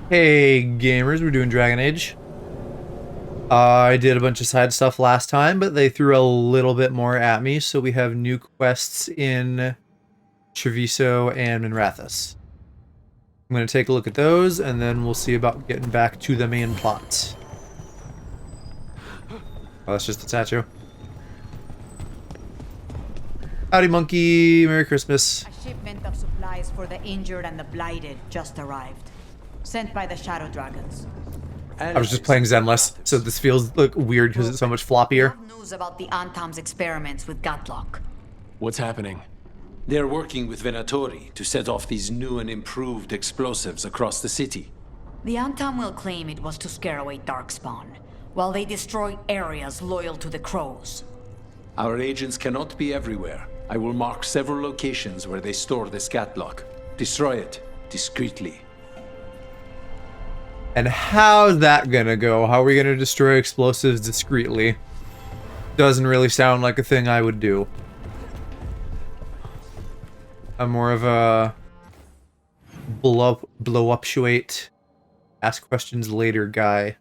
Hey gamers, we're doing Dragon Age. I did a bunch of side stuff last time, but they threw a little bit more at me, so we have new quests in Treviso and Minrathous. I'm going to take a look at those, and then we'll see about getting back to the main plot. Oh, that's just a statue. Howdy, monkey. Merry Christmas. A shipment of supplies for the injured and the blighted just arrived. Sent by the Shadow Dragons. I was just playing Zenless, so this feels weird because it's so much floppier. We have news about the Antam's experiments with Gatlock. What's happening? They're working with Venatori to set off these new and improved explosives across the city. The Antam will claim it was to scare away Darkspawn, while they destroy areas loyal to the Crows. Our agents cannot be everywhere. I will mark several locations where they store this Gatlock. Destroy it discreetly. And how's that gonna go? How are we gonna destroy explosives discreetly? Doesn't really sound like a thing I would do. I'm more of a blow up shuate, ask questions later guy.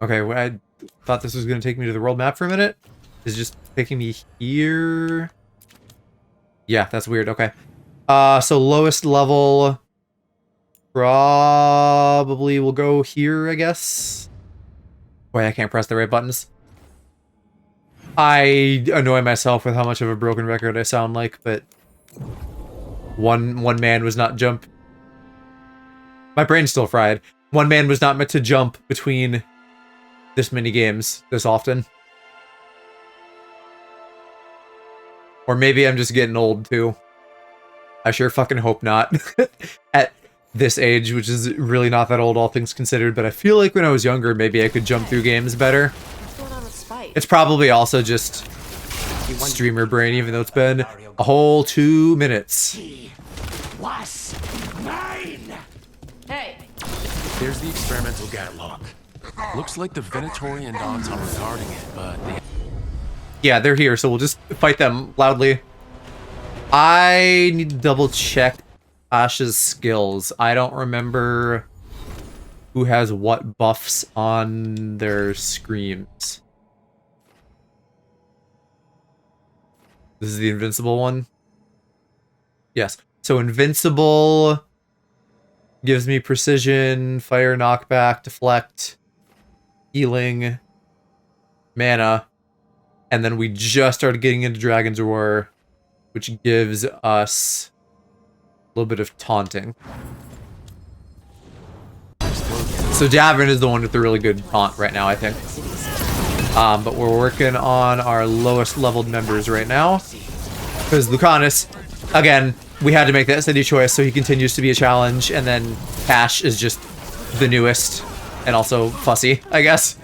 Okay, well, I thought this was gonna take me to the world map for a minute. Is it just taking me here? Yeah, that's weird. Okay. So lowest level probably will go here, I guess. Boy, I can't press the right buttons. I annoy myself with how much of a broken record I sound like, but one man was not jump. My brain's still fried. One man was not meant to jump between this many games this often. Or maybe I'm just getting old too. I sure fucking hope not. At this age, which is really not that old all things considered, but I feel like when I was younger, maybe I could jump through games better. What's going on with Spike? It's probably also just streamer brain, even though it's been a whole 2 minutes. Was mine! Hey! There's the experimental Gatlock. Looks like the Venatori and Dons are regarding it, but they... Yeah, they're here, so we'll just fight them loudly. I need to double check Asha's skills. I don't remember who has what buffs on their screams. This is the invincible one? Yes. So invincible gives me precision, fire knockback, deflect, healing, mana, and then we just started getting into Dragon's Roar, which gives us a little bit of taunting. So Davin is the one with the really good taunt right now, I think. But we're working on our lowest leveled members right now. Because Lucanus, again, we had to make that steady choice, so he continues to be a challenge, and then Cash is just the newest, and also fussy, I guess.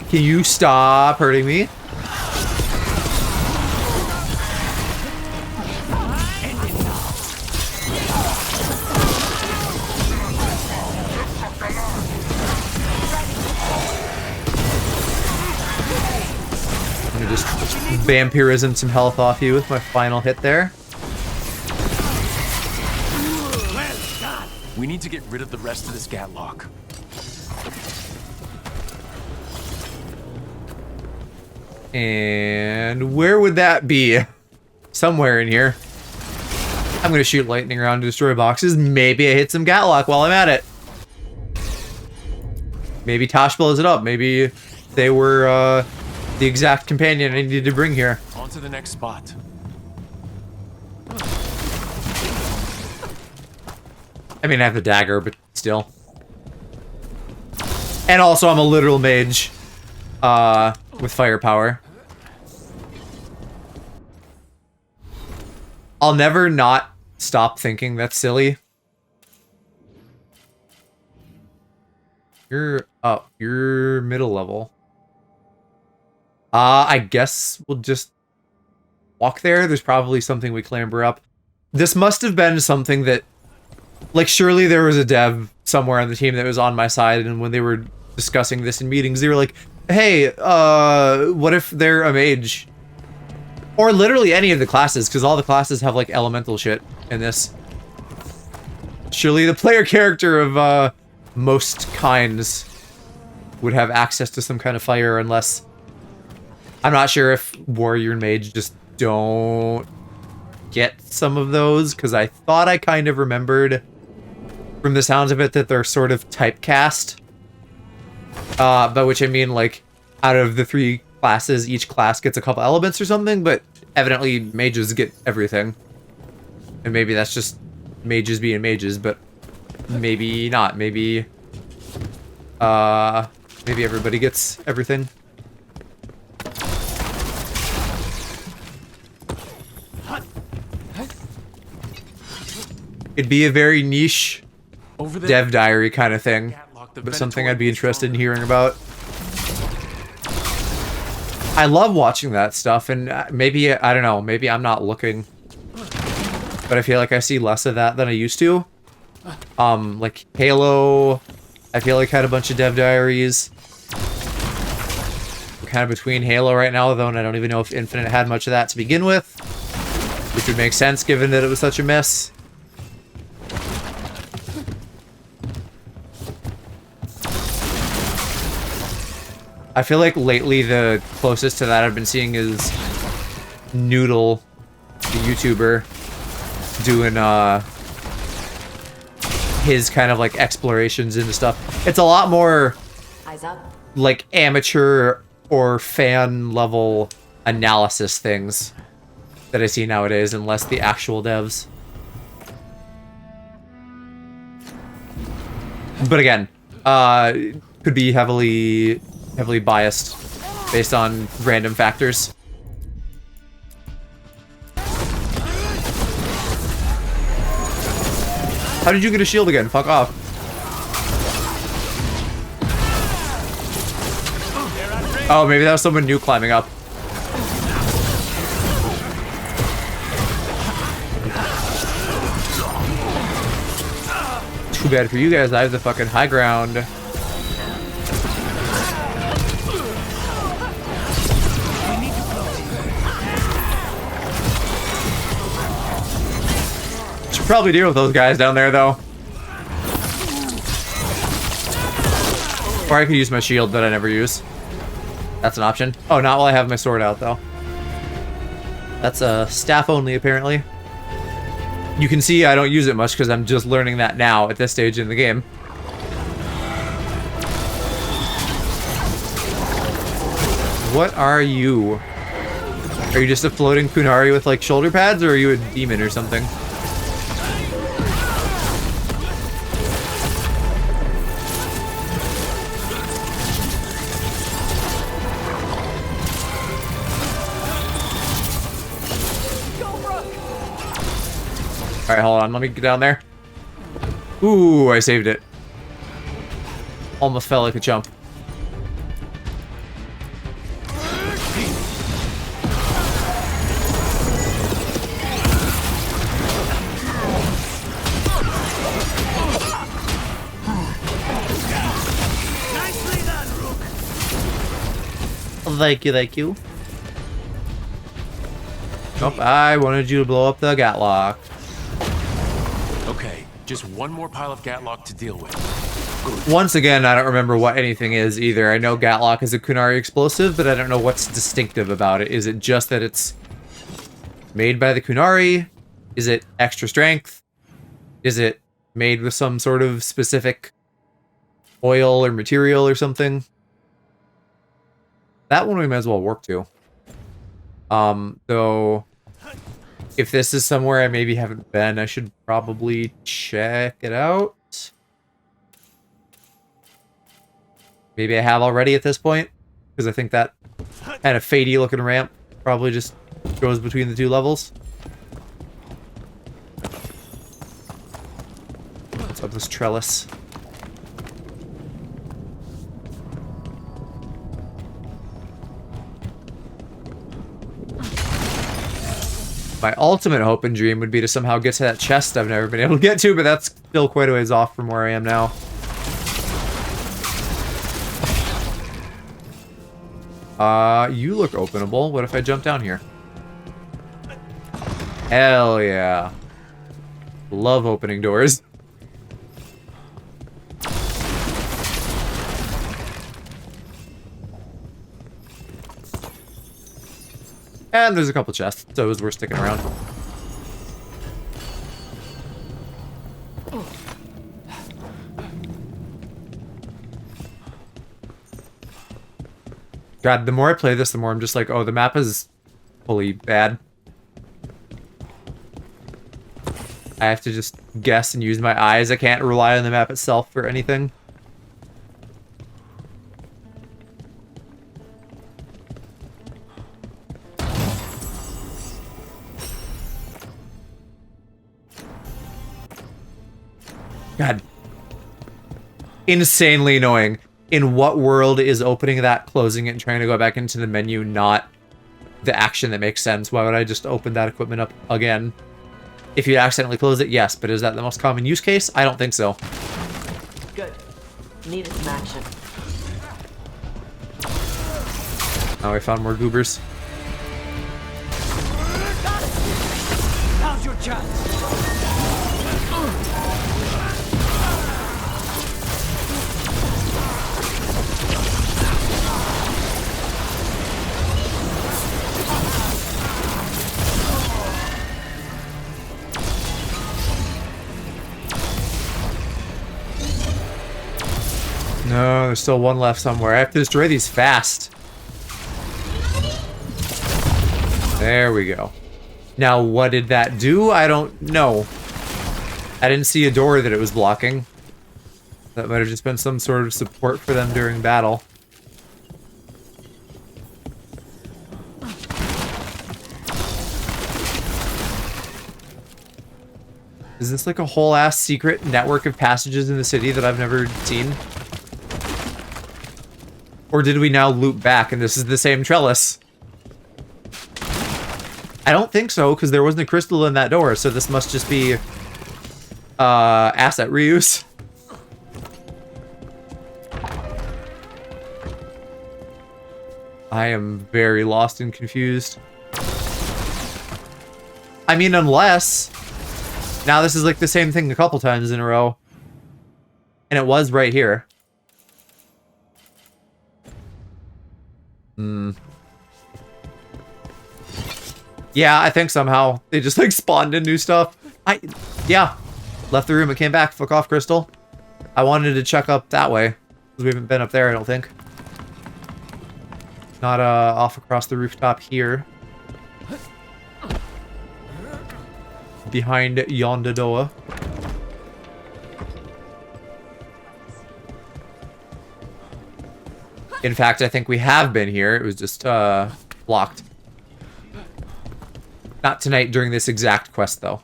Can you stop hurting me? I'm gonna just vampirism some health off you with my final hit there. We need to get rid of the rest of this Gatlock. And where would that be? Somewhere in here. I'm gonna shoot lightning around to destroy boxes. Maybe I hit some Gatlock while I'm at it. Maybe Tosh blows it up. Maybe they were the exact companion I needed to bring here. On to the next spot. I mean, I have the dagger, but still. And also, I'm a literal mage with firepower. I'll never not stop thinking that's silly. You're up. You're middle level. I guess we'll just walk there. There's probably something we clamber up. This must have been something that, like, surely there was a dev somewhere on the team that was on my side, and when they were discussing this in meetings, they were like, hey, what if they're a mage? Or literally any of the classes, because all the classes have, like, elemental shit in this. Surely the player character of, most kinds would have access to some kind of fire, unless... I'm not sure if warrior and mage just don't get some of those, because I thought I kind of remembered from the sounds of it that they're sort of typecast. By which I mean, like, out of the 3 classes, each class gets a couple elements or something, but evidently mages get everything. And maybe that's just mages being mages, but maybe not. Maybe everybody gets everything. It'd be a very niche Over there. dev diary kind of thing, Catlock, the but something Venator I'd be is interested in stronger. hearing about. I love watching that stuff, and maybe, I don't know, maybe I'm not looking, but I feel like I see less of that than I used to. Like Halo, I feel like had a bunch of dev diaries. We're kind of between Halo right now, though, and I don't even know if Infinite had much of that to begin with, which would make sense given that it was such a mess. I feel like lately the closest to that I've been seeing is Noodle, the YouTuber, doing his kind of like explorations into stuff. It's a lot more Eyes up. like amateur or fan level analysis things that I see nowadays, and less the actual devs. But again, could be heavily biased based on random factors. How did you get a shield again? Fuck off. Oh, maybe that was someone new climbing up. Too bad for you guys, I have the fucking high ground. Should probably deal with those guys down there, though. Or I could use my shield that I never use. That's an option. Oh, not while I have my sword out, though. That's staff only, apparently. You can see I don't use it much because I'm just learning that now at this stage in the game. What are you? Are you just a floating Kunari with like shoulder pads, or are you a demon or something? Alright, hold on. Let me get down there. Ooh, I saved it. Almost felt like a jump. Thank you, thank you. Nope, I wanted you to blow up the Gatlock. Okay, just one more pile of Gatlock to deal with. Once again, I don't remember what anything is either. I know Gatlock is a Kunari explosive, but I don't know what's distinctive about it. Is it just that it's made by the Kunari? Is it extra strength? Is it made with some sort of specific oil or material or something? That one we might as well work to. Though, if this is somewhere I maybe haven't been, I should probably check it out. Maybe I have already at this point, because I think that kind of fadey looking ramp probably just goes between the 2 levels. What's up this trellis? My ultimate hope and dream would be to somehow get to that chest I've never been able to get to, but that's still quite a ways off from where I am now. You look openable. What if I jump down here? Hell yeah. Love opening doors. And there's a couple chests, so it was worth sticking around. God, the more I play this, the more I'm just like, oh, the map is fully bad. I have to just guess and use my eyes. I can't rely on the map itself for anything. God. Insanely annoying. In what world is opening that, closing it, and trying to go back into the menu not the action that makes sense? Why would I just open that equipment up again? If you accidentally close it, yes, but is that the most common use case? I don't think so. Good. Needed some action. Oh, I found more goobers. Now's your chance. No, there's still one left somewhere. I have to destroy these fast. There we go. Now, what did that do? I don't know. I didn't see a door that it was blocking. That might have just been some sort of support for them during battle. Is this like a whole ass secret network of passages in the city that I've never seen? Or did we now loop back and this is the same trellis? I don't think so, because there wasn't a crystal in that door, so this must just be asset reuse. I am very lost and confused. I mean, unless... Now this is like the same thing a couple times in a row. And it was right here. Yeah, I think somehow they just like spawned in new stuff. Yeah. Left the room and came back. Fuck off, Crystal. I wanted to check up that way. Because we haven't been up there, I don't think. Not off across the rooftop here. Behind yonder door. In fact, I think we have been here. It was just blocked. Not tonight during this exact quest, though.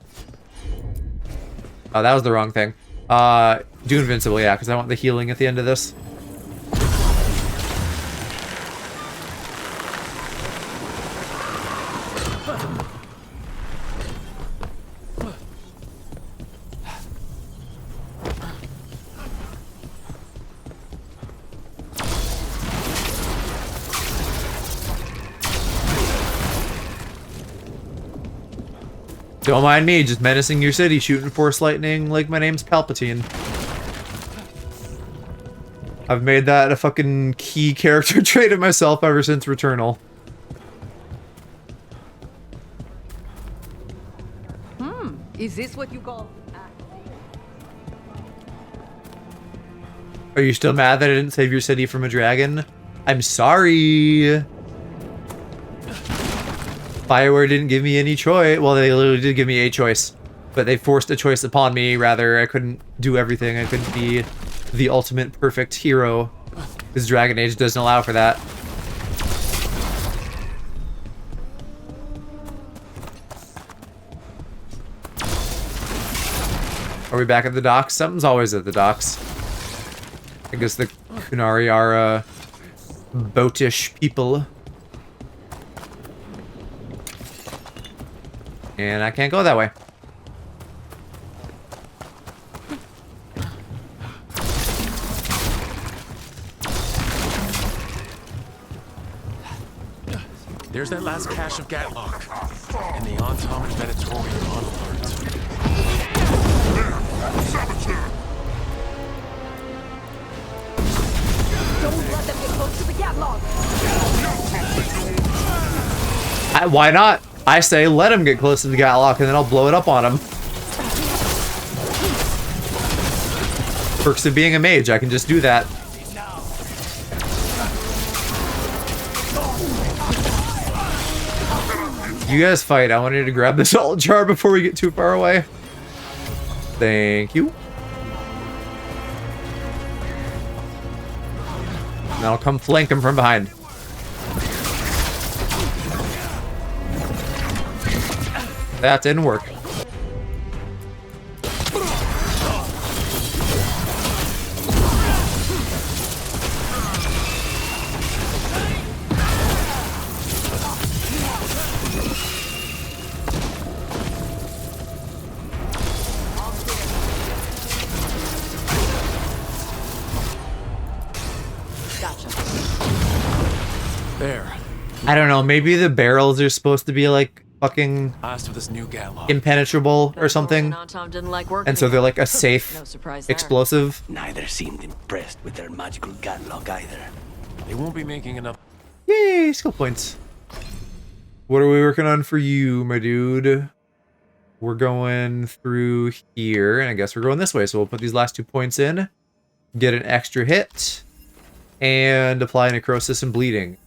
Oh, that was the wrong thing. Do invincible, yeah, because I want the healing at the end of this. Don't mind me, just menacing your city, shooting force lightning like my name's Palpatine. I've made that a fucking key character trait of myself ever since Returnal. Is this what you call... Are you still mad that I didn't save your city from a dragon? I'm sorry. BioWare didn't give me any choice. Well, they literally did give me a choice. But they forced a choice upon me, rather. I couldn't do everything. I couldn't be the ultimate perfect hero. Because Dragon Age doesn't allow for that. Are we back at the docks? Something's always at the docks. I guess the Kunari are, boatish people. And I can't go that way. There's that last cache of Gatlock. And the Anton Venatorian on alert. Don't let them get close to the Gatlock. Why not? I say let him get close to the Gatlock and then I'll blow it up on him. Perks of being a mage, I can just do that. You guys fight. I wanted to grab the salt jar before we get too far away. Thank you. And I'll come flank him from behind. That didn't work. There. I don't know, maybe the barrels are supposed to be like fucking Last of this new Gatlock. impenetrable or something. Tom didn't like working. And so they're like a safe No surprise there. explosive. Neither seemed impressed with their magical Gatlock either. They won't be making enough. Yay, skill points. What are we working on for you, my dude? We're going through here, and I guess we're going this way. So we'll put these last 2 points in, get an extra hit, and apply necrosis and bleeding.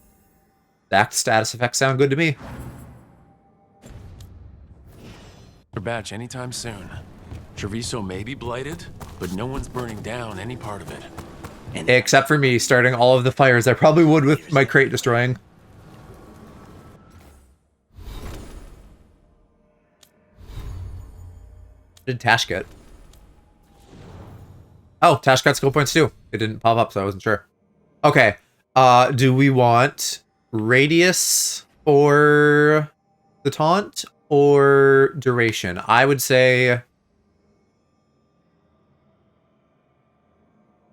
That status effects sound good to me. Your batch anytime soon. Treviso may be blighted, but no one's burning down any part of it. Except for me starting all of the fires I probably would with my crate destroying. Did Tash get? Oh, Tash got skill points too. It didn't pop up, so I wasn't sure. Okay. Do we want radius or the taunt or duration? I would say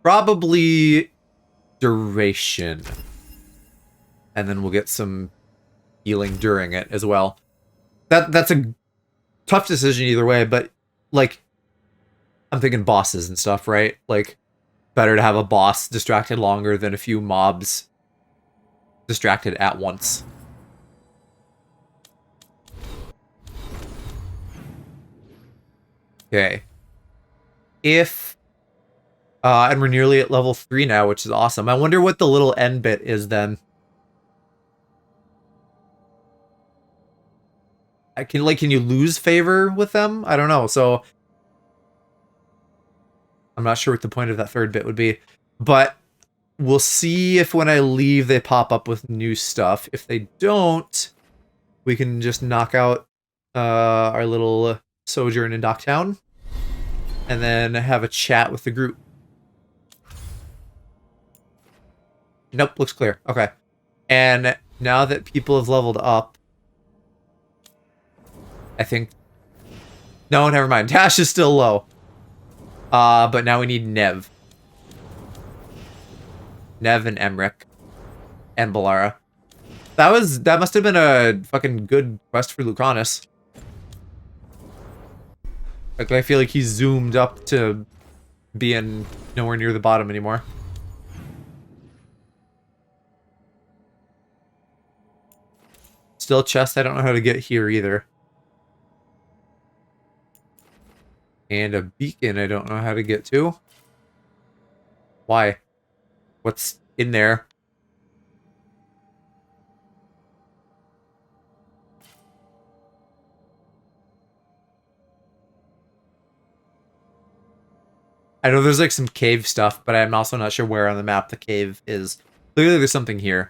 probably duration. And then we'll get some healing during it as well. That's a tough decision either way, but like I'm thinking bosses and stuff, right? Like better to have a boss distracted longer than a few mobs distracted at once. Okay. And we're nearly at level 3 now, which is awesome. I wonder what the little end bit is then. Can you lose favor with them? I don't know. So I'm not sure what the point of that third bit would be, but we'll see if when I leave they pop up with new stuff. If they don't, we can just knock out our little sojourn in Docktown and then have a chat with the group. Nope, looks clear. Okay. And now that people have leveled up, I think... No, never mind. Tash is still low. But now we need Nev. Nev and Emric. And Balara. That must have been a fucking good quest for Lucanus. Like, I feel like he's zoomed up to being nowhere near the bottom anymore. Still chest, I don't know how to get here either. And a beacon I don't know how to get to. Why? What's in there? I know there's like some cave stuff, but I'm also not sure where on the map the cave is. Clearly there's something here.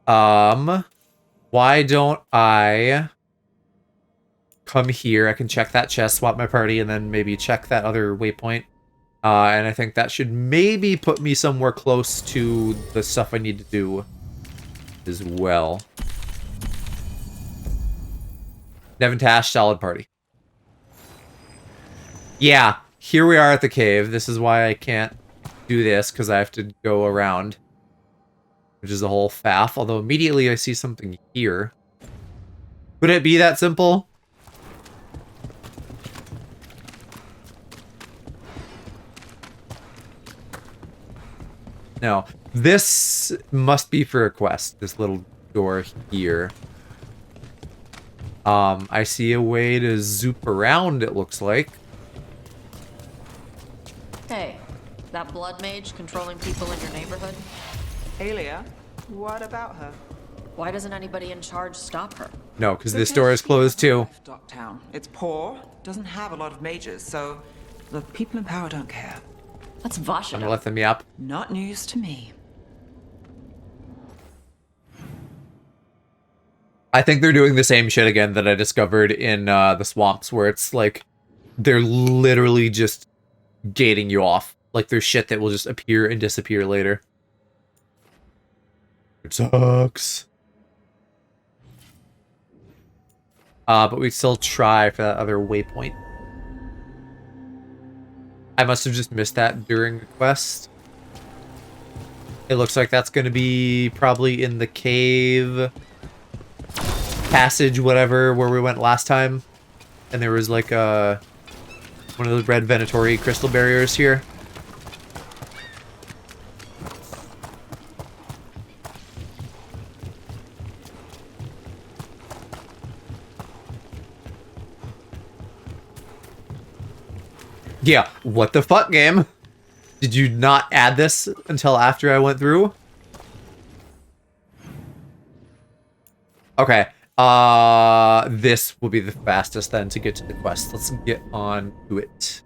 Why don't I come here? I can check that chest, swap my party, and then maybe check that other waypoint. And I think that should maybe put me somewhere close to the stuff I need to do as well. Nevin Tash, solid party. Yeah, here we are at the cave. This is why I can't do this, because I have to go around. which is a whole faff. Although immediately I see something here. Could it be that simple? No. This must be for a quest, this little door here. I see a way to zoop around, it looks like. Hey, that blood mage controlling people in your neighborhood? Alia, what about her? Why doesn't anybody in charge stop her? No, because this door is closed too. Docktown. It's poor, doesn't have a lot of mages, so the people in power don't care. That's I'm gonna Vasha. let them yap. Not news to me. I think they're doing the same shit again that I discovered in the swamps, where it's like they're literally just gating you off. Like there's shit that will just appear and disappear later. It sucks. But we still try for that other waypoint. I must have just missed that during the quest. It looks like that's going to be probably in the cave passage, whatever, where we went last time. And there was like one of the red Venatori crystal barriers here. Yeah, what the fuck, game? Did you not add this until after I went through? Okay. This will be the fastest then to get to the quest. Let's get on to it.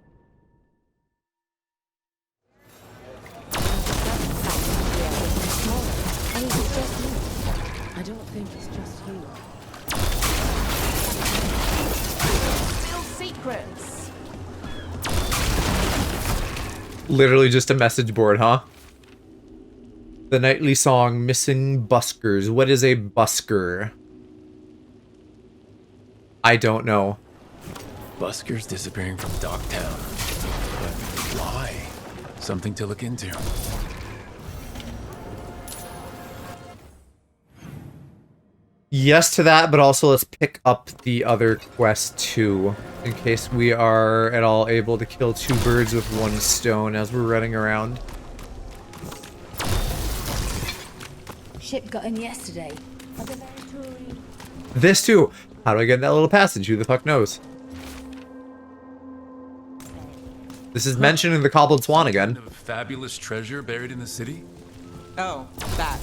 I don't think it's just you. Still secrets. Literally just a message board, huh? The nightly song, Missing Buskers. What is a busker? I don't know. Buskers disappearing from Docktown. But why? Something to look into. Yes to that, but also let's pick up the other quest too, in case we are at all able to kill two birds with one stone as we're running around. Ship got in yesterday. This too. How do I get in that little passage? Who the fuck knows? This is mentioned in the Cobbled Swan again. Kind of fabulous treasure buried in the city? Oh, that.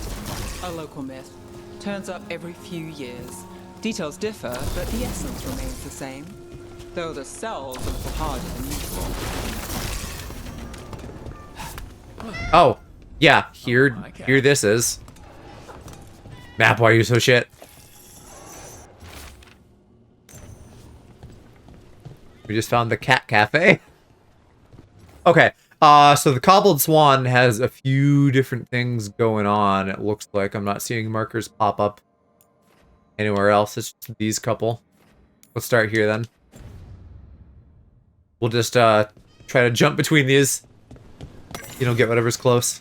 A local myth. Turns up every few years. Details differ, but the essence remains the same. Though the cell's a little harder than usual. Oh, yeah. Here this is. Map, why are you so shit? We just found the cat cafe. Okay. So the Cobbled Swan has a few different things going on, it looks like. I'm not seeing markers pop up anywhere else. It's just these couple. Let's start here then. We'll just try to jump between these. You know, get whatever's close.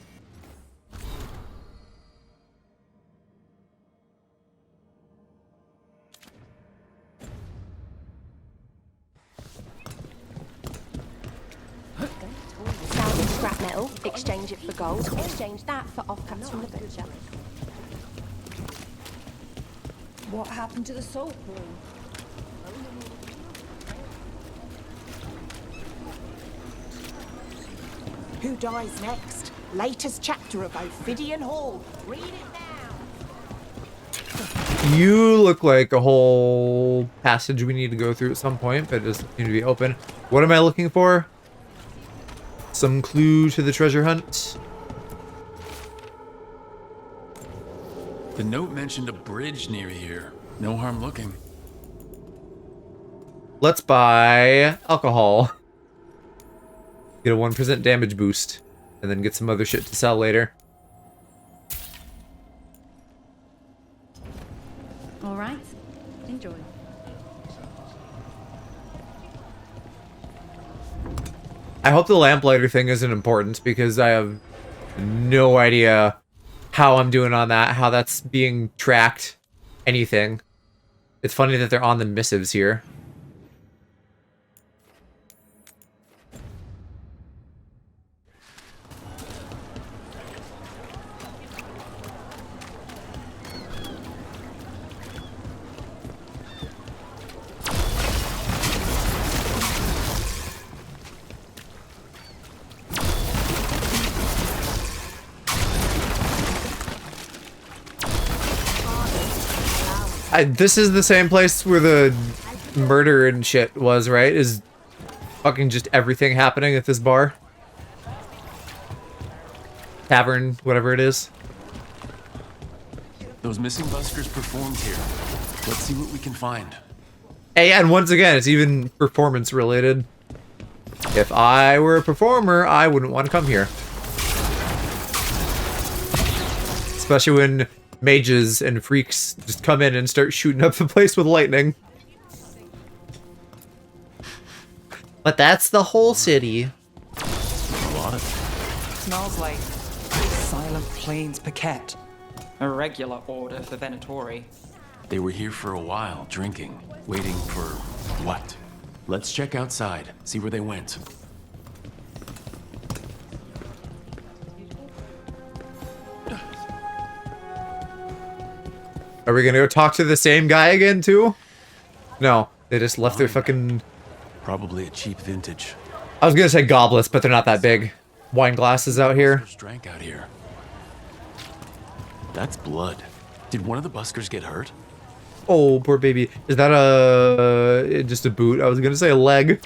Scrap metal, exchange it for gold, exchange that for offcuts from the butcher. What happened to the salt pool? Who dies next? Latest chapter of Ophidian Hall. Read it now. You look like a whole passage we need to go through at some point, but it doesn't seem to be open. What am I looking for? Some clue to the treasure hunt? The note mentioned a bridge near here. No harm looking. Let's buy alcohol. Get a 1% damage boost. And then get some other shit to sell later. Alright. Enjoy. I hope the lamplighter thing isn't important because I have no idea how I'm doing on that, how that's being tracked, anything. It's funny that they're on the missives here. This is the same place where the murder and shit was, right? Is fucking just everything happening at this bar? Tavern, whatever it is. Those missing buskers performed here. Let's see what we can find. Hey, and once again, it's even performance related. If I were a performer, I wouldn't want to come here. Especially when mages and freaks just come in and start shooting up the place with lightning. But that's the whole city. A lot of it. Smells like Silent Plains Paquette. A regular order for Venatori. They were here for a while, drinking, waiting for what? Let's check outside, see where they went. Are we gonna go talk to the same guy again, too? No, they just left their fucking... Probably a cheap vintage. I was gonna say goblets, but they're not that big. Wine glasses out here. Drank out here. That's blood. Did one of the buskers get hurt? Oh, poor baby. Is that a... just a boot? I was gonna say a leg.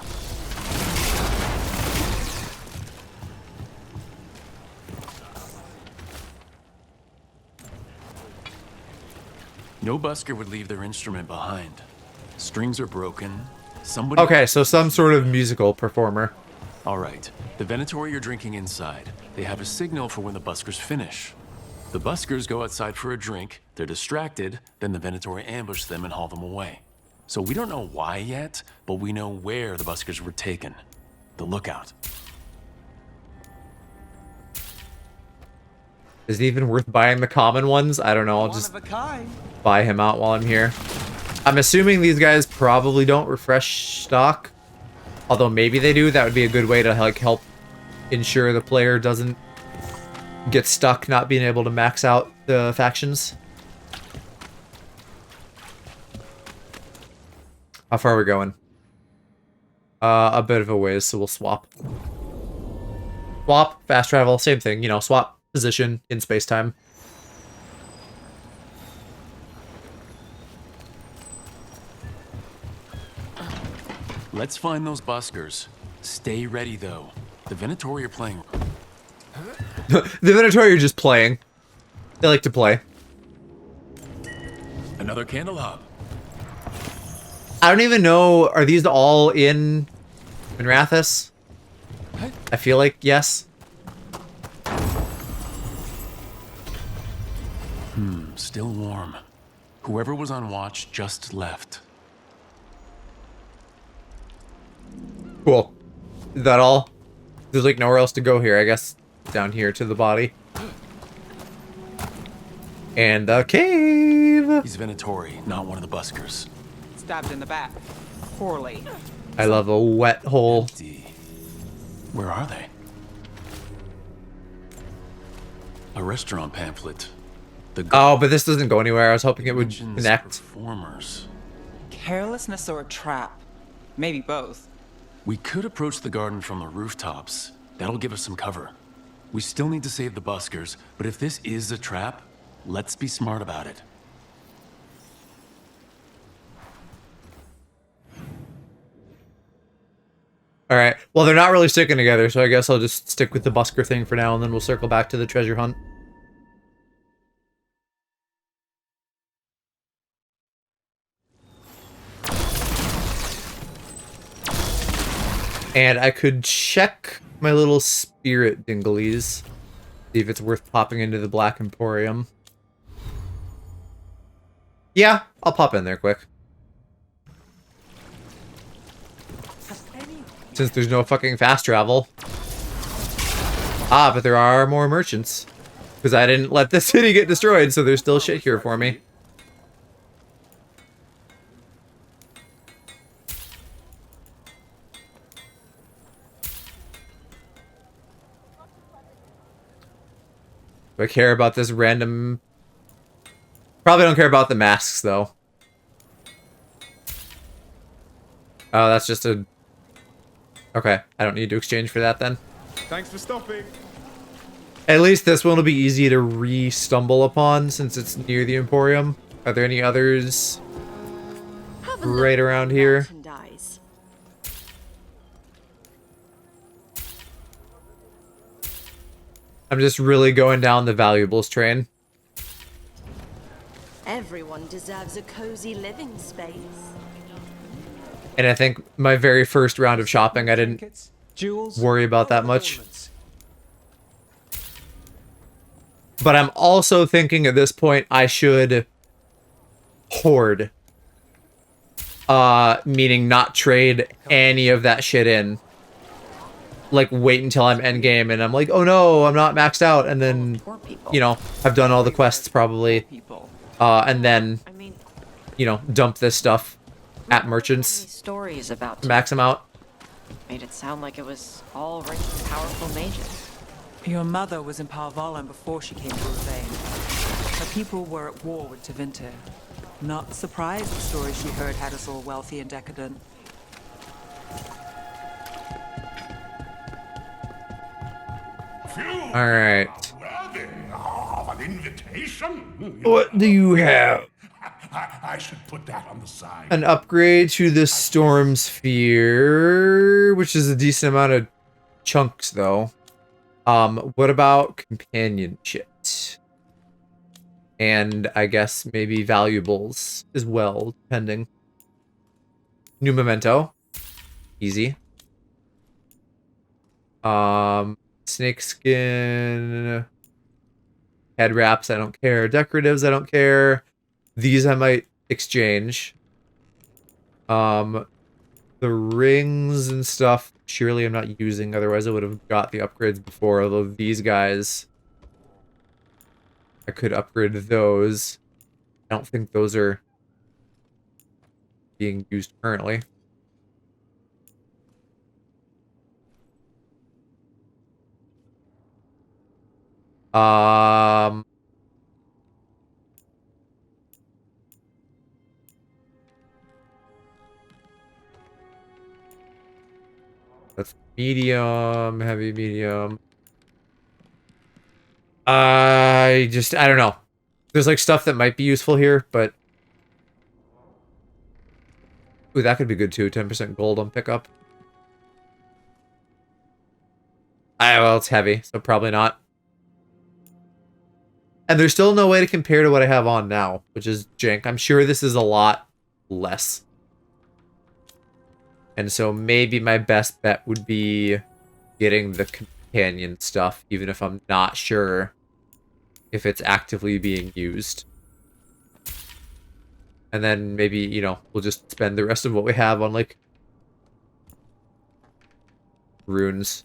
No busker would leave their instrument behind. Strings are broken. Somebody... Okay, so some sort of musical performer. All right. The Venatori are drinking inside. They have a signal for when the buskers finish. The buskers go outside for a drink, they're distracted, then the Venatori ambush them and haul them away. So we don't know why yet, but we know where the buskers were taken. The lookout. Is it even worth buying the common ones? I don't know, I'll just buy him out while I'm here. I'm assuming these guys probably don't refresh stock. Although maybe they do, that would be a good way to like help ensure the player doesn't get stuck not being able to max out the factions. How far are we going? A bit of a ways, so we'll swap. Swap, fast travel, same thing, you know, swap position in space-time. Let's find those buskers. Stay ready, though. The Venatori are playing... The Venatori are just playing. They like to play. Another candelab. I don't even know, are these all in Rathis? I feel like yes. Still warm. Whoever was on watch just left. Cool. Is that all? There's like nowhere else to go here, I guess. Down here to the body. And the cave! He's Venatori, not one of the buskers. Stabbed in the back. Poorly. I love a wet hole. Where are they? A restaurant pamphlet. Oh, but this doesn't go anywhere. I was hoping it would connect. Performers. Carelessness or a trap? Maybe both. We could approach the garden from the rooftops. That'll give us some cover. We still need to save the buskers, but if this is a trap, let's be smart about it. Alright, well they're not really sticking together, so I guess I'll just stick with the busker thing for now, and then we'll circle back to the treasure hunt. And I could check my little spirit dinglies. See if it's worth popping into the Black Emporium. Yeah, I'll pop in there quick. Since there's no fucking fast travel. Ah, but there are more merchants. Because I didn't let the city get destroyed, so there's still shit here for me. Do I care about this random... Probably don't care about the masks, though. Oh, that's just a... Okay, I don't need to exchange for that then. Thanks for stopping. At least this one will be easy to re-stumble upon since it's near the Emporium. Are there any others right around here? I'm just really going down the valuables train. Everyone deserves a cozy living space. And I think my very first round of shopping, I didn't worry about that much. But I'm also thinking at this point I should hoard. Meaning not trade any of that shit in. Like, wait until I'm endgame and I'm like, oh no, I'm not maxed out. And then, you know, I've done all the quests probably. And then, you know, dump this stuff at merchants. Stories about max them out. Made it sound like it was all rich and powerful mages. Your mother was in Parvalan before she came to Urbane. Her people were at war with Tevinter. Not surprised the story she heard had us all wealthy and decadent. Alright. Of an invitation? What do you have? I should put that on the side. An upgrade to the Storm Sphere, which is a decent amount of chunks, though. What about companionship? And I guess maybe valuables as well, depending. New memento. Easy. Snakeskin. Head wraps, I don't care. Decoratives, I don't care. These I might exchange. The rings and stuff, surely I'm not using, otherwise I would have got the upgrades before, although these guys, I could upgrade those. I don't think those are being used currently. That's medium, heavy, medium. I don't know. There's like stuff that might be useful here, but... Ooh, that could be good too. 10% gold on pickup. Well, it's heavy, so probably not. And there's still no way to compare to what I have on now, which is jank. I'm sure this is a lot less. And so maybe my best bet would be getting the companion stuff, even if I'm not sure if it's actively being used. And then maybe, you know, we'll just spend the rest of what we have on, like, runes.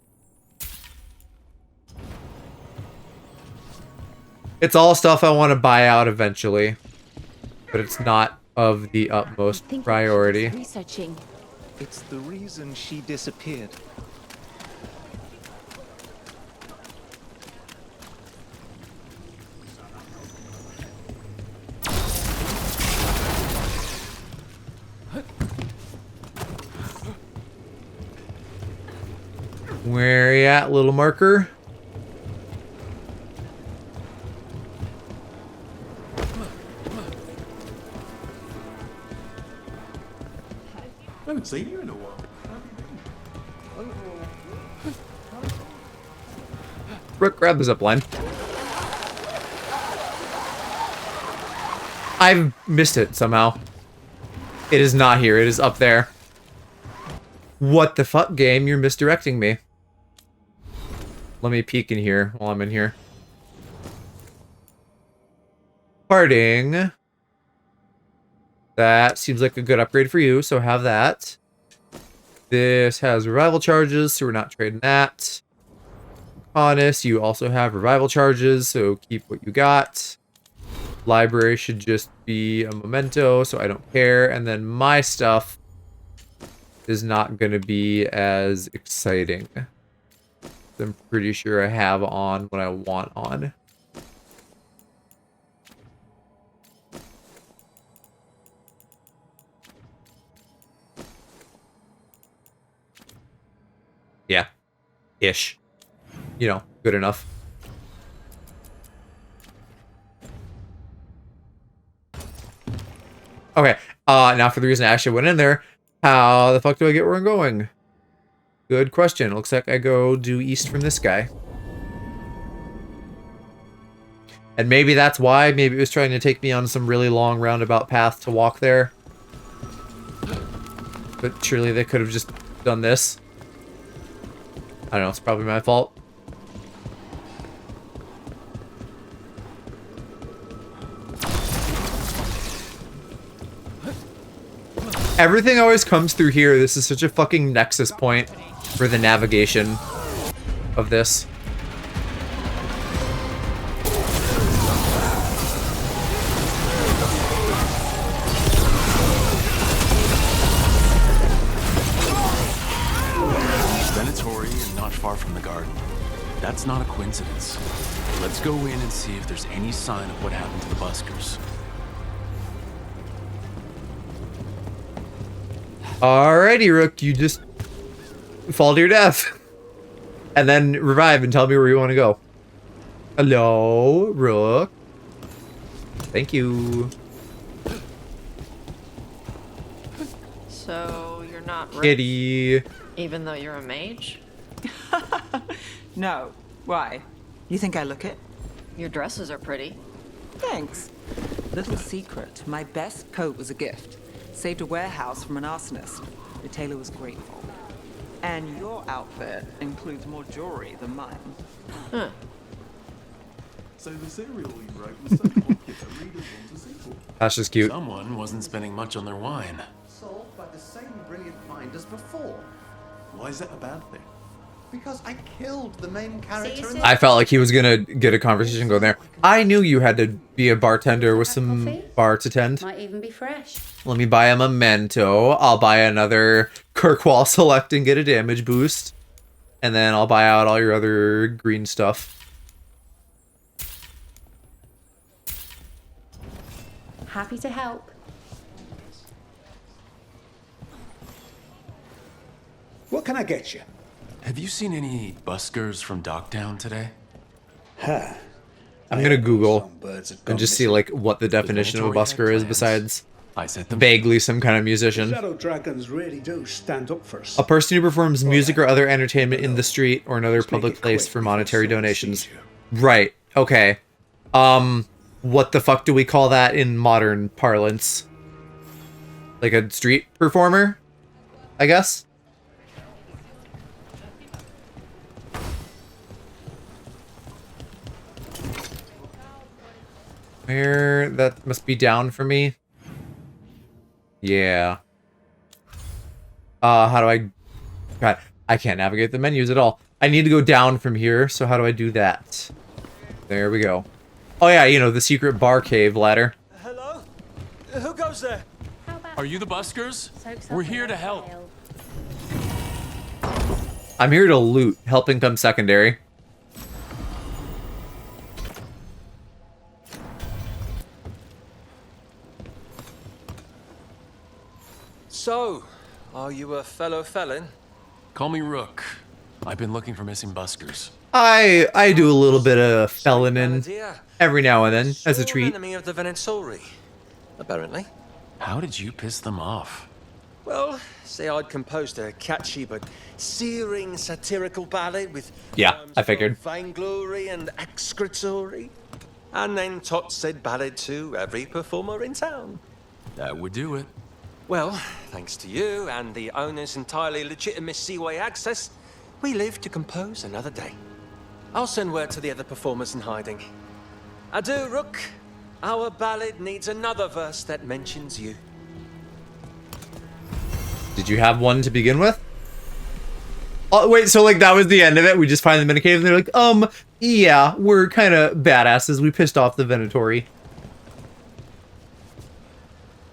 It's all stuff I want to buy out eventually, but it's not of the utmost priority. Researching. It's the reason she disappeared. Where you at, little marker? I haven't seen you in a while. Rick, grab the zipline. I've missed it somehow. It is not here. It is up there. What the fuck, game? You're misdirecting me. Let me peek in here while I'm in here. Parting. That seems like a good upgrade for you, so have that. This has revival charges, so we're not trading that. Honest, you also have revival charges, so keep what you got. Library should just be a memento, so I don't care. And then my stuff is not going to be as exciting. I'm pretty sure I have on what I want on. Yeah. Ish. You know, good enough. Okay, now for the reason I actually went in there, how the fuck do I get where I'm going? Good question. Looks like I go due east from this guy. And maybe that's why. Maybe it was trying to take me on some really long roundabout path to walk there. But surely they could have just done this. I don't know, it's probably my fault. Everything always comes through here. This is such a fucking nexus point for the navigation of this. Venatori and not far from the garden. That's not a coincidence. Let's go in and see if there's any sign of what happened to the buskers. Alrighty, Rook, you just fall to your death. And then revive and tell me where you want to go. Hello, Rook. Thank you. So, you're not rich, Kitty. even though you're a mage? No. Why? You think I look it? Your dresses are pretty. Thanks. Little secret, my best coat was a gift. Saved a warehouse from an arsonist. The tailor was grateful. And your outfit includes more jewelry than mine. Huh. So the serial you wrote was so popular, readers want a sequel. That's just cute. Someone wasn't spending much on their wine. Solved by the same brilliant mind as before. Why is that a bad thing? Because I killed the main character in the... I felt like he was gonna get a conversation going there. I knew you had to be a bartender with some bar to tend. Might even be fresh. Let me buy a memento. I'll buy another Kirkwall Select and get a damage boost. And then I'll buy out all your other green stuff. Happy to help. What can I get you? Have you seen any buskers from Docktown today? Huh. I'm gonna Google Some birds have and gone just see missing. like what the definition of a busker is besides I sent them. vaguely some kind of musician. Shadow dragons really do stand up for us. A person who performs music or other entertainment in the street or another public place for monetary donations. Right. Okay. What the fuck do we call that in modern parlance? Like a street performer? I guess? Where? That must be down for me. Yeah. How do I... God, I can't navigate the menus at all. I need to go down from here, so how do I do that? There we go. Oh yeah, you know, the secret bar cave ladder. Hello? Who goes there? Are you the buskers? We're here to help. I'm here to loot. Helping comes secondary. So, are you a fellow felon? Call me Rook. I've been looking for missing buskers. I do a little bit of felloning every now and then as a treat. Enemy of the Venatori, apparently. How did you piss them off? Well, say I'd composed a catchy but searing satirical ballad with Yeah, I figured. vainglory and excretory, and then taught said ballad to every performer in town. That would do it. Well, thanks to you and the owner's entirely legitimate seaway access, we live to compose another day. I'll send word to the other performers in hiding. Adieu, Rook. Our ballad needs another verse that mentions you. Did you have one to begin with? Oh, wait, so like that was the end of it? We just find them in a cave and they're like, yeah, we're kind of badasses. We pissed off the Venatori.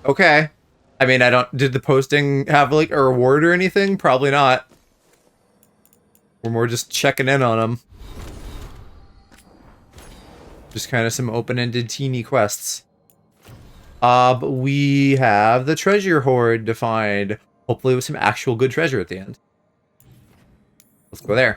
Okay. I mean, did the posting have like a reward or anything? Probably not. We're more just checking in on them. Just kind of some open-ended teeny quests. But we have the treasure hoard to find. Hopefully with some actual good treasure at the end. Let's go there.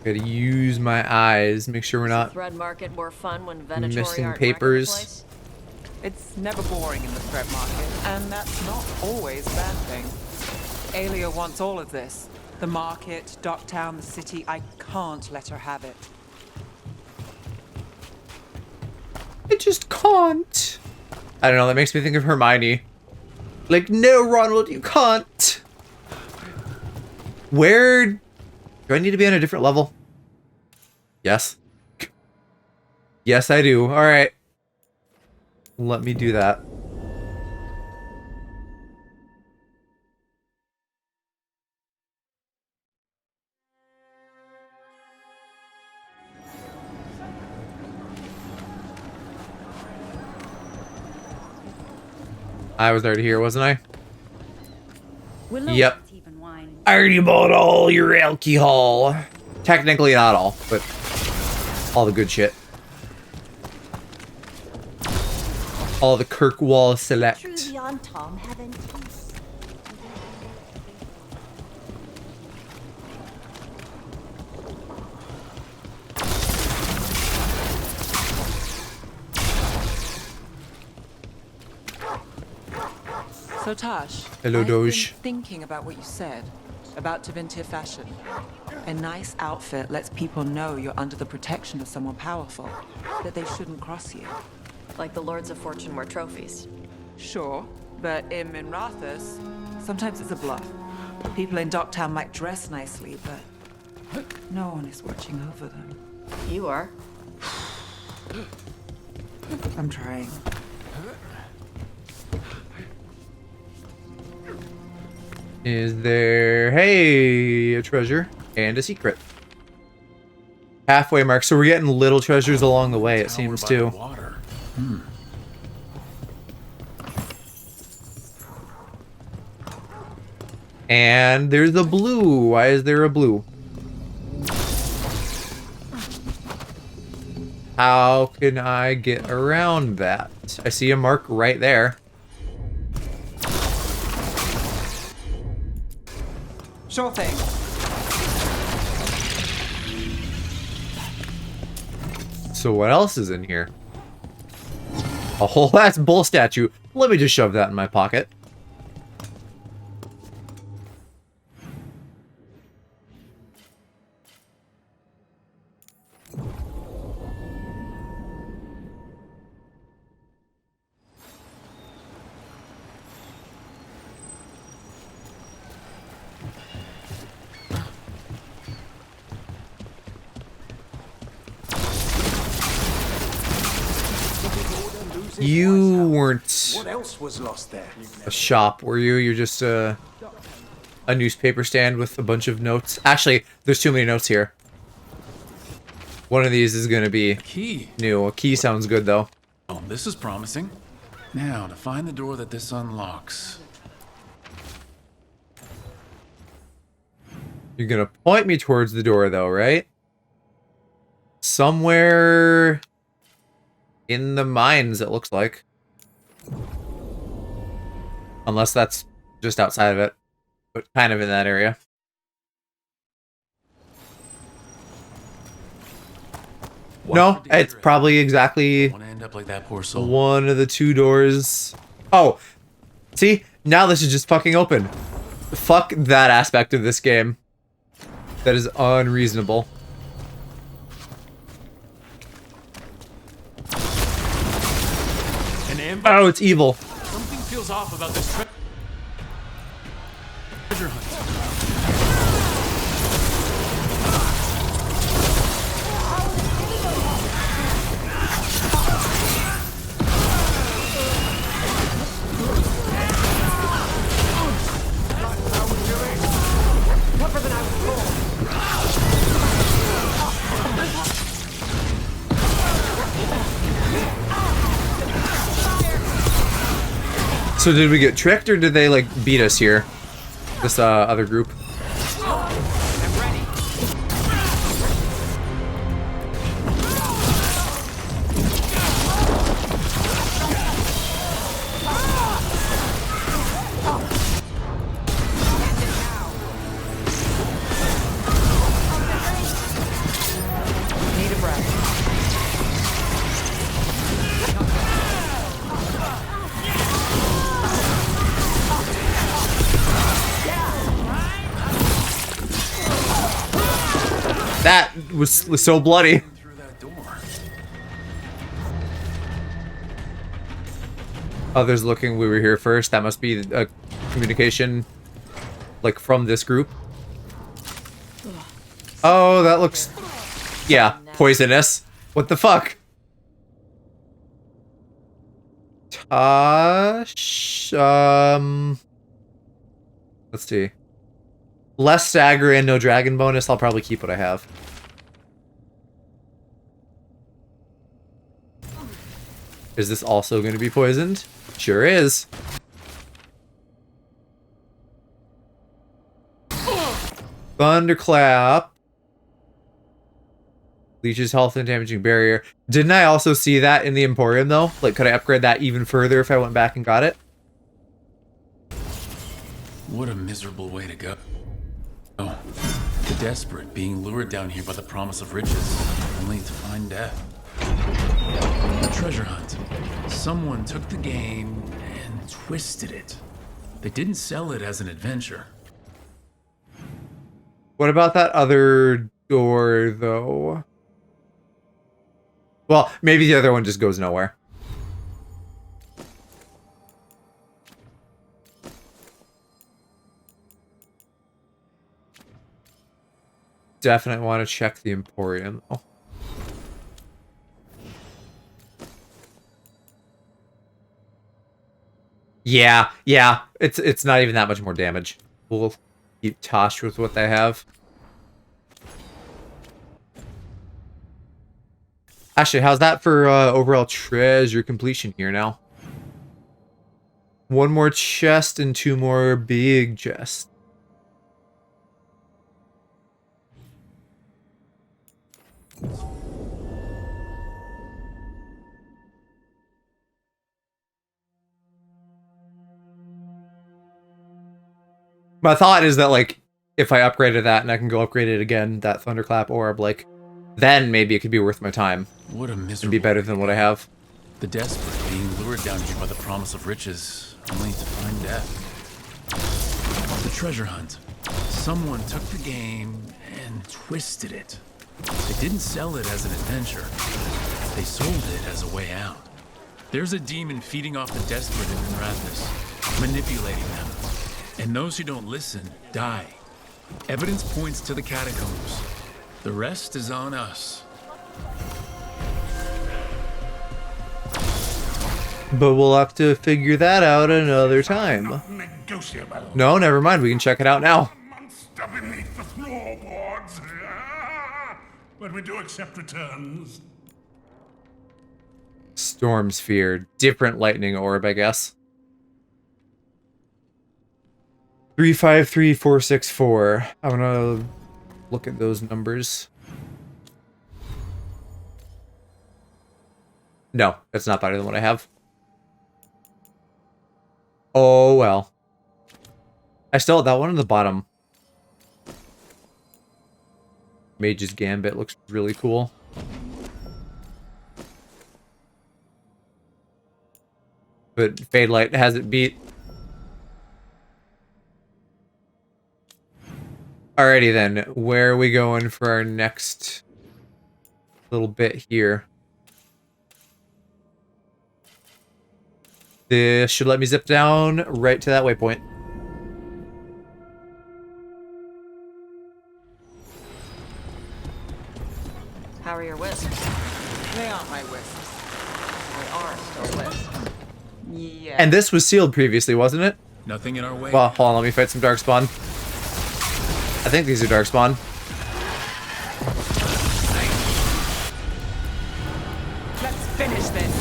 Gotta use my eyes, make sure we're not Thread market more fun when Venatori missing aren't papers. wrecking the place? It's never boring in the thread market, and that's not always a bad thing. Alia wants all of this. The market, Docktown, the city. I can't let her have it. I just can't. I don't know, that makes me think of Hermione. Like, no, Ronald, you can't. Where... Do I need to be on a different level? Yes. Yes, I do. Alright. Let me do that. I was already here, wasn't I? Yep. I already bought all your alcohol. Technically not all, but all the good shit. All the Kirkwall Select. Truly on Tom Heaven. So Tash, Hello, I've Doge. been thinking about what you said about Tevinter fashion. A nice outfit lets people know you're under the protection of someone powerful, that they shouldn't cross you. Like the Lords of Fortune wear trophies. Sure, but in Minrathous, sometimes it's a bluff. People in Docktown might dress nicely, but no one is watching over them. You are. I'm trying. Is there... Hey, a treasure and a secret. Halfway mark, so we're getting little treasures along the way, it seems, too. Water. And there's a blue. Why is there a blue? How can I get around that? I see a mark right there. Sure thing. So what else is in here? A whole ass bull statue. Let me just shove that in my pocket. You weren't What else was lost there? a shop, were you? You're just a newspaper stand with a bunch of notes. Actually, there's too many notes here. One of these is gonna be Key. new. A key sounds good though. Oh, this is promising. Now, to find the door that this unlocks. You're gonna point me towards the door though, right? Somewhere in the mines, it looks like. Unless that's just outside of it, but kind of in that area. No, it's probably exactly Wanna end up like that poor soul. one of the two doors. Oh, see? Now this is just fucking open. Fuck that aspect of this game. That is unreasonable. Oh, it's evil. Something feels off about this treasure hunt. So did we get tricked or did they like beat us here? This other group. That was so bloody. Others looking, we were here first. That must be a communication, like, from this group. Oh, that looks... Yeah, poisonous. What the fuck? Tosh... Let's see. Less stagger and no dragon bonus. I'll probably keep what I have. Is this also going to be poisoned? Sure is. Thunderclap. Leeches health and damaging barrier. Didn't I also see that in the Emporium though? Like, could I upgrade that even further if I went back and got it? What a miserable way to go. Oh, the desperate being lured down here by the promise of riches, only to find death. A treasure hunt. Someone took the game and twisted it. They didn't sell it as an adventure. What about that other door, though? Well, maybe the other one just goes nowhere. Definitely want to check the Emporium, though. Yeah, it's not even that much more damage. We'll keep Tosh with what they have. Actually, how's that for overall treasure completion here now? One more chest and 2 more big chests. My thought is that, like, if I upgraded that and I can go upgrade it again, that Thunderclap orb, like, then maybe it could be worth my time. What a miserable... And be better than what I have. The desperate being lured down here by the promise of riches, only to find death. The treasure hunt. Someone took the game and twisted it. They didn't sell it as an adventure. They sold it as a way out. There's a demon feeding off the desperate in Radness, manipulating them. And those who don't listen die. Evidence points to the catacombs. The rest is on us. But we'll have to figure that out another time. No, never mind. We can check it out now. Monster beneath the floorboards. But we do accept returns. Storm Sphere. Different lightning orb, I guess. 353464. I'm gonna look at those numbers. No, that's not better than what I have. Oh well. I still have that one on the bottom. Mage's Gambit looks really cool. But Fadelight has it beat. Alrighty then, where are we going for our next little bit here? This should let me zip down right to that waypoint. How are your wisps? They aren't my wisps. They are still wisps. Yeah. And this was sealed previously, wasn't it? Nothing in our way. Well, hold on, let me fight some Darkspawn. I think these are Darkspawn. Let's finish this.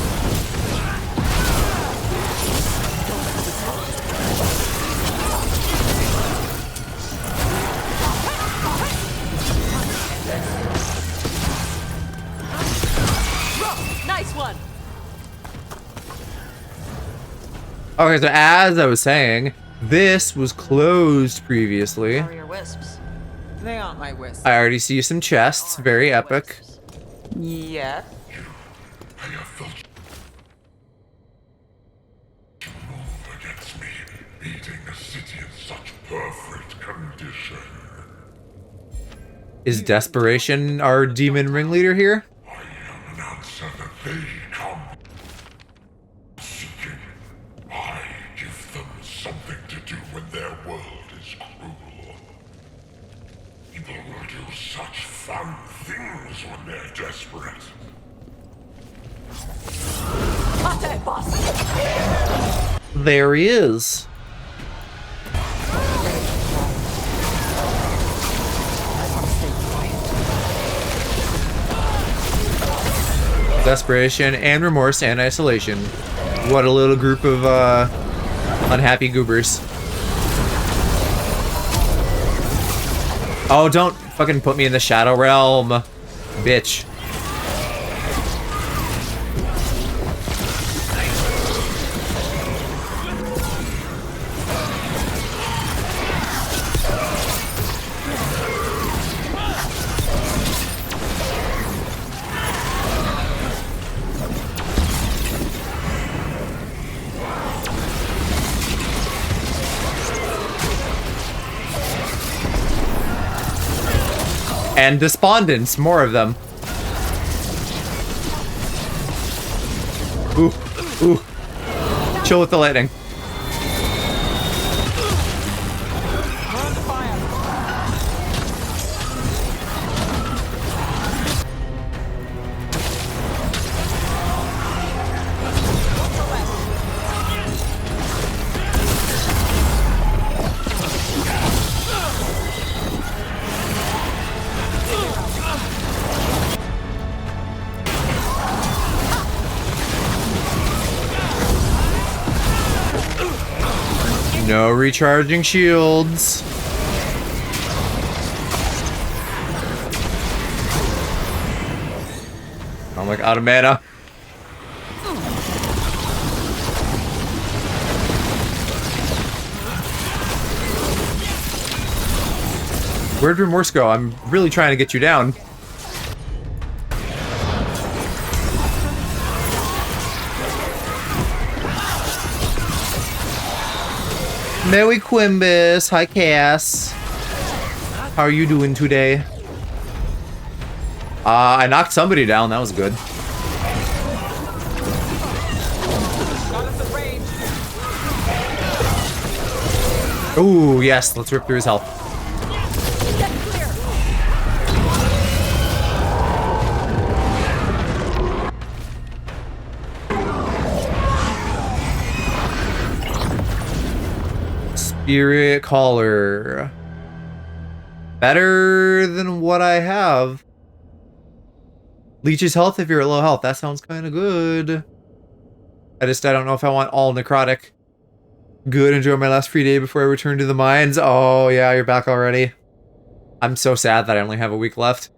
Okay, so as I was saying, this was closed previously. How are your wisps? They aren't my wisps. I already see some chests. Very epic. Yeah. I have felt you move against me, beating a city in such perfect condition. Is Desperation our demon ringleader here? I am an answer that they come seeking. I give them something to do when their world is cruel. People will do such fun things when they're desperate. There he is. Desperation and remorse and isolation. What a little group of unhappy goobers. Oh, don't fucking put me in the Shadow Realm, bitch. And Despondents, more of them. Ooh, ooh. Chill with the lightning. No recharging shields. I'm like out of mana. Where'd Remorse go? I'm really trying to get you down. Merry Quimbus. Hi, Cass. How are you doing today? I knocked somebody down. That was good. Ooh, yes. Let's rip through his health. Spirit Caller. Better than what I have. Leeches health if you're at low health. That sounds kind of good. I don't know if I want all necrotic. Good, enjoy my last free day before I return to the mines. Oh yeah, you're back already. I'm so sad that I only have a week left.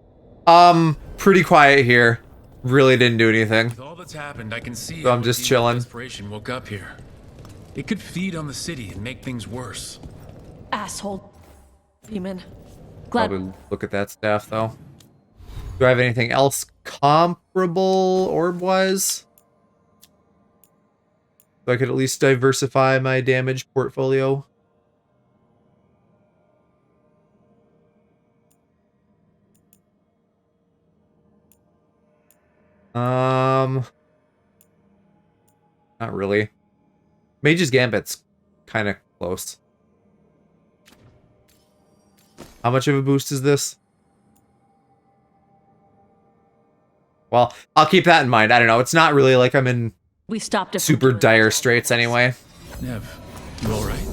Pretty quiet here. Really didn't do anything. With all that's happened, I can see so I'm just chilling. Desperation woke up here. It could feed on the city and make things worse. Asshole. Demon. Glad. Probably look at that staff though. Do I have anything else comparable orb-wise? So I could at least diversify my damage portfolio. Not really. Mage's Gambit's kind of close. How much of a boost is this? Well, I'll keep that in mind. I don't know. It's not really like I'm in We stopped it super dire straits anyway. Nev, you alright?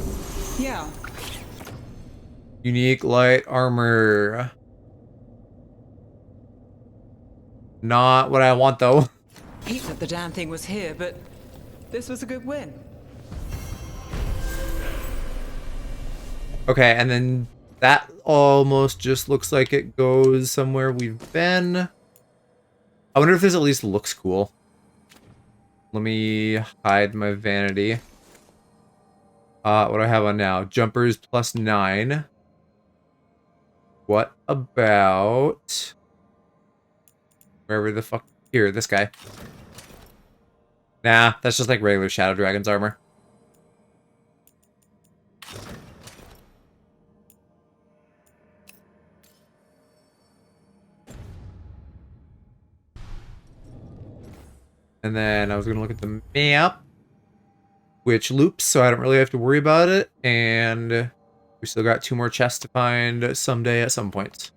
Yeah. Unique light armor. Not what I want though. Hate that the damn thing was here, but this was a good win. Okay, and then that almost just looks like it goes somewhere we've been. I wonder if this at least looks cool. Let me hide my vanity. What do I have on now? Jumpers +9. What about... Wherever the fuck... Here, this guy. Nah, that's just like regular Shadow Dragon's armor. And then I was going to look at the map, which loops, so I don't really have to worry about it. And we still got 2 more chests to find someday at some point.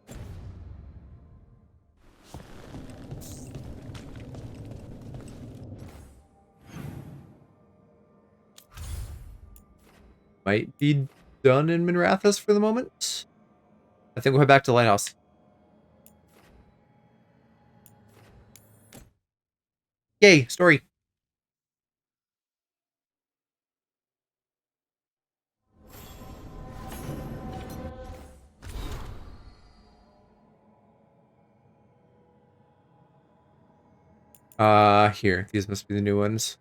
Might be done in Minrathous for the moment. I think we'll head back to the lighthouse. Yay, story. Here. These must be the new ones.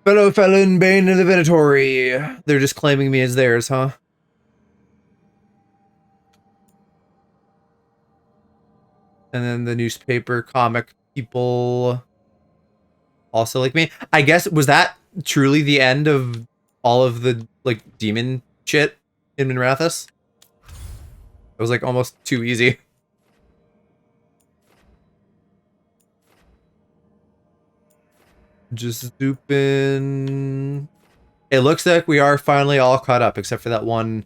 Fellow felon, bane of the Venatori. They're just claiming me as theirs, huh? And then the newspaper comic people also like me. I guess, was that truly the end of all of the, like, demon shit in Minrathous? It was, like, almost too easy. Just zooping. It looks like we are finally all caught up, except for that one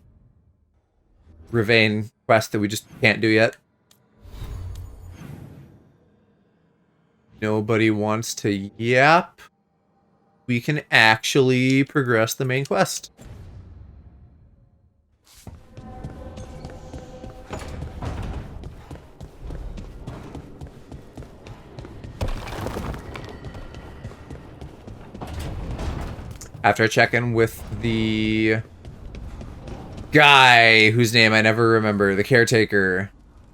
Ravane quest that we just can't do yet. Nobody wants to yap. We can actually progress the main quest. After I check in with the guy whose name I never remember, the caretaker,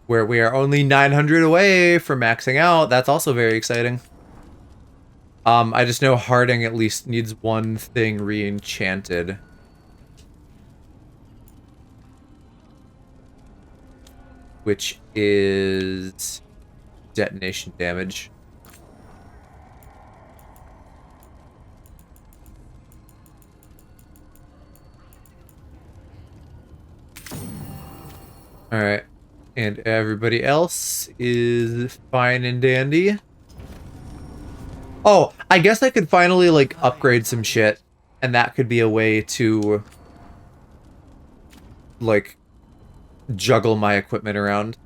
where we are only 900 away from maxing out. That's also very exciting. I just know Harding at least needs one thing re-enchanted. Which is detonation damage. Alright. And everybody else is fine and dandy. Oh, I guess I could finally, like, upgrade some shit. And that could be a way to, like, juggle my equipment around.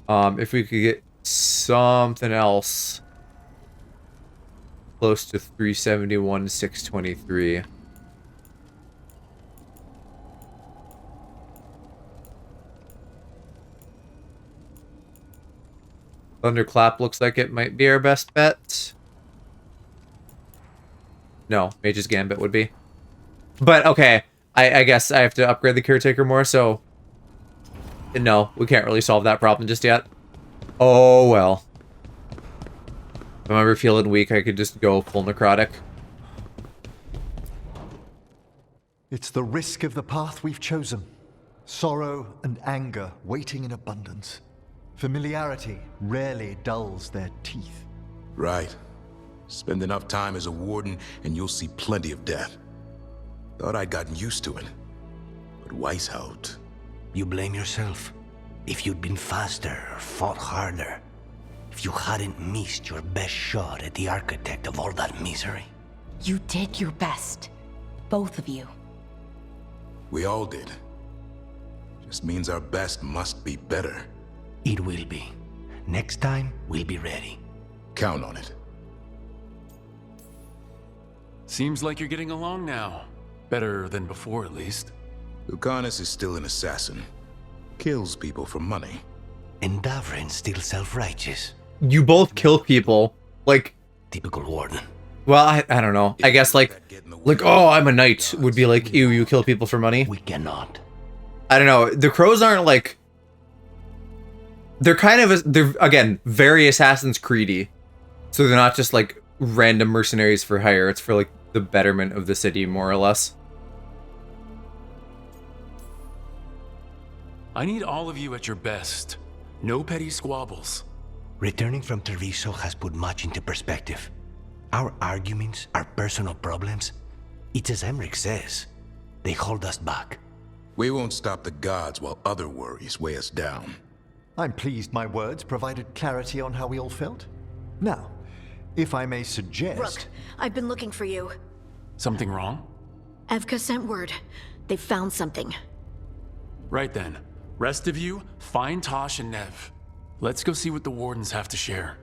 If we could get something else close to 371, 623. Thunderclap looks like it might be our best bet. No, Mage's Gambit would be. But, okay, I guess I have to upgrade the Caretaker more, so... No, we can't really solve that problem just yet. Oh, well. If I'm ever feeling weak, I could just go full necrotic. It's the risk of the path we've chosen. Sorrow and anger waiting in abundance. Familiarity rarely dulls their teeth. Right. Spend enough time as a warden and you'll see plenty of death. Thought I'd gotten used to it. But Weishaupt... You blame yourself. If you'd been faster or fought harder. If you hadn't missed your best shot at the architect of all that misery. You did your best. Both of you. We all did. Just means our best must be better. It will be. Next time, we'll be ready. Count on it. Seems like you're getting along now. Better than before, at least. Lucanus is still an assassin. Kills people for money. And Davrin's still self-righteous. You both kill people. Like... Typical warden. Well, I don't know. I guess, like, oh, I'm a knight would be like, ew, you kill people for money. We cannot. I don't know. The crows aren't, like... They're kind of, they're, again, very Assassin's Creedy. So they're not just, like, random mercenaries for hire. It's for, like, the betterment of the city, more or less. I need all of you at your best. No petty squabbles. Returning from Treviso has put much into perspective. Our arguments, our personal problems, it's as Emmerich says. They hold us back. We won't stop the gods while other worries weigh us down. I'm pleased my words provided clarity on how we all felt. Now, if I may suggest... Rook, I've been looking for you. Something wrong? Evka sent word. They found something. Right then. Rest of you, find Tosh and Nev. Let's go see what the Wardens have to share.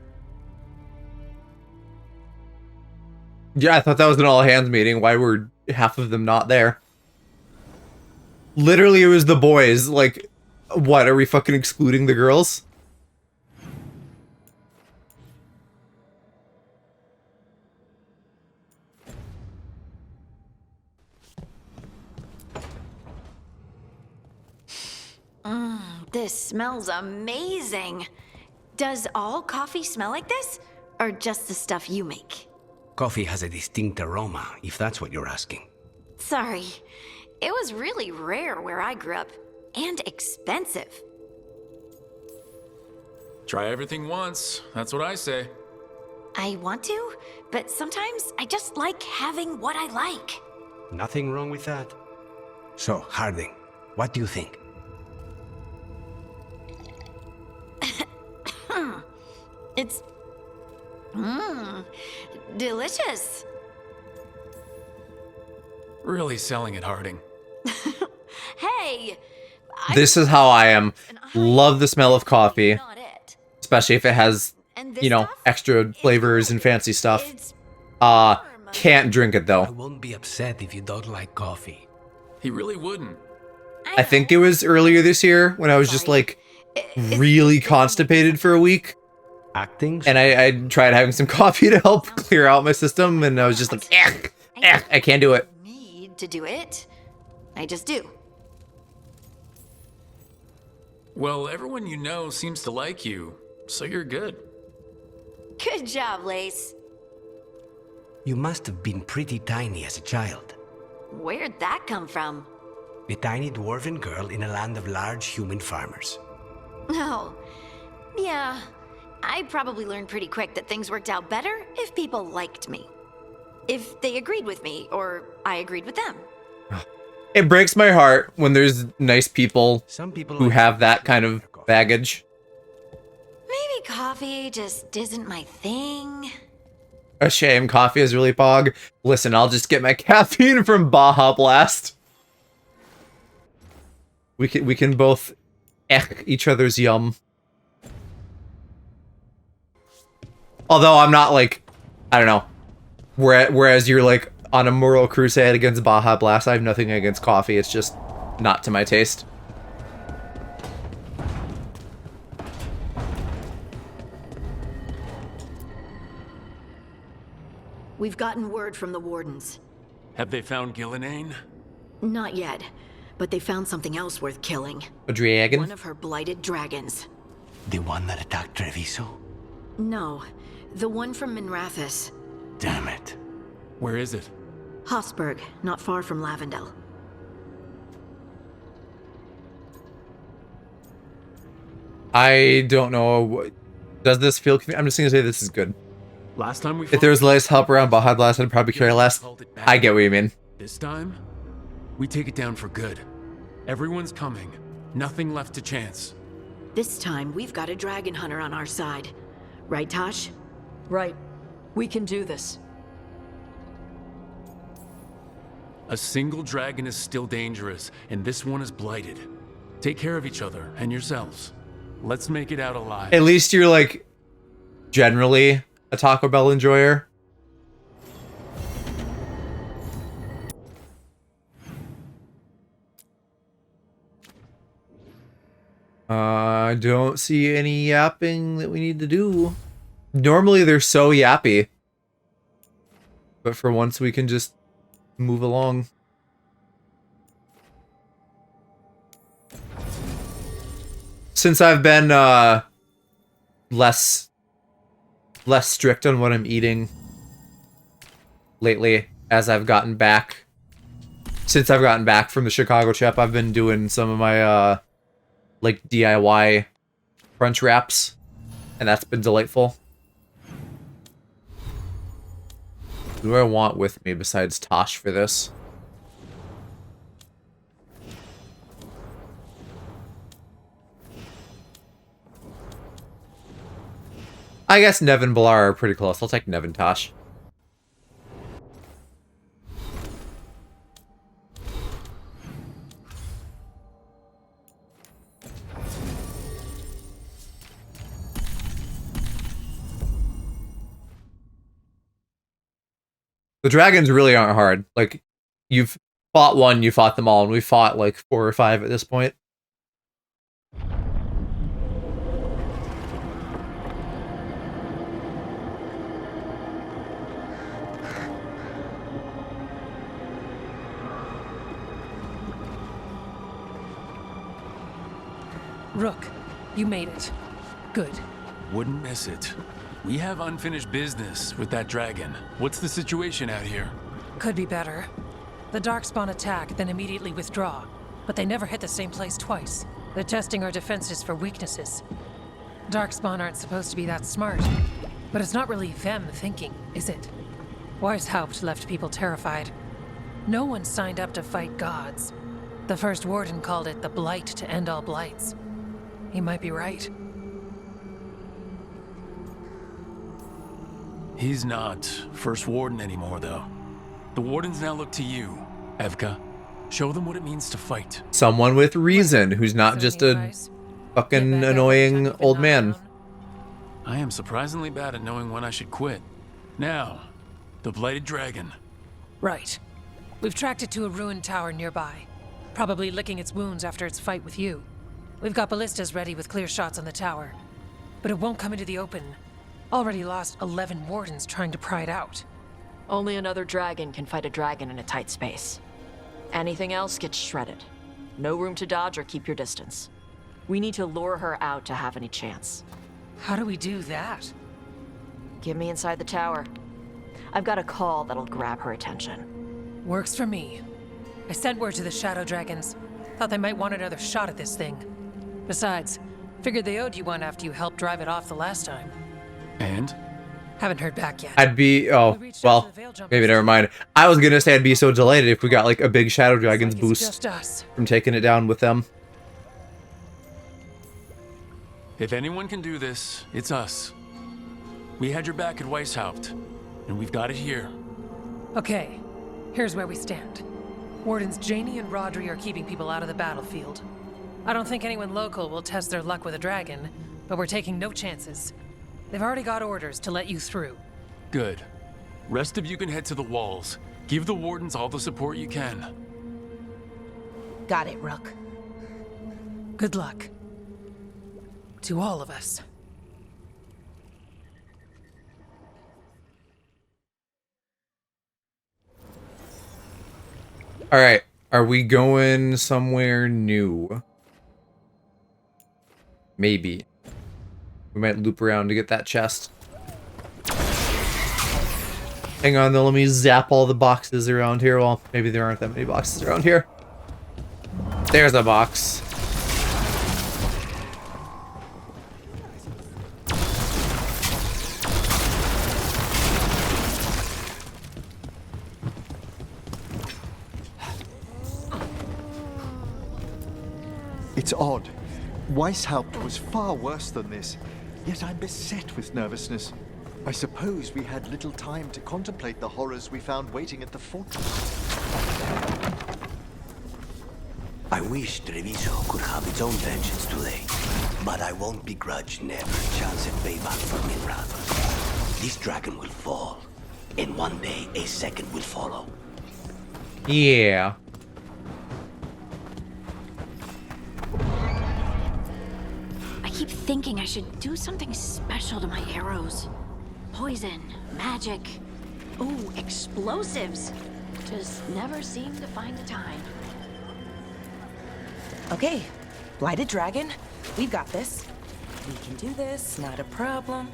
Yeah, I thought that was an all-hands meeting. Why were half of them not there? Literally, it was the boys. Like, what, are we fucking excluding the girls? This smells amazing. Does all coffee smell like this? Or just the stuff you make? Coffee has a distinct aroma, if that's what you're asking. Sorry. It was really rare where I grew up. And expensive. Try everything once. That's what I say. I want to, but sometimes I just like having what I like. Nothing wrong with that. So, Harding, what do you think? It's... delicious. Really selling it, Harding. Hey! This is how I am. Love the smell of coffee. Especially if it has, you know, extra flavors and fancy stuff. Can't drink it though. I won't be upset if you don't like coffee. He really wouldn't. I think it was earlier this year when I was just like really constipated for a week. Acting? And I tried having some coffee to help clear out my system, and I was just like, I can't do it. Need to do it. I just do. Well, everyone you know seems to like you, so you're good. Good job, Lace. You must have been pretty tiny as a child. Where'd that come from? A tiny dwarven girl in a land of large human farmers. Oh, yeah. I probably learned pretty quick that things worked out better if people liked me. If they agreed with me, or I agreed with them. It breaks my heart when there's nice people who like have that kind of baggage. Maybe coffee just isn't my thing. A shame, coffee is really pog. Listen, I'll just get my caffeine from Baja Blast. We can both each other's yum. Although I'm not like, I don't know. Whereas you're like on a moral crusade against Baja Blast, I have nothing against coffee. It's just not to my taste. We've gotten word from the Wardens. Have they found Gillenane? Not yet, but they found something else worth killing. A dragon? One of her blighted dragons. The one that attacked Treviso? No, the one from Minrathous. Damn it. Where is it? Hossberg, not far from Lavendel. I don't know. Does this feel... I'm just gonna say this is good. Last time we if there was less help around Baja Blast, I'd probably carry less. I get what you mean. This time, we take it down for good. Everyone's coming. Nothing left to chance. This time, we've got a dragon hunter on our side. Right, Tosh? Right. We can do this. A single dragon is still dangerous, and this one is blighted. Take care of each other and yourselves. Let's make it out alive. At least you're like generally a Taco Bell enjoyer. I don't see any yapping that we need to do. Normally they're so yappy. But for once we can just move along. Since I've been less strict on what I'm eating lately, as I've gotten back. Since I've gotten back from the Chicago trip, I've been doing some of my, like, DIY crunch wraps, and that's been delightful. Who do I want with me besides Tosh for this? I guess Nev and Blar are pretty close. I'll take Nev and Tosh. The dragons really aren't hard. Like, you've fought one, you fought them all, and we fought like 4 or 5 at this point. Rook, you made it. Good. Wouldn't miss it. We have unfinished business with that dragon. What's the situation out here? Could be better. The Darkspawn attack, then immediately withdraw. But they never hit the same place twice. They're testing our defenses for weaknesses. Darkspawn aren't supposed to be that smart. But it's not really them thinking, is it? Weishaupt left people terrified. No one signed up to fight gods. The first warden called it the blight to end all blights. He might be right. He's not First Warden anymore, though. The Wardens now look to you, Evka. Show them what it means to fight. Someone with reason, who's not just a fucking annoying old man. I am surprisingly bad at knowing when I should quit. Now, the Blighted Dragon. Right. We've tracked it to a ruined tower nearby. Probably licking its wounds after its fight with you. We've got ballistas ready with clear shots on the tower. But it won't come into the open. Already lost 11 wardens trying to pry it out. Only another dragon can fight a dragon in a tight space. Anything else gets shredded. No room to dodge or keep your distance. We need to lure her out to have any chance. How do we do that? Get me inside the tower. I've got a call that'll grab her attention. Works for me. I sent word to the Shadow Dragons. Thought they might want another shot at this thing. Besides, figured they owed you one after you helped drive it off the last time. And? Haven't heard back yet. I'd be, oh, well, maybe never mind. I was gonna say I'd be so delighted if we got like a big Shadow Dragons boost from taking it down with them. If anyone can do this, it's us. We had your back at Weishaupt, and we've got it here. Okay, here's where we stand. Wardens Janie and Rodri are keeping people out of the battlefield. I don't think anyone local will test their luck with a dragon, but we're taking no chances. They've already got orders to let you through. Good. Rest of you can head to the walls. Give the wardens all the support you can. Got it, Rook. Good luck. To all of us. Alright, are we going somewhere new? Maybe. We might loop around to get that chest. Hang on though, let me zap all the boxes around here. Well, maybe there aren't that many boxes around here. There's a box. It's odd. Weishaupt was far worse than this, yet I'm beset with nervousness. I suppose we had little time to contemplate the horrors we found waiting at the fortress. I wish Treviso could have its own vengeance today, but I won't begrudge Never a chance at payback for Minrath. This dragon will fall, and one day a second will follow. Yeah. I keep thinking I should do something special to my arrows. Poison, magic, ooh, explosives. Just never seem to find the time. Okay, Blighted Dragon, we've got this. We can do this, not a problem.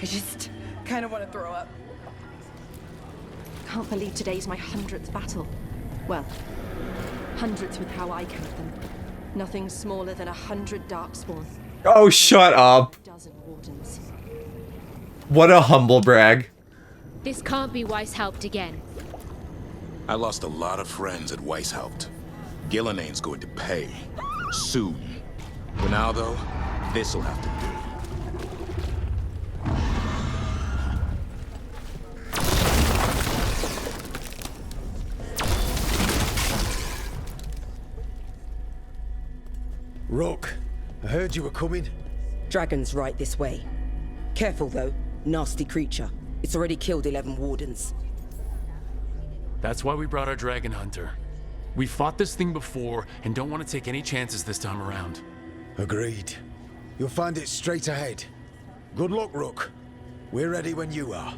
I just kind of want to throw up. Can't believe today's my 100th battle. Well, 100th with how I count them. Nothing smaller than 100 darkspawn. Oh, shut up. Dozen wardens. What a humble brag. This can't be Weishaupt again. I lost a lot of friends at Weishaupt. Gillinane's going to pay. Soon. For now, though, this'll have to do. Rook, I heard you were coming. Dragon's right this way. Careful, though. Nasty creature. It's already killed 11 wardens. That's why we brought our dragon hunter. We fought this thing before and don't want to take any chances this time around. Agreed. You'll find it straight ahead. Good luck, Rook. We're ready when you are.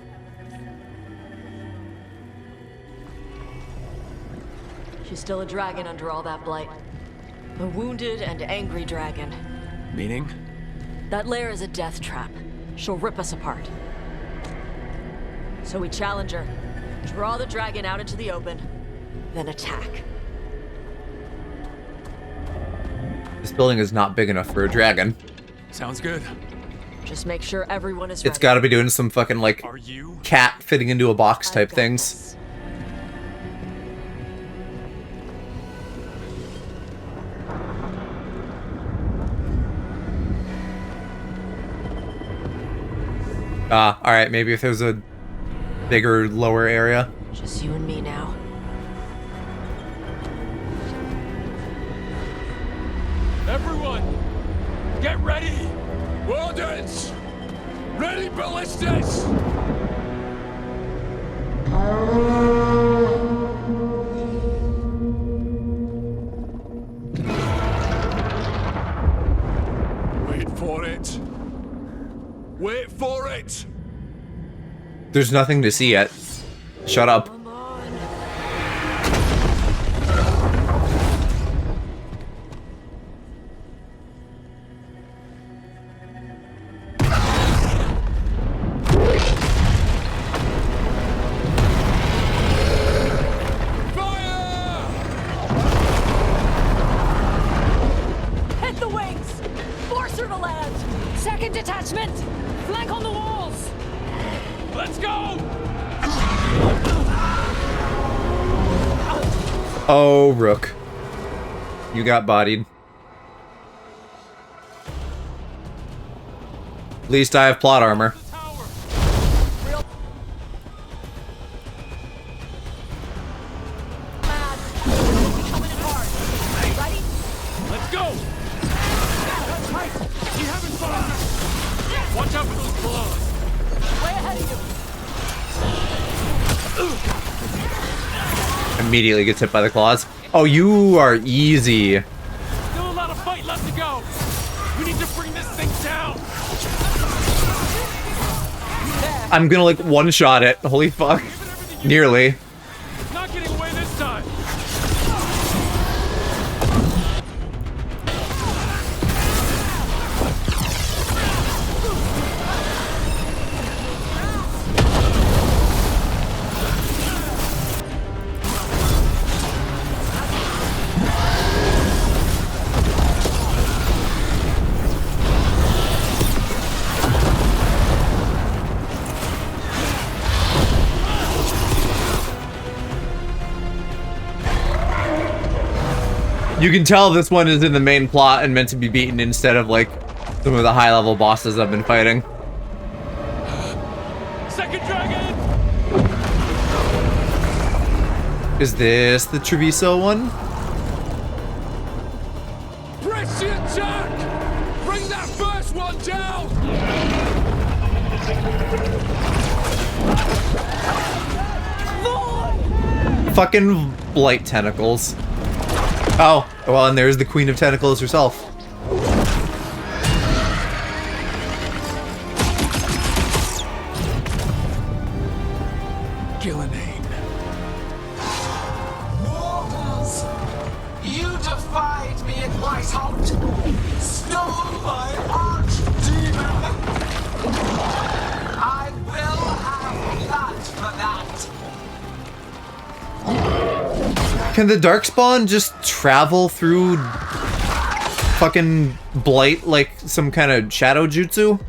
She's still a dragon under all that blight. A wounded and angry dragon. Meaning? That lair is a death trap. She'll rip us apart. So we challenge her, draw the dragon out into the open, then attack. This building is not big enough for a dragon. Sounds good. Just make sure everyone is ready. It's gotta be doing some fucking, like, cat fitting into a box type things. Alright, maybe if there's a bigger, lower area. Just you and me now. Everyone, get ready! Wardens! Ready ballistas! Wait for it! Wait for it! There's nothing to see yet. Shut up. Hit the wings! Force her to land! Second detachment! Flank on the walls! Let's go! Oh, Rook. You got bodied. At least I have plot armor. Let's go! That's right! You haven't fun! Watch out for those claws! Way ahead of you! Immediately gets hit by the claws. Oh, you are easy. Still a lot of fight left to go! We need to bring this thing down! I'm gonna, like, one-shot it. Holy fuck. Nearly. Not getting away this time! You can tell this one is in the main plot and meant to be beaten instead of, like, some of the high-level bosses I've been fighting. Second dragon! Is this the Treviso one? Press the attack! Bring that first one down! Fucking blight tentacles. Oh, well, and there's the Queen of Tentacles herself. Gillinane. Mortals! You defied me at Weishaupt! Stole my archdemon! I will have blood for that! Can the Darkspawn just travel through fucking blight like some kind of shadow jutsu?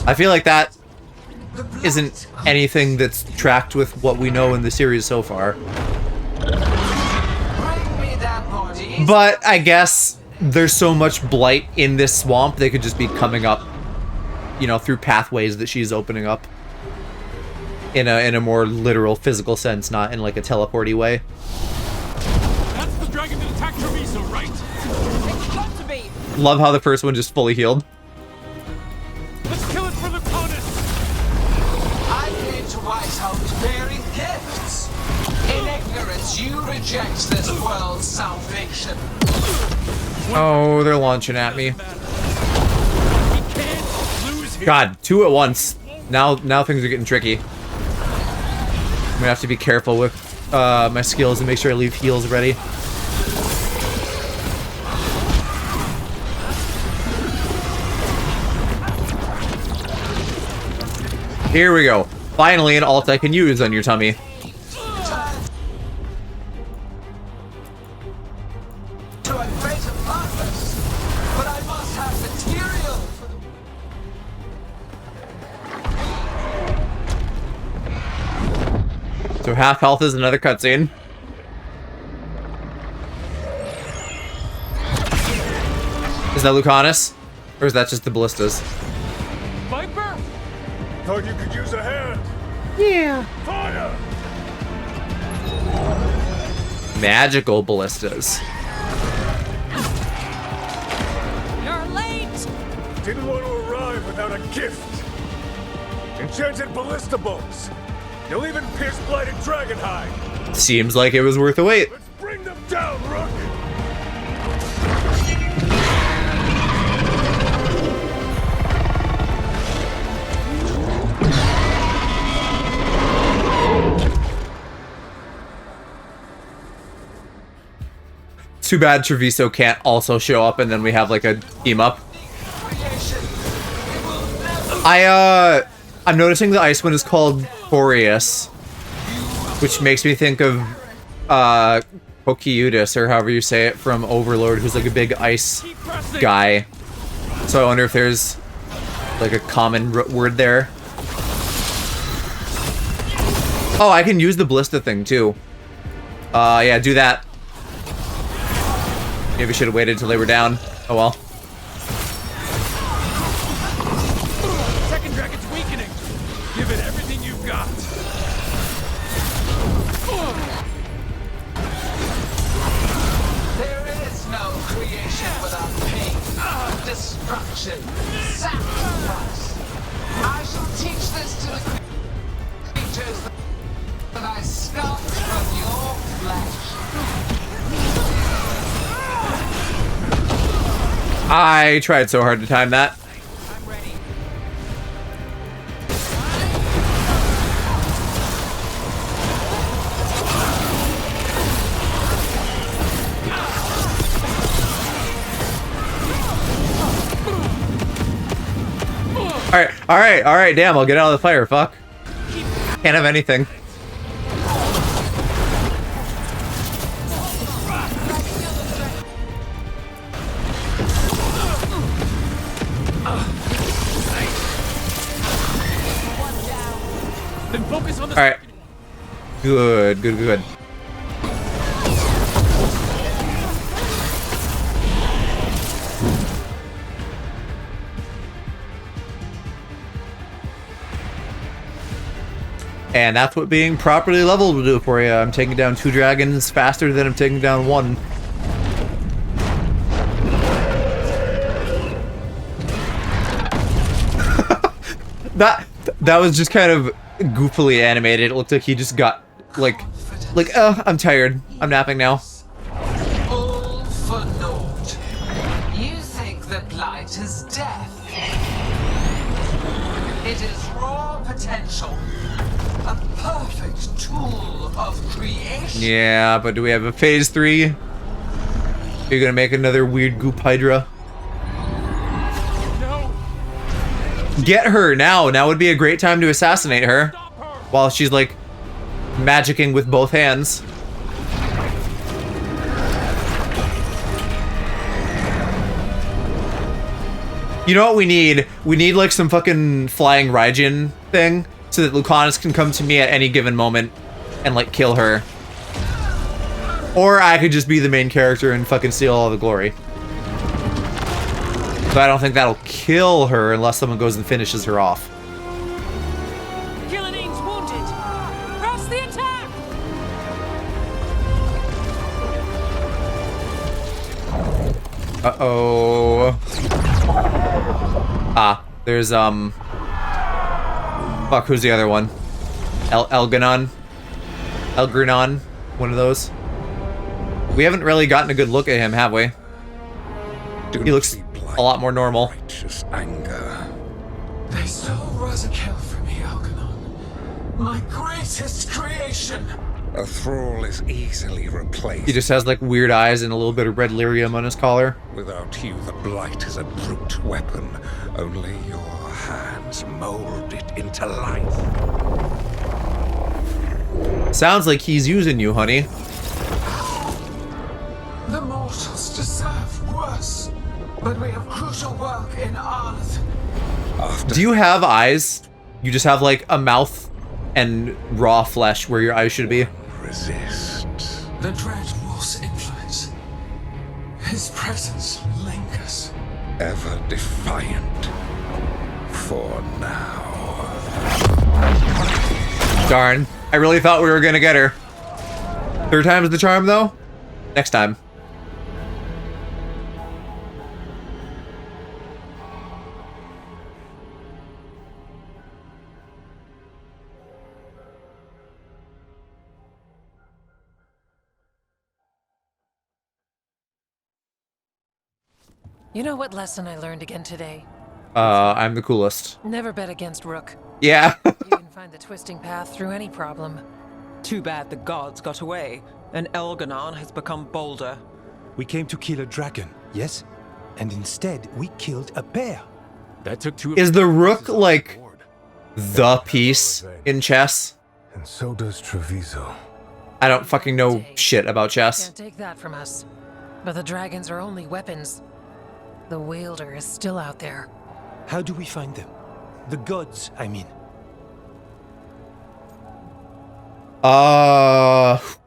I feel like that isn't anything that's tracked with what we know in the series so far. But I guess there's so much blight in this swamp, they could just be coming up, you know, through pathways that she's opening up. In a more literal physical sense, not in like a teleporty way. That's the dragon that attacked Treviso, right? It's got to be. Love how the first one just fully healed. Let's kill it for Lucanus! I came to Weishaupt bearing gifts. In ignorance, you reject this world's salvation. Oh, they're launching at me. God, two at once. Now things are getting tricky. I'm gonna have to be careful with my skills and make sure I leave heals ready. Here we go. Finally an alt I can use on your tummy. To a greater purpose, but I must have material for the... So half health is another cutscene. Is that Lucanus? Or is that just the ballistas? Viper? Thought you could use a hand. Yeah. Fire! Magical ballistas. You're late. Didn't want to arrive without a gift. Enchanted ballista bolts. You'll even pierce blighted dragon hide. Seems like it was worth the wait. Let's bring them down, Rook. Too bad Treviso can't also show up and then we have like a team up. I'm noticing the ice one is called Boreas, which makes me think of Kokiudis, or however you say it, from Overlord, who's like a big ice guy. So I wonder if there's like a common word there. Oh, I can use the ballista thing too. Yeah, do that. Maybe I should have waited until they were down. Oh well. Second dragon's weakening. Give it everything you've got. There is no creation without pain, destruction, sacrifice. I shall teach this to the creatures that I sculpt from your flesh. I tried so hard to time that. Alright, damn, I'll get out of the fire, fuck. Can't have anything. Then focus on the Alright. Good. And that's what being properly leveled will do for you. I'm taking down 2 dragons faster than I'm taking down 1. That was just kind of goofily animated. It looked like he just got like I'm tired. I'm napping now. All for naught. You think that blight is death. It is raw potential. A perfect tool of creation. Yeah, but do we have a phase 3? Are you gonna make another weird goop hydra? No. Get her now. Now would be a great time to assassinate her while she's like magicking with both hands. You know what we need? We need like some fucking flying Raijin thing so that Lucanus can come to me at any given moment and like kill her. Or I could just be the main character and fucking steal all the glory. But I don't think that'll kill her unless someone goes and finishes her off. Gillinane's wounded. Press the attack. Uh-oh. Ah, there's, fuck, who's the other one? Elgranon? Elgranon? One of those? We haven't really gotten a good look at him, have we? He looks a lot more normal. Righteous anger. They stole Rosakel from me, Algernon. My greatest creation. A thrall is easily replaced. He just has like weird eyes and a little bit of red lyrium on his collar. Without you, the blight is a brute weapon. Only your hands mold it into life. Sounds like he's using you, honey. The mortals deserve worse, but we have crucial work in Arth. Do you have eyes? You just have like a mouth and raw flesh where your eyes should be. Resist. The Dread Wolf's influence. His presence lingers. Ever defiant. For now. Darn. I really thought we were gonna get her. Third time's the charm, though? Next time. You know what lesson I learned again today? I'm the coolest. Never bet against Rook. Yeah. You can find the twisting path through any problem. Too bad the gods got away, and Elganon has become bolder. We came to kill a dragon, yes? And instead, we killed a bear. That took two. Is the Rook like the piece in chess? And so does Treviso. I don't fucking know shit about chess. Can't take that from us. But the dragons are only weapons. The wielder is still out there. How do we find them? The gods, I mean.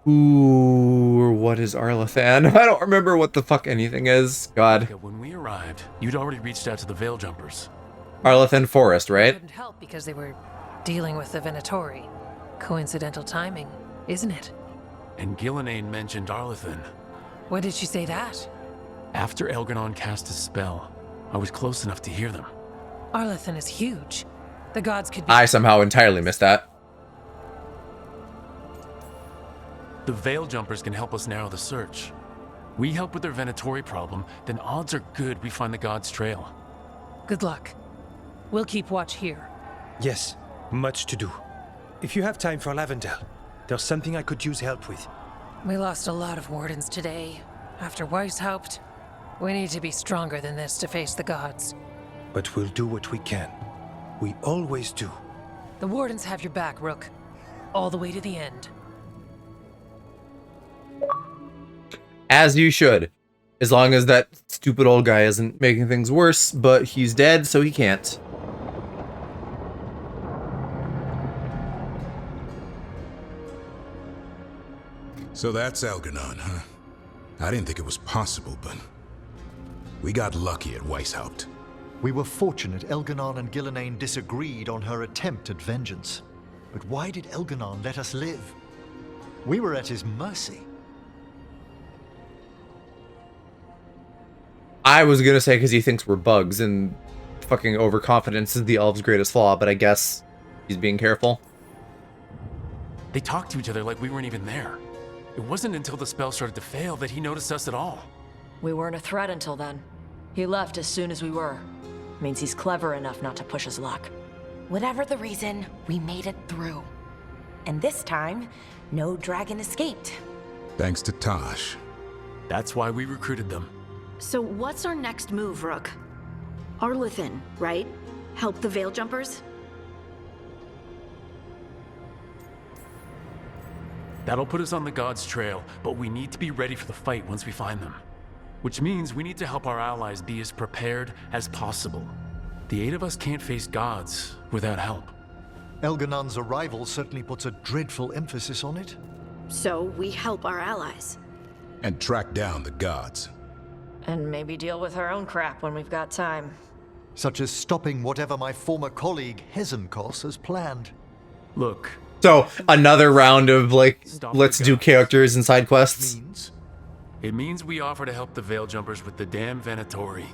Who or what is Arlathan? I don't remember what the fuck anything is. God. When we arrived, you'd already reached out to the Veil Jumpers. Arlathan Forest, right? Couldn't help because they were dealing with the Venatori. Coincidental timing, isn't it? And Gillinane mentioned Arlathan. When did she say that? After Elgranon cast his spell, I was close enough to hear them. Arlathan is huge. The gods could be— I somehow entirely missed that. The Veil Jumpers can help us narrow the search. We help with their Venatori problem, then odds are good we find the gods' trail. Good luck. We'll keep watch here. Yes, much to do. If you have time for Lavendel, there's something I could use help with. We lost a lot of wardens today. After Weishaupt, we need to be stronger than this to face the gods. But we'll do what we can. We always do. The wardens have your back, Rook. All the way to the end. As you should. As long as that stupid old guy isn't making things worse, but he's dead, so he can't. So that's Elgranon, huh? I didn't think it was possible, but we got lucky at Weishaupt. We were fortunate Elganon and Gillinane disagreed on her attempt at vengeance. But why did Elganon let us live? We were at his mercy. I was gonna say because he thinks we're bugs and fucking overconfidence is the elf's greatest flaw, but I guess he's being careful. They talked to each other like we weren't even there. It wasn't until the spell started to fail that he noticed us at all. We weren't a threat until then. He left as soon as we were. Means he's clever enough not to push his luck. Whatever the reason, we made it through. And this time, no dragon escaped. Thanks to Tosh. That's why we recruited them. So what's our next move, Rook? Arlathan, right? Help the Veil Jumpers? That'll put us on the gods' trail, but we need to be ready for the fight once we find them. Which means we need to help our allies be as prepared as possible. The 8 of us can't face gods without help. Elganon's arrival certainly puts a dreadful emphasis on it. So we help our allies. And track down the gods. And maybe deal with our own crap when we've got time. Such as stopping whatever my former colleague Hezenkos has planned. Look. So, another round of, like, let's do characters and side quests. It means we offer to help the Veil Jumpers with the damn Venatori.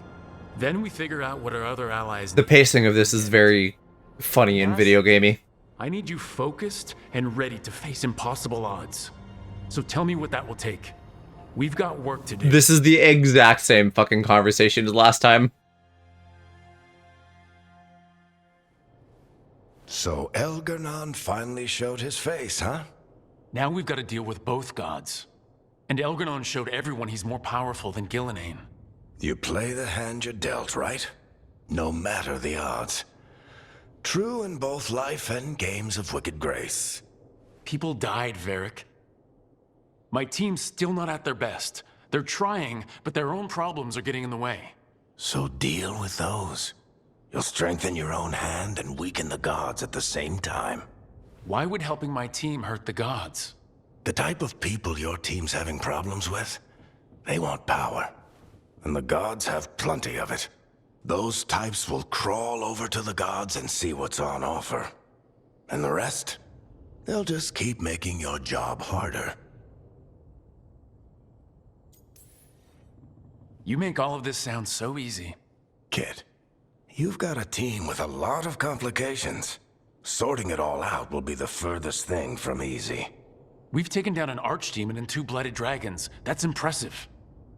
Then we figure out what our other allies The pacing of this is very funny and video gamey. I need you focused and ready to face impossible odds. So tell me what that will take. We've got work to do. This is the exact same fucking conversation as last time. So Elganon finally showed his face, huh? Now we've got to deal with both gods. And Elganon showed everyone he's more powerful than Gillenane. You play the hand you're dealt, right? No matter the odds. True in both life and games of wicked grace. People died, Varric. My team's still not at their best. They're trying, but their own problems are getting in the way. So deal with those. You'll strengthen your own hand and weaken the gods at the same time. Why would helping my team hurt the gods? The type of people your team's having problems with, they want power. And the gods have plenty of it. Those types will crawl over to the gods and see what's on offer. And the rest, they'll just keep making your job harder. You make all of this sound so easy. Kid, you've got a team with a lot of complications. Sorting it all out will be the furthest thing from easy. We've taken down an archdemon and 2 blooded dragons. That's impressive.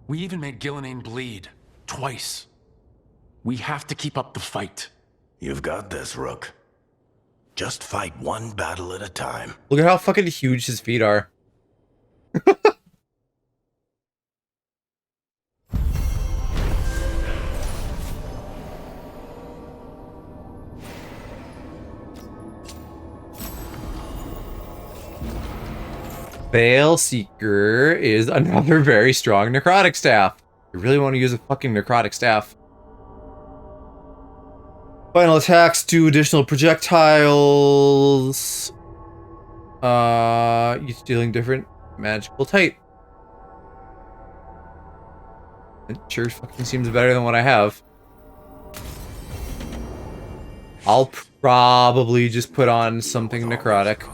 We even made Gillenane bleed. Twice. We have to keep up the fight. You've got this, Rook. Just fight one battle at a time. Look at how fucking huge his feet are. Veilseeker is another very strong necrotic staff. You really want to use a fucking necrotic staff. Final attacks do additional projectiles. Each dealing different magical type. It sure fucking seems better than what I have. I'll probably just put on something necrotic.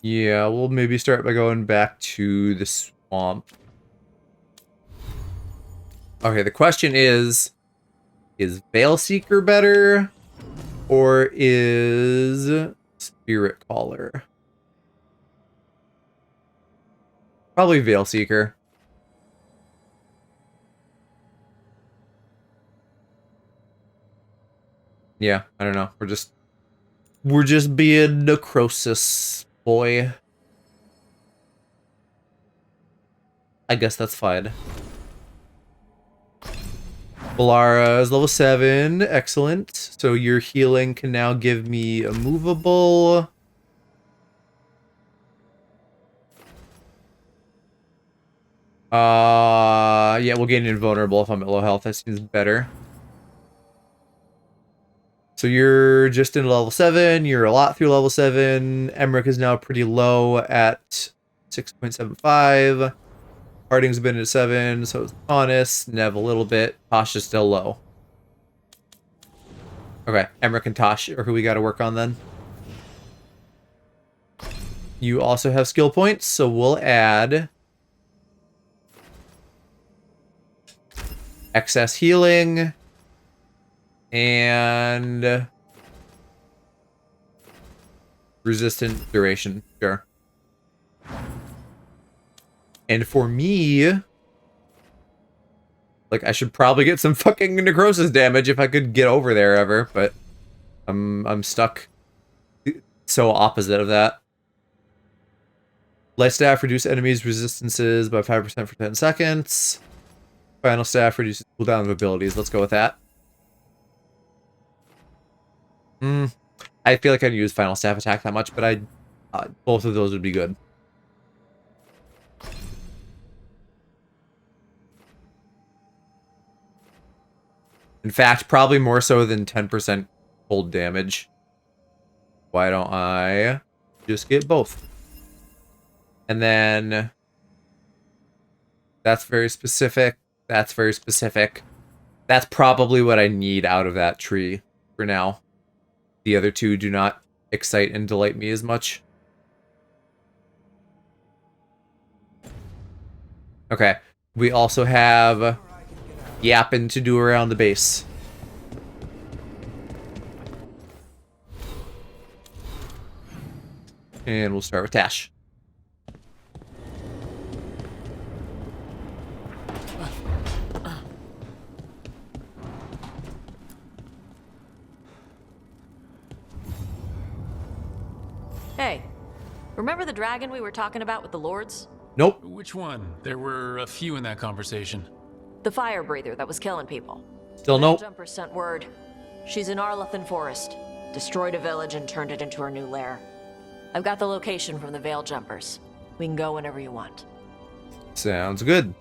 Yeah, we'll maybe start by going back to the swamp. Okay, the question is Veilseeker better? Or is Spirit Caller? Probably Veilseeker. Yeah, I don't know. We're just being necrosis. Boy. I guess that's fine. Valara is level 7. Excellent. So your healing can now give me a movable. Yeah, we'll gain invulnerable if I'm at low health. That seems better. So you're just in level 7, you're a lot through level 7. Emmerich is now pretty low at 6.75. Harding's been at 7, so it's Honest, Nev a little bit. Tosh is still low. Okay, Emmerich and Tosh are who we gotta work on then. You also have skill points, so we'll add excess healing. And resistant duration, sure. And for me, like, I should probably get some fucking necrosis damage if I could get over there ever, but I'm stuck so opposite of that. Light staff reduce enemies' resistances by 5% for 10 seconds. Final staff reduces cooldown of abilities. Let's go with that. I feel like I didn't use final staff attack that much, but both of those would be good. In fact, probably more so than 10% cold damage. Why don't I just get both? And then that's very specific. That's very specific. That's probably what I need out of that tree for now. The other two do not excite and delight me as much. Okay. We also have yapping to do around the base. And we'll start with Tash. Hey, remember the dragon we were talking about with the lords? Nope. Which one? There were a few in that conversation. The fire breather that was killing people. Still nope. Jumper sent word. She's in Arlathan Forest. Destroyed a village and turned it into her new lair. I've got the location from the Veil Jumpers. We can go whenever you want. Sounds good.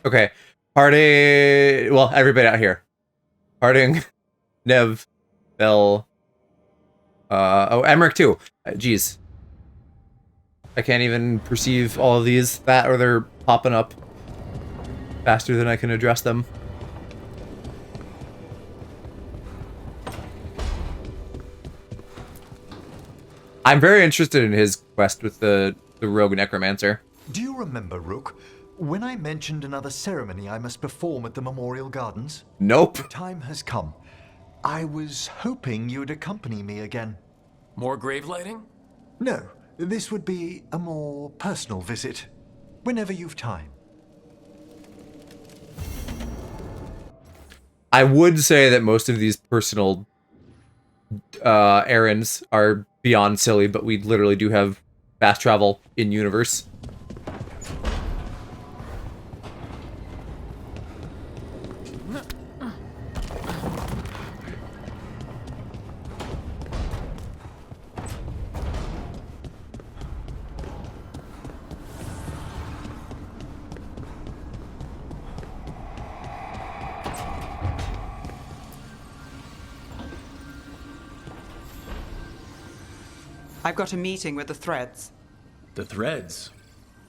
Okay. Party. Well, everybody out here. Harding, Nev, Bell. Emmerich too. Jeez. I can't even perceive all of these that, or they're popping up faster than I can address them. I'm very interested in his quest with the rogue necromancer. Do you remember, Rook, when I mentioned another ceremony I must perform at the Memorial Gardens? Nope. The time has come. I was hoping you'd accompany me again. More grave lighting? No, this would be a more personal visit. Whenever you've time. I would say that most of these personal errands are beyond silly, but we literally do have fast travel in universe. I've got a meeting with the Threads. The Threads?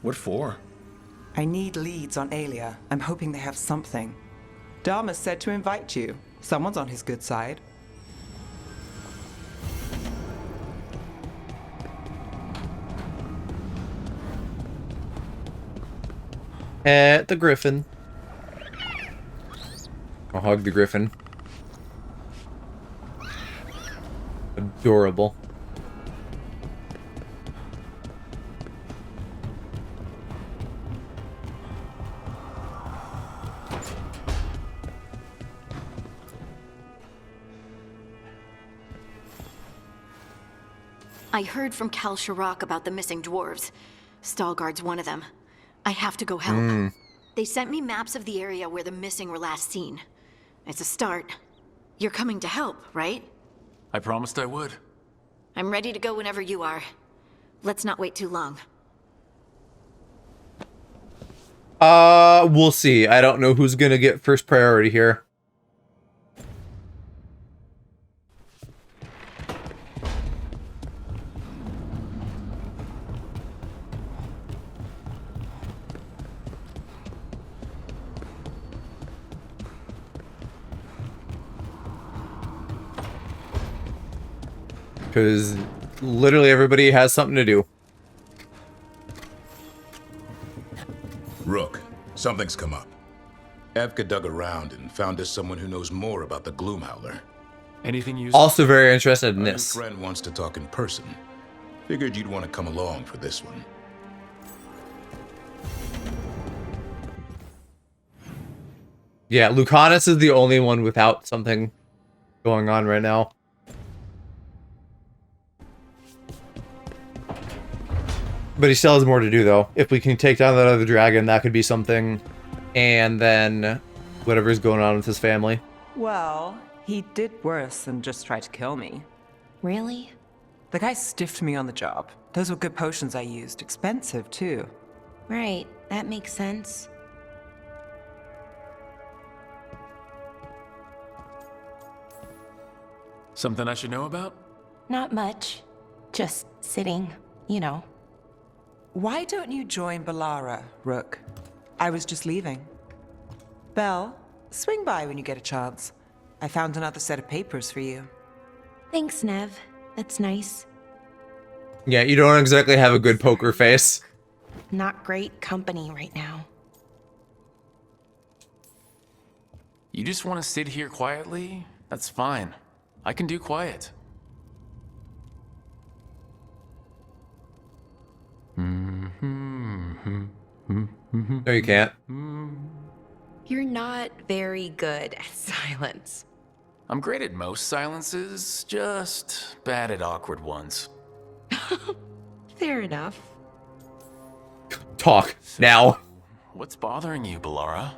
What for? I need leads on Aelia. I'm hoping they have something. Dharma said to invite you. Someone's on his good side. At the Griffin. I'll hug the Griffin. Adorable. I heard from Cal Sharrock about the missing dwarves. Stalguard's one of them. I have to go help. They sent me maps of the area where the missing were last seen. It's a start. You're coming to help, right? I promised I would. I'm ready to go whenever you are. Let's not wait too long. We'll see. I don't know who's gonna get first priority here. Because literally everybody has something to do. Rook, something's come up. Evka dug around and found us someone who knows more about the Gloomhowler. Anything you... Also very interested in this. My friend wants to talk in person. Figured you'd want to come along for this one. Yeah, Lucanus is the only one without something going on right now. But he still has more to do, though. If we can take down that other dragon, that could be something. And then whatever's going on with his family. Well, he did worse than just try to kill me. Really? The guy stiffed me on the job. Those were good potions I used. Expensive, too. Right, that makes sense. Something I should know about? Not much. Just sitting, you know. Why don't you join Balara, Rook? I was just leaving. Belle, swing by when you get a chance. I found another set of papers for you. Thanks, Nev. That's nice. Yeah, you don't exactly have a good poker face. Not great company right now. You just want to sit here quietly? That's fine. I can do quiet. No, you can't. You're not very good at silence. I'm great at most silences, just bad at awkward ones. Fair enough. Talk now. What's bothering you, Balara?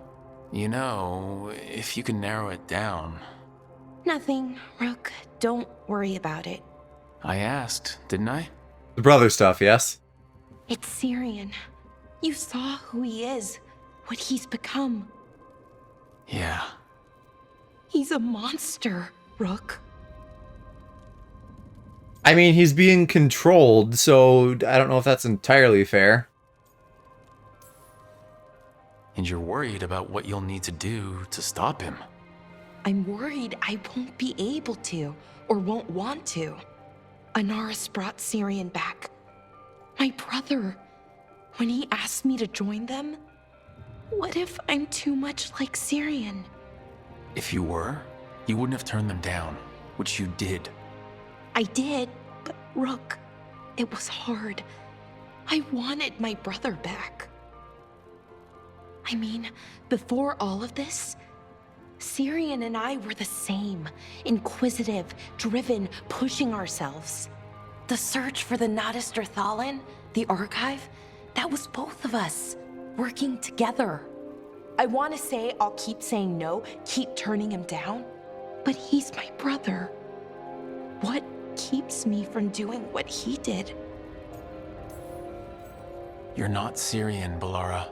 You know, if you can narrow it down. Nothing, Rook. Don't worry about it. I asked, didn't I? The brother stuff, yes? It's Syrian. You saw who he is, what he's become. Yeah. He's a monster, Rook. I mean, he's being controlled, so I don't know if that's entirely fair. And you're worried about what you'll need to do to stop him. I'm worried I won't be able to, or won't want to. Anaris brought Syrian back. My brother. When he asked me to join them, what if I'm too much like Syrian? If you were, you wouldn't have turned them down, which you did. I did, but Rook, it was hard. I wanted my brother back. I mean, before all of this, Syrian and I were the same. Inquisitive, driven, pushing ourselves. The search for the Nadister Thalin, the archive, that was both of us, working together. I want to say I'll keep saying no, keep turning him down, but he's my brother. What keeps me from doing what he did? You're not Syrian, Balara.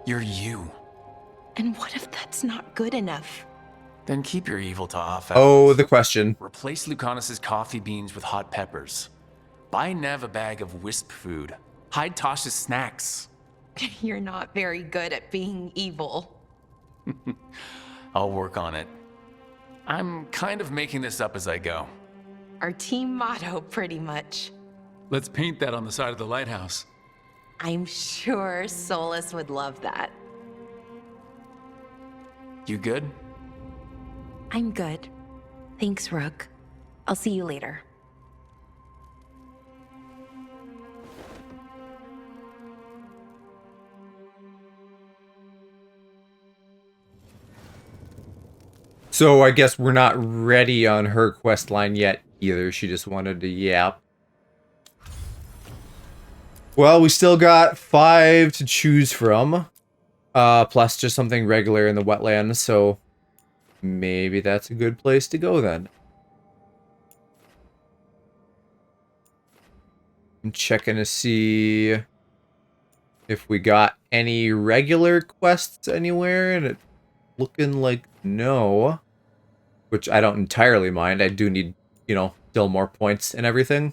You're you. And what if that's not good enough? Then keep your evil to off. Oh, the question. Replace Lucanus's coffee beans with hot peppers. Buy Nev a bag of wisp food. Hide Tosh's snacks. You're not very good at being evil. I'll work on it. I'm kind of making this up as I go. Our team motto, pretty much. Let's paint that on the side of the lighthouse. I'm sure Solus would love that. You good? I'm good. Thanks, Rook. I'll see you later. So I guess we're not ready on her quest line yet either. She just wanted to yap. Well, we still got 5 to choose from. Plus just something regular in the wetlands, so maybe that's a good place to go then. I'm checking to see if we got any regular quests anywhere, and it's looking like no. Which I don't entirely mind. I do need, you know, still more points and everything.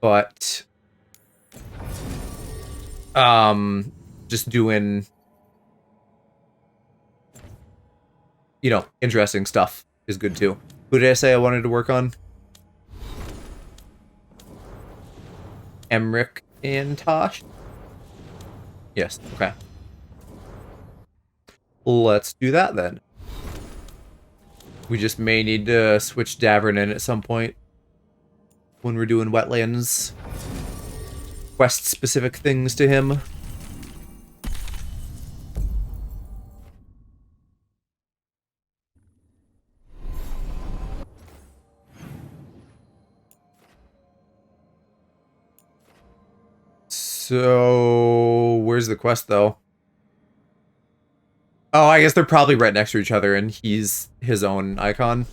But just doing, you know, interesting stuff is good too. Who did I say I wanted to work on? Emmerich and Tosh? Yes, okay. Let's do that then. We just may need to switch Davern in at some point when we're doing wetlands quest-specific things to him. So, where's the quest, though? Oh, I guess they're probably right next to each other, and he's his own icon.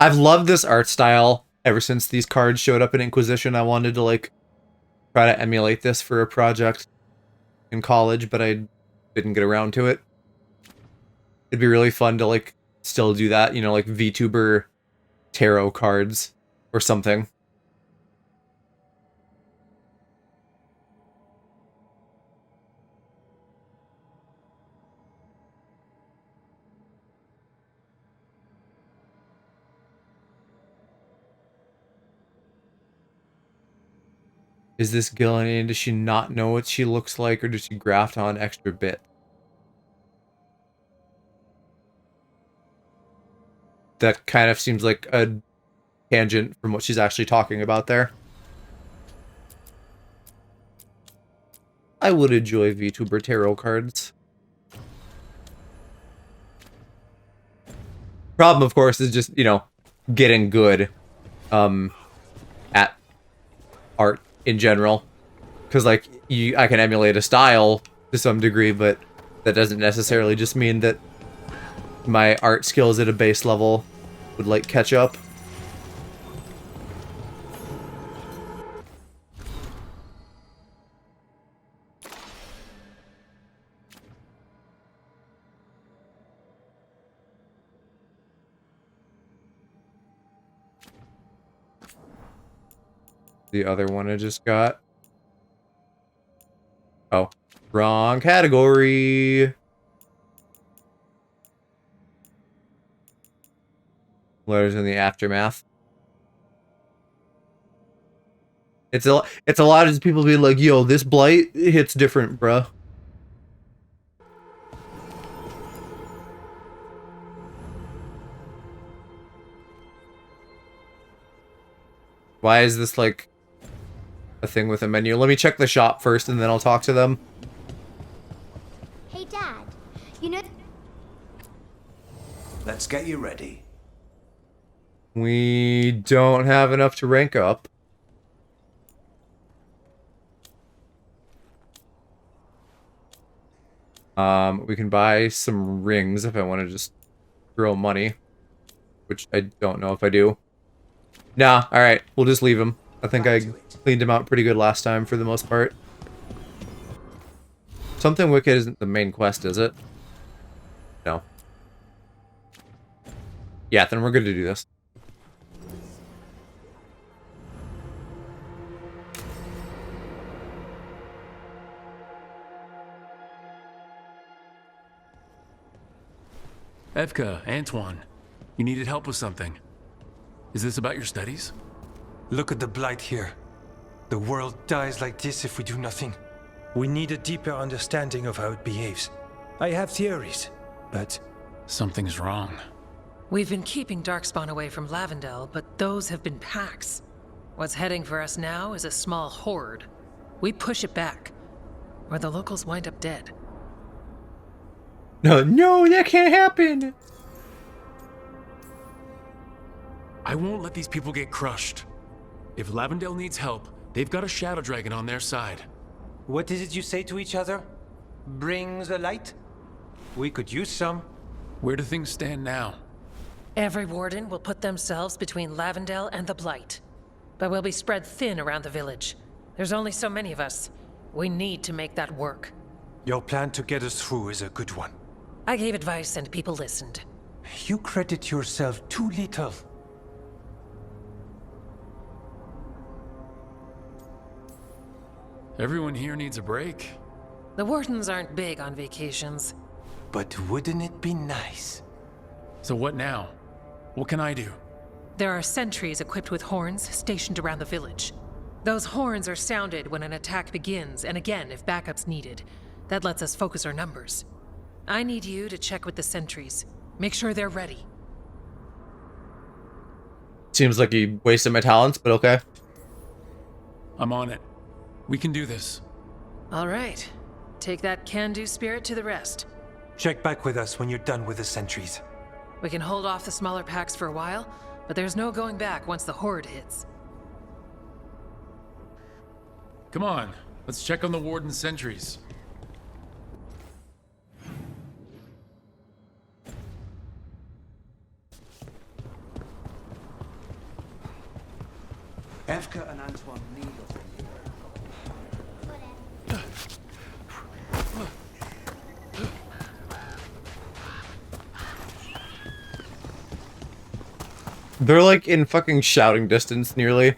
I've loved this art style ever since these cards showed up in Inquisition. I wanted to, like, try to emulate this for a project in college, but I didn't get around to it. It'd be really fun to, like, still do that, you know, like VTuber tarot cards or something. Is this Gillian? Does she not know what she looks like, or does she graft on extra bit? That kind of seems like a tangent from what she's actually talking about there. I would enjoy VTuber tarot cards. Problem, of course, is just, you know, getting good at art in general. Because, like, I can emulate a style to some degree, but that doesn't necessarily just mean that my art skills at a base level would, like, catch up. The other one I just got. Oh, wrong category. Letters in the aftermath. It's a lot of just people being like, yo, this blight hits different, bruh. Why is this like a thing with a menu? Let me check the shop first and then I'll talk to them. Hey, Dad. You know... Let's get you ready. We don't have enough to rank up. We can buy some rings if I want to just throw money, which I don't know if I do. Nah, alright, we'll just leave him. I think I cleaned him out pretty good last time for the most part. Something Wicked isn't the main quest, is it? No. Yeah, then we're good to do this. Evka, Antoine, you needed help with something. Is this about your studies? Look at the blight here. The world dies like this if we do nothing. We need a deeper understanding of how it behaves. I have theories, but... Something's wrong. We've been keeping Darkspawn away from Lavendel, but those have been packs. What's heading for us now is a small horde. We push it back, or the locals wind up dead. No, that can't happen! I won't let these people get crushed. If Lavendel needs help, they've got a Shadow Dragon on their side. What is it you say to each other? Bring the light? We could use some. Where do things stand now? Every warden will put themselves between Lavendel and the Blight. But we'll be spread thin around the village. There's only so many of us. We need to make that work. Your plan to get us through is a good one. I gave advice and people listened. You credit yourself too little. Everyone here needs a break. The wardens aren't big on vacations. But wouldn't it be nice? So what now? What can I do? There are sentries equipped with horns stationed around the village. Those horns are sounded when an attack begins, and again if backup's needed. That lets us focus our numbers. I need you to check with the sentries. Make sure they're ready. Seems like he wasted my talents, but okay. I'm on it. We can do this. All right. Take that can-do spirit to the rest. Check back with us when you're done with the sentries. We can hold off the smaller packs for a while, but there's no going back once the horde hits. Come on, let's check on the Warden sentries. Evka and Antoine need us. They're like in fucking shouting distance nearly.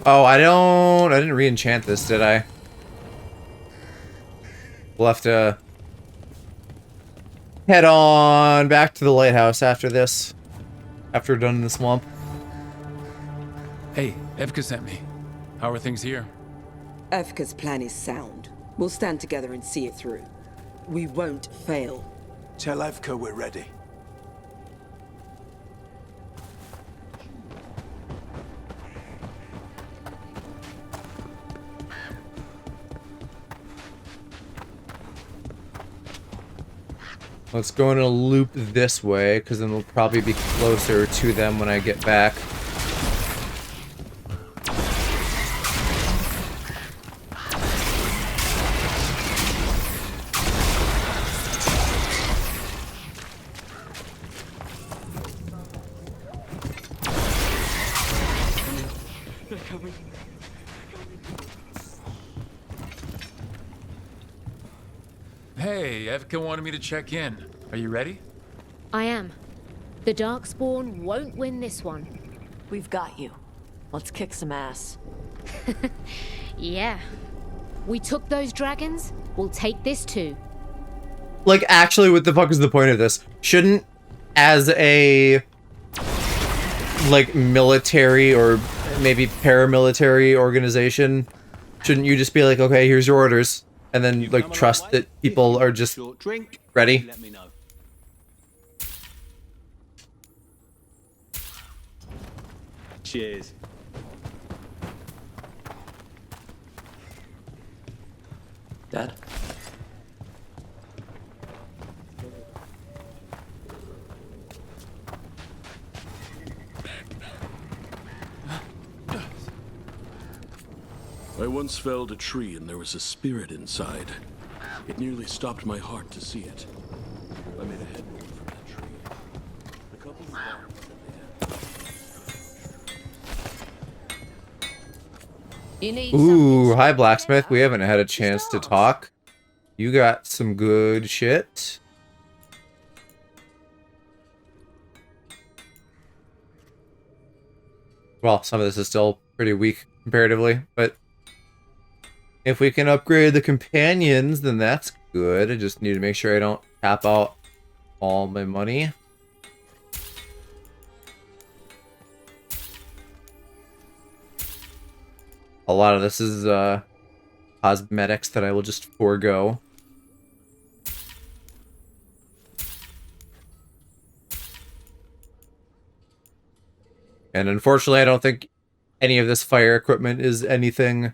Oh, I didn't re-enchant this, did I? We'll have to head on back to the lighthouse after this. After we're done in the swamp. Hey, Evka sent me. How are things here? Evka's plan is sound. We'll stand together and see it through. We won't fail. Tell Evka we're ready. Let's go in a loop this way, because then we'll probably be closer to them when I get back. Hey, Evka wanted me to check in. Are you ready? I am. The Darkspawn won't win this one. We've got you. Let's kick some ass. Yeah. We took those dragons, we'll take this too. Like, actually, what the fuck is the point of this? Shouldn't, as a, like, military or maybe paramilitary organization, shouldn't you just be like, okay, here's your orders, and then you, like, trust that people are just ready? Let me know. Cheers. Dad? I once felled a tree and there was a spirit inside. It nearly stopped my heart to see it. I made a head move from that tree. A couple of barns You need Ooh, hi Blacksmith. We haven't had a chance to talk. You got some good shit. Well, some of this is still pretty weak comparatively, but if we can upgrade the companions, then that's good. I just need to make sure I don't tap out all my money. A lot of this is cosmetics that I will just forego. And unfortunately, I don't think any of this fire equipment is anything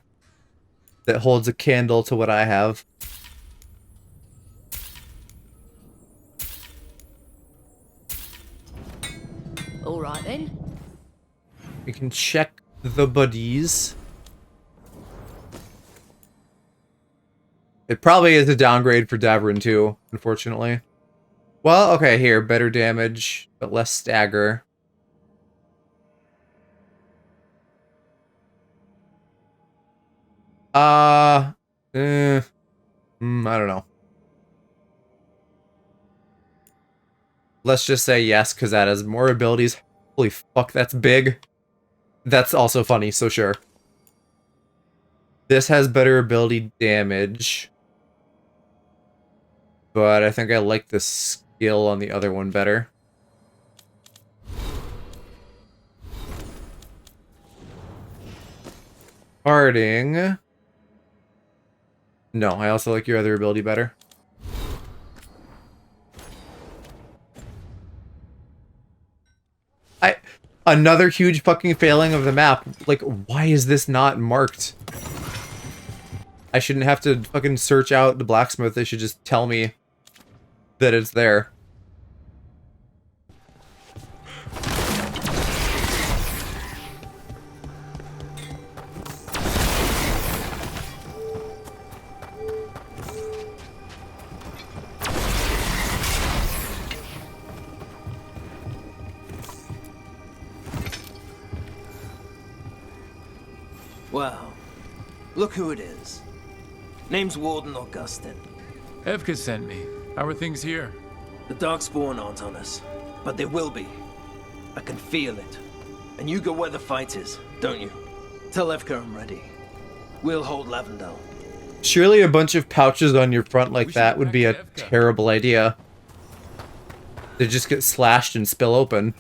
that holds a candle to what I have. All right then. We can check the buddies. It probably is a downgrade for Davrin too, unfortunately. Well, okay, here, better damage, but less stagger. I don't know. Let's just say yes, because that has more abilities. Holy fuck, that's big. That's also funny, so sure. This has better ability damage. But I think I like the skill on the other one better. Harding. No, I also like your other ability better. Another huge fucking failing of the map. Like, why is this not marked? I shouldn't have to fucking search out the blacksmith. They should just tell me that it's there. Well, look who it is. Name's Warden Augustin. Evka sent me. How are things here? The Darkspawn aren't on us, but they will be. I can feel it. And you go where the fight is, don't you? Tell Evka I'm ready. We'll hold Lavendel. Surely a bunch of pouches on your front like that would be a terrible idea. They just get slashed and spill open.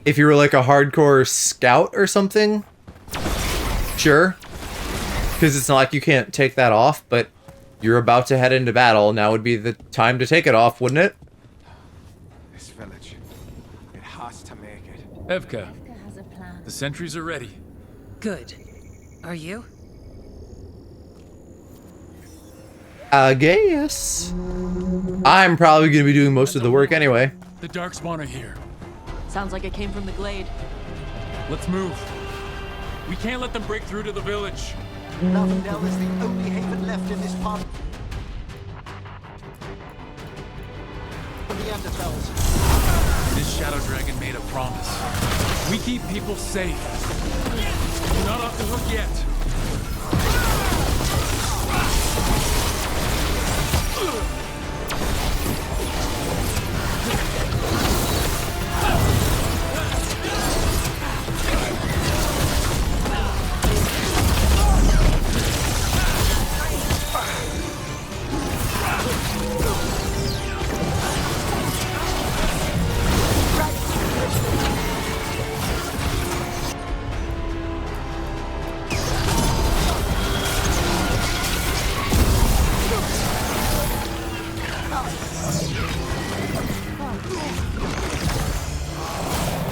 If you were like a hardcore scout or something, sure. Because it's not like you can't take that off, but you're about to head into battle. Now would be the time to take it off, wouldn't it? This village. It has to make it. Evka, the sentries are ready. Good. Are you? I guess. I'm probably going to be doing most of the work anyway. The Darkspawn are here. Sounds like it came from the glade. Let's move. We can't let them break through to the village. Lavendel is the only haven left in this part. The Neanderthals. This Shadow Dragon made a promise. We keep people safe. We're not off the hook yet.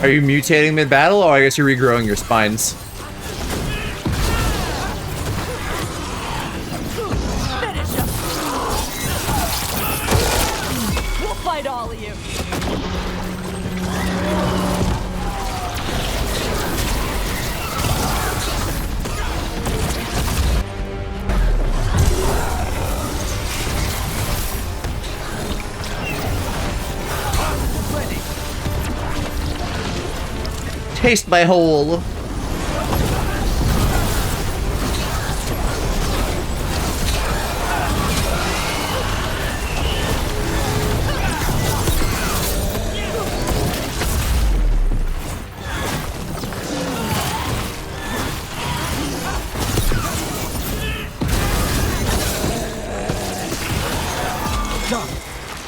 Are you mutating mid-battle, or I guess you're regrowing your spines? We'll fight all of you. Taste my hole. Done.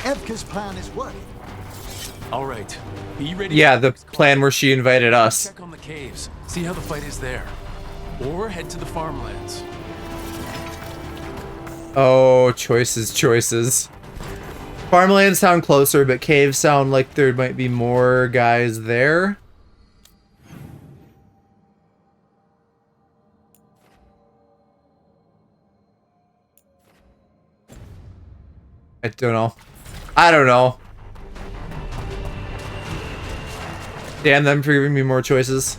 Evka's plan is working. All right. Be ready. Yeah, the plan where she invited us. Check on the caves. See how the fight is there. Or head to the farmlands. Oh, choices, choices. Farmlands sound closer, but caves sound like there might be more guys there. I don't know. I don't know. Damn them for giving me more choices.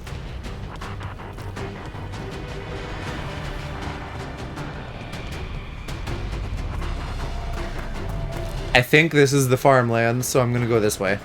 I think this is the farmland, so I'm gonna go this way.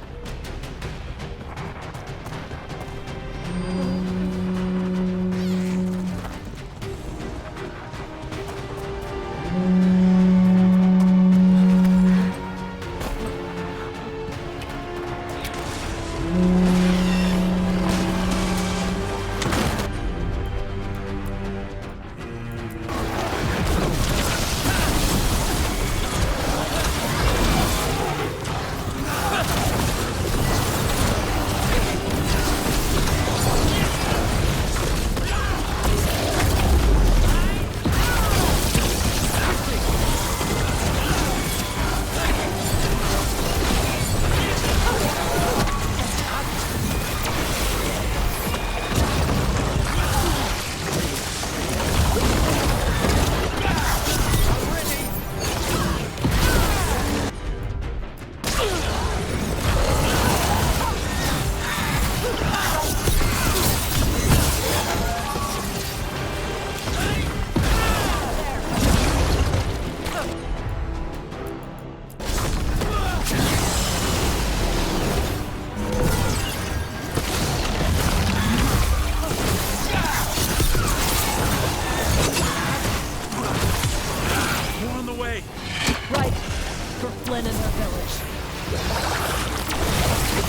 for Flynn and her village.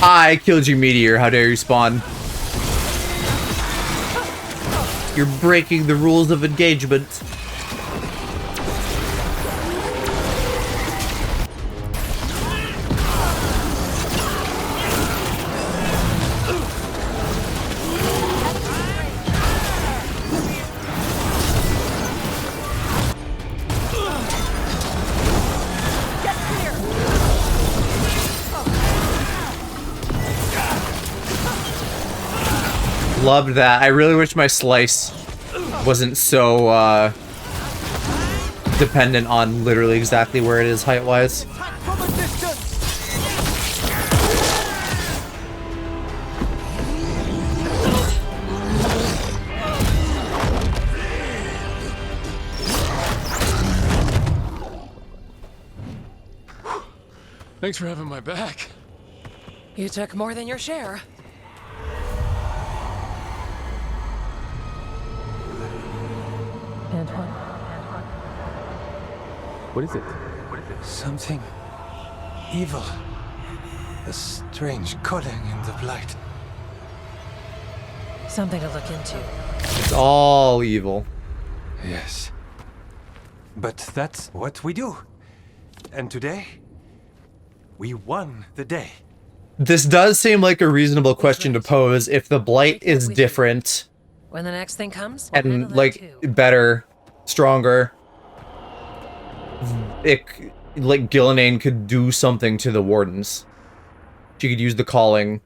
I killed you, Meteor. How dare you spawn? You're breaking the rules of engagement. Loved that. I really wish my slice wasn't so dependent on literally exactly where it is height-wise. Thanks for having my back. You took more than your share. Antoine. What is it? Something evil. A strange calling in the blight. Something to look into. It's all evil. Yes. But that's what we do. And today, we won the day. This does seem like a reasonable question to pose if the blight is different When the next thing comes, and like better, stronger. Like Gillenane could do something to the wardens. She could use the calling,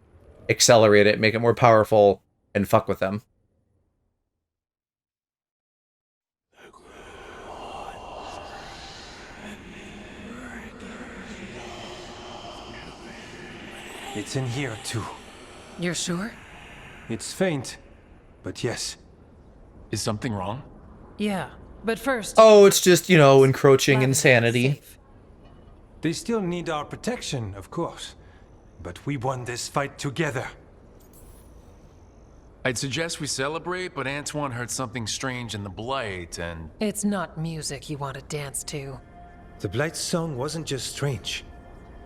accelerate it, make it more powerful, and fuck with them. It's in here too. You're sure? It's faint, but yes. Is something wrong? Yeah, but first... Oh, it's just, you know, encroaching insanity. They still need our protection, of course. But we won this fight together. I'd suggest we celebrate, but Antoine heard something strange in the blight, and... It's not music you want to dance to. The Blight's song wasn't just strange.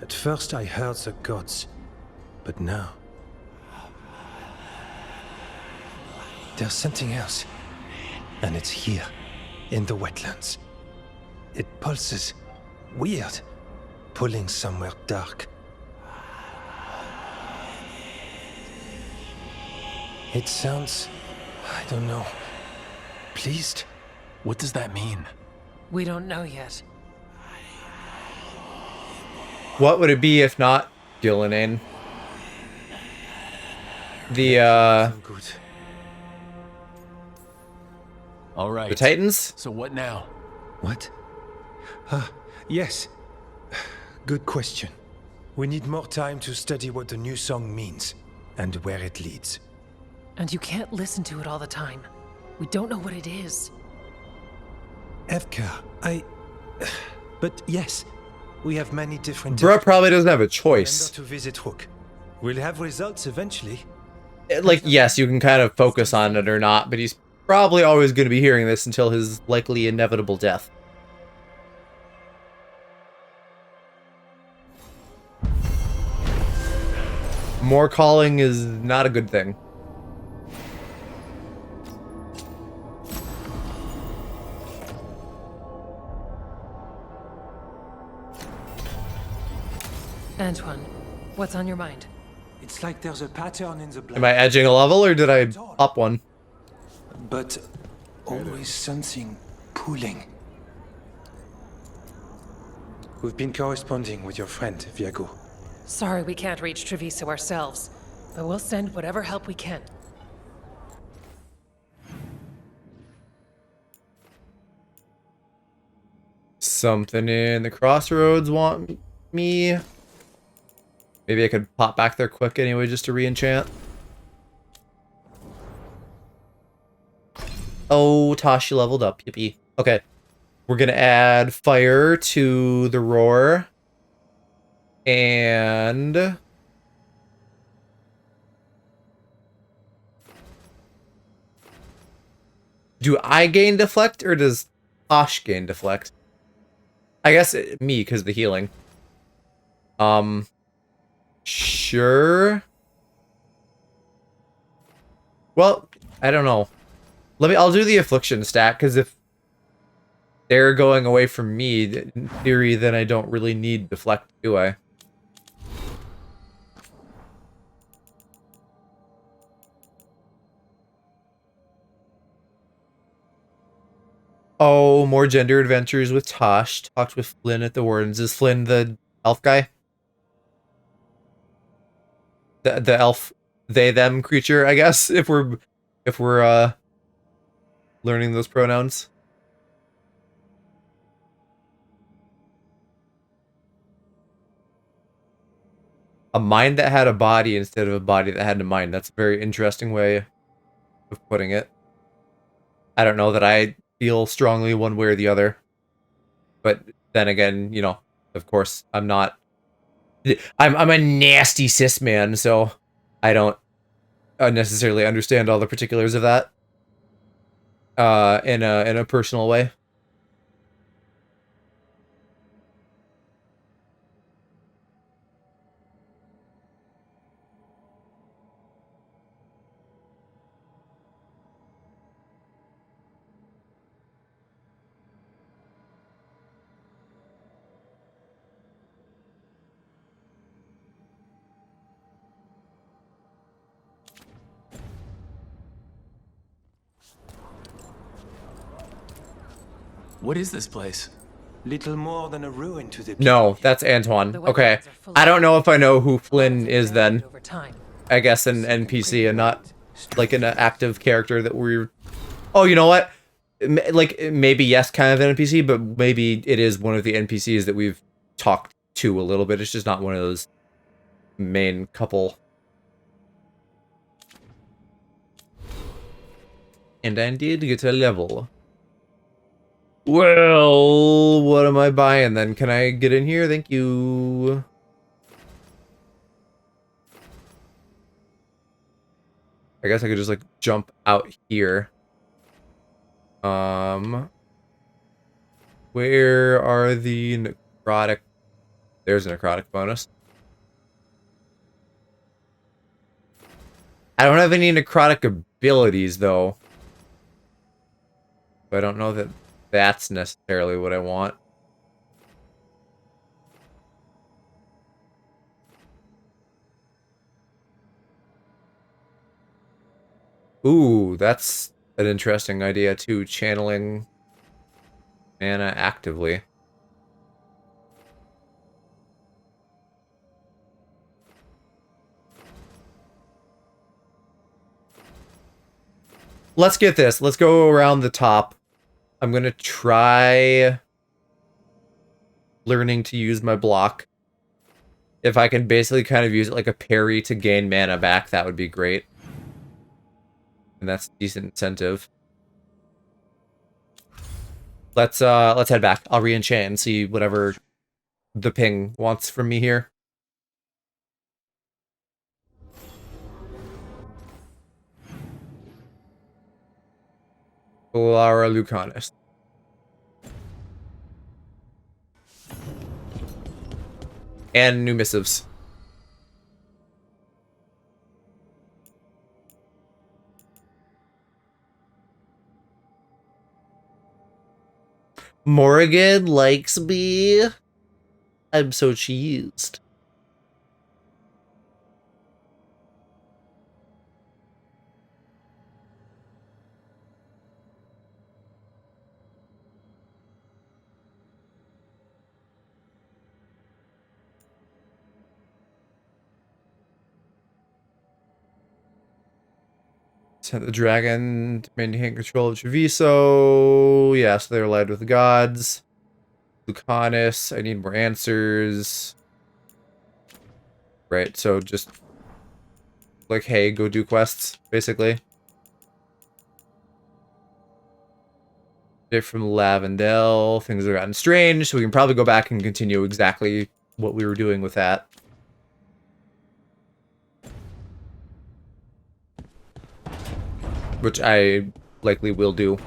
At first I heard the gods. But now... there's something else. And it's here, in the wetlands. It pulses. Weird. Pulling somewhere dark. It sounds... I don't know... pleased? What does that mean? We don't know yet. What would it be if not Gillenane? All right. The Titans? So what now? What? Yes. Good question. We need more time to study what the new song means, and where it leads. And you can't listen to it all the time. We don't know what it is. Evka, But yes, we have many different... Bruh probably doesn't have a choice. Remember to visit Rook. We'll have results eventually. Like, yes, you can kind of focus on it or not, but he's probably always going to be hearing this until his likely inevitable death. More calling is not a good thing. Antoine, what's on your mind? It's like there's a pattern in the blood. Am I edging a level or did I up one? But always something pulling. We've been corresponding with your friend, Viago. Sorry we can't reach Treviso ourselves, but we'll send whatever help we can. Something in the crossroads want me. Maybe I could pop back there quick anyway just to re-enchant. Oh, Tashi leveled up. Yippee. Okay. We're going to add fire to the roar. And... do I gain deflect or does Tosh gain deflect? I guess me, because the healing. Sure. Well, I don't know. I'll do the affliction stat, because if they're going away from me, in theory, then I don't really need deflect, do I? Oh, more gender adventures with Tosh. Talked with Flynn at the Wardens. Is Flynn the elf guy? The elf they them creature, I guess, if we're learning those pronouns. A mind that had a body instead of a body that had a mind. That's a very interesting way of putting it. I don't know that I feel strongly one way or the other. But then again, you know, of course, I'm a nasty cis man, so I don't necessarily understand all the particulars of that in a personal way. What is this place? Little more than a ruin to the No, that's Antoine. Okay. I don't know if I know who Flynn is then. I guess an NPC and not like an active character that we're... Oh, you know what? Like, maybe yes, kind of an NPC, but maybe it is one of the NPCs that we've talked to a little bit. It's just not one of those main couple. And I did get a level. Well, what am I buying then? Can I get in here? Thank you. I guess I could just like jump out here. Where are the necrotic? There's a necrotic bonus. I don't have any necrotic abilities though. So I don't know that that's necessarily what I want. Ooh, that's an interesting idea too, channeling mana actively. Let's get this. Let's go around the top. I'm going to try learning to use my block. If I can basically kind of use it like a parry to gain mana back, that would be great. And that's a decent incentive. Let's head back. I'll re-enchant and see whatever the ping wants from me here. Lara Lucanis. And new missives. Morrigan likes me. I'm so cheesed. Sent the dragon to maintain control of Treviso. Yeah, so they're allied with the gods. Lucanus, I need more answers. Right, so just like, hey, go do quests, basically. From Lavendel, things have gotten strange, so we can probably go back and continue exactly what we were doing with that. Which I likely will do.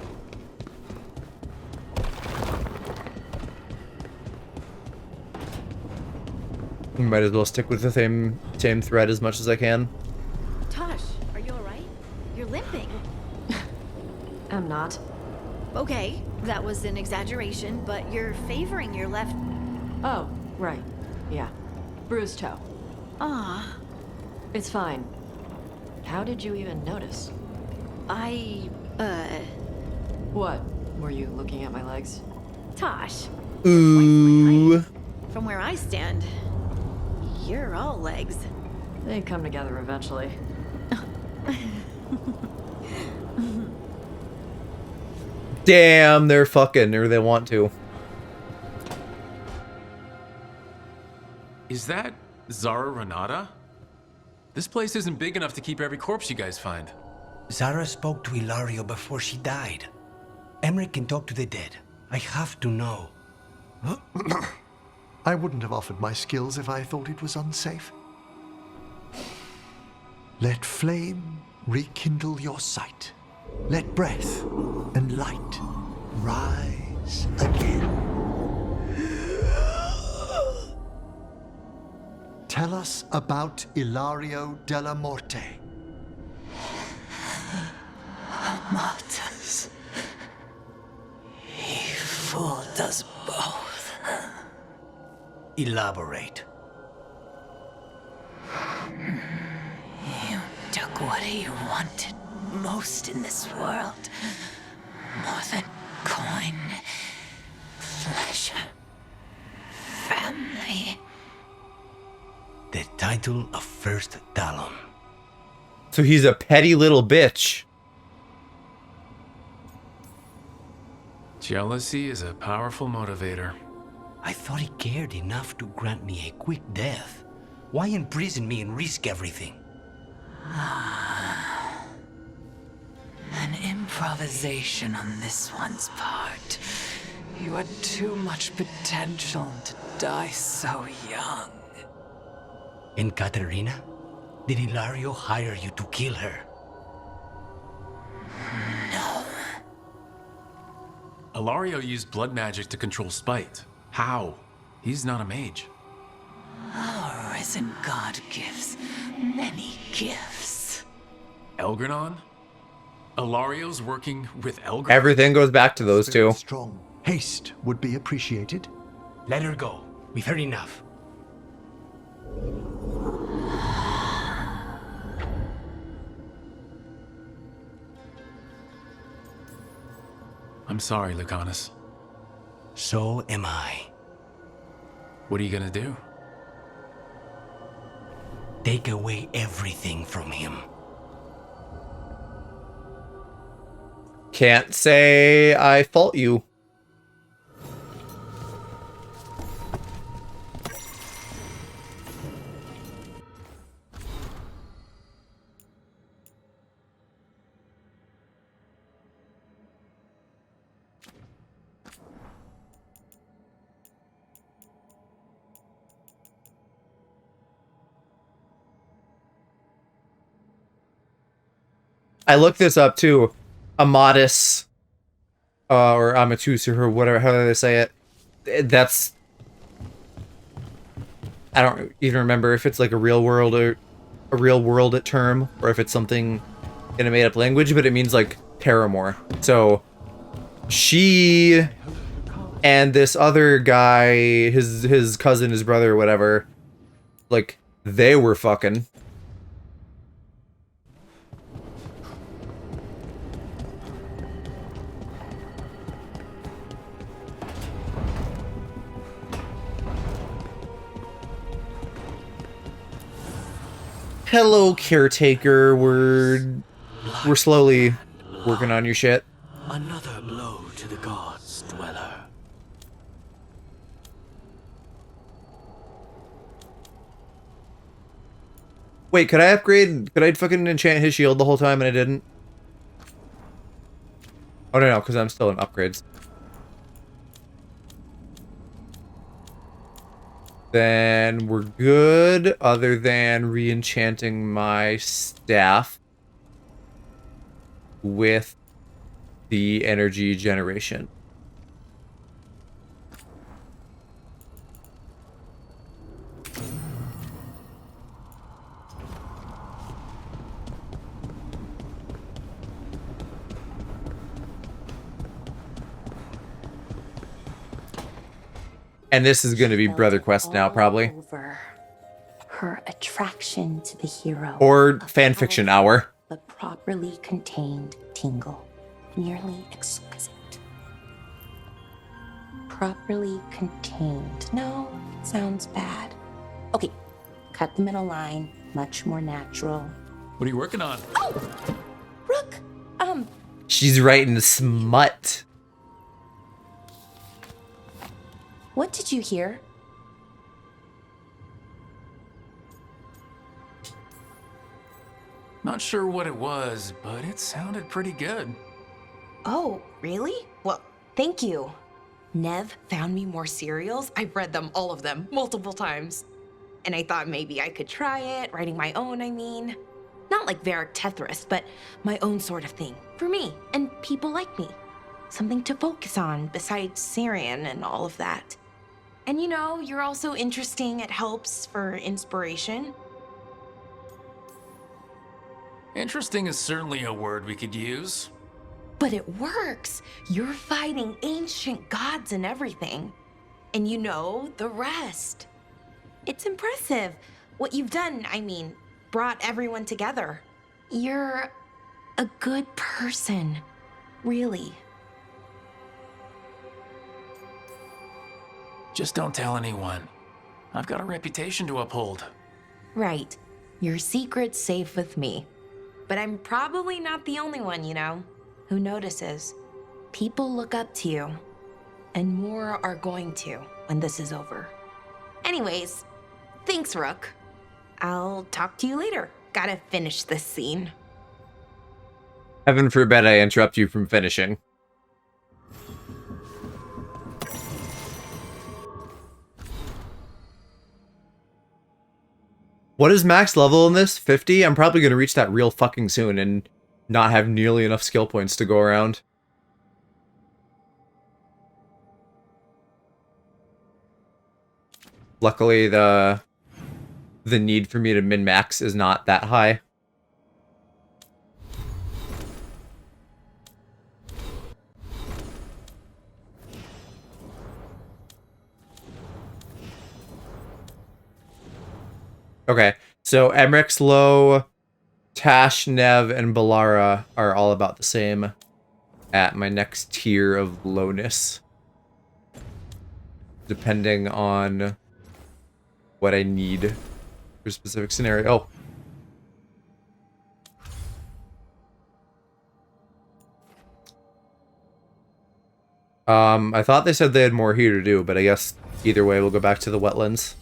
Might as well stick with the same thread as much as I can. Tosh, are you alright? You're limping. I'm not. Okay, that was an exaggeration, but you're favoring your left... Oh, right. Yeah. Bruised toe. Ah. It's fine. How did you even notice? What? Were you looking at my legs? Tosh. Ooh. From where I stand, you're all legs. They come together eventually. Damn, they're fucking, or they want to. Is that Zara Renata? This place isn't big enough to keep every corpse you guys find. Zara spoke to Ilario before she died. Emmerich can talk to the dead. I have to know. I wouldn't have offered my skills if I thought it was unsafe. Let flame rekindle your sight. Let breath and light rise again. Tell us about Ilario della Morte. Martyrs. He fooled us both. Elaborate. You took what he wanted most in this world. More than coin, pleasure, family. The title of First Talon. So he's a petty little bitch. Jealousy is a powerful motivator. I thought he cared enough to grant me a quick death. Why imprison me and risk everything? An improvisation on this one's part. You had too much potential to die so young. And Katerina? Did Ilario hire you to kill her? No. Ilario used blood magic to control spite. How? He's not a mage. Our risen god gives many gifts. Elgranon? Ilario's working with Elgranon? Everything goes back to those two. Strong. Haste would be appreciated. Let her go. We've heard enough. I'm sorry, Lucanus. So am I. What are you gonna do? Take away everything from him. Can't say I fault you. I looked this up too. Amatus, or Amatus, or whatever, how do they say it? That's... I don't even remember if it's like a real world or a real world term, or if it's something in a made up language, but it means like paramour. So she and this other guy, his cousin, his brother, or whatever, like they were fucking. Hello, caretaker. We're slowly working on your shit. Another blow to the gods, dweller. Wait, could I upgrade? Could I fucking enchant his shield the whole time and I didn't? Oh no, because I'm still in upgrades. Then we're good, other than re-enchanting my staff with the energy generation. And this is going to be Brother Quest now, probably. Over her attraction to the hero. Or fanfiction hour. But properly contained tingle. Nearly exquisite. Properly contained. No, sounds bad. Okay, cut the middle line. Much more natural. What are you working on? Oh! Rook! She's writing smut. What did you hear? Not sure what it was, but it sounded pretty good. Oh, really? Well, thank you. Nev found me more serials. I've read them, all of them, multiple times. And I thought maybe I could try it, writing my own, I mean. Not like Varric Tethris, but my own sort of thing. For me, and people like me. Something to focus on, besides Syrian and all of that. And you know, you're also interesting. It helps for inspiration. Interesting is certainly a word we could use. But it works. You're fighting ancient gods and everything. And you know the rest. It's impressive. What you've done, I mean, brought everyone together. You're a good person. Really. Just don't tell anyone. I've got a reputation to uphold. Right. Your secret's safe with me. But I'm probably not the only one, you know, who notices. People look up to you. And more are going to when this is over. Anyways, thanks, Rook. I'll talk to you later. Gotta finish this scene. Heaven forbid I interrupt you from finishing. What is max level in this? 50? I'm probably going to reach that real fucking soon and not have nearly enough skill points to go around. Luckily, the need for me to min-max is not that high. Okay, so Emrix, Low, Tash, Nev, and Balara are all about the same at my next tier of lowness. Depending on what I need for a specific scenario. I thought they said they had more here to do, but I guess either way we'll go back to the wetlands.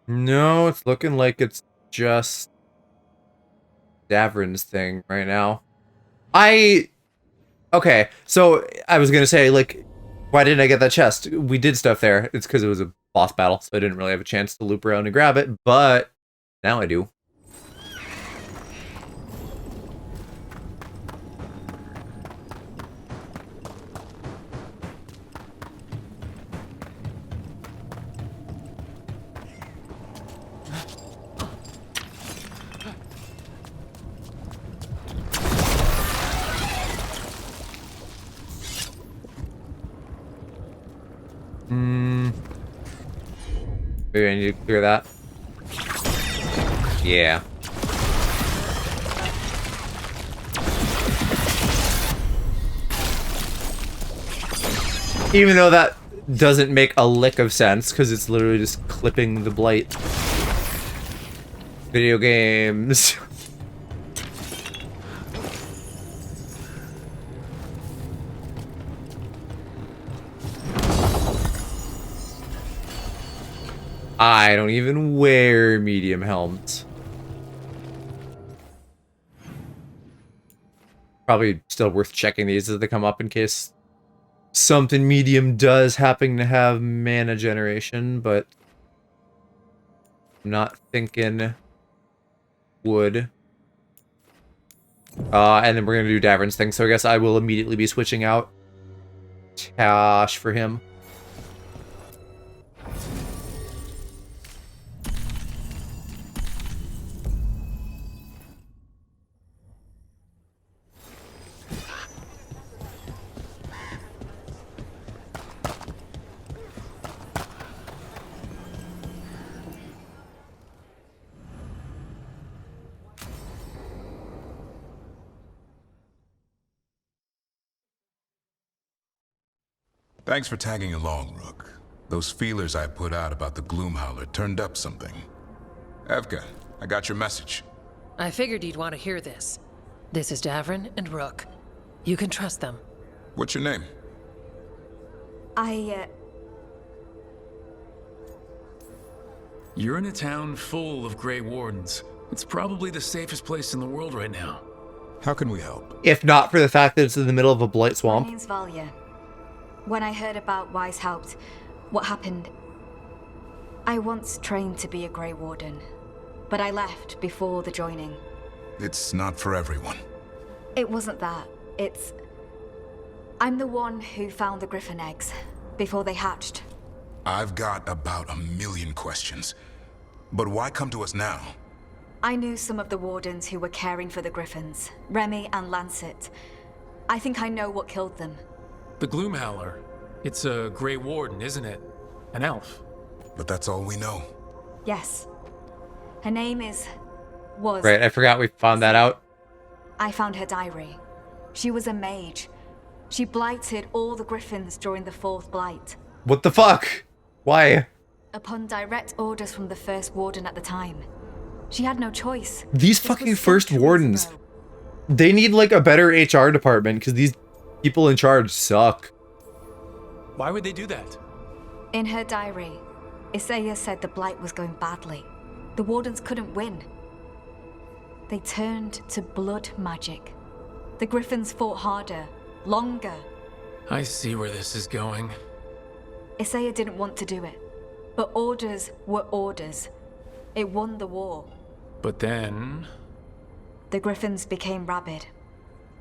No, it's looking like it's just Davrin's thing right now. Okay, so I was gonna say, like, why didn't I get that chest? We did stuff there. It's because it was a boss battle, so I didn't really have a chance to loop around and grab it, but now I do. Maybe I need to clear that. Yeah. Even though that doesn't make a lick of sense, because it's literally just clipping the blight. Video games. I don't even wear medium helmets. Probably still worth checking these as they come up in case something medium does happen to have mana generation, but I'm not thinking would. And then we're gonna do Davern's thing, so I guess I will immediately be switching out Tash for him. Thanks for tagging along, Rook. Those feelers I put out about the Gloomhowler turned up something. Evka, I got your message. I figured you'd want to hear this. This is Davern and Rook. You can trust them. What's your name? You're in a town full of Grey Wardens. It's probably the safest place in the world right now. How can we help? If not for the fact that it's in the middle of a blight swamp. My name's Valia. When I heard about Weishaupt, what happened, I once trained to be a Grey Warden, but I left before the joining. It's not for everyone. It wasn't that. I'm the one who found the Griffin eggs before they hatched. I've got about 1,000,000 questions. But why come to us now? I knew some of the Wardens who were caring for the Griffins, Remy and Lancet. I think I know what killed them. The Gloomhowler. It's a Grey Warden, isn't it? An elf. But that's all we know. Yes. Her name was... Right, I forgot we found that out. I found her diary. She was a mage. She blighted all the Griffins during the Fourth Blight. What the fuck? Why? Upon direct orders from the First Warden at the time. She had no choice. These fucking First Wardens. They need like a better HR department because these people in charge suck. Why would they do that? In her diary, Isaiah said the Blight was going badly. The Wardens couldn't win. They turned to blood magic. The Griffins fought harder, longer. I see where this is going. Isaiah didn't want to do it, but orders were orders. It won the war. But then... The Griffins became rabid.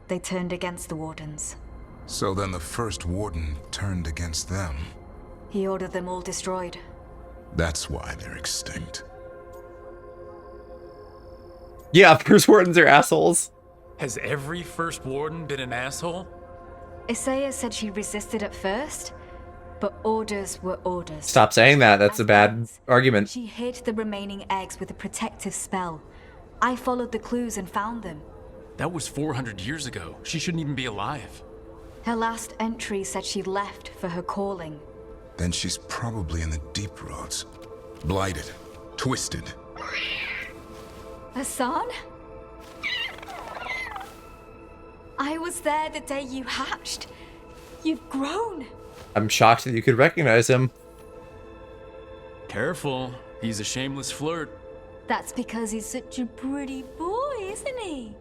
They turned against the Wardens. So then the First Warden turned against them. He ordered them all destroyed. That's why they're extinct. Yeah, First Wardens are assholes. Has every First Warden been an asshole? Isaiah said she resisted at first, but orders were orders. Stop saying that. That's a bad argument. She hid the remaining eggs with a protective spell. I followed the clues and found them. That was 400 years ago. She shouldn't even be alive. Her last entry said she left for her calling. Then she's probably in the deep roads. Blighted. Twisted. Hassan? I was there the day you hatched. You've grown. I'm shocked that you could recognize him. Careful. He's a shameless flirt. That's because he's such a pretty boy, isn't he?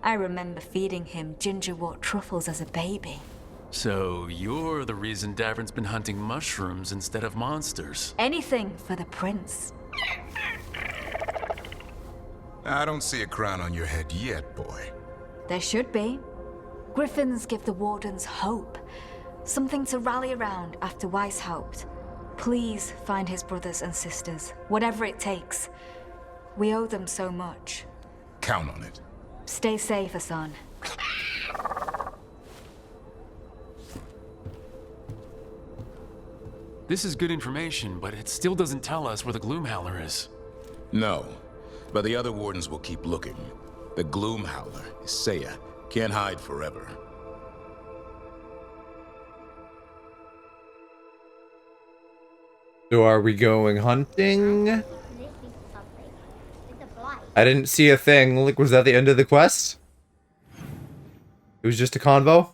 I remember feeding him gingerwort truffles as a baby. So you're the reason Davern's been hunting mushrooms instead of monsters. Anything for the prince. I don't see a crown on your head yet, boy. There should be. Griffins give the Wardens hope. Something to rally around after Weishaupt. Please find his brothers and sisters, whatever it takes. We owe them so much. Count on it. Stay safe, Hassan. This is good information, but it still doesn't tell us where the Gloomhowler is. No, but the other Wardens will keep looking. The Gloomhowler, Isaiah, can't hide forever. So are we going hunting? I didn't see a thing. Like, was that the end of the quest? It was just a convo?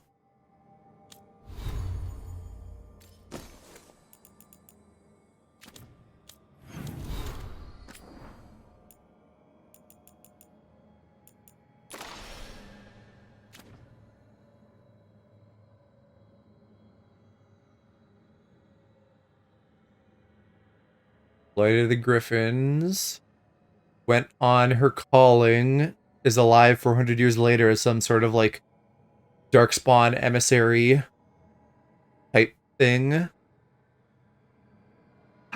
Flight of the Griffins. Went on her calling. is alive 400 years later as some sort of like Darkspawn emissary type thing.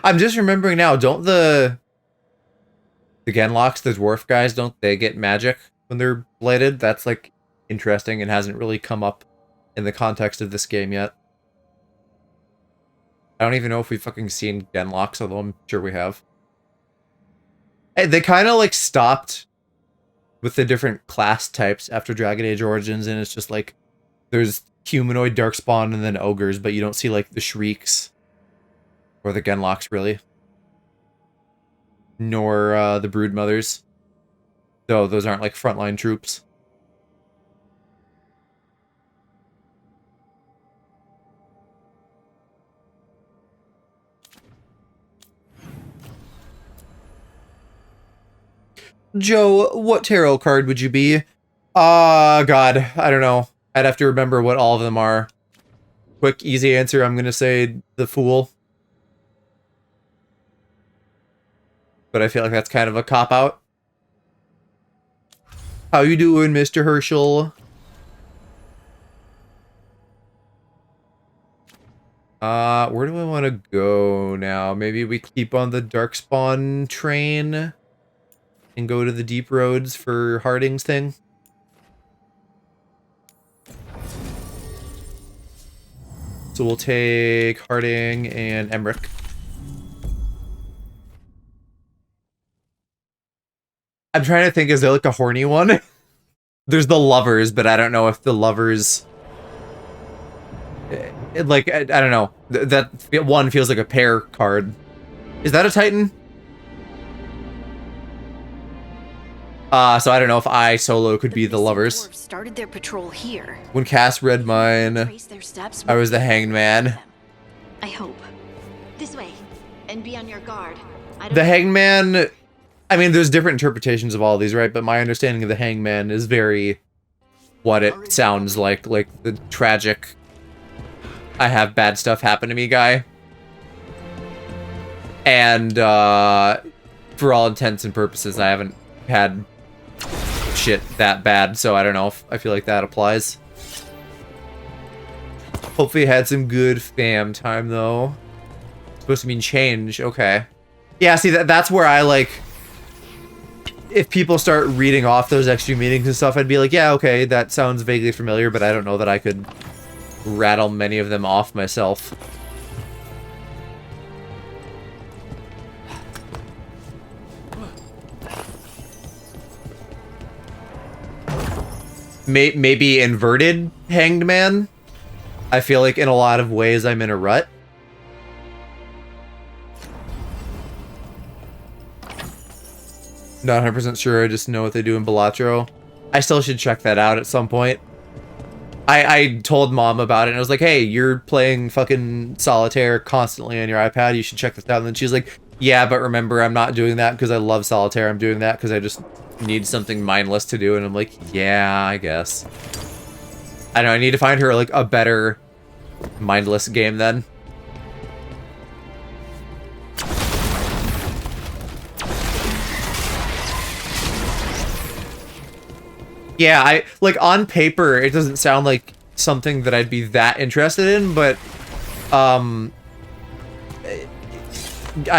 I'm just remembering now, don't the Genlocks, the dwarf guys, don't they get magic when they're blighted? That's like interesting and hasn't really come up in the context of this game yet. I don't even know if we've fucking seen Genlocks, although I'm sure we have. And they kind of like stopped with the different class types after Dragon Age Origins, and it's just like there's humanoid Darkspawn and then ogres, but you don't see like the Shrieks or the Genlocks really. Nor the Broodmothers. Though those aren't like frontline troops. Joe, what tarot card would you be? God, I don't know. I'd have to remember what all of them are. Quick, easy answer, I'm gonna say the Fool. But I feel like that's kind of a cop-out. How you doing, Mr. Herschel? Where do I want to go now? Maybe we keep on the Darkspawn train and go to the deep roads for Harding's thing. So we'll take Harding and Emmerich. I'm trying to think, is there like a horny one? There's the Lovers, but I don't know if the Lovers... like, I don't know. That one feels like a pair card. Is that a Titan? So I don't know if I solo could be the Lovers. Started their patrol here. When Cass read mine, I was the Hanged Man. I hope. This way, and be on your guard. The Hanged Man, I mean, there's different interpretations of all of these, right? But my understanding of the Hanged Man is very what it sounds like the tragic, I have bad stuff happen to me guy. And for all intents and purposes, I haven't had shit that bad, so I don't know if I feel like that applies. Hopefully had some good fam time though. Supposed to mean change, okay. Yeah, see that's where I like, if people start reading off those extra meanings and stuff, I'd be like, yeah, okay, that sounds vaguely familiar, but I don't know that I could rattle many of them off myself. Maybe inverted Hanged Man. I feel like in a lot of ways I'm in a rut. Not 100% sure, I just know what they do in Balatro. I still should check that out at some point. I told Mom about it and I was like, hey, you're playing fucking Solitaire constantly on your iPad, you should check this out. And then she's like, yeah, but remember, I'm not doing that because I love Solitaire, I'm doing that because I just need something mindless to do. And I'm like, yeah, I guess. I don't know, I need to find her like a better mindless game then. Yeah, I like on paper it doesn't sound like something that I'd be that interested in, but I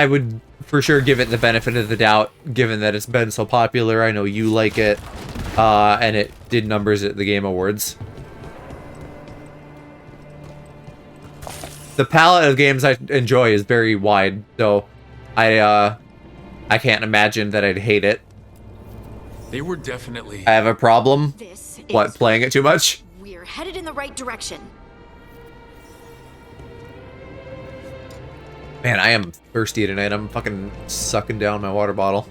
would for sure give it the benefit of the doubt given that it's been so popular. I know you like it, and it did numbers at the Game Awards. The palette of games I enjoy is very wide, so I can't imagine that I'd hate it. They were definitely... I have a problem. What, playing it too much? We're headed in the right direction. Man, I am thirsty tonight. I'm fucking sucking down my water bottle.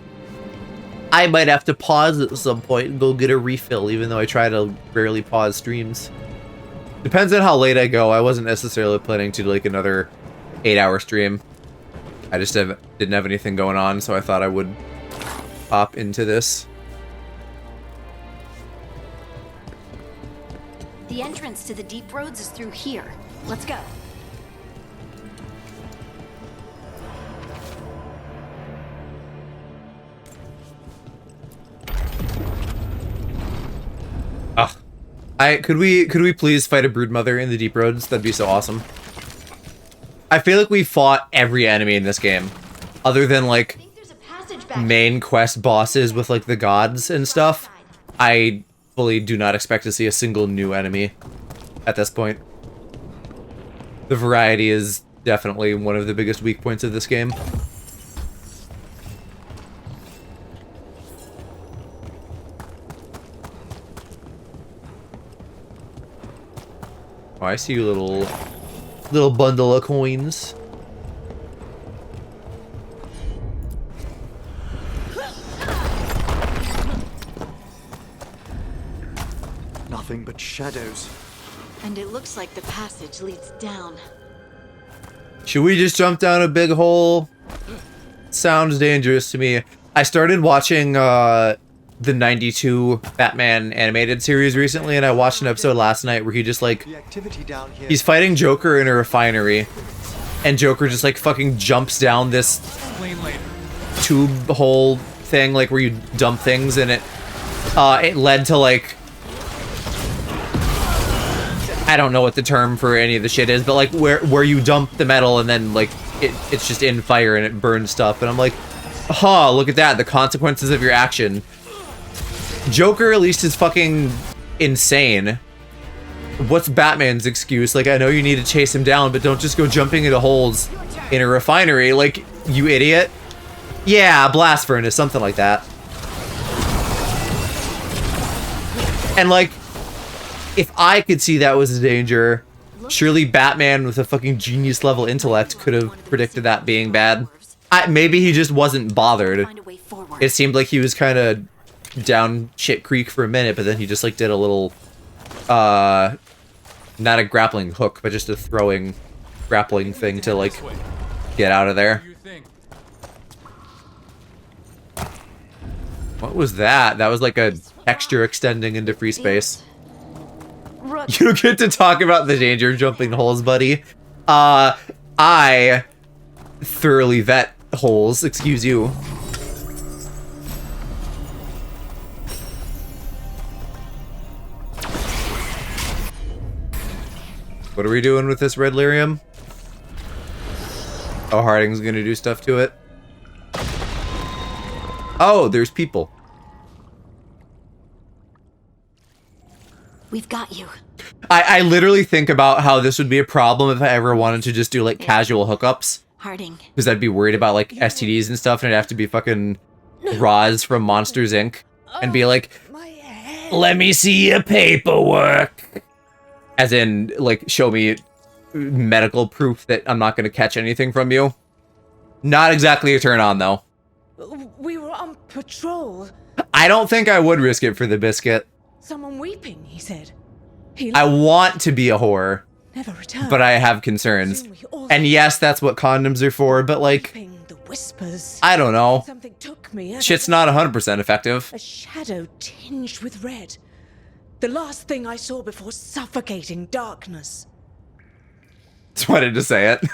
I might have to pause at some point and go get a refill, even though I try to rarely pause streams. Depends on how late I go. I wasn't necessarily planning to do like another 8-hour stream. I just didn't have anything going on, so I thought I would hop into this. The entrance to the deep roads is through here. Let's go. Could we please fight a broodmother in the deep roads? That'd be so awesome. I feel like we fought every enemy in this game, other than like main quest bosses with like the gods and stuff. I fully do not expect to see a single new enemy at this point. The variety is definitely one of the biggest weak points of this game. Oh, I see you, little bundle of coins. Nothing but shadows. And it looks like the passage leads down. Should we just jump down a big hole? Sounds dangerous to me. I started watching the 92 Batman animated series recently, and I watched an episode last night where he just like he's fighting Joker in a refinery, and Joker just like fucking jumps down this tube hole thing, like where you dump things, and it led to like, I don't know what the term for any of the shit is, but like where you dump the metal and then like it's just in fire and it burns stuff, and I'm like, huh, look at that, the consequences of your action. Joker at least is fucking insane. What's Batman's excuse? Like, I know you need to chase him down, but don't just go jumping into holes in a refinery, like, you idiot. Yeah, blast furnace, something like that. And like, if I could see that was a danger, surely Batman with a fucking genius level intellect could have predicted that being bad. Maybe he just wasn't bothered. It seemed like he was kind of down shit creek for a minute, but then he just like did a little not a grappling hook, but just a throwing grappling thing to like get out of there. What was that? That was like a texture extending into free space. You don't get to talk about the danger of jumping holes, buddy. I thoroughly vet holes, excuse you. What are we doing with this red lyrium? Oh, Harding's gonna do stuff to it. Oh, there's people. We've got you. I literally think about how this would be a problem if I ever wanted to just do like casual hookups. Harding. Because I'd be worried about like STDs and stuff, and I'd have to be fucking Roz from Monsters Inc. and be like, let me see your paperwork. As in, like, show me medical proof that I'm not going to catch anything from you. Not exactly a turn on, though. We were on patrol. I don't think I would risk it for the biscuit. Someone weeping, he said. I want to be a whore, never returned. but I have concerns. And yes, that's what condoms are for, but like, The whispers. I don't know. Something took me. Shit's not 100% effective. A shadow tinged with red. The last thing I saw before suffocating darkness. Just wanted to say it.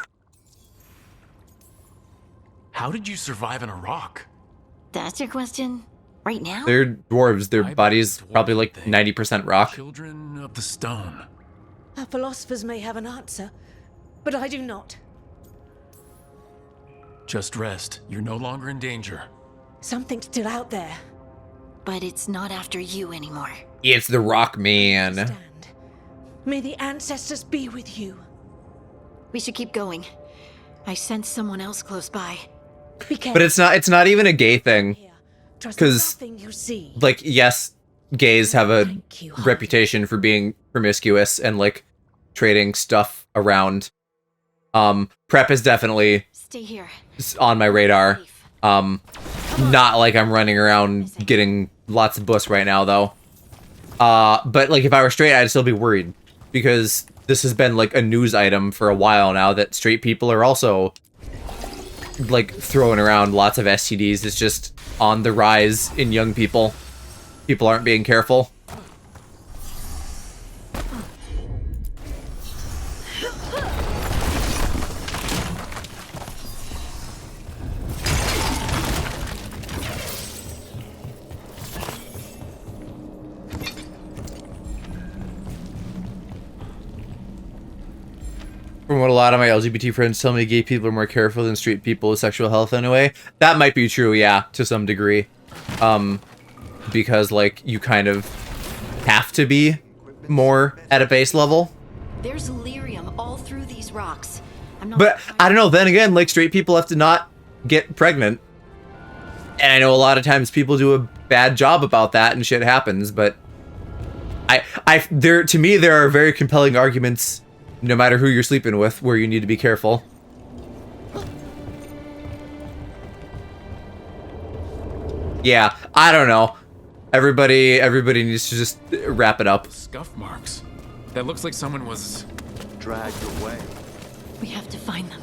How did you survive in a rock? That's your question? Right now? They're dwarves. Their bodies probably like 90% rock. Children of the stone. Our philosophers may have an answer, but I do not. Just rest. You're no longer in danger. Something's still out there. But it's not after you anymore. It's the Rock Man. May the ancestors be with you. We should keep going. I sense someone else close by. But it's not even a gay thing. Because, Nothing you see. like, yes, gays have a reputation for being promiscuous and, like, trading stuff around. Prep is definitely Stay here. on my radar. Not like I'm running around getting lots of bus right now, though. But, like, if I were straight, I'd still be worried. Because this has been, like, a news item for a while now that straight people are also, like, throwing around lots of STDs. It's just on the rise in young people. People aren't being careful. From what a lot of my LGBT friends tell me, gay people are more careful than straight people with sexual health anyway. That might be true, yeah, to some degree. Because, like, you kind of have to be more at a base level. There's lyrium all through these rocks. But, I don't know, then again, like, straight people have to not get pregnant. And I know a lot of times people do a bad job about that and shit happens, but... to me, there are very compelling arguments, no matter who you're sleeping with, where you need to be careful. Yeah, I don't know. Everybody needs to just wrap it up. Scuff marks. That looks like someone was dragged away. We have to find them.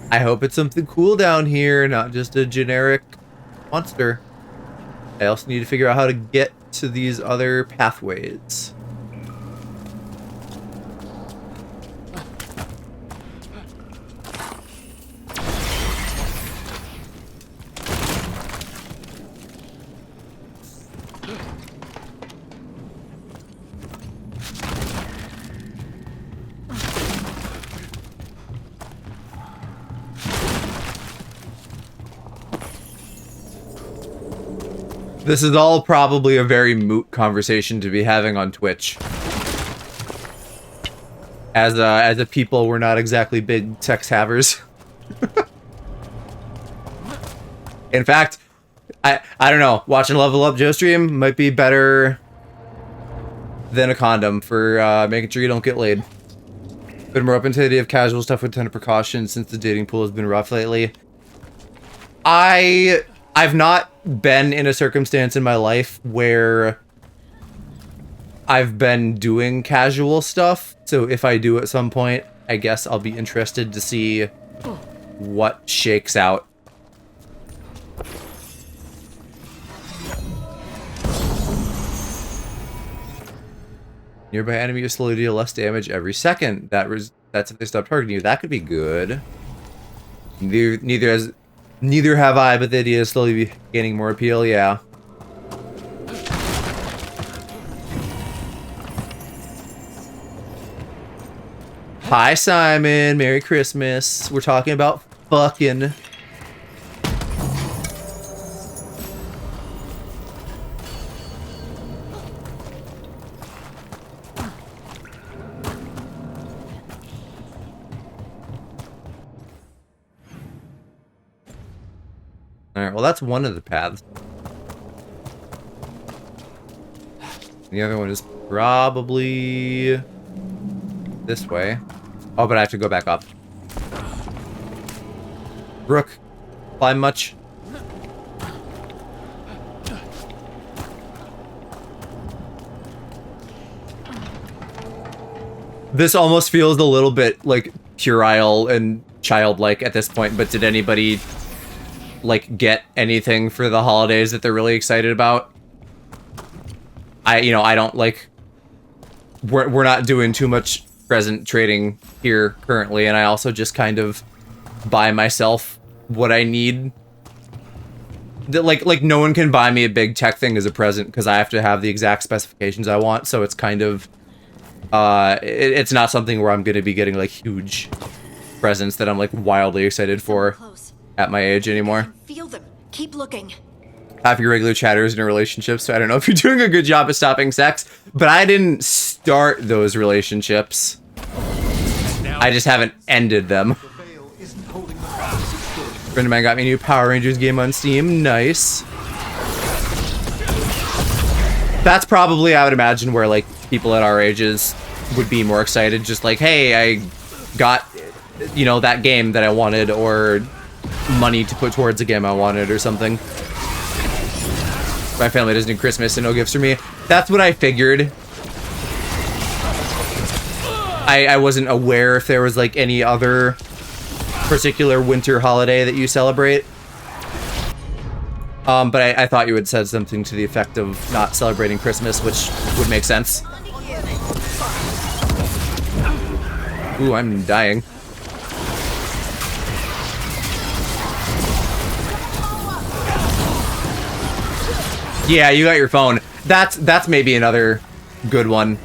I hope it's something cool down here, not just a generic monster. I also need to figure out how to get to these other pathways. This is all probably a very moot conversation to be having on Twitch. As a people, we're not exactly big sex havers. In fact, I don't know. Watching Level Up Joe stream might be better than a condom for making sure you don't get laid. Been more open to the idea of casual stuff with a ton of precautions since the dating pool has been rough lately. I've not been in a circumstance in my life where I've been doing casual stuff. So if I do at some point, I guess I'll be interested to see what shakes out. Nearby enemy will slowly deal less damage every second. That's if they stop targeting you. That could be good. Neither have I, but the idea is slowly gaining more appeal, yeah. Hi, Simon. Merry Christmas. We're talking about fucking. Alright, well that's one of the paths. The other one is probably this way. Oh, but I have to go back up. Rook, climb much? This almost feels a little bit like puerile and childlike at this point, but did anybody like get anything for the holidays that they're really excited about? I don't like, we're not doing too much present trading here currently, and I also just kind of buy myself what I need. Like no one can buy me a big tech thing as a present because I have to have the exact specifications I want, so it's kind of it's not something where I'm going to be getting like huge presents that I'm like wildly excited for at my age anymore. Feel them. Keep looking. Half your regular chatters in a relationship, so I don't know if you're doing a good job of stopping sex, but I didn't start those relationships. I just haven't ended them. Friend of mine got me a new Power Rangers game on Steam. Nice. That's probably, I would imagine, where like people at our ages would be more excited. Just like, hey, I got, that game that I wanted, or money to put towards a game I wanted or something. My family doesn't do Christmas and no gifts for me. That's what I figured. I wasn't aware if there was like any other particular winter holiday that you celebrate. But I thought you had said something to the effect of not celebrating Christmas, which would make sense. Ooh, I'm dying. Yeah, you got your phone. That's maybe another good one.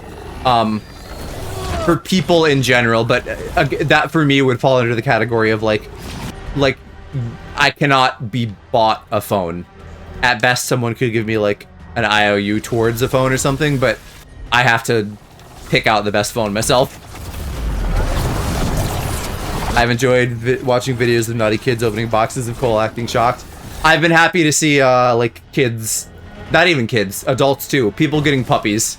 For people in general, but that for me would fall under the category of like I cannot be bought a phone. At best, someone could give me like an IOU towards a phone or something, but I have to pick out the best phone myself. I've enjoyed watching videos of naughty kids opening boxes of Cole acting shocked. I've been happy to see like kids, not even kids, adults too, people getting puppies.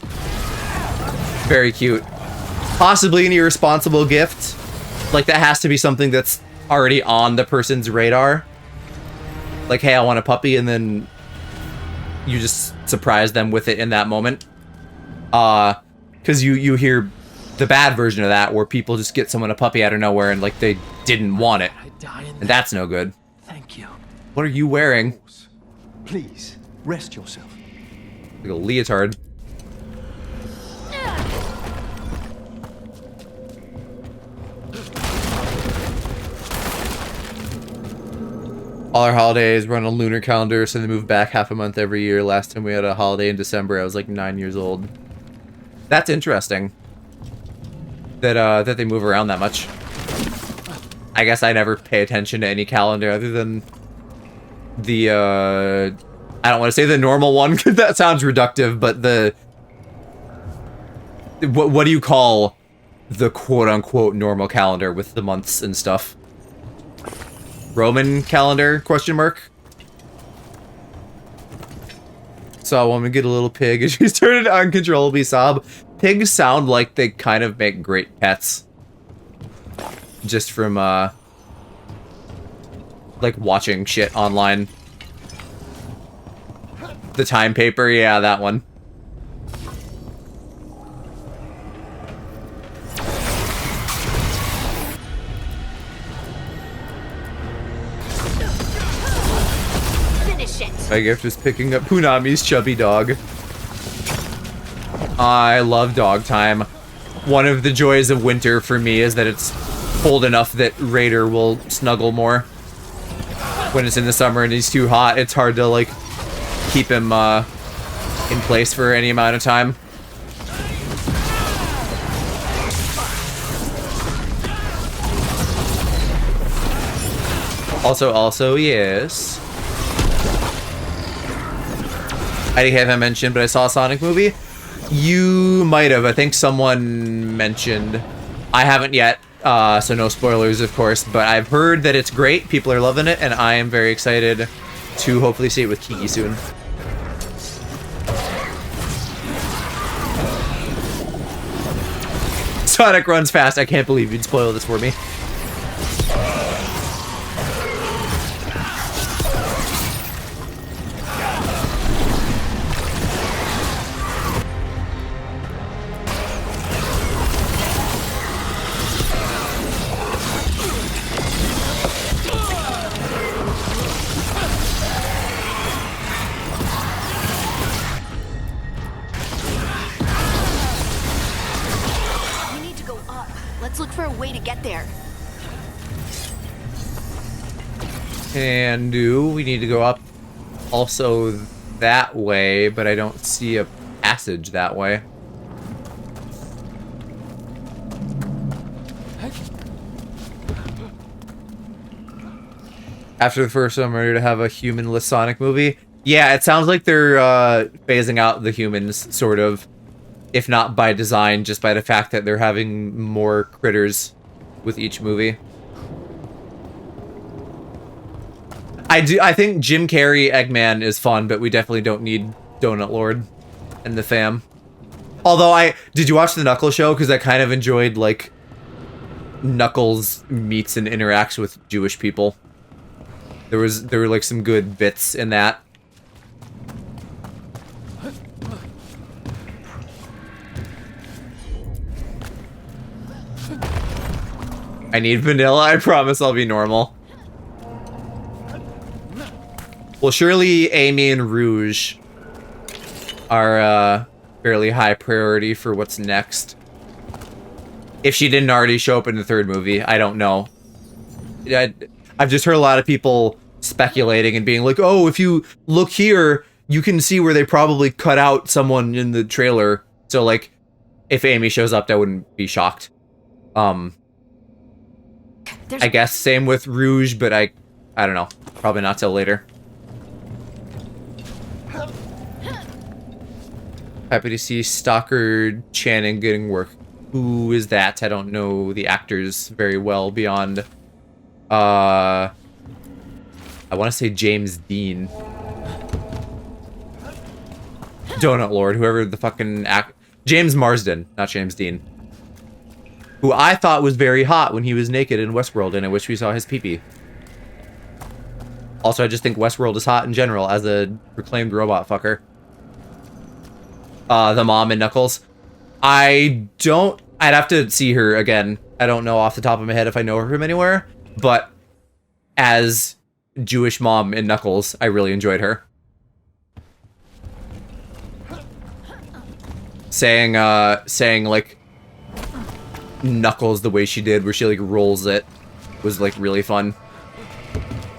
Very cute. Possibly an irresponsible gift. Like that has to be something that's already on the person's radar. Like, hey, I want a puppy, and then you just surprise them with it in that moment. Because you hear the bad version of that, where people just get someone a puppy out of nowhere and like they didn't want it. And that's no good. Thank you. What are you wearing? Please, rest yourself. Like a leotard. All our holidays run on lunar calendar, so they move back half a month every year. Last time we had a holiday in December, I was like 9 years old. That's interesting. That that they move around that much. I guess I never pay attention to any calendar other than the I don't want to say the normal one because that sounds reductive, but the what do you call the quote-unquote normal calendar with the months and stuff? Roman calendar, question mark? Saw a woman get a little pig and she started to uncontrollably sob. Pigs sound like they kind of make great pets. Just from, like watching shit online. The Time Paper, yeah, that one. My gift is picking up Punami's chubby dog. I love dog time. One of the joys of winter for me is that it's cold enough that Raider will snuggle more. When it's in the summer and he's too hot, it's hard to like keep him in place for any amount of time. Also, yes. I haven't mentioned, but I saw a Sonic movie. You might have. I think someone mentioned. I haven't yet, so no spoilers, of course. But I've heard that it's great. People are loving it, and I am very excited to hopefully see it with Kiki soon. Sonic runs fast. I can't believe you'd spoil this for me. Can do. We need to go up also that way, but I don't see a passage that way. After the first one, I'm ready to have a humanless Sonic movie. Yeah, it sounds like they're phasing out the humans, sort of. If not by design, just by the fact that they're having more critters with each movie. I think Jim Carrey Eggman is fun, but we definitely don't need Donut Lord and the fam. Although did you watch the Knuckles show? Because I kind of enjoyed like Knuckles meets and interacts with Jewish people. There were like some good bits in that. I need vanilla. I promise I'll be normal. Well, surely Amy and Rouge are fairly high priority for what's next. If she didn't already show up in the third movie, I don't know. I've just heard a lot of people speculating and being like, oh, if you look here, you can see where they probably cut out someone in the trailer. So like, if Amy shows up, I wouldn't be shocked. I guess same with Rouge, but I don't know. Probably not till later. Happy to see Stalker Channing getting work. Who is that? I don't know the actors very well beyond I want to say James Dean. Donut Lord, whoever the fucking James Marsden, not James Dean. Who I thought was very hot when he was naked in Westworld, and I wish we saw his pee-pee. Also, I just think Westworld is hot in general as a proclaimed robot fucker. The mom in Knuckles. I'd have to see her again. I don't know off the top of my head if I know her from anywhere, but as Jewish mom in Knuckles, I really enjoyed her. Saying like Knuckles the way she did, where she like rolls it, was like really fun.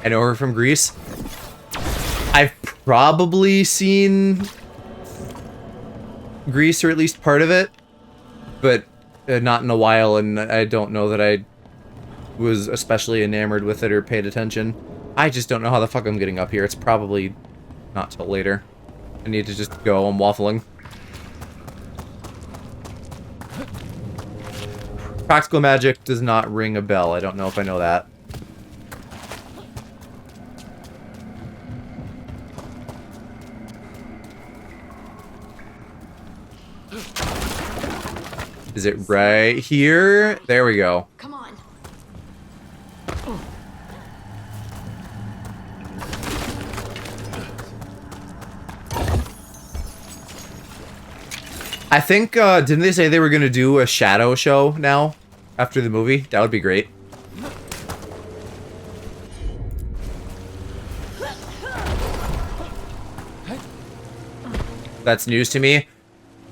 I know her from Grease. I've probably seen Grease, or at least part of it, but not in a while, and I don't know that I was especially enamored with it or paid attention. I just don't know how the fuck I'm getting up here. It's probably not till later. I need to just go. I'm waffling. Practical magic does not ring a bell. I don't know if I know that. Is it right here? There we go. Come on. I think, didn't they say they were going to do a shadow show now after the movie? That would be great. That's news to me.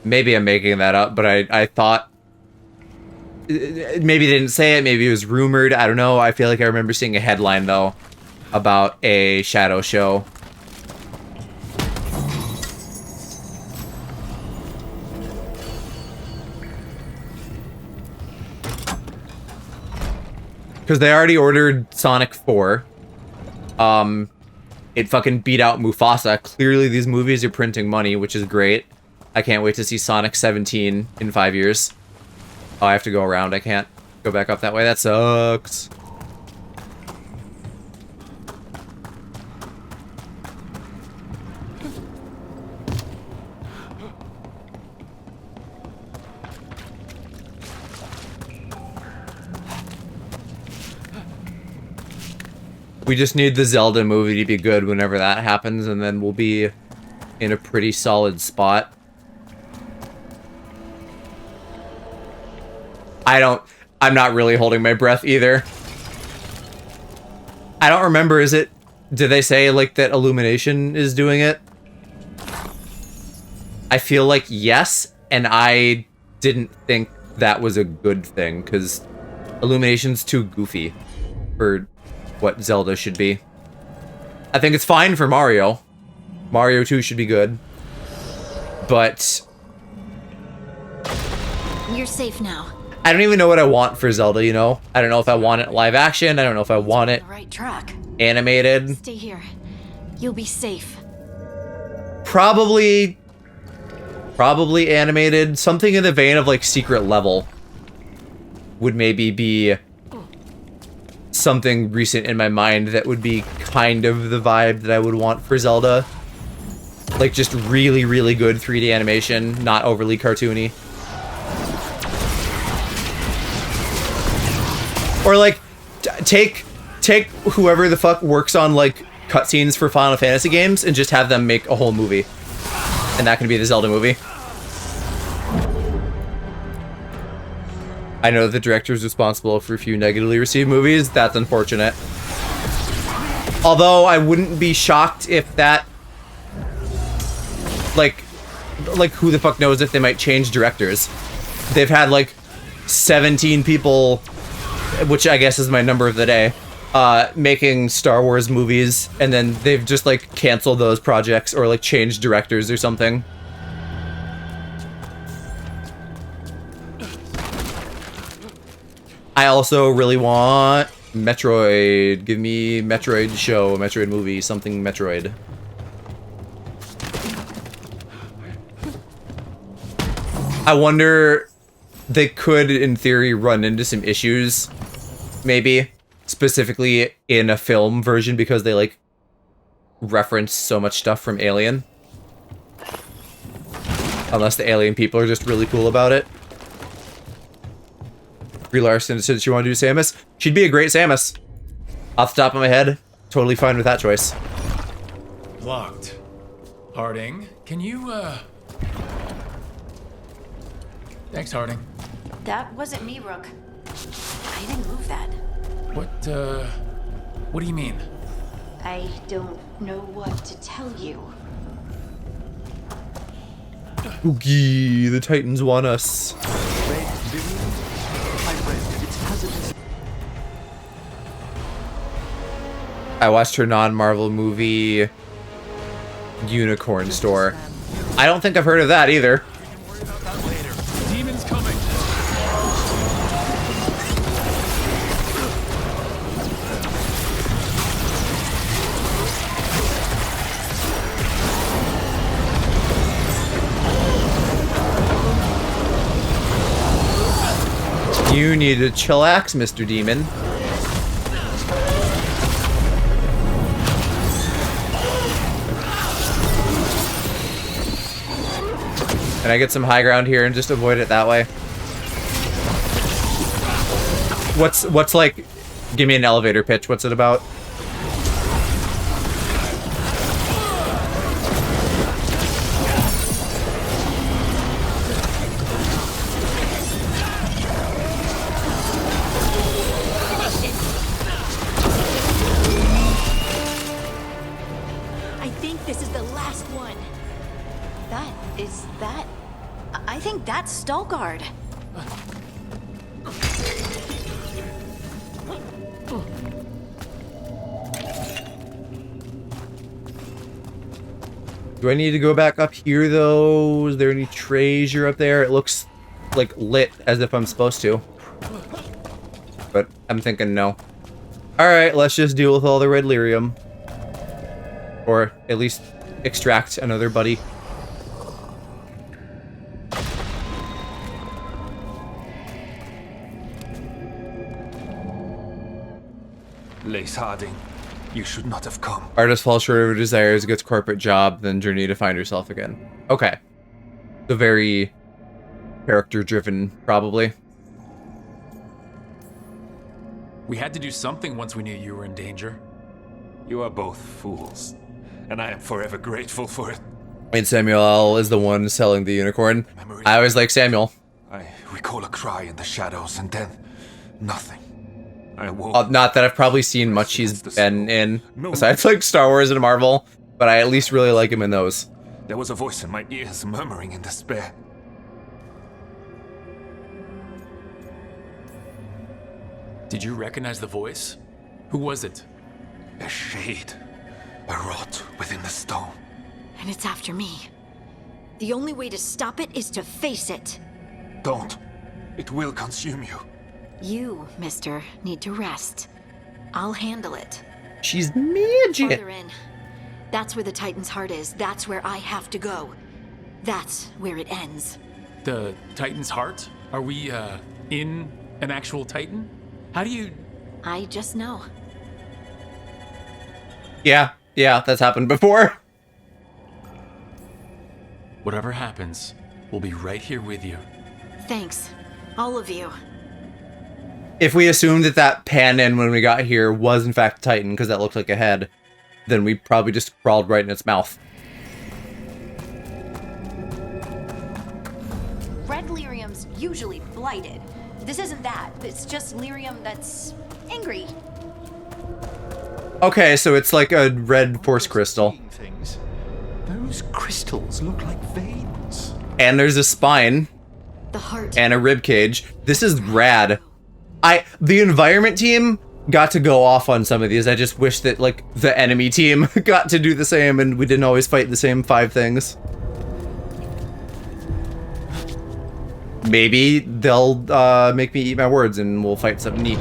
Maybe I'm making that up, but I thought... Maybe they didn't say it, maybe it was rumored, I don't know. I feel like I remember seeing a headline, though, about a shadow show. Because they already ordered Sonic 4. It fucking beat out Mufasa. Clearly these movies are printing money, which is great. I can't wait to see Sonic 17 in 5 years. Oh, I have to go around. I can't go back up that way. That sucks. We just need the Zelda movie to be good whenever that happens, and then we'll be in a pretty solid spot. I'm not really holding my breath either. I don't remember, did they say like that Illumination is doing it? I feel like yes, and I didn't think that was a good thing, because Illumination's too goofy for what Zelda should be. I think it's fine for Mario. Mario 2 should be good. But You're safe now. I don't even know what I want for Zelda, you know? I don't know if I want it live action. I don't know if I want it Right track. animated. Stay here. You'll be safe. Probably animated. Something in the vein of like Secret Level would maybe be something recent in my mind that would be kind of the vibe that I would want for Zelda. Like just really, really good 3D animation, not overly cartoony. Or like, take whoever the fuck works on like cutscenes for Final Fantasy games and just have them make a whole movie. And that can be the Zelda movie. I know the director is responsible for a few negatively received movies. That's unfortunate. Although I wouldn't be shocked if that, like who the fuck knows if they might change directors. They've had like 17 people, which I guess is my number of the day, making Star Wars movies, and then they've just like canceled those projects or like changed directors or something. I also really want Metroid. Give me Metroid show, Metroid movie, something Metroid. I wonder, they could, in theory, run into some issues, maybe, specifically in a film version because they, like, reference so much stuff from Alien. Unless the alien people are just really cool about it. Brie Larson said she wanted to do Samus. She'd be a great Samus. Off the top of my head, totally fine with that choice. Locked. Harding, can you, Thanks, Harding. That wasn't me, Rook. I didn't move that. What do you mean? I don't know what to tell you. Oogie, the Titans want us. I watched her non-Marvel movie, Unicorn Store. I don't think I've heard of that either. Demon's coming. You need to chillax, Mr. Demon. Can I get some high ground here and just avoid it that way? What's like, give me an elevator pitch, what's it about? I think this is the last one. I think that's Veilguard. Do I need to go back up here though? Is there any treasure up there? It looks like lit as if I'm supposed to. But I'm thinking no. Alright, let's just deal with all the red lyrium. Or at least extract another buddy. Lace Harding, you should not have come. Artist falls short of her desires, gets corporate job, then journey to find herself again. Okay. So very character-driven, probably. We had to do something once we knew you were in danger. You are both fools, and I am forever grateful for it. And Samuel is the one selling the unicorn. I always like Samuel. I recall a cry in the shadows, and then nothing. I woke. Not that I've probably seen much he's been in, besides like Star Wars and Marvel, but I at least really like him in those. There was a voice in my ears murmuring in despair. Did you recognize the voice? Who was it? A shade, a rot within the stone. And it's after me. The only way to stop it is to face it. Don't. It will consume you. You, mister, need to rest. I'll handle it. She's magic. Farther in. That's where the Titan's heart is. That's where I have to go. That's where it ends. The Titan's heart? Are we, in an actual Titan? How do you... I just know. Yeah, that's happened before. Whatever happens, we'll be right here with you. Thanks. All of you. If we assumed that pan in when we got here was in fact Titan, because that looked like a head, then we probably just crawled right in its mouth. Red lyrium's usually blighted. This isn't that. It's just lyrium that's angry. Okay, so it's like a red force crystal. Things. Those crystals look like veins. And there's a spine. The heart. And a rib cage. This is rad. The environment team got to go off on some of these. I just wish that, like, the enemy team got to do the same and we didn't always fight the same 5 things. Maybe they'll make me eat my words and we'll fight something neat.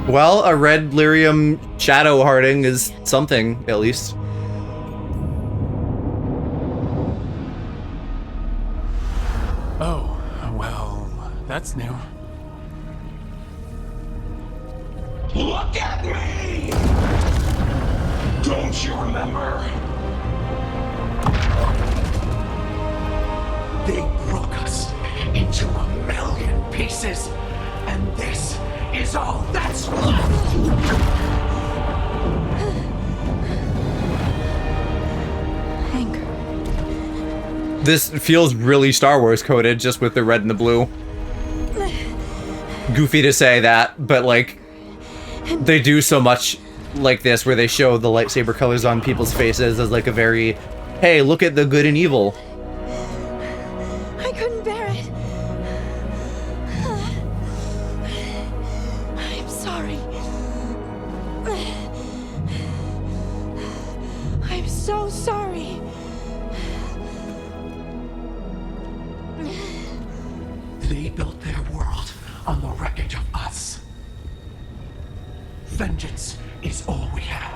Well, a red lyrium shadow hearting is something, at least. Oh, well, that's new. Look at me! Don't you remember? They broke us into 1,000,000 pieces, and this is all that's left! Anger. This feels really Star Wars coded, just with the red and the blue. Goofy to say that, but like, they do so much like this where they show the lightsaber colors on people's faces as like a very, hey, look at the good and evil. I couldn't bear it. I'm sorry. I'm so sorry. They built their world on the wreckage of us. Vengeance is all we have.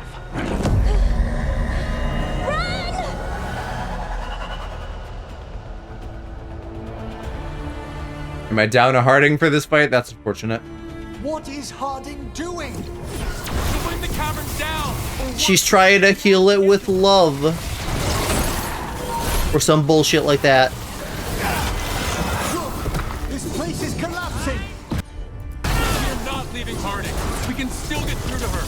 Am I down a Harding for this fight? That's unfortunate. What is Harding doing? Bring the caverns down! She's trying to heal it with love. Or some bullshit like that. This place is collapsing! We're not leaving Harding. We can still get through to her.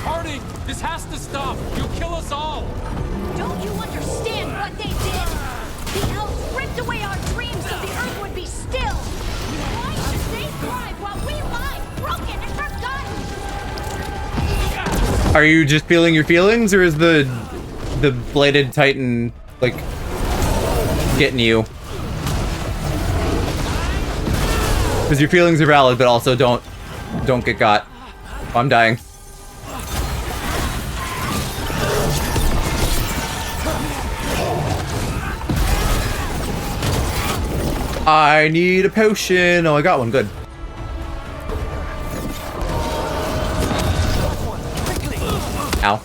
Harding, this has to stop. You'll kill us all. Don't you understand what they did? The elves ripped away our dreams so the earth would be still. Why should they thrive while we lie, broken and forgotten? Are you just feeling your feelings, or is the bladed titan like getting you? Because your feelings are valid, but also don't get got. Oh, I'm dying. I need a potion. Oh, I got one. Good. Ow.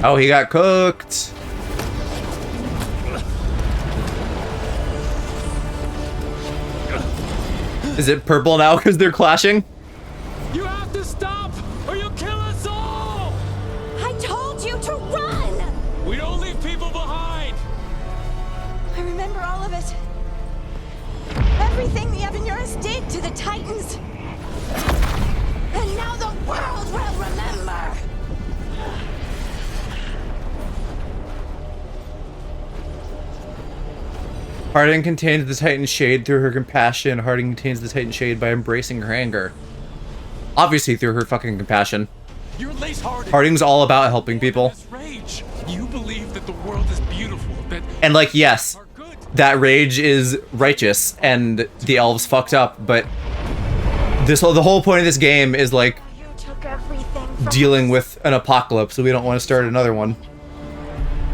Oh, he got cooked. Is it purple now because they're clashing? You have to stop, or you'll kill us all! I told you to run! We don't leave people behind! I remember all of it. Everything the Evanurus did to the Titans. And now the world will remember! Harding contains the Titan shade through her compassion. Harding contains the Titan shade by embracing her anger. Obviously through her fucking compassion. You're Lace Harding. Harding's all about helping people. Rage. You believe that the world is beautiful, that And like, yes, that rage is righteous and the elves fucked up, but the whole point of this game is like Took everything from dealing with an apocalypse, so we don't want to start another one.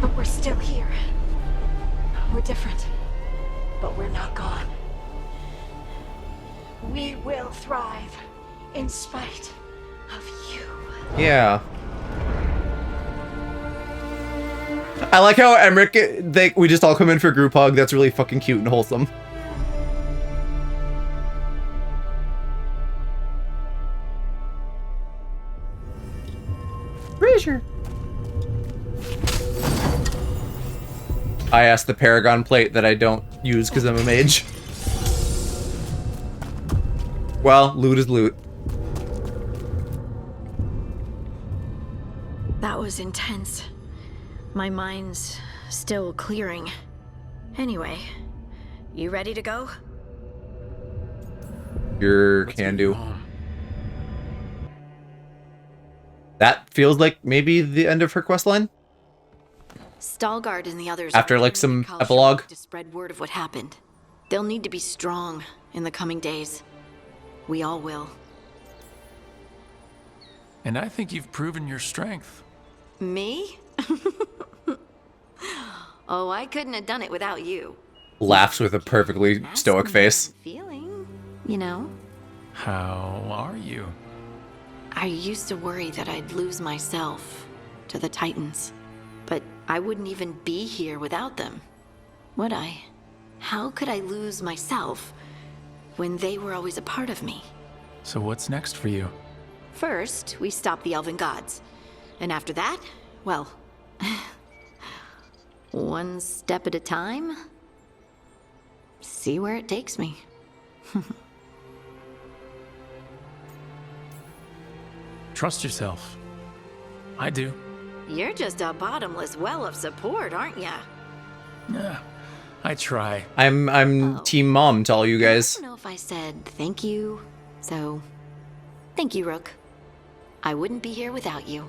But we're still here. We're different. But we're not gone. We will thrive in spite of you. Yeah. I like how Emmerich, we just all come in for group hug. That's really fucking cute and wholesome. Brazier. I asked the Paragon plate that I don't use because I'm a mage. Well, loot is loot. That was intense. My mind's still clearing. Anyway, you ready to go? Your can do. That feels like maybe the end of her quest line. Stalgard and the others After like some epilogue. To spread word of what happened. They'll need to be strong in the coming days. We all will. And I think you've proven your strength. Me? Oh, I couldn't have done it without you. Laughs with a perfectly stoic face. Feeling, you know? How are you? I used to worry that I'd lose myself to the Titans. But I wouldn't even be here without them, would I? How could I lose myself when they were always a part of me? So what's next for you? First, we stop the Elven gods. And after that, well, one step at a time. See where it takes me. Trust yourself. I do. You're just a bottomless well of support, aren't ya? Yeah, I try. I'm team mom to all you guys. I don't know if I said thank you, so thank you, Rook. I wouldn't be here without you.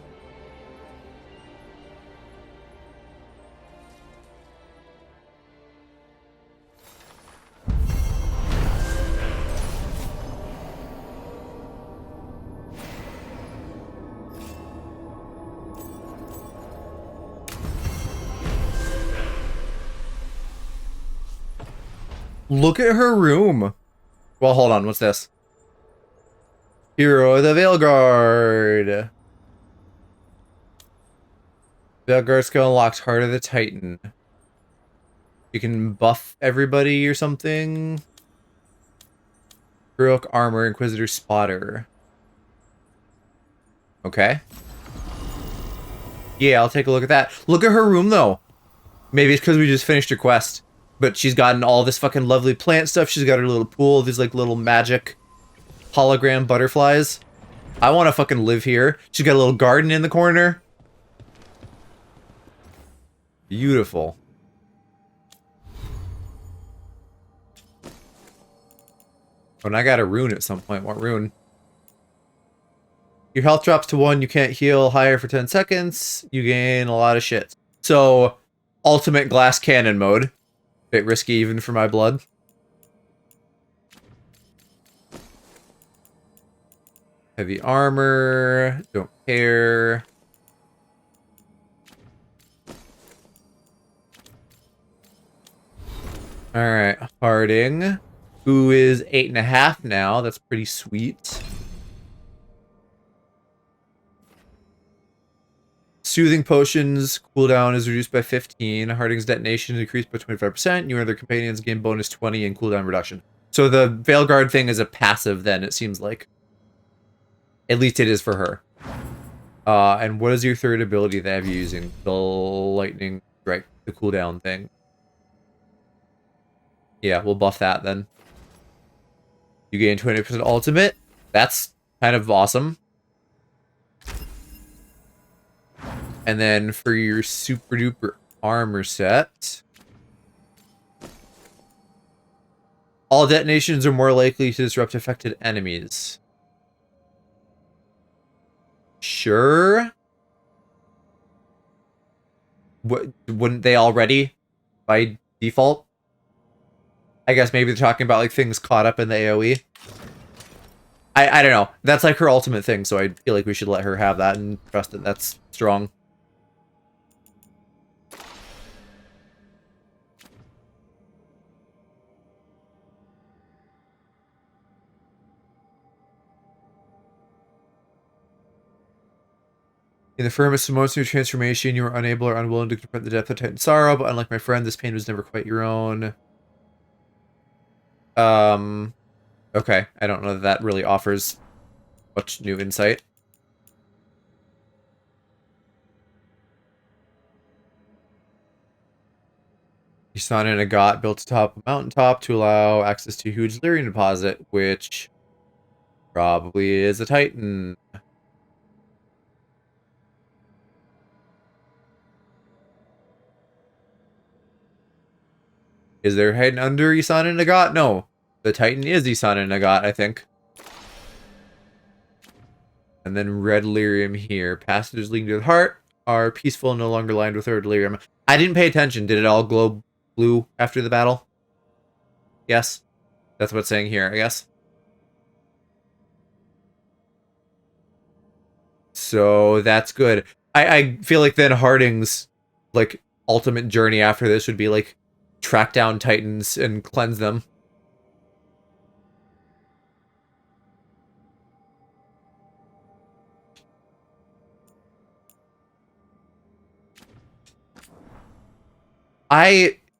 Look at her room. Well, hold on. What's this? Hero of the Veilguard. Veilguard skill unlocks Heart of the Titan. You can buff everybody or something. Heroic armor, Inquisitor spotter. Okay. Yeah, I'll take a look at that. Look at her room, though. Maybe it's because we just finished her quest. But she's gotten all this fucking lovely plant stuff. She's got her little pool. These like little magic hologram butterflies. I want to fucking live here. She's got a little garden in the corner. Beautiful. Oh, and I got a rune at some point. What rune? Your health drops to 1. You can't heal higher for 10 seconds. You gain a lot of shit. So, ultimate glass cannon mode. Bit risky even for my blood. Heavy armor. Don't care. Alright, Harding. Who is 8.5 now. That's pretty sweet. Soothing potions cooldown is reduced by 15. Harding's detonation decreased by 25%. You and other companions gain bonus 20 and cooldown reduction. So the Veilguard thing is a passive then, it seems like. At least it is for her. And what is your third ability that you're using? The lightning strike, the cooldown thing. Yeah, we'll buff that then. You gain 20% ultimate. That's kind of awesome. And then for your super duper armor set, all detonations are more likely to disrupt affected enemies. Sure. Wouldn't they already by default? I guess maybe they're talking about like things caught up in the AoE. I don't know. That's like her ultimate thing, so I feel like we should let her have that and trust that that's strong. In the firmest moments of your transformation, you are unable or unwilling to confront the depth of Titan sorrow, but unlike my friend, this pain was never quite your own. Okay. I don't know that that really offers much new insight. Isan and Agat built atop a mountaintop to allow access to a huge Lyrian deposit, which Probably is a Titan. Is there a Titan under Isan and Nagat? No. The Titan is Isan and Nagat, I think. And then red lyrium here. Passages leading to the heart are peaceful and no longer lined with red lyrium. I didn't pay attention. Did it all glow blue after the battle? Yes. That's what it's saying here, I guess. So that's good. I feel like then Harding's like ultimate journey after this would be like track down Titans and cleanse them.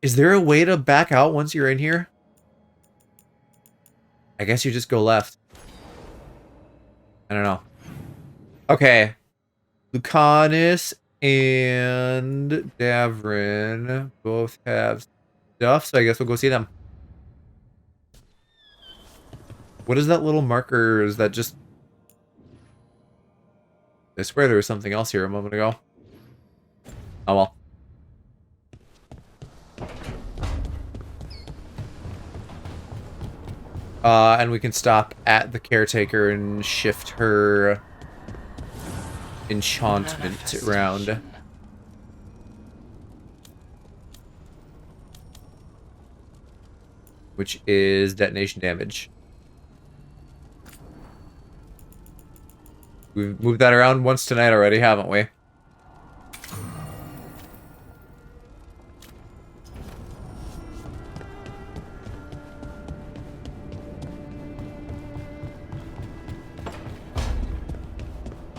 Is there a way to back out once you're in here? I guess you just go left. I don't know. Okay. Lucanus and Davrin both have stuff, so I guess we'll go see them. What is that little marker? Is that just... I swear there was something else here a moment ago. Oh well. And we can stop at the caretaker and shift her enchantment around. Which is detonation damage. We've moved that around once tonight already, haven't we?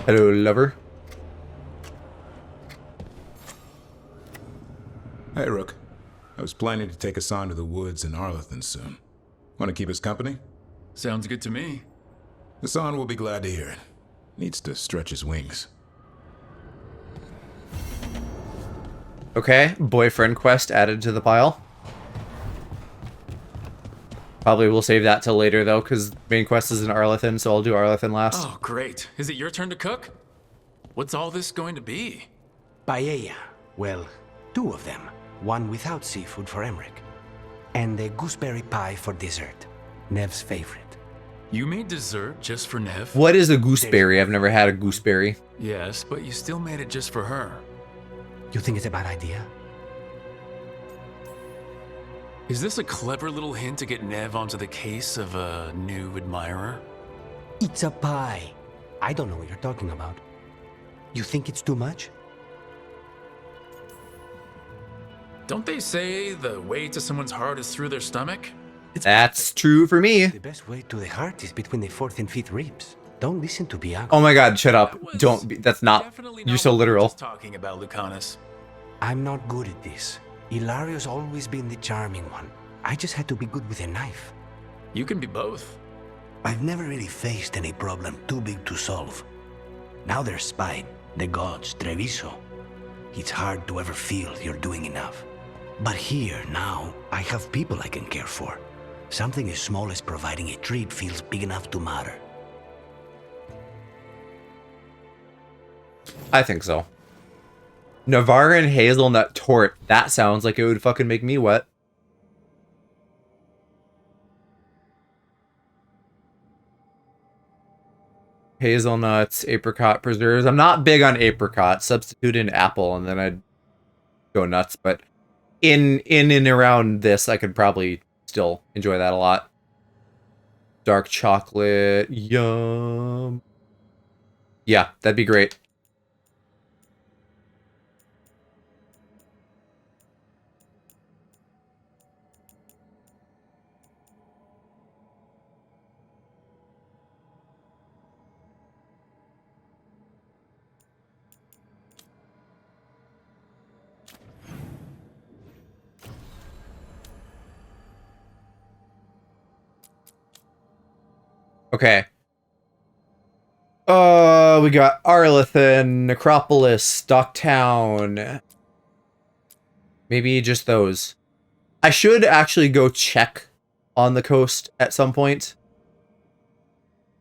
Hello, lover. Hey, Rook. I was planning to take us on to the woods in Arlethan soon. Want to keep us company? Sounds good to me. Hassan will be glad to hear it. Needs to stretch his wings. Okay, boyfriend quest added to the pile. Probably will save that till later, though, because main quest is in Arlethan, so I'll do Arlethan last. Oh, great. Is it your turn to cook? What's all this going to be? Paella. Well, 2 of them. One without seafood for Emmerich. And a gooseberry pie for dessert. Nev's favorite. You made dessert just for Nev? What is a gooseberry? I've never had a gooseberry. Yes, but you still made it just for her. You think it's a bad idea? Is this a clever little hint to get Nev onto the case of a new admirer? It's a pie. I don't know what you're talking about. You think it's too much? Don't they say the way to someone's heart is through their stomach? That's true for me. The best way to the heart is between the 4th and 5th ribs. Don't listen to Bianca. Oh my god, shut up. Don't be. That's not. You're so literal. Talking about Lucanus. I'm not good at this. Hilario's always been the charming one. I just had to be good with a knife. You can be both. I've never really faced any problem too big to solve. Now there's Spine, the gods, Treviso. It's hard to ever feel you're doing enough. But here, now, I have people I can care for. Something as small as providing a treat feels big enough to matter. I think so. Navaran hazelnut tort. That sounds like it would fucking make me wet. Hazelnuts, apricot preserves. I'm not big on apricot. Substitute in apple and then I'd go nuts. But in and around this, I could probably still enjoy that a lot. Dark chocolate. Yum. Yeah, that'd be great. Okay. We got Arlethan, Necropolis, Docktown. Maybe just those. I should actually go check on the coast at some point.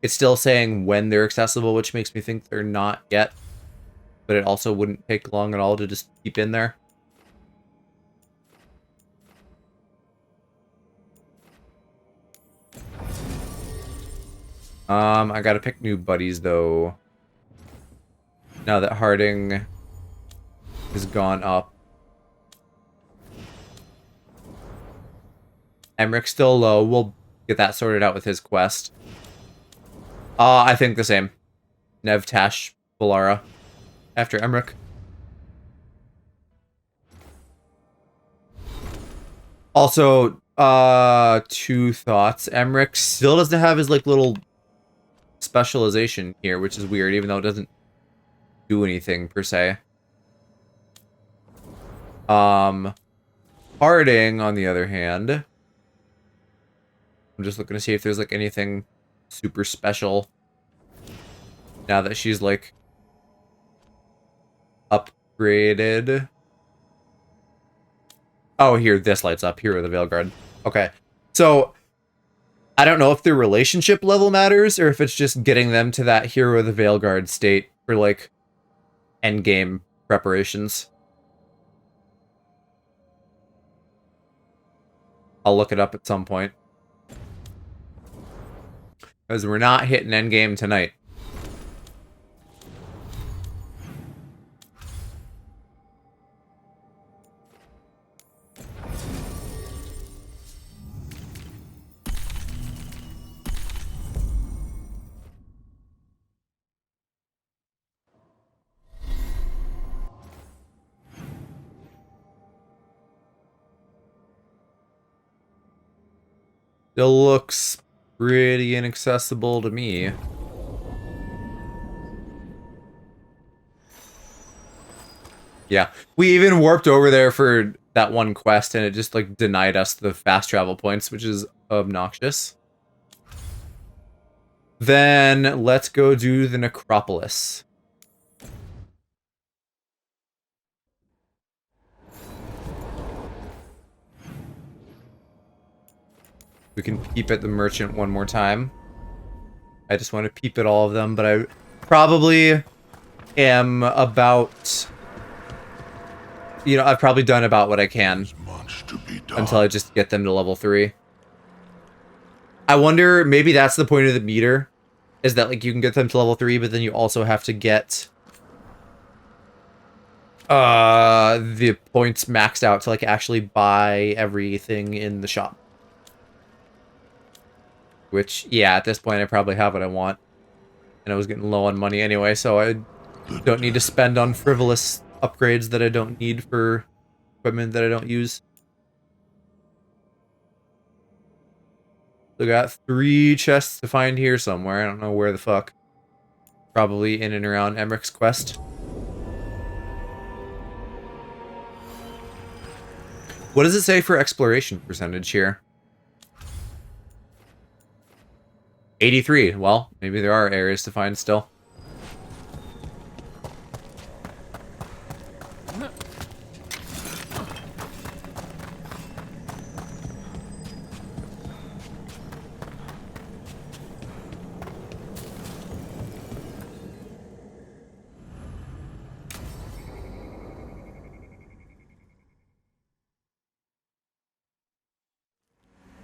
It's still saying when they're accessible, which makes me think they're not yet. But it also wouldn't take long at all to just keep in there. I gotta pick new buddies, though. Now that Harding has gone up. Emmerich's still low. We'll get that sorted out with his quest. I think the same. Nev, Tash, Valara. After Emmerich. Also, two thoughts. Emmerich still doesn't have his, like, little specialization here, which is weird, even though it doesn't do anything, per se. Harding, on the other hand... I'm just looking to see if there's, like, anything super special now that she's, like, upgraded. Oh, here, this lights up. Hero of the Veilguard. Okay. So, I don't know if their relationship level matters, or if it's just getting them to that Hero of the Veilguard state for, like, endgame preparations. I'll look it up at some point. Because we're not hitting endgame tonight. Still looks pretty inaccessible to me. Yeah, we even warped over there for that one quest, and it just, like, denied us the fast travel points, which is obnoxious. Then, let's go do the Necropolis. We can peep at the merchant one more time. I just want to peep at all of them, but I probably am about... You know, I've probably done about what I can until I just get them to level 3. I wonder, maybe that's the point of the meter, is that, like, you can get them to level 3, but then you also have to get the points maxed out to, like, actually buy everything in the shop. Which, yeah, at this point I probably have what I want. And I was getting low on money anyway, so I don't need to spend on frivolous upgrades that I don't need for equipment that I don't use. So got 3 chests to find here somewhere. I don't know where the fuck. Probably in and around Emmerich's quest. What does it say for exploration percentage here? 83. Well, maybe there are areas to find still.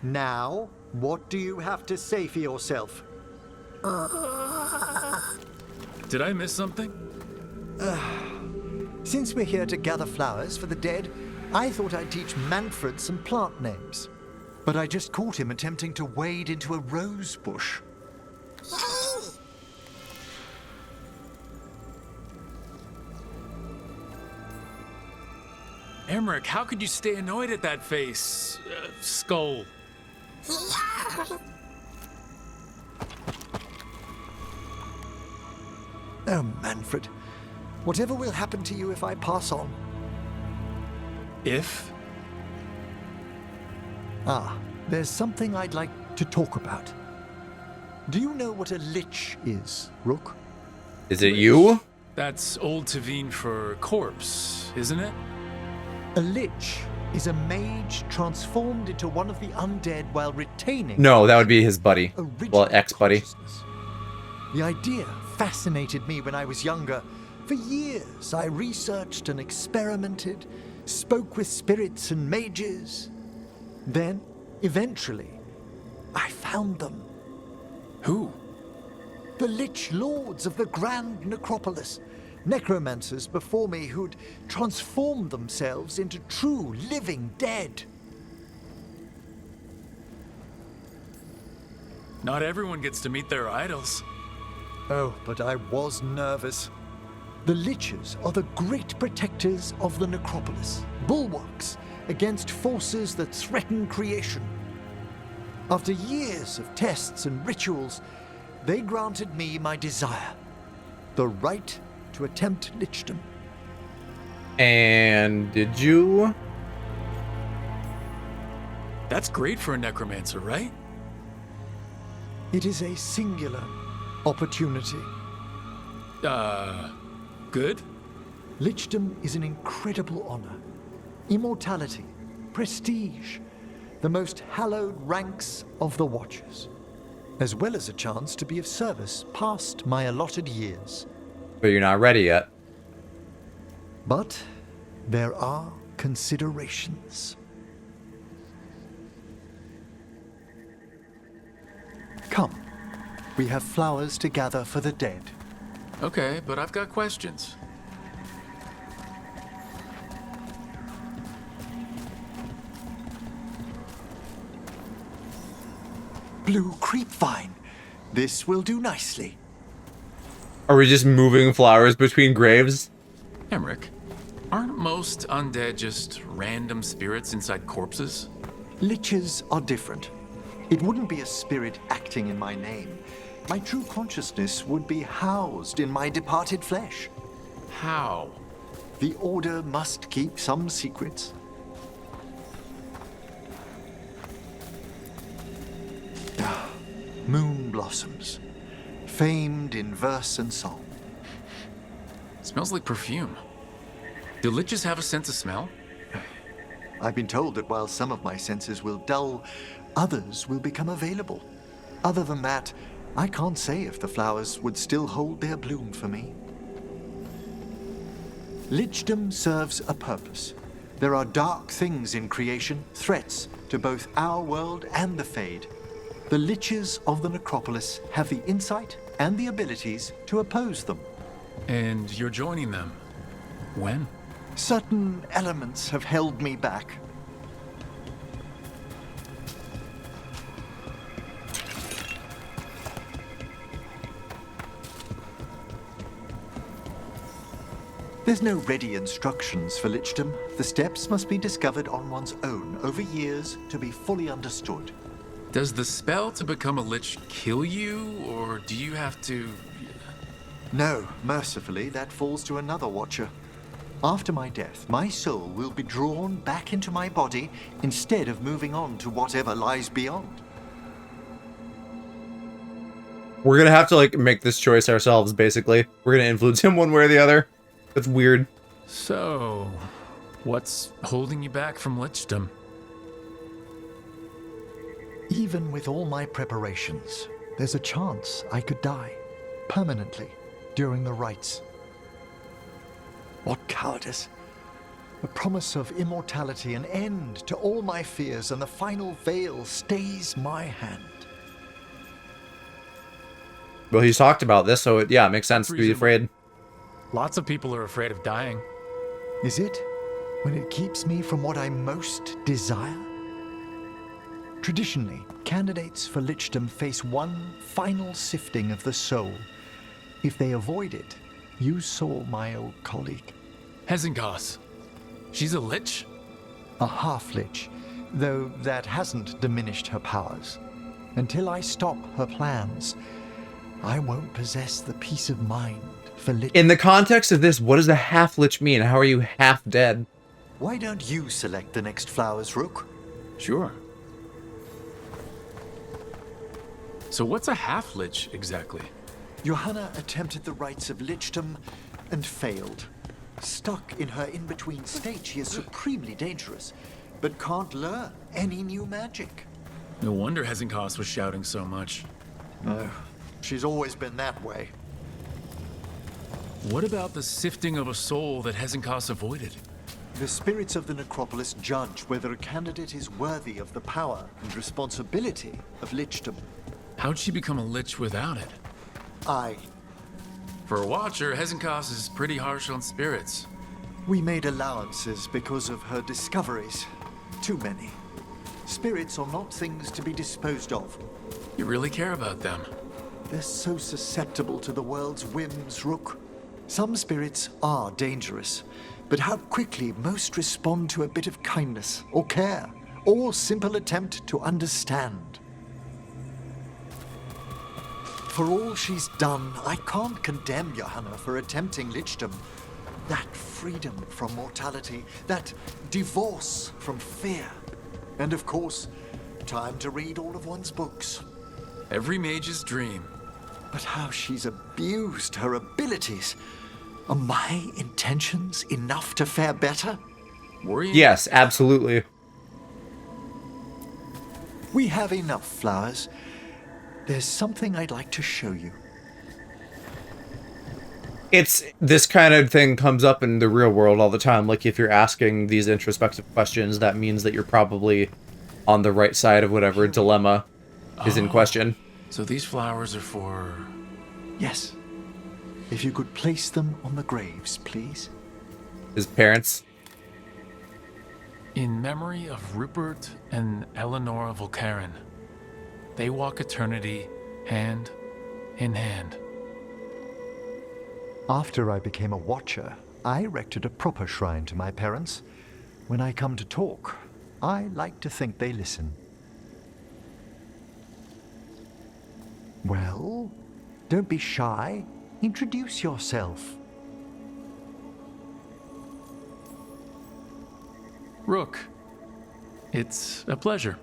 Now, what do you have to say for yourself? Did I miss something? Since we're here to gather flowers for the dead, I thought I'd teach Manfred some plant names. But I just caught him attempting to wade into a rose bush. Emmerich, how could you stay annoyed at that face? Skull. Oh, Manfred. Whatever will happen to you if I pass on? If? Ah, there's something I'd like to talk about. Do you know what a lich is, Rook? Is it you? That's Old Tavine for corpse, isn't it? A lich is a mage transformed into one of the undead while retaining... No, that would be his buddy. Well, ex-buddy. The idea fascinated me when I was younger. For years, I researched and experimented, spoke with spirits and mages. Then, eventually, I found them. Who? The Lich Lords of the Grand Necropolis. Necromancers before me who'd transformed themselves into true living dead. Not everyone gets to meet their idols. Oh, but I was nervous. The Liches are the great protectors of the Necropolis, bulwarks against forces that threaten creation. After years of tests and rituals, they granted me my desire, the right to attempt lichdom. And did you? That's great for a necromancer, right? It is a singular opportunity. Good? Lichdom is an incredible honor. Immortality, prestige, the most hallowed ranks of the Watchers, as well as a chance to be of service past my allotted years. But you're not ready yet. But there are considerations. Come, we have flowers to gather for the dead. Okay, but I've got questions. Blue creepvine. This will do nicely. Are we just moving flowers between graves? Emmerich, aren't most undead just random spirits inside corpses? Liches are different. It wouldn't be a spirit acting in my name. My true consciousness would be housed in my departed flesh. How? The Order must keep some secrets. Moon blossoms, famed in verse and song. Smells like perfume. Do liches have a sense of smell? I've been told that while some of my senses will dull, others will become available. Other than that, I can't say if the flowers would still hold their bloom for me. Lichdom serves a purpose. There are dark things in creation, threats to both our world and the Fade. The Liches of the Necropolis have the insight and the abilities to oppose them. And you're joining them. When? Certain elements have held me back. There's no ready instructions for lichdom. The steps must be discovered on one's own over years to be fully understood. Does the spell to become a lich kill you, or do you have to... No, mercifully, that falls to another watcher. After my death, my soul will be drawn back into my body instead of moving on to whatever lies beyond. We're gonna have to, like, make this choice ourselves, basically. We're gonna influence him one way or the other. That's weird. So, what's holding you back from lichdom? Even with all my preparations, there's a chance I could die permanently during the rites. What cowardice! A promise of immortality, an end to all my fears, and the final veil stays my hand. Well, he's talked about this, so it makes sense to be afraid. Lots of people are afraid of dying. Is it? When it keeps me from what I most desire? Traditionally, candidates for lichdom face one final sifting of the soul. If they avoid it, you saw my old colleague. Hezengas. She's a lich? A half-lich, though that hasn't diminished her powers. Until I stop her plans, I won't possess the peace of mind for lich. In the context of this, what does a half-lich mean? How are you half dead? Why don't you select the next flowers, Rook? Sure. So what's a half-lich exactly? Johanna attempted the rites of lichdom and failed. Stuck in her in-between state, she is supremely dangerous, but can't learn any new magic. No wonder Hezengas was shouting so much. No, She's always been that way. What about the sifting of a soul that Hezekiah avoided? The spirits of the necropolis judge whether a candidate is worthy of the power and responsibility of lichdom. How'd she become a lich without it? For a watcher, Hezekiah is pretty harsh on spirits. We made allowances because of her discoveries. Too many. Spirits are not things to be disposed of. You really care about them. They're so susceptible to the world's whims, Rook. Some spirits are dangerous, but how quickly most respond to a bit of kindness or care, or simple attempt to understand. For all she's done, I can't condemn Johanna for attempting lichdom. That freedom from mortality, that divorce from fear. And of course, time to read all of one's books. Every mage's dream. But how she's abused her abilities. Are my intentions enough to fare better? Yes, absolutely. We have enough flowers. There's something I'd like to show you. It's this kind of thing comes up in the real world all the time. Like if you're asking these introspective questions, that means that you're probably on the right side of whatever dilemma is in question. So these flowers are for... Yes. If you could place them on the graves, please. His parents. In memory of Rupert and Eleanor Volkaren. They walk eternity hand in hand. After I became a watcher, I erected a proper shrine to my parents. When I come to talk, I like to think they listen. Well, don't be shy. Introduce yourself. Rook, it's a pleasure.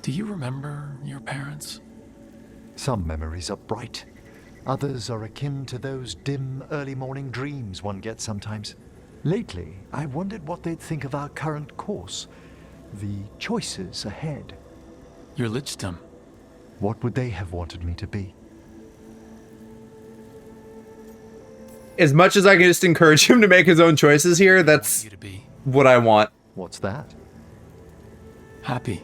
Do you remember your parents? Some memories are bright. Others are akin to those dim, early morning dreams one gets sometimes. Lately, I wondered what they'd think of our current course. The choices ahead. Your lichdom. What would they have wanted me to be? As much as I can just encourage him to make his own choices here, that's what I want. What's that? Happy.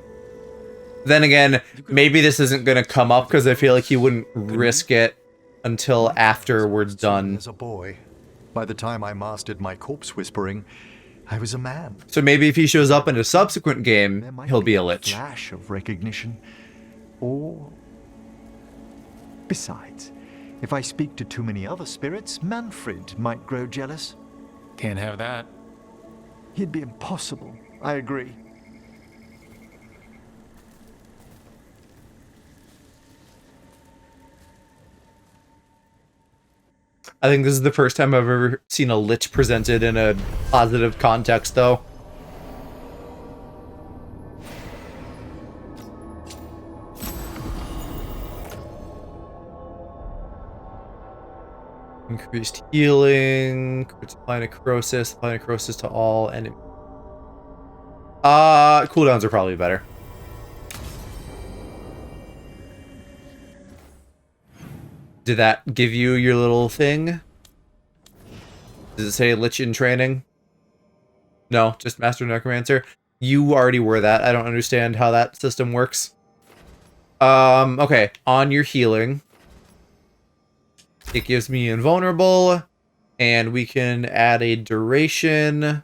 Then again, maybe this isn't going to come up because I feel like he wouldn't risk it until after we're done. As a boy, by the time I mastered my corpse whispering, I was a man. So maybe if he shows up in a subsequent game, he'll be a lich. Flash of recognition. Or... Besides, if I speak to too many other spirits, Manfred might grow jealous. Can't have that. He'd be impossible. I agree. I think this is the first time I've ever seen a lich presented in a positive context, though. Increased healing, apply necrosis to all enemies. Cooldowns are probably better. Did that give you your little thing? Does it say Lich in training? No, just Master Necromancer. You already were that. I don't understand how that system works. Okay, on your healing. It gives me invulnerable, and we can add a duration.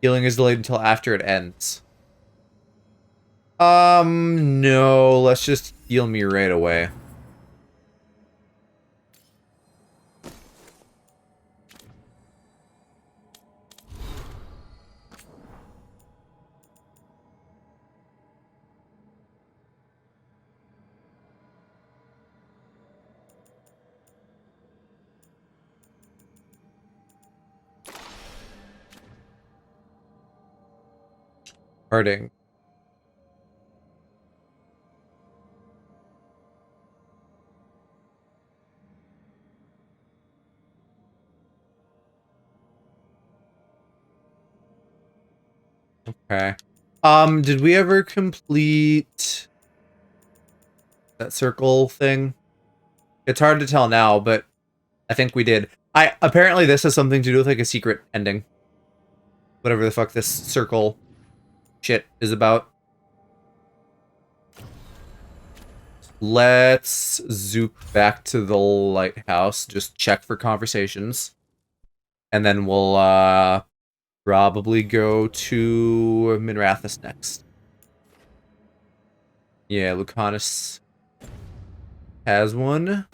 Healing is delayed until after it ends. No, let's just heal me right away. Harding. Okay. Did we ever complete that circle thing? It's hard to tell now, but I think we did. Apparently this has something to do with like a secret ending. Whatever the fuck this circle shit is about. Let's zoop back to the lighthouse, just check for conversations. And then we'll probably go to Minrathous next. Yeah, Lucanus has one.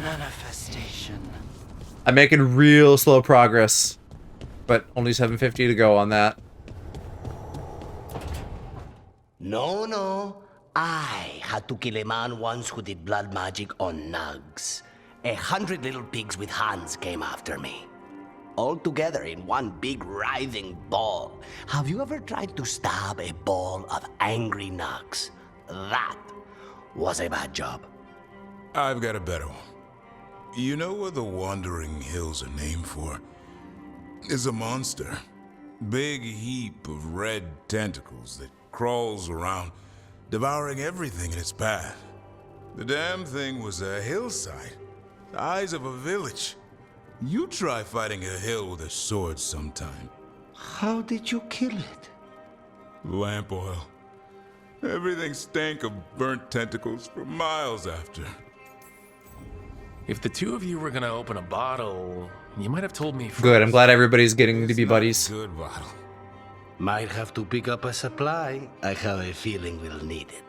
Manifestation. I'm making real slow progress, but only 750 to go on that. No. I had to kill a man once who did blood magic on nugs. 100 little pigs with hands came after me. All together in one big writhing ball. Have you ever tried to stab a ball of angry nugs? That was a bad job. I've got a better one. You know what the Wandering Hills are named for? It's a monster. Big heap of red tentacles that crawls around, devouring everything in its path. The damn thing was a hillside, the size of a village. You try fighting a hill with a sword sometime. How did you kill it? Lamp oil. Everything stank of burnt tentacles for miles after. If the two of you were gonna open a bottle, you might have told me first. Good, I'm glad everybody's getting to be buddies. Good bottle. Might have to pick up a supply. I have a feeling we'll need it.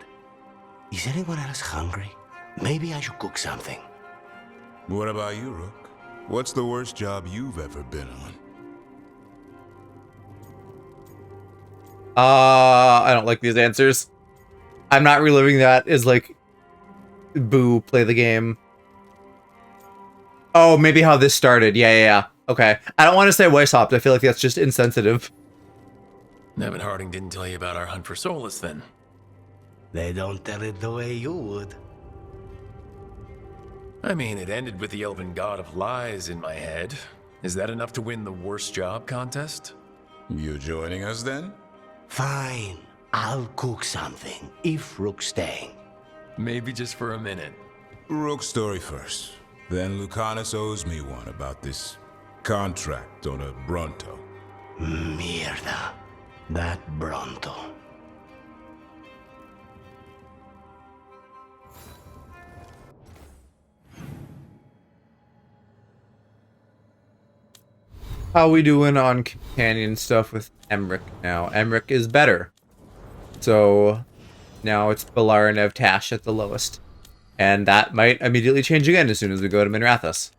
Is anyone else hungry? Maybe I should cook something. What about you, Rook? What's the worst job you've ever been on? I don't like these answers. I'm not reliving that as like, boo, play the game. Oh, maybe how this started. Yeah. Okay. I don't want to say Weiss hopped. I feel like that's just insensitive. Nevin Harding didn't tell you about our hunt for Solus, then? They don't tell it the way you would. I mean, it ended with the Elven God of Lies in my head. Is that enough to win the worst job contest? You joining us, then? Fine. I'll cook something, if Rook's staying. Maybe just for a minute. Rook's story first. Then Lucanus owes me one about this contract on a Bronto. Mierda. That Bronto. How we doing on companion stuff with Emmerich now? Emmerich is better. So now it's Balar and Evtash at the lowest. And that might immediately change again as soon as we go to Minrathous.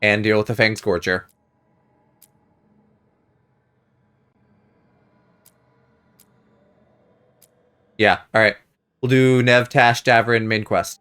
And deal with the Fang Scorcher. Yeah, alright. We'll do Nev, Tash, Davrin, main quest.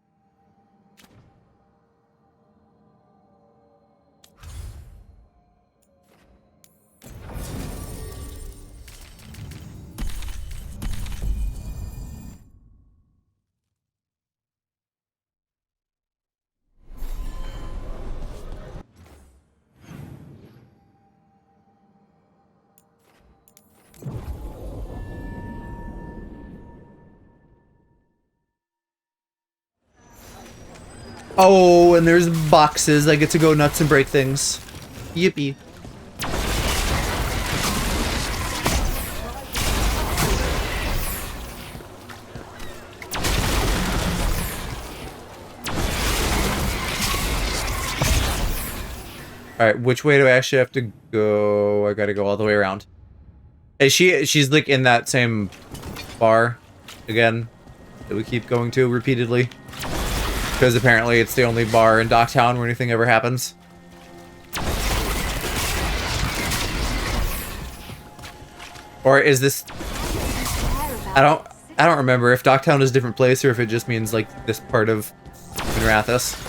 Oh, and there's boxes. I get to go nuts and break things. Yippee. Alright, which way do I actually have to go? I gotta go all the way around. Is she's like in that same bar again that we keep going to repeatedly? Because apparently it's the only bar in Docktown where anything ever happens. Or is this... I don't remember if Docktown is a different place or if it just means like this part of Minrathous.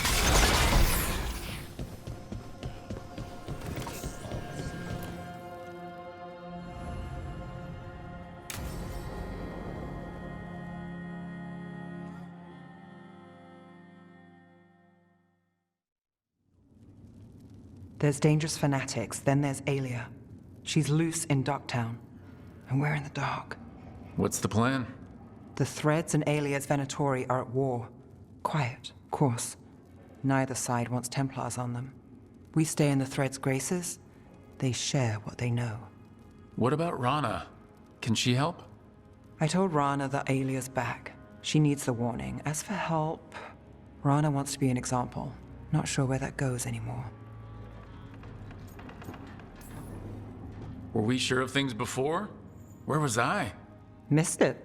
There's dangerous fanatics, then there's Alia. She's loose in Docktown, and we're in the dark. What's the plan? The Threads and Alia's Venatori are at war. Quiet, of course. Neither side wants Templars on them. We stay in the Threads' graces. They share what they know. What about Rana? Can she help? I told Rana that Alia's back. She needs the warning. As for help, Rana wants to be an example. Not sure where that goes anymore. Were we sure of things before? Where was I? Missed it.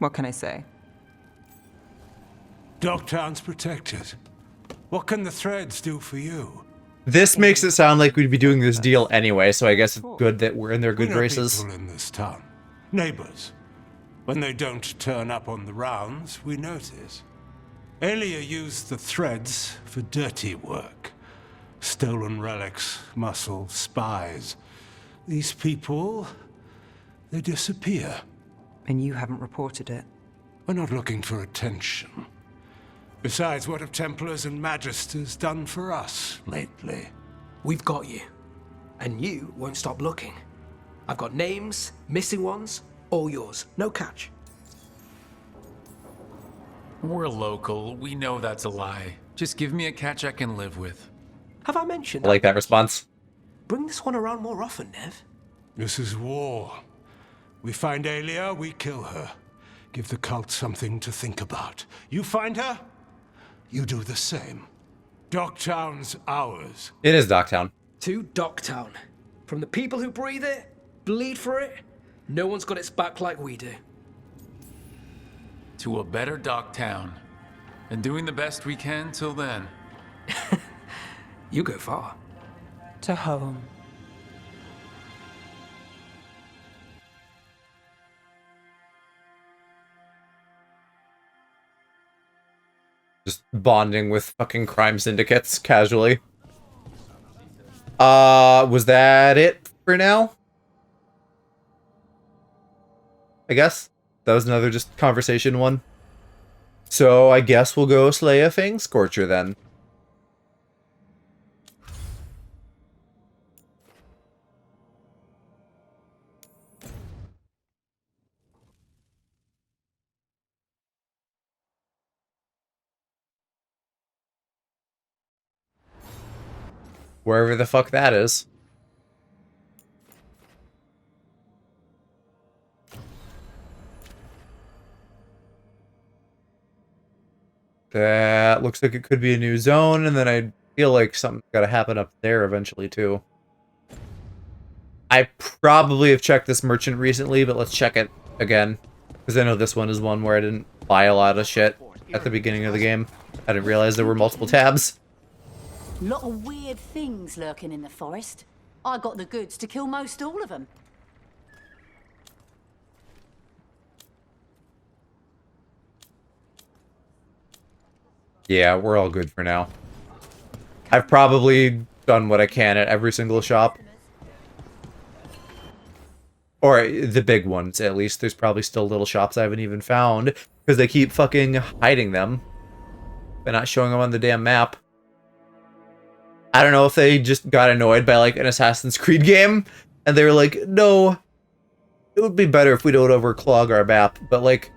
What can I say? Docktown's protected. What can the Threads do for you? This makes it sound like we'd be doing this deal anyway, so I guess it's good that we're in their good We know graces. people in this town. Neighbors. When they don't turn up on the rounds, we notice. Alia used the Threads for dirty work. Stolen relics, muscle, spies. These people, they disappear. And you haven't reported it. We're not looking for attention. Besides, what have Templars and Magisters done for us lately? We've got you. And you won't stop looking. I've got names, missing ones, all yours. No catch. We're local. We know that's a lie. Just give me a catch I can live with. Have I mentioned I like that response. Bring this one around more often, Nev. This is war. We find Alia, we kill her. Give the cult something to think about. You find her, you do the same. Docktown's ours. It is Docktown. To Docktown. From the people who breathe it, bleed for it, no one's got its back like we do. To a better Docktown. And doing the best we can till then. You go far. To home. Just bonding with fucking crime syndicates casually. Was that it for now? I guess that was another just conversation one. So I guess we'll go slay a Fang Scorcher then. Wherever the fuck that is. That looks like it could be a new zone, and then I feel like something's gotta happen up there eventually too. I probably have checked this merchant recently, but let's check it again. Because I know this one is one where I didn't buy a lot of shit at the beginning of the game. I didn't realize there were multiple tabs. Lot of weird things lurking in the forest. I got the goods to kill most all of them. Yeah, we're all good for now. I've probably done what I can at every single shop. Or the big ones, at least. There's probably still little shops I haven't even found. Because they keep fucking hiding them. By not showing them on the damn map. I don't know if they just got annoyed by like an Assassin's Creed game. And they were like, no. It would be better if we don't overclog our map. But like,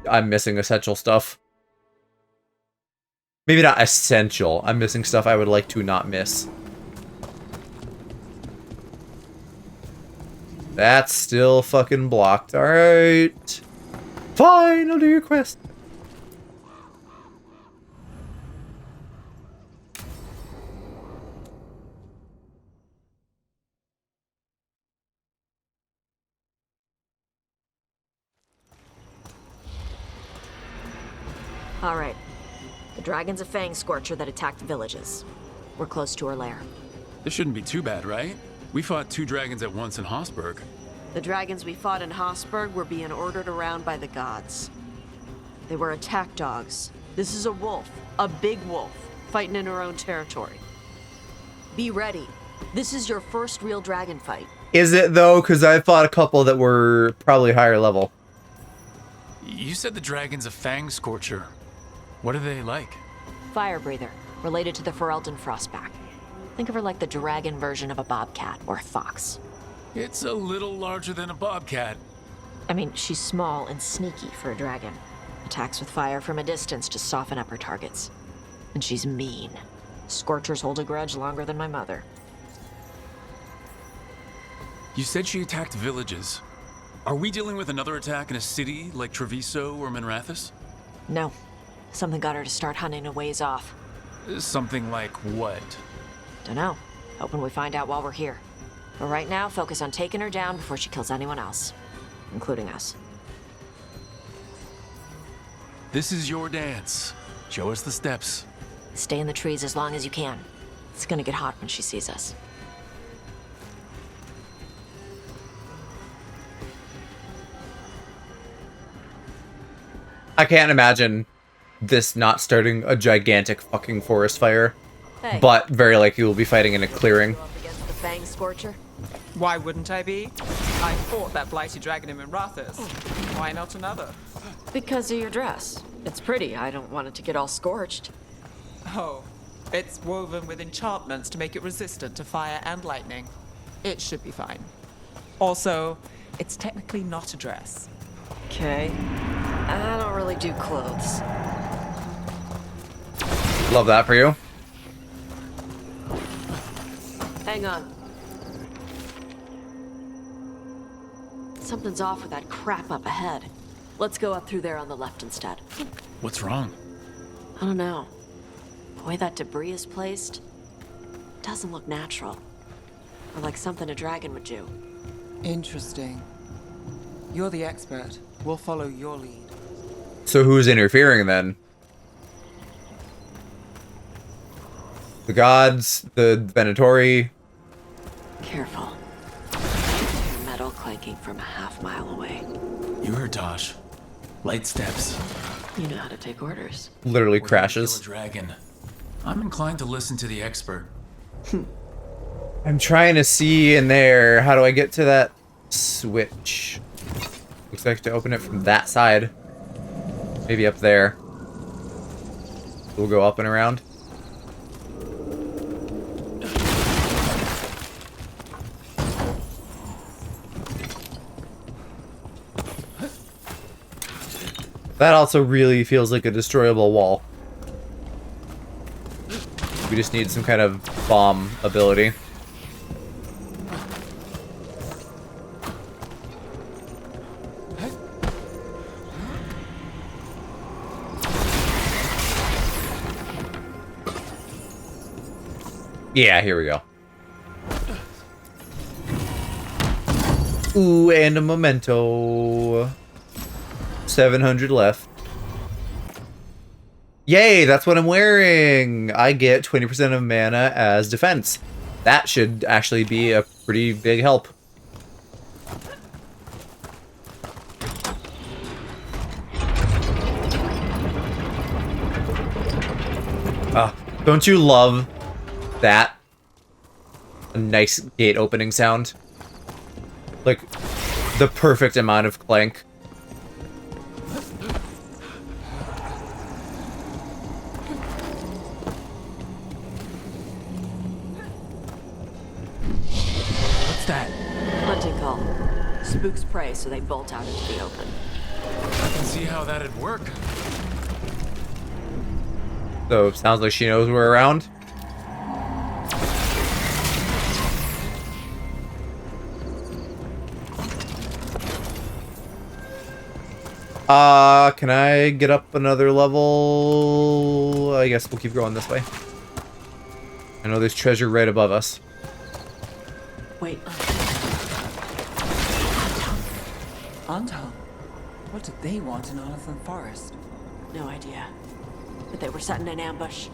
I'm missing essential stuff. Maybe not essential. I'm missing stuff I would like to not miss. That's still fucking blocked. Alright. Fine, I'll do your quest. Alright. The dragon's a Fang Scorcher that attacked villages. We're close to her lair. This shouldn't be too bad, right? We fought 2 dragons at once in Hossberg. The dragons we fought in Hossberg were being ordered around by the gods. They were attack dogs. This is a wolf, a big wolf, fighting in her own territory. Be ready. This is your first real dragon fight. Is it though? Because I fought a couple that were probably higher level. You said the dragon's a Fang Scorcher. What are they like? Fire breather, related to the Ferelden Frostback. Think of her like the dragon version of a bobcat or a fox. It's a little larger than a bobcat. I mean, she's small and sneaky for a dragon. Attacks with fire from a distance to soften up her targets. And she's mean. Scorchers hold a grudge longer than my mother. You said she attacked villages. Are we dealing with another attack in a city like Treviso or Minrathous? No. Something got her to start hunting a ways off. Something like what? Dunno. Hoping we find out while we're here. But right now, focus on taking her down before she kills anyone else. Including us. This is your dance. Show us the steps. Stay in the trees as long as you can. It's gonna get hot when she sees us. I can't imagine this not starting a gigantic fucking forest fire. Hey. But very likely we'll be fighting in a clearing. Up against the Fang Scorcher? Why wouldn't I be? I fought that blighty dragon in Minrathous. Why not another? Because of your dress. It's pretty. I don't want it to get all scorched. Oh, it's woven with enchantments to make it resistant to fire and lightning. It should be fine. Also, it's technically not a dress. Okay. I don't really do clothes. Love that for you. Hang on. Something's off with that crap up ahead. Let's go up through there on the left instead. What's wrong? I don't know. The way that debris is placed doesn't look natural. Or like something a dragon would do. Interesting. You're the expert. We'll follow your lead. So who's interfering then? The gods, the Venatori. Careful. Hear metal clanking from a half-mile away. You heard Tosh. Light steps. You know how to take orders. Literally We're crashes. gonna kill a dragon. I'm inclined to listen to the expert. I'm trying to see in there. How do I get to that switch? Looks like to open it from that side. Maybe up there. We'll go up and around. That also really feels like a destroyable wall. We just need some kind of bomb ability. Yeah, here we go. Ooh, and a memento. 700 left. Yay, that's what I'm wearing! I get 20% of mana as defense. That should actually be a pretty big help. Don't you love that? A nice gate opening sound. Like, the perfect amount of clank. Hunting call. Spooks prey, so they bolt out into the open. I can see how that'd work. So, sounds like she knows we're around. Can I get up another level? I guess we'll keep going this way. I know there's treasure right above us. Wait. Anton? What did they want in Arthur Forest? No idea. But they were setting an ambush.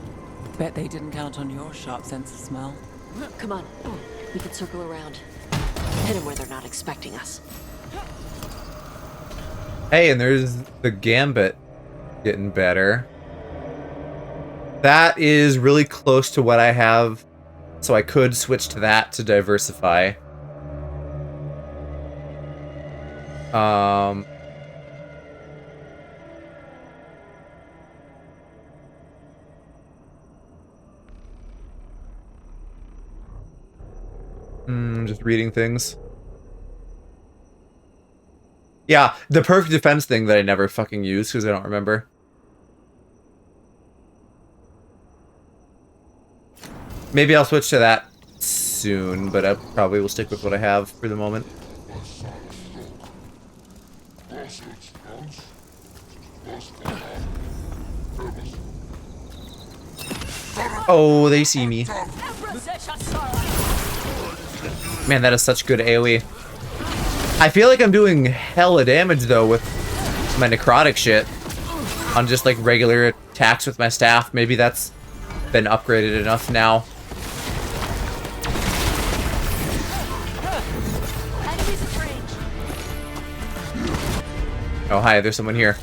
Bet they didn't count on your sharp sense of smell. Come on. We can circle around. Hit them where they're not expecting us. Hey, and there's the gambit getting better. That is really close to what I have, so I could switch to that to diversify. Just reading things. Yeah, the perfect defense thing that I never fucking use because I don't remember. Maybe I'll switch to that soon, but I probably will stick with what I have for the moment. Oh, they see me. Man, that is such good AoE. I feel like I'm doing hella damage though with my necrotic shit on just like regular attacks with my staff. Maybe that's been upgraded enough now. Oh, hi, there's someone here.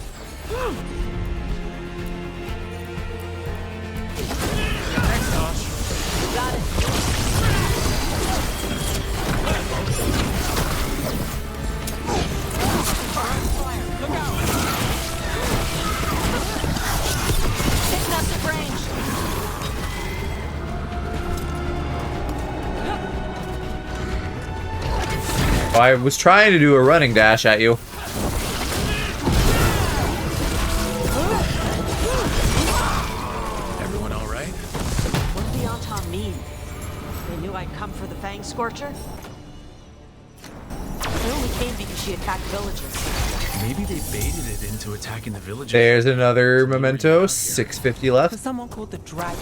I was trying to do a running dash at you. Everyone all right? What did the Anton mean? They knew I'd come for the Fang Scorcher? They only came because she attacked villagers. Maybe they baited it into attacking the villagers. There's another memento. 650 left. Someone called the Dragon.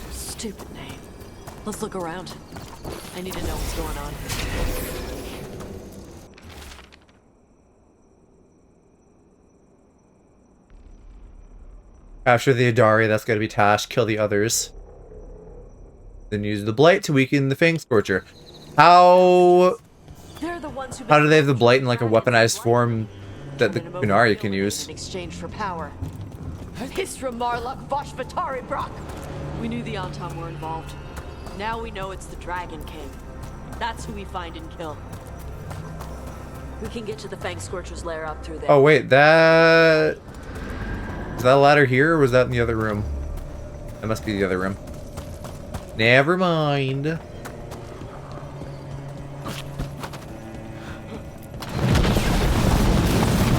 Stupid name. Let's look around. I need to know what's going on. Capture the Adari, that's gotta be Tash. Kill the others. Then use the Blight to weaken the Fang Scorcher. How do they have the Blight in like a weaponized form that the Kunari can use? In exchange for power. Hisra Marluk Voshvatari Brock! We knew the Anton were involved. Now we know it's the Dragon King. That's who we find and kill. We can get to the Fang Scorcher's lair up through there. Oh wait, that... Is that ladder here or was that in the other room? That must be the other room. Never mind.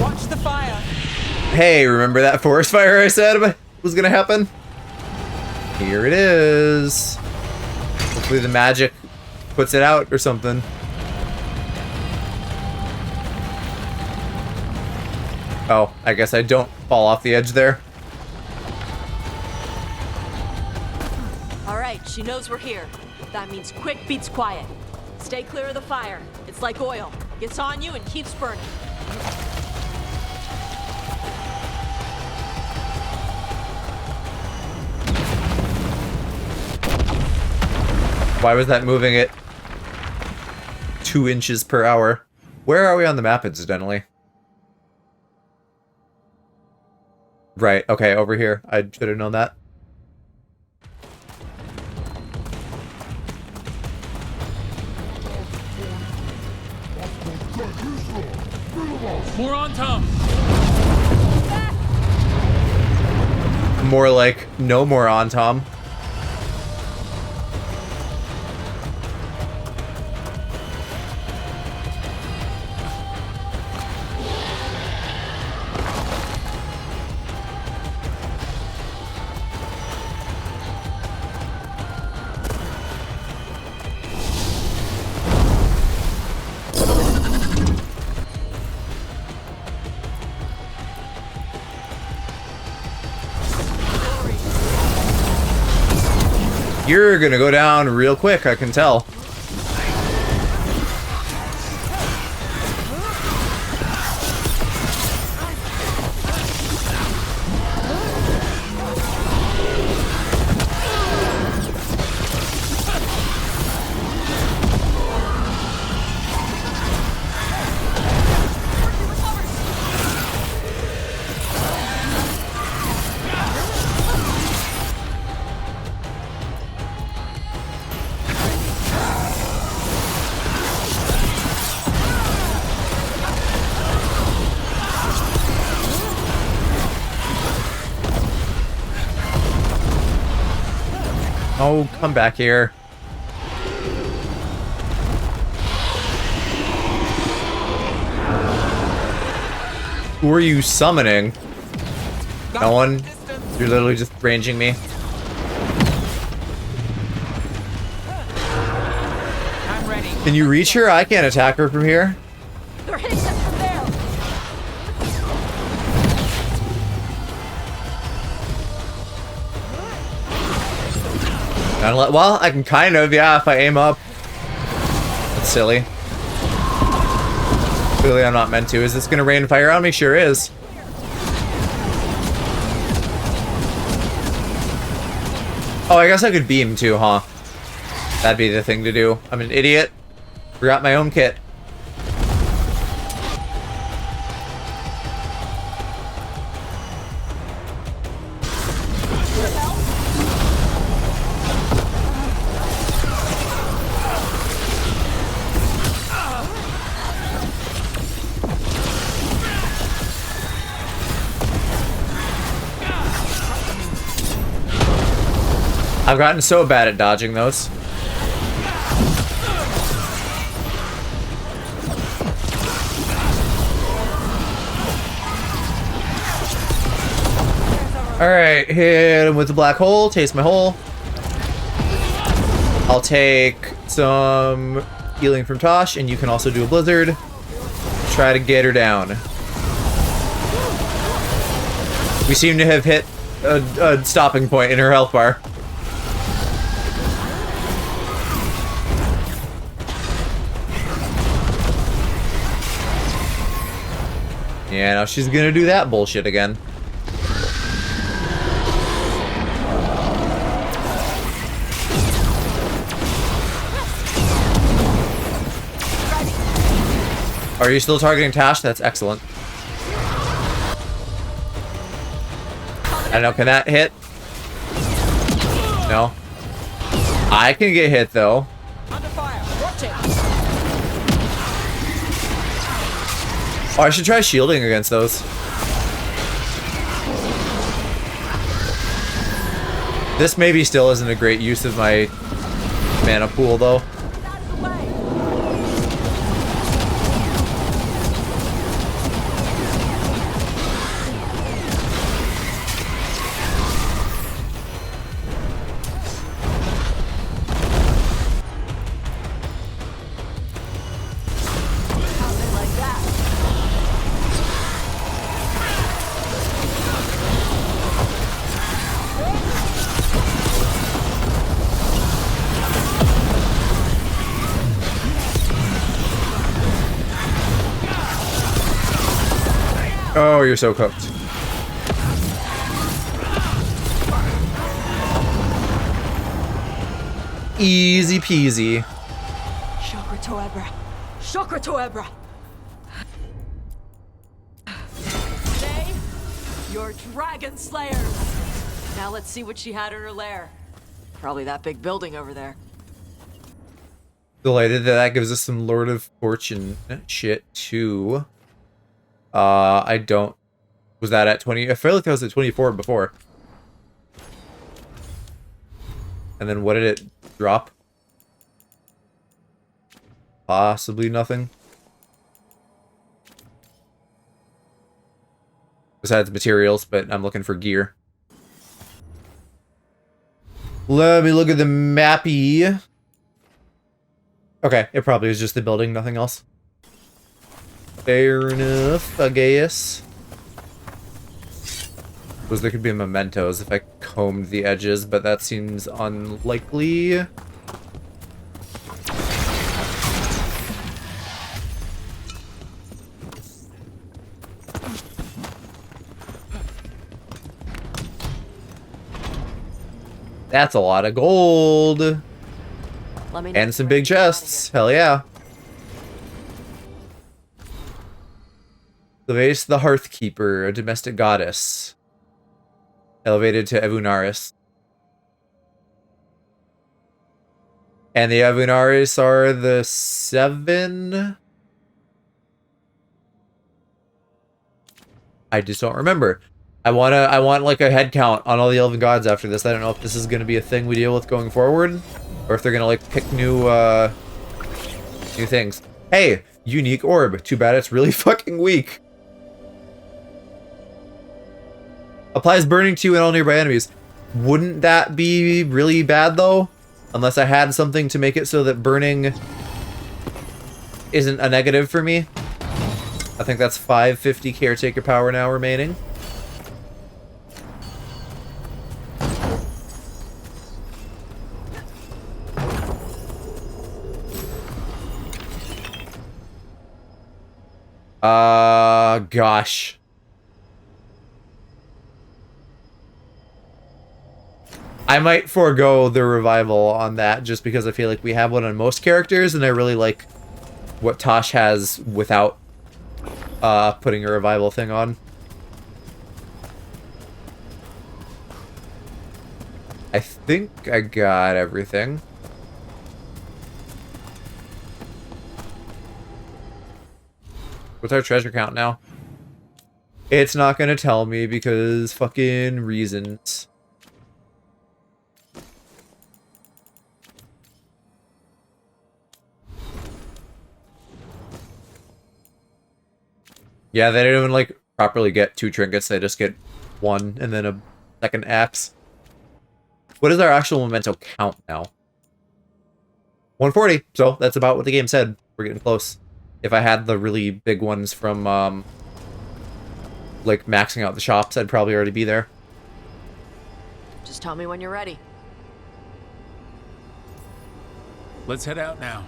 Watch the fire! Hey, remember that forest fire I said was gonna happen? Here it is. Hopefully the magic puts it out or something. Oh, I guess I don't fall off the edge there. Alright, she knows we're here. That means quick beats quiet. Stay clear of the fire. It's like oil. Gets on you and keeps burning. Why was that moving at 2 inches per hour? Where are we on the map, incidentally? Right, okay, over here. I should have known that. More on Tom. More like, no more on Tom. You're gonna go down real quick, I can tell. Oh, come back here. Who are you summoning? No one? You're literally just ranging me. I'm ready. Can you reach her? I can't attack her from here. They're hitting us from there. Well, I can kind of, yeah, if I aim up. That's silly. Clearly I'm not meant to. Is this gonna rain fire on me? Sure is. Oh, I guess I could beam too, huh? That'd be the thing to do. I'm an idiot. Forgot my own kit. I've gotten so bad at dodging those. Alright, hit him with the black hole, taste my hole. I'll take some healing from Tosh, and you can also do a blizzard. Try to get her down. We seem to have hit a stopping point in her health bar. Yeah, now she's gonna do that bullshit again. Are you still targeting Tash? That's excellent. I don't know, can that hit? No. I can get hit though. Oh, I should try shielding against those. This maybe still isn't a great use of my mana pool, though. Oh, you're so cooked. Easy peasy. Shokra Toebra. Shokra Toebra. They, your dragon slayers. Now let's see what she had in her lair. Probably that big building over there. Delighted that gives us some Lord of Fortune shit too. I don't... Was that at 20? I feel like that was at 24 before. And then what did it drop? Possibly nothing. Besides materials, but I'm looking for gear. Let me look at the mappy. Okay, it probably was just the building, nothing else. Fair enough, I guess. Suppose there could be mementos if I combed the edges, but that seems unlikely. That's a lot of gold. And some big chests. Hell yeah. The Vase the Hearthkeeper, a domestic goddess. Elevated to Evunaris. And the Evunaris are the 7... I just don't remember. I want like a head count on all the elven gods after this. I don't know if this is gonna be a thing we deal with going forward, or if they're gonna like pick new things. Hey, unique orb. Too bad it's really fucking weak. Applies burning to you and all nearby enemies. Wouldn't that be really bad, though? Unless I had something to make it so that burning isn't a negative for me. I think that's 550 caretaker power now remaining. Gosh. I might forego the revival on that just because I feel like we have one on most characters, and I really like what Tosh has without putting a revival thing on. I think I got everything. What's our treasure count now? It's not gonna tell me because fucking reasons. Yeah, they don't even like properly get 2 trinkets, they just get 1 and then a second axe. What is our actual memento count now? 140, so that's about what the game said. We're getting close. If I had the really big ones from, like, maxing out the shops, I'd probably already be there. Just tell me when you're ready. Let's head out now.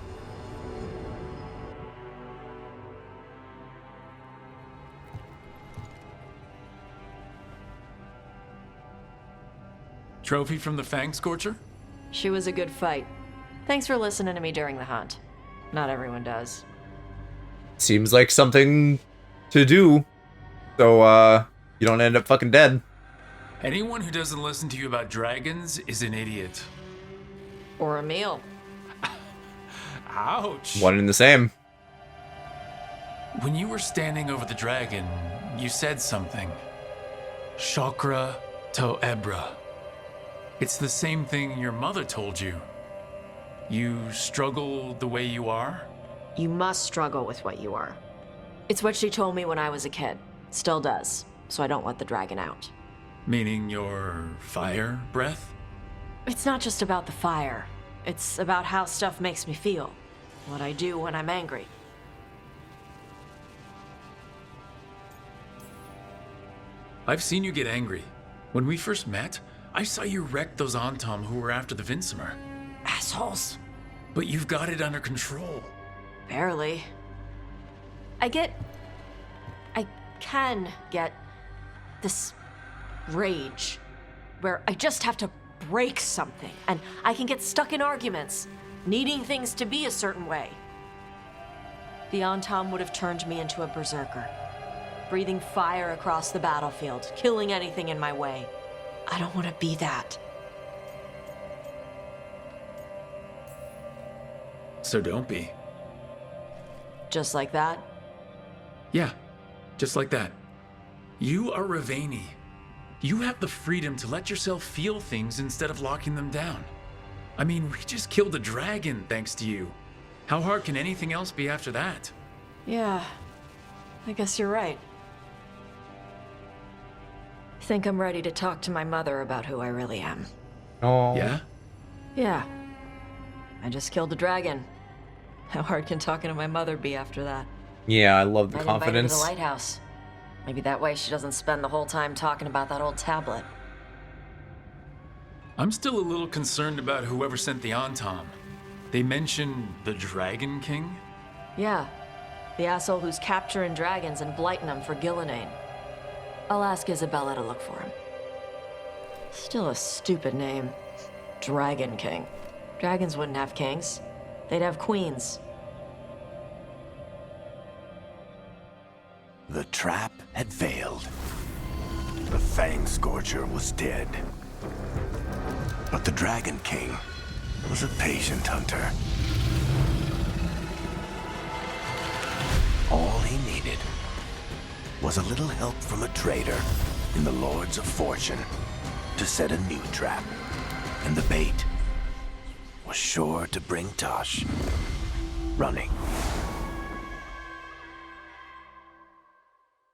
Trophy from the Fang Scorcher? She was a good fight. Thanks for listening to me during the hunt. Not everyone does. Seems like something to do, so, you don't end up fucking dead. Anyone who doesn't listen to you about dragons is an idiot. Or a meal. Ouch. One and the same. When you were standing over the dragon, you said something. Chakra to Ebra. It's the same thing your mother told you. You struggle the way you are? You must struggle with what you are. It's what she told me when I was a kid. Still does, so I don't let the dragon out. Meaning your fire breath? It's not just about the fire. It's about how stuff makes me feel. What I do when I'm angry. I've seen you get angry. When we first met, I saw you wreck those Antom who were after the Vinsimer. Assholes. But you've got it under control. Barely. I can get this rage where I just have to break something and I can get stuck in arguments, needing things to be a certain way. The Antom would have turned me into a berserker, breathing fire across the battlefield, killing anything in my way. I don't want to be that. So don't be. Just like that? Yeah, just like that. You are Ravani. You have the freedom to let yourself feel things instead of locking them down. I mean, we just killed a dragon thanks to you. How hard can anything else be after that? Yeah, I guess you're right. I think I'm ready to talk to my mother about who I really am. Oh. Yeah? Yeah. I just killed a dragon. How hard can talking to my mother be after that? Yeah, I love the I'd invite her to confidence. the lighthouse. Maybe that way she doesn't spend the whole time talking about that old tablet. I'm still a little concerned about whoever sent the Antom. They mentioned the Dragon King? Yeah, the asshole who's capturing dragons and blighting them for Gillinane. I'll ask Isabella to look for him. Still a stupid name. Dragon King. Dragons wouldn't have kings. They'd have queens. The trap had failed. The Fang Scorcher was dead. But the Dragon King was a patient hunter. All he needed was a little help from a trader in the Lords of Fortune to set a new trap. And the bait was sure to bring Tosh running.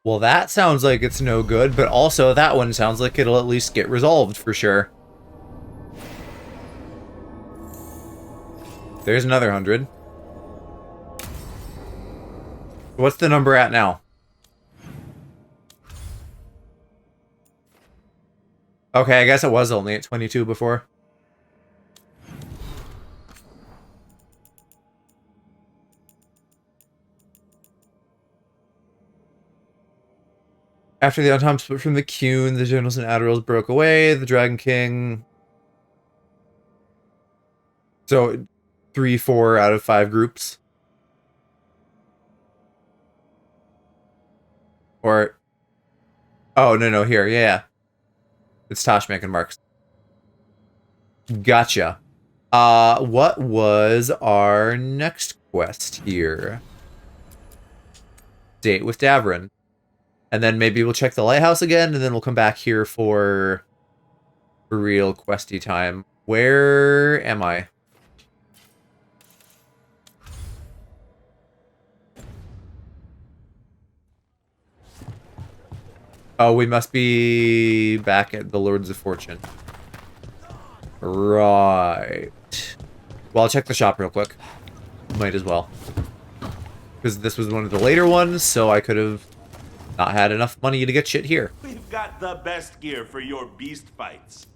Well, that sounds like it's no good, but also that one sounds like it'll at least get resolved for sure. There's another 100. What's the number at now? Okay, I guess it was only at 22 before. After the automaton split from the Cune, the generals and admirals broke away. The Dragon King... So, 3-4 out of 5 groups. Or... Oh, no, here, yeah. It's Tosh making marks. Gotcha. What was our next quest here? Date with Davrin. And then maybe we'll check the lighthouse again, and then we'll come back here for real questy time. Where am I? Oh, we must be back at the Lords of Fortune. Right. Well, I'll check the shop real quick. Might as well. Because this was one of the later ones, so I could have not had enough money to get shit here. We've got the best gear for your beast fights.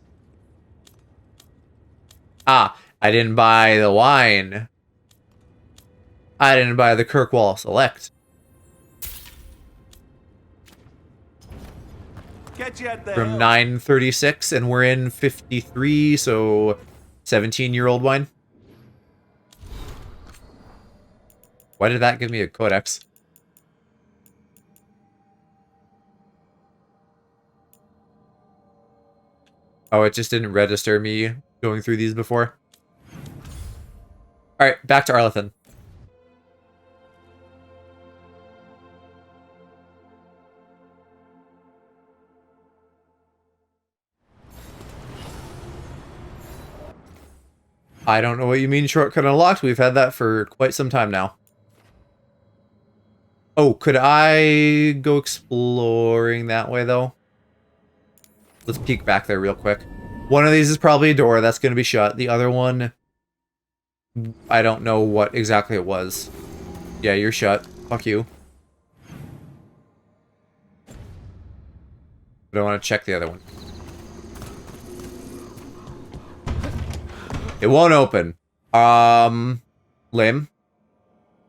Ah, I didn't buy the wine. I didn't buy the Kirkwall Select. Catch you at the From 936, and we're in 53, so 17-year-old wine. Why did that give me a codex? Oh, it just didn't register me going through these before. Alright, back to Arlethan. I don't know what you mean shortcut unlocked. We've had that for quite some time now. Oh, could I go exploring that way, though? Let's peek back there real quick. One of these is probably a door. That's going to be shut. The other one, I don't know what exactly it was. Yeah, you're shut. Fuck you. But I want to check the other one. It won't open. Lame.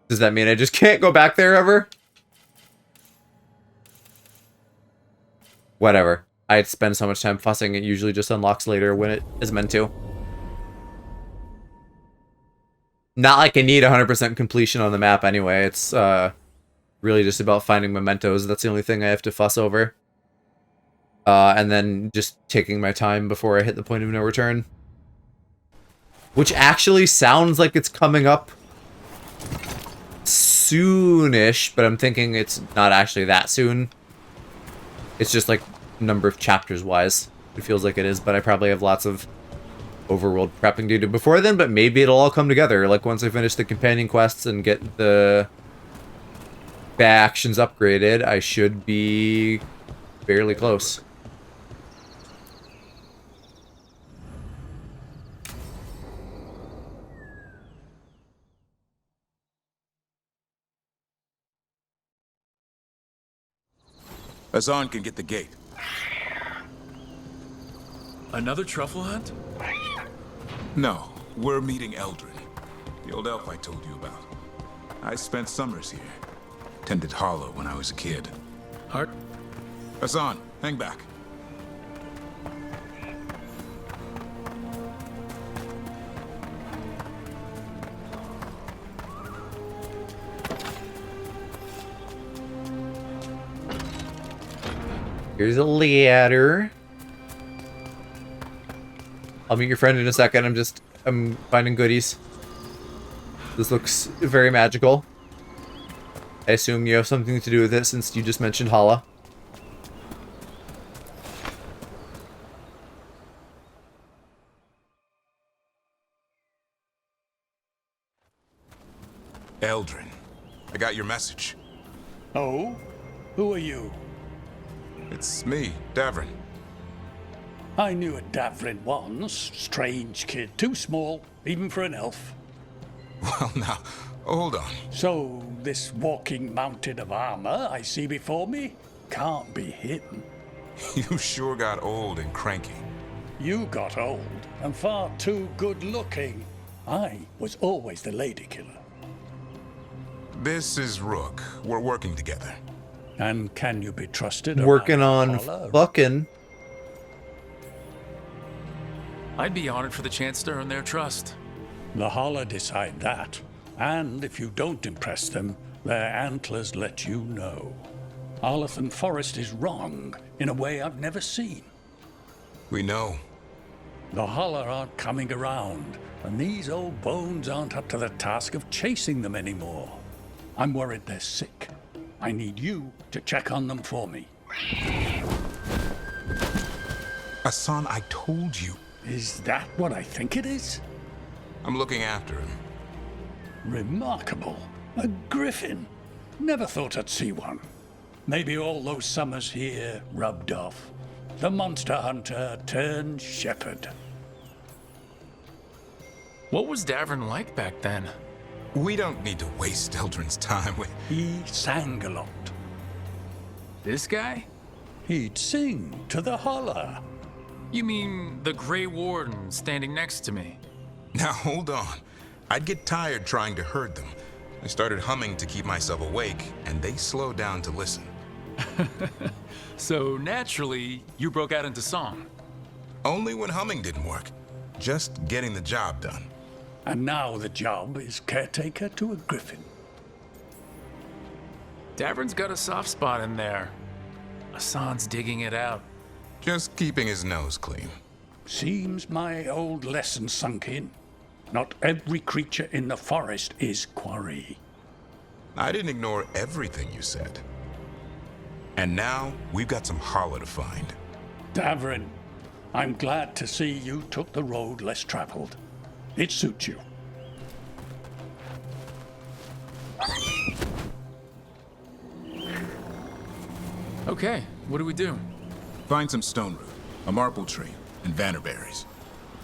Does that mean I just can't go back there ever? Whatever. I'd spend so much time fussing, it usually just unlocks later when it is meant to. Not like I need 100% completion on the map anyway. It's really just about finding mementos. That's the only thing I have to fuss over. And then just taking my time before I hit the point of no return. Which actually sounds like it's coming up soonish, but I'm thinking it's not actually that soon. It's just like number of chapters wise. It feels like it is, but I probably have lots of overworld prepping to do before then, but maybe it'll all come together. Like once I finish the companion quests and get the actions upgraded, I should be fairly close. Hassan can get the gate. Another truffle hunt? No, we're meeting Eldrin, the old elf I told you about. I spent summers here. Tended Hollow when I was a kid. Hart? Hassan, hang back. Here's a ladder. I'll meet your friend in a second. I'm finding goodies. This looks very magical. I assume you have something to do with it since you just mentioned Hala. Eldrin, I got your message. Oh? Who are you? It's me, Davrin. I knew a Davrin once. Strange kid. Too small, even for an elf. Well, now, hold on. So, this walking mountain of armor I see before me can't be him. You sure got old and cranky. You got old and far too good looking. I was always the lady killer. This is Rook. We're working together. And can you be trusted? Working on fucking. I'd be honored for the chance to earn their trust. The Holler decide that. And if you don't impress them, their antlers let you know. Arlathan Forest is wrong in a way I've never seen. We know. The Holler aren't coming around, and these old bones aren't up to the task of chasing them anymore. I'm worried they're sick. I need you to check on them for me. Hassan, I told you. Is that what I think it is? I'm looking after him. Remarkable. A Griffin. Never thought I'd see one. Maybe all those summers here rubbed off. The monster hunter turned shepherd. What was Davrin like back then? We don't need to waste Eldrin's time with... He sang a lot. This guy? He'd sing to the Holler. You mean the Grey Warden standing next to me? Now hold on. I'd get tired trying to herd them. I started humming to keep myself awake, and they slowed down to listen. So naturally, you broke out into song. Only when humming didn't work. Just getting the job done. And now the job is caretaker to a Griffin. Davrin's got a soft spot in there. Hassan's digging it out. Just keeping his nose clean. Seems my old lesson sunk in. Not every creature in the forest is quarry. I didn't ignore everything you said. And now, we've got some Holler to find. Davrin, I'm glad to see you took the road less traveled. It suits you. Okay, what do we do? Find some stone root, a marple tree, and vannerberries.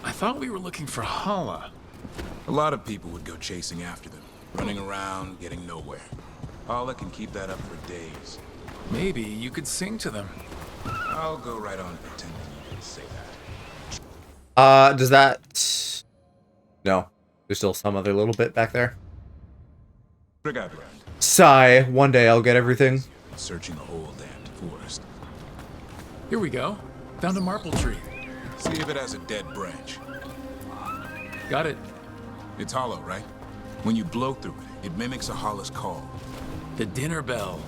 I thought we were looking for Hala. A lot of people would go chasing after them, running around, getting nowhere. Hala can keep that up for days. Maybe you could sing to them. I'll go right on pretending you didn't say that. Does that... No. There's still some other little bit back there. Sigh. One day I'll get everything. Searching the whole damned forest. Here we go. Found a marple tree. See if it has a dead branch. Got it. It's hollow, right? When you blow through it, it mimics a Holla's call. The dinner bell.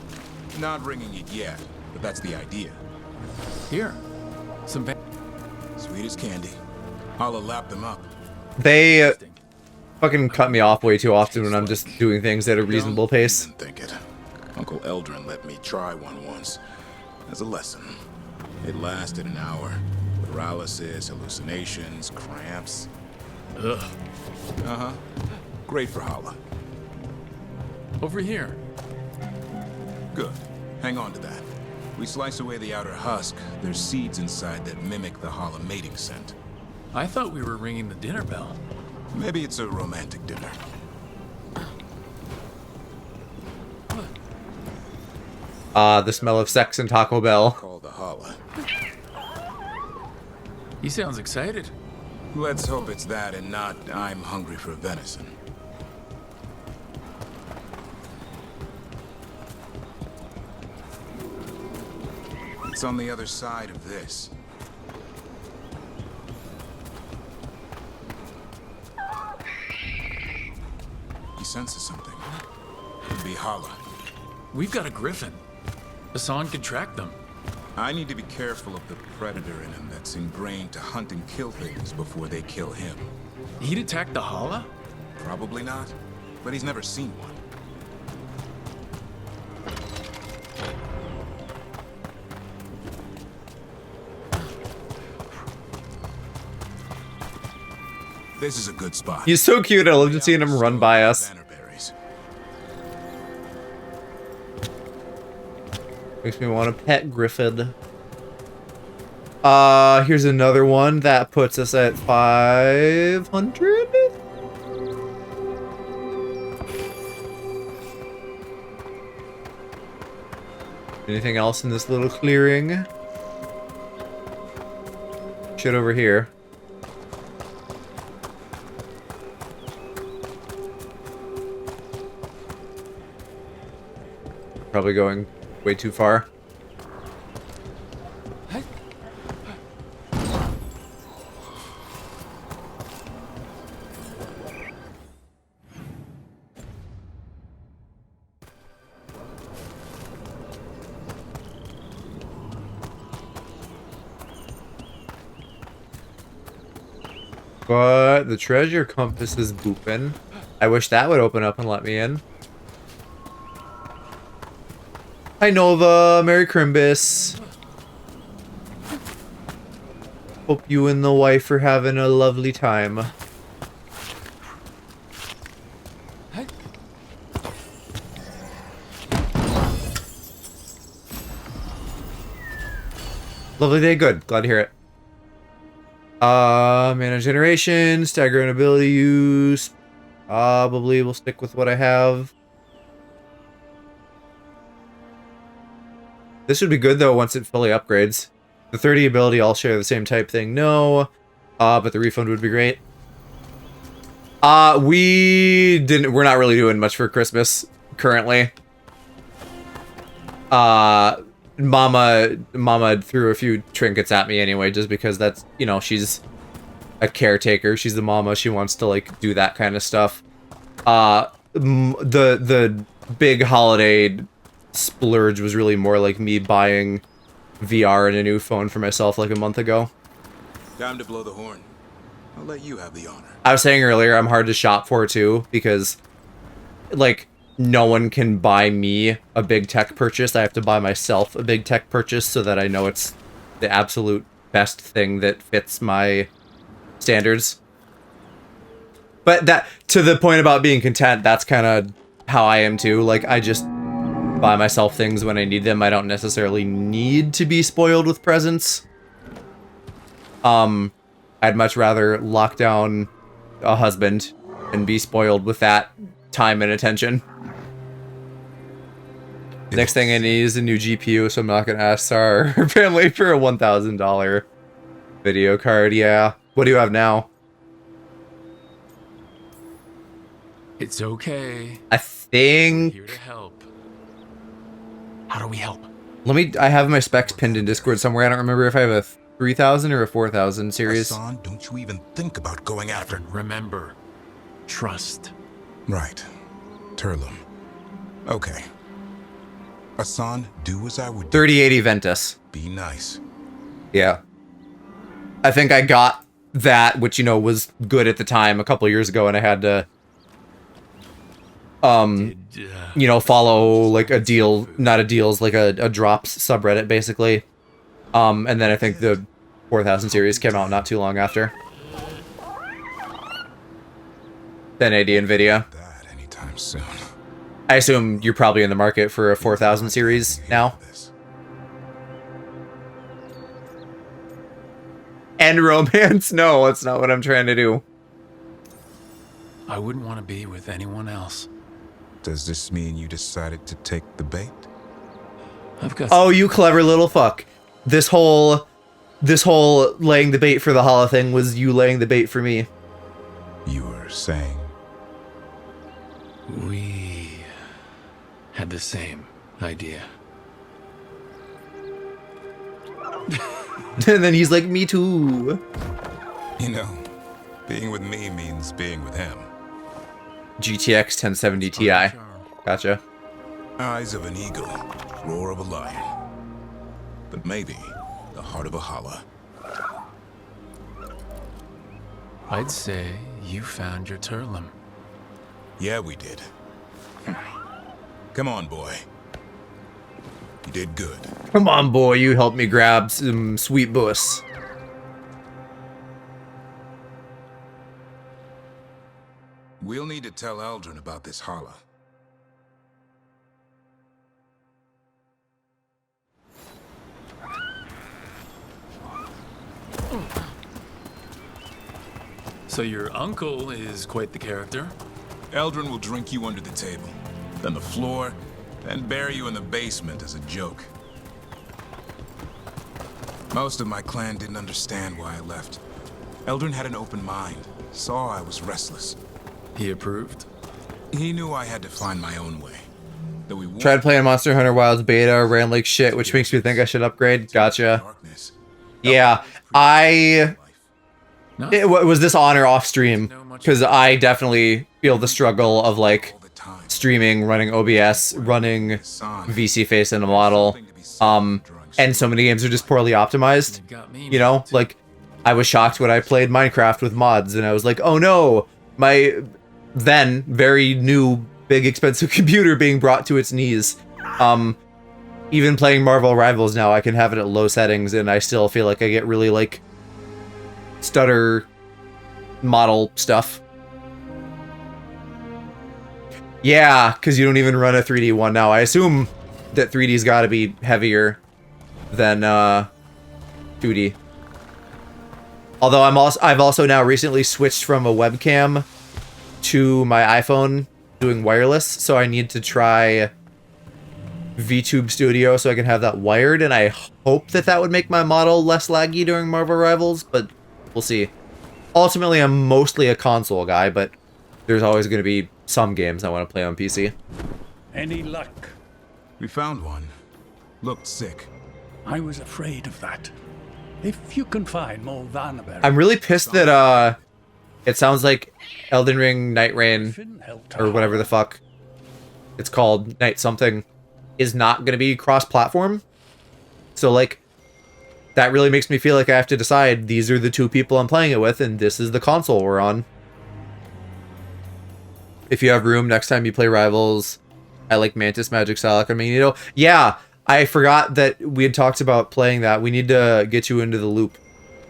Not ringing it yet, but that's the idea. Here. Some sweet as candy. Holla lapped them up. They fucking cut me off way too often when I'm just doing things at a reasonable pace. Don't think it. Uncle Eldrin let me try one once. As a lesson. It lasted an hour. Paralysis, hallucinations, cramps. Ugh. Uh-huh. Great for Holla. Over here. Good. Hang on to that. We slice away the outer husk. There's seeds inside that mimic the Holla mating scent. I thought we were ringing the dinner bell. Maybe it's a romantic dinner. The smell of sex and Taco Bell. Call the Holla. He sounds excited. Let's hope it's that and not I'm hungry for venison. It's on the other side of this. He senses something. Could be Holla. We've got a Griffin. Hassan can track them. I need to be careful of the predator in him that's ingrained to hunt and kill things before they kill him. He'd attack the Hala? Probably not, but he's never seen one. This is a good spot. He's so cute, I love just seeing him run by us. Makes me want to pet Griffin. Here's another one that puts us at 500. Anything else in this little clearing? Shit over here. Probably going way too far. But the treasure compass is booping. I wish that would open up and let me in. Hi Nova, Merry Crimbus. Hope you and the wife are having a lovely time. Lovely day, good. Glad to hear it. Mana generation, staggering ability use. Probably will stick with what I have. This would be good though once it fully upgrades. The 30 ability all share the same type thing. No. But the refund would be great. We're not really doing much for Christmas currently. Mama threw a few trinkets at me anyway, just because that's, you know, she's a caretaker. She's the mama. She wants to like do that kind of stuff. The big holiday splurge was really more like me buying VR and a new phone for myself like a month ago. Time to blow the horn. I'll let you have the honor. I was saying earlier, I'm hard to shop for too, because like no one can buy me a big tech purchase. I have to buy myself a big tech purchase so that I know it's the absolute best thing that fits my standards. But that, to the point about being content, that's kind of how I am too. Like, I just buy myself things when I need them. I don't necessarily need to be spoiled with presents. I'd much rather lock down a husband and be spoiled with that time and attention. Next thing I need is a new GPU, so I'm not going to ask our family for a $1,000 video card. Yeah. What do you have now? It's okay. I think... We're here to help. How do we help? I have my specs pinned in Discord somewhere. I don't remember if I have a 3000 or a 4000 series. Hassan, don't you even think about going after... Remember, trust. Right. Turlum. Okay. Hassan, do as I would do. 3080 Ventus. Be nice. Yeah. I think I got that, which, you know, was good at the time a couple years ago, and I had to... you know, follow like a deal, not a deals, like a drops subreddit basically. And then I think the 4000 series came out not too long after. 1080 NVIDIA. That anytime soon. I assume you're probably in the market for a 4000 series now. And romance? No, that's not what I'm trying to do. I wouldn't want to be with anyone else. Does this mean you decided to take the bait? I've got. Oh, you clever little fuck. This whole laying the bait for the Hala thing was you laying the bait for me. You were saying? We had the same idea. And then he's like, me too. You know, being with me means being with him. GTX 1070 Ti. Gotcha. Eyes of an eagle, roar of a lion. But maybe the heart of a Hala. I'd say you found your Turlum. Yeah, we did. Come on, boy. You did good. Come on, boy, you helped me grab some sweet bus. We'll need to tell Aldrin about this Hala. So your uncle is quite the character. Eldrin will drink you under the table, then the floor, then bury you in the basement as a joke. Most of my clan didn't understand why I left. Eldrin had an open mind, saw I was restless. He approved? He knew I had to find my own way. Though we Tried playing Monster Hunter Wilds beta, ran like shit, which makes me think I should upgrade. Gotcha. Yeah, was this on or off stream? Because I definitely feel the struggle of like streaming, running OBS, running VC face in a model, and so many games are just poorly optimized. You know, like I was shocked when I played Minecraft with mods, and I was like, oh no, my then very new, big, expensive computer being brought to its knees. Even playing Marvel Rivals now, I can have it at low settings, and I still feel like I get really like stutter model stuff. Yeah, because you don't even run a 3D one now. I assume that 3D's got to be heavier than 2D. Although I've also now recently switched from a webcam to my iPhone doing wireless, so I need to try Vtube Studio so I can have that wired, and I hope that that would make my model less laggy during Marvel Rivals, but we'll see. Ultimately, I'm mostly a console guy, but there's always going to be some games I want to play on PC. Any luck? We found one. Looked sick. I was afraid of that. If you can find more Vanaberry... I'm really pissed that it sounds like Elden Ring Night Rain, or whatever the fuck it's called, Night something, is not going to be cross-platform. So, like, that really makes me feel like I have to decide these are the two people I'm playing it with, and this is the console we're on. If you have room next time you play Rivals, I like Mantis Magic Salic. I mean, you know, yeah, I forgot that we had talked about playing that. We need to get you into the loop.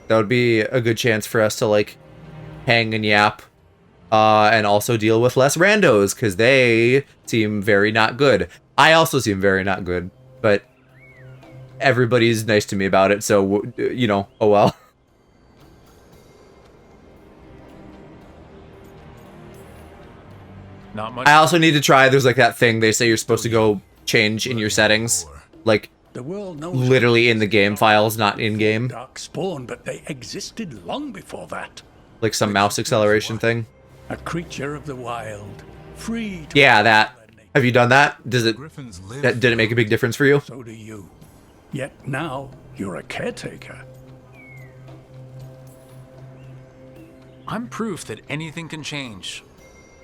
That would be a good chance for us to, like, hang and yap, and also deal with less randos, because they seem very not good. I also seem very not good, but everybody's nice to me about it, so, you know, oh well. Not much. I also need to try, there's like that thing they say you're supposed to go change in your settings, like, literally in the game files, not in-game. Dark spawn, but they existed long before that. Like some mouse acceleration thing. A creature of the wild, free to... Yeah, that. Have you done that? Did it make a big difference for you? So do you. Yet now, you're a caretaker. I'm proof that anything can change.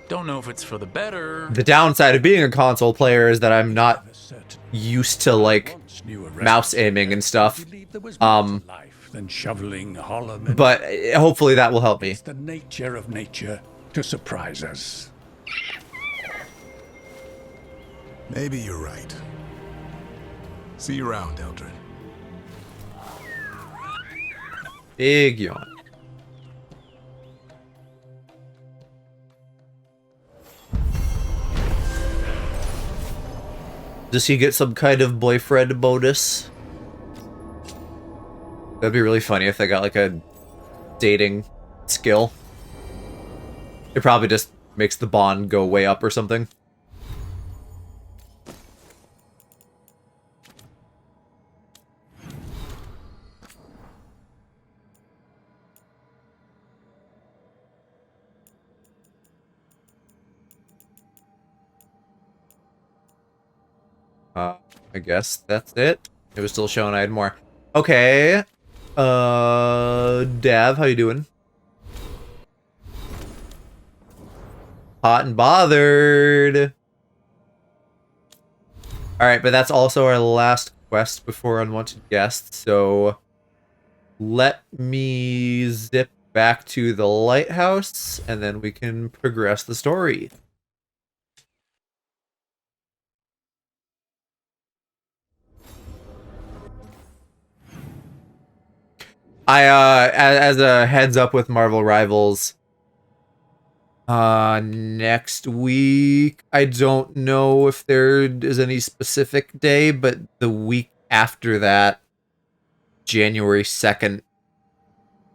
Don't know if it's for the better. The downside of being a console player is that I'm not used to, like, mouse aiming and stuff. Than shoveling hollow. But hopefully that will help me. It's the nature of nature to surprise us. Maybe you're right. See you around, Eldrin. Big yawn. Does he get some kind of boyfriend bonus? That'd be really funny if they got like a dating skill. It probably just makes the bond go way up or something. I guess that's it. It was still showing I had more. Okay. Dav, how you doing? Hot and bothered. Alright, but that's also our last quest before Unwanted Guests, so let me zip back to the lighthouse, and then we can progress the story. As a heads up with Marvel Rivals, next week, I don't know if there is any specific day, but the week after that, January 2nd,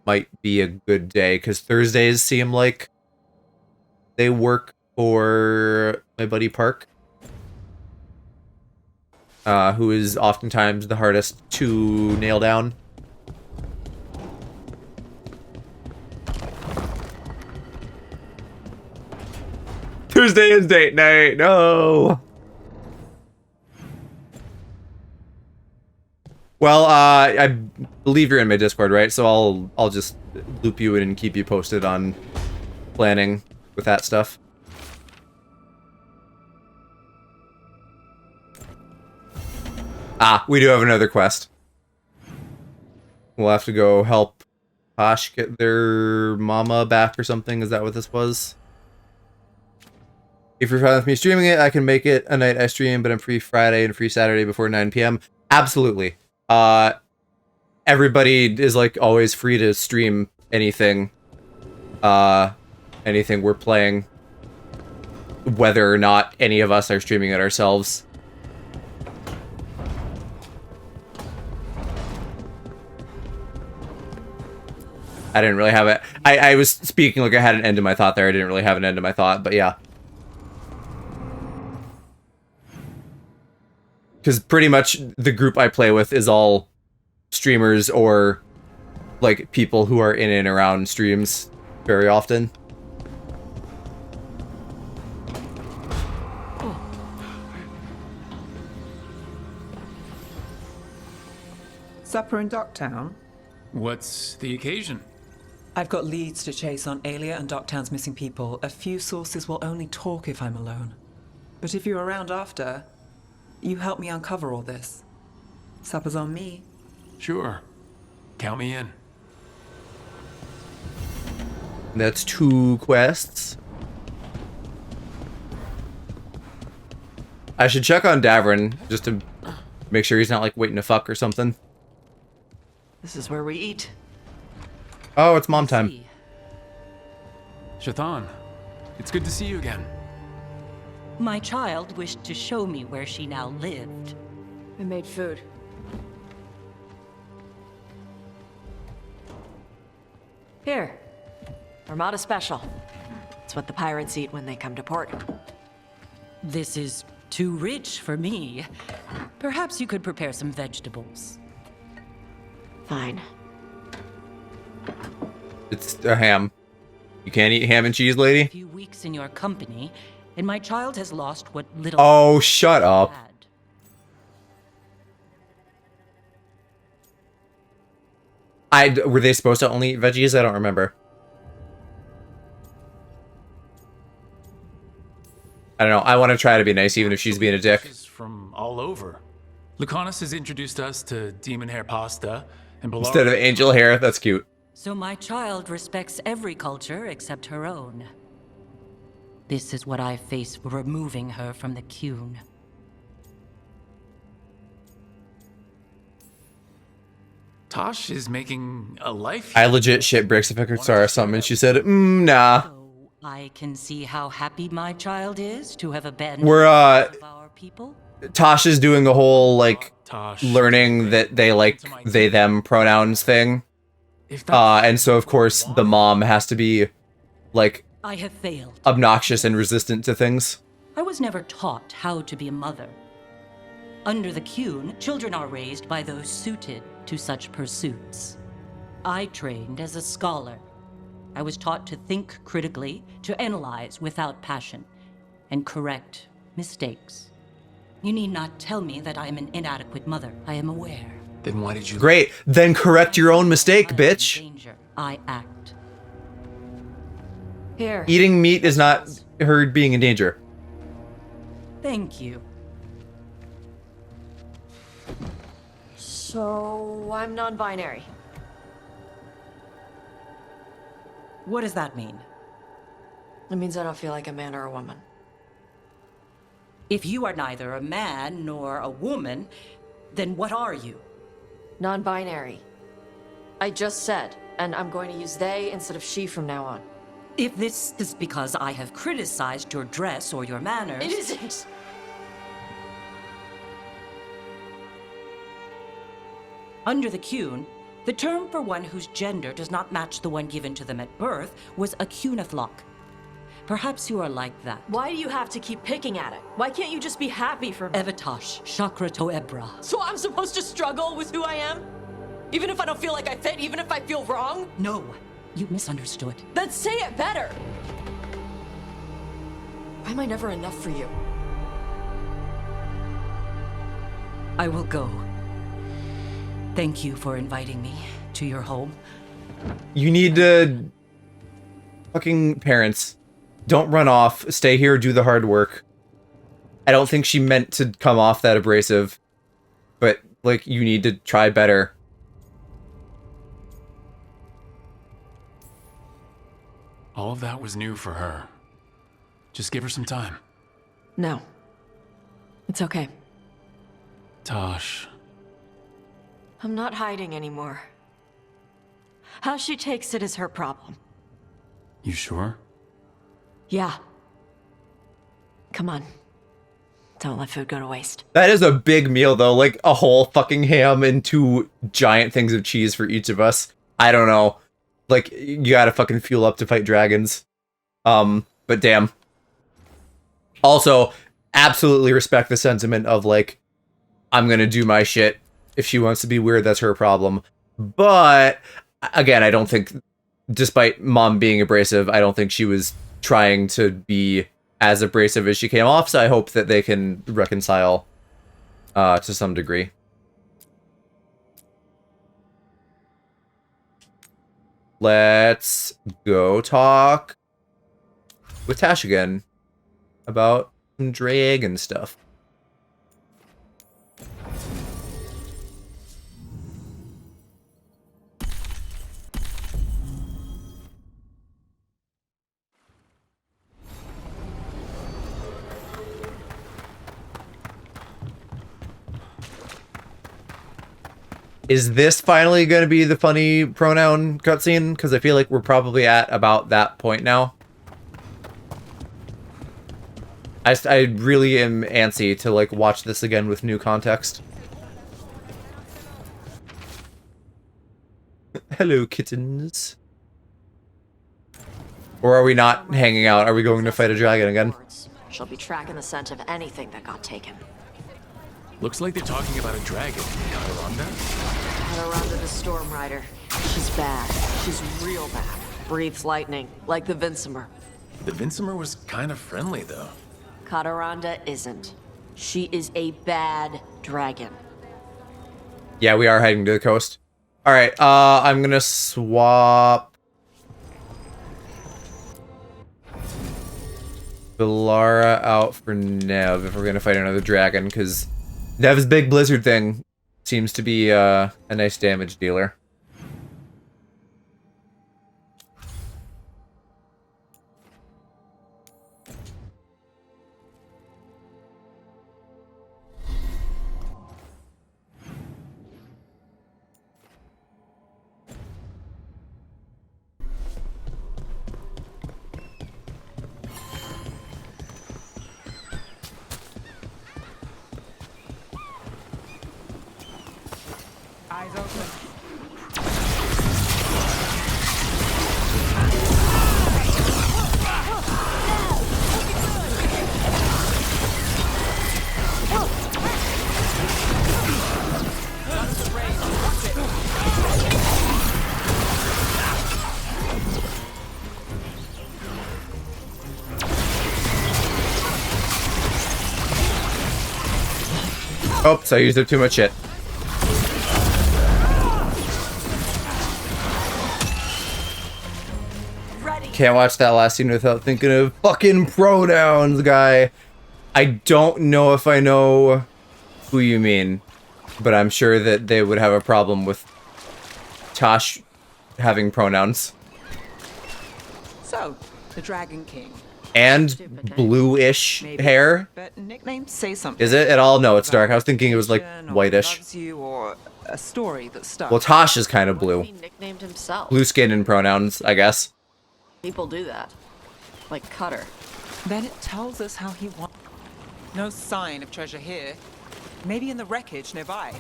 might be a good day, because Thursdays seem like they work for my buddy Park, who is oftentimes the hardest to nail down. Thursday is date night. No. Well, I believe you're in my Discord, right? So I'll just loop you in and keep you posted on planning with that stuff. Ah, we do have another quest. We'll have to go help Posh get their mama back or something. Is that what this was? If you're fine with me streaming it, I can make it a night I stream, but I'm free Friday and free Saturday before 9 p.m. Absolutely. Everybody is like always free to stream anything. Anything we're playing. Whether or not any of us are streaming it ourselves. I didn't really have it. I was speaking like I had an end to my thought there. I didn't really have an end to my thought, but yeah. Because pretty much the group I play with is all streamers or like people who are in and around streams very often. Supper in Docktown? What's the occasion? I've got leads to chase on Alia and Docktown's missing people. A few sources will only talk if I'm alone. But if you're around after, you help me uncover all this. Supper's on me. Sure. Count me in. That's 2 quests. I should check on Davrin just to make sure he's not like waiting to fuck or something. This is where we eat. Oh, it's mom time. Shathan, it's good to see you again. My child wished to show me where she now lived. I made food. Here. Armada Special. It's what the pirates eat when they come to port. This is too rich for me. Perhaps you could prepare some vegetables. Fine. It's a ham. You can't eat ham and cheese, lady? A few weeks in your company, and my child has lost what little... Oh, shut up. Were they supposed to only eat veggies? I don't remember. I don't know. I want to try to be nice even if she's being a dick. From all over. Lucanus has introduced us to demon hair pasta and Belarus. Instead of angel hair, that's cute. So my child respects every culture except her own. This is what I face for removing her from the Qun. Tosh is making a life. I legit shit bricks if I could star or something, and she said, nah. I can see how happy my child is to have abandoned We're, our people. Tosh is doing the whole, like, learning that they, like, they-them pronouns thing. And so, of course, the mom has to be, like, I have failed. obnoxious and resistant to things. I was never taught how to be a mother. Under the Qun, children are raised by those suited to such pursuits. I trained as a scholar. I was taught to think critically, to analyze without passion, and correct mistakes. You need not tell me that I am an inadequate mother. I am aware. Then why did you... Great. Then correct your own mistake, bitch. Danger. I act. Here. Eating meat is not her being in danger. Thank you. So, I'm non-binary. What does that mean? It means I don't feel like a man or a woman. If you are neither a man nor a woman, then what are you? Non-binary. I just said, and I'm going to use they instead of she from now on. If this is because I have criticized your dress or your manners... It isn't! Under the Qun, The term for one whose gender does not match the one given to them at birth was a cunithlok. Perhaps you are like that. Why do you have to keep picking at it? Why can't you just be happy for me? Evatash, chakra to ebra. So I'm supposed to struggle with who I am? Even if I don't feel like I fit, even if I feel wrong? No, you misunderstood. Then say it better! Why am I never enough for you? I will go. Thank you for inviting me to your home. You need to... Fucking parents. Don't run off. Stay here, do the hard work. I don't think she meant to come off that abrasive. But, like, you need to try better. All of that was new for her. Just give her some time. No. It's okay. Tosh. I'm not hiding anymore. How she takes it is her problem. You sure? Yeah. Come on. Don't let food go to waste. That is a big meal, though. Like, a whole fucking ham and 2 giant things of cheese for each of us. I don't know. Like, you gotta fucking fuel up to fight dragons. But damn. Also, absolutely respect the sentiment of, like, I'm gonna do my shit. If she wants to be weird, that's her problem. But, again, I don't think, despite Mom being abrasive, I don't think she was trying to be as abrasive as she came off, so I hope that they can reconcile to some degree. Let's go talk with Tash again about some dragon stuff. Is this finally going to be the funny pronoun cutscene? Because I feel like we're probably at about that point now. I really am antsy to, like, watch this again with new context. Hello, kittens. Or are we not hanging out? Are we going to fight a dragon again? She'll be tracking the scent of anything that got taken. Looks like they're talking about a dragon. Kataranda? Kataranda the Storm Rider. She's bad. She's real bad. Breathes lightning, like the Vincimer. The Vincimer was kind of friendly, though. Kataranda isn't. She is a bad dragon. Yeah, we are heading to the coast. Alright, I'm gonna swap Villara out for Nev if we're gonna fight another dragon, because Nev's big blizzard thing seems to be a nice damage dealer. Eyes open. Oops, I used up too much shit. Can't watch that last scene without thinking of fucking pronouns, guy. I don't know if I know who you mean, but I'm sure that they would have a problem with Tosh having pronouns. So, the Dragon King. And blue-ish hair. But nicknames say something. Is it at all? No, it's dark. I was thinking it was like whitish. Loves you, or a story that stuck. Well, Tosh is kind of blue. He nicknamed himself. Blue skin and pronouns, I guess. People do that. Like Cutter. Then it tells us how he wants. No sign of treasure here. Maybe in the wreckage nearby.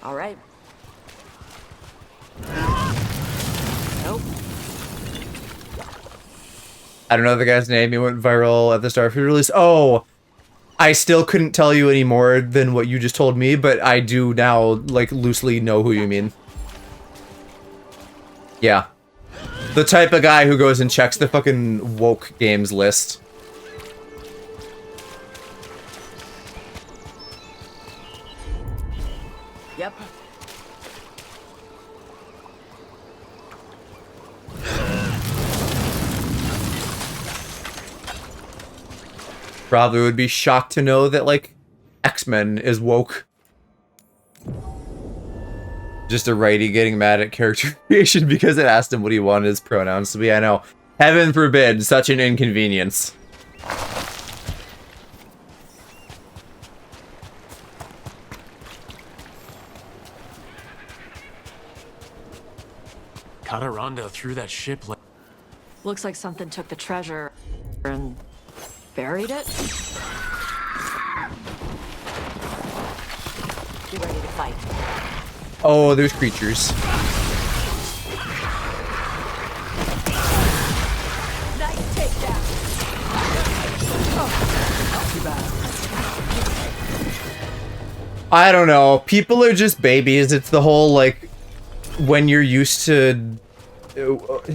All right. Nope. I don't know the guy's name. He went viral at the Starfield release. Oh, I still couldn't tell you any more than what you just told me, but I do now, like, loosely know who you mean. Yeah. The type of guy who goes and checks the fucking woke games list. Yep. Probably would be shocked to know that, like, X-Men is woke. Just a righty getting mad at character creation because it asked him what he wanted his pronouns to be. I know. Heaven forbid such an inconvenience. Cataranda threw that ship Looks like something took the treasure and buried it. Get ready to fight. Oh, there's creatures. Nice takedown. Oh, not too bad. I don't know. People are just babies. It's the whole, like, when you're used to...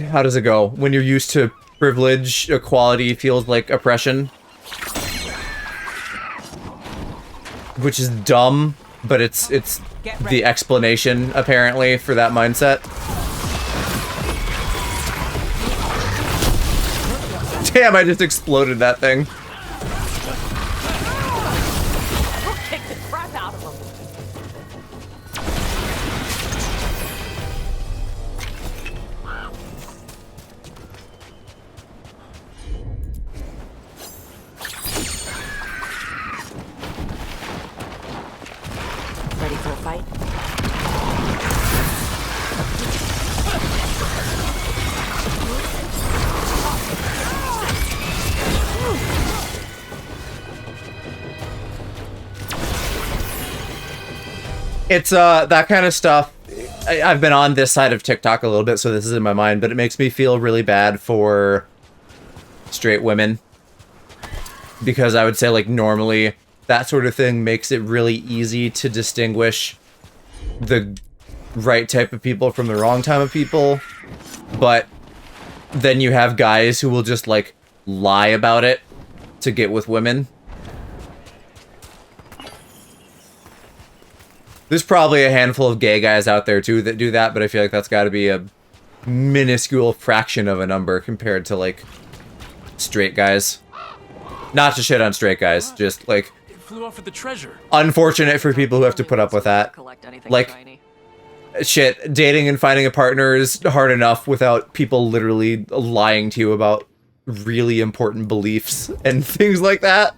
How does it go? When you're used to privilege, equality feels like oppression. Which is dumb, but it's the explanation, apparently, for that mindset. Damn, I just exploded that thing. Kick the crap out of him. Ready for a fight? It's, that kind of stuff. I've been on this side of TikTok a little bit, so this is in my mind, but it makes me feel really bad for straight women. Because I would say, like, normally, that sort of thing makes it really easy to distinguish the right type of people from the wrong type of people. But then you have guys who will just, like, lie about it to get with women. There's probably a handful of gay guys out there, too, that do that, but I feel like that's got to be a minuscule fraction of a number compared to, like, straight guys. Not to shit on straight guys, just, like... It flew off with the treasure. Unfortunate for people who have to put up with that. Like, shit, dating and finding a partner is hard enough without people literally lying to you about really important beliefs and things like that.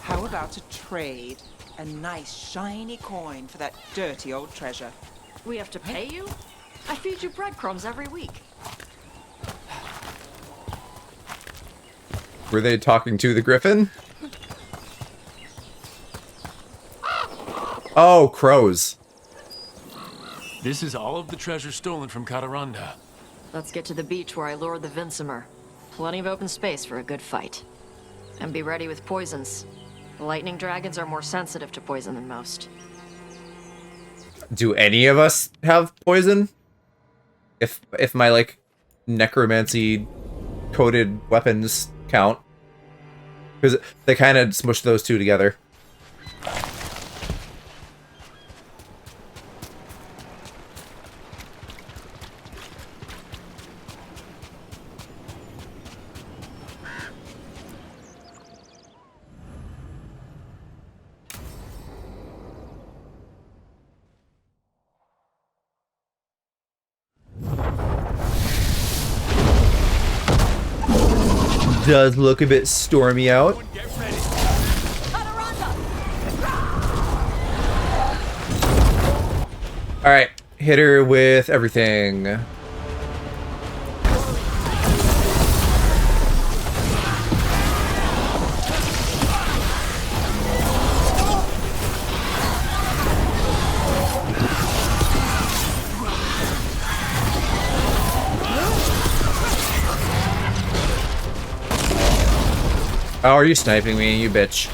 How about a trade? A nice shiny coin for that dirty old treasure. We have to pay you? I feed you breadcrumbs every week. Were they talking to the Griffin? Oh, crows. This is all of the treasure stolen from Cataranda. Let's get to the beach where I lured the Vinsimer. Plenty of open space for a good fight. And be ready with poisons. Lightning dragons are more sensitive to poison than most. Do any of us have poison? If my, like, necromancy coded weapons count. Because they kind of smush those two together. Does look a bit stormy out. Alright, hit her with everything. Oh, are you sniping me, you bitch?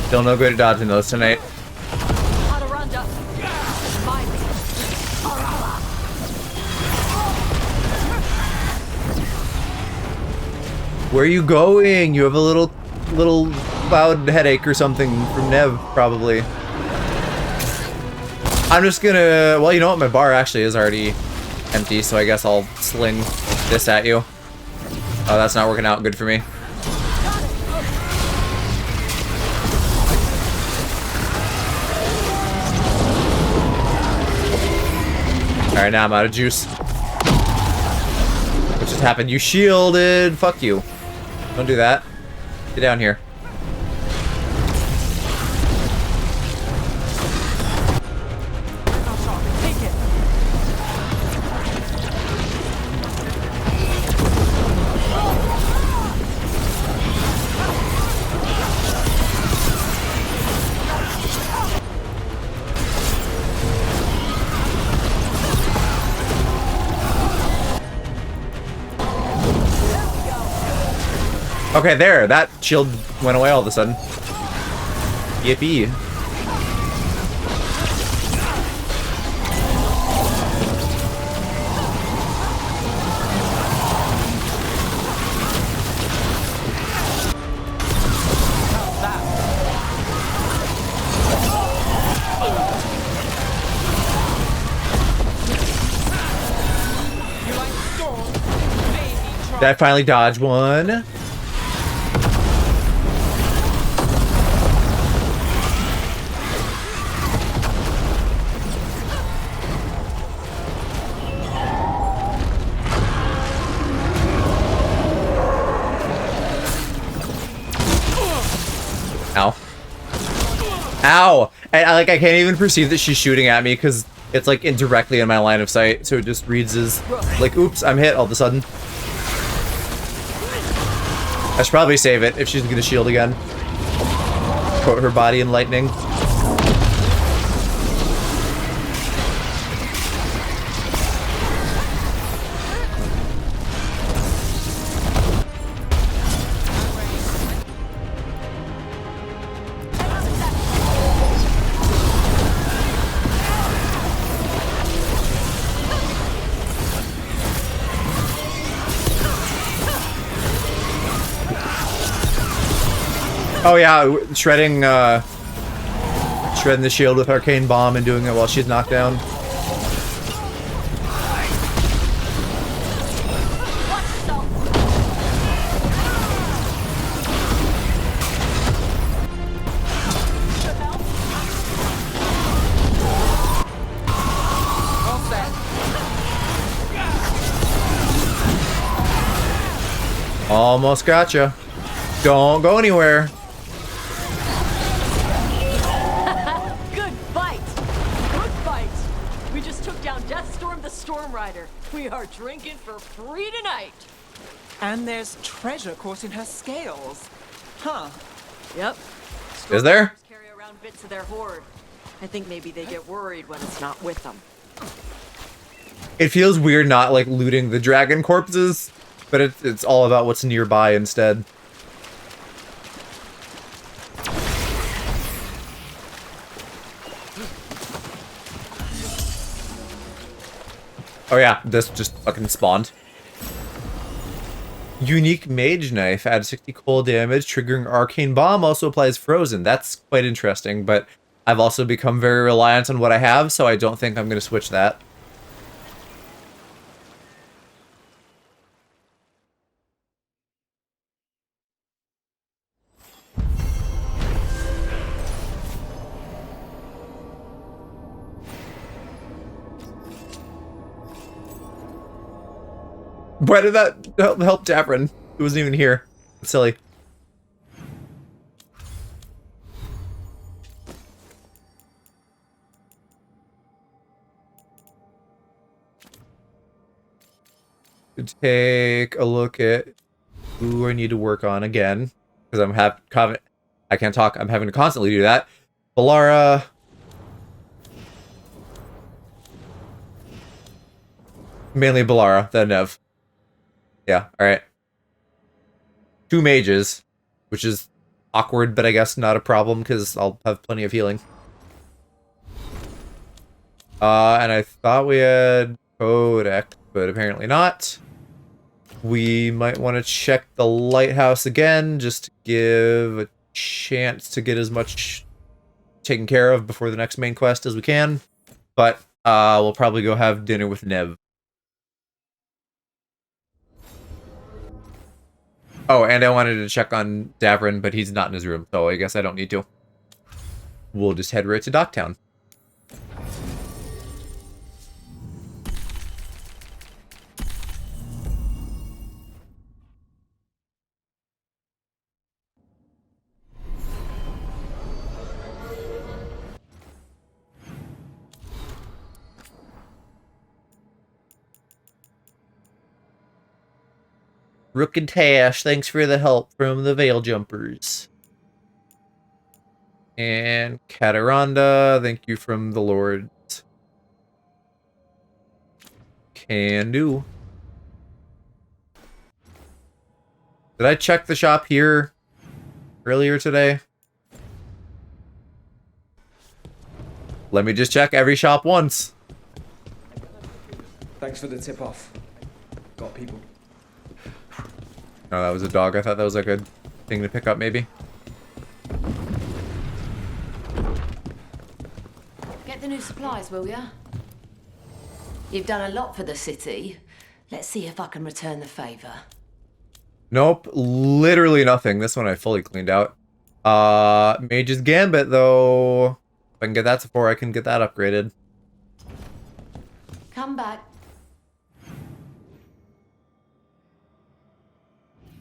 Still no good at dodging those tonight. Where are you going? You have a little loud headache or something from Nev, probably. I'm just gonna, well, you know what? My bar actually is already empty, so I guess I'll sling this at you. Oh, that's not working out good for me. Alright, now I'm out of juice. What just happened? You shielded! Fuck you. Don't do that. Get down here. Okay, there. That shield went away all of a sudden. Yippee. Did I finally dodge one? Ow. Ow! And I can't even perceive that she's shooting at me because it's like indirectly in my line of sight, so it just reads as like, oops, I'm hit all of a sudden. I should probably save it if she's gonna shield again. Coat her body in lightning. Oh yeah, shredding the shield with Arcane Bomb and doing it while she's knocked down. Almost gotcha. Don't go anywhere. We are drinking for free tonight. And there's treasure caught in her scales. Huh. Yep. Is there? Carry around bits of their hoard. I think maybe they get worried when it's not with them. It feels weird not like looting the dragon corpses, but it's all about what's nearby instead. Oh yeah, this just fucking spawned. Unique Mage Knife, add 60 cold damage, triggering Arcane Bomb, also applies Frozen. That's quite interesting, but I've also become very reliant on what I have, so I don't think I'm going to switch that. Why did that help Davrin? He wasn't even here. It's silly. take a look at who I need to work on again, because I can't talk. I'm having to constantly do that. Balara. Mainly Balara, then Nev. Yeah, alright. 2 mages, which is awkward, but I guess not a problem, because I'll have plenty of healing. And I thought we had Codex, but apparently not. We might want to check the lighthouse again, just to give a chance to get as much taken care of before the next main quest as we can. But we'll probably go have dinner with Nev. Oh, and I wanted to check on Davrin, but he's not in his room, so I guess I don't need to. We'll just head right to Docktown. Rook and Tash, thanks for the help from the Veil Jumpers. And Cataranda, thank you from the Lords. Can do. Did I check the shop here earlier today? Let me just check every shop once. Thanks for the tip off. Got people. Oh, that was a dog. I thought that was a good thing to pick up, maybe. Get the new supplies, will ya? You've done a lot for the city. Let's see if I can return the favor. Nope, literally nothing. This one I fully cleaned out. Mage's Gambit, though. If I can get that to 4, I can get that upgraded. Come back.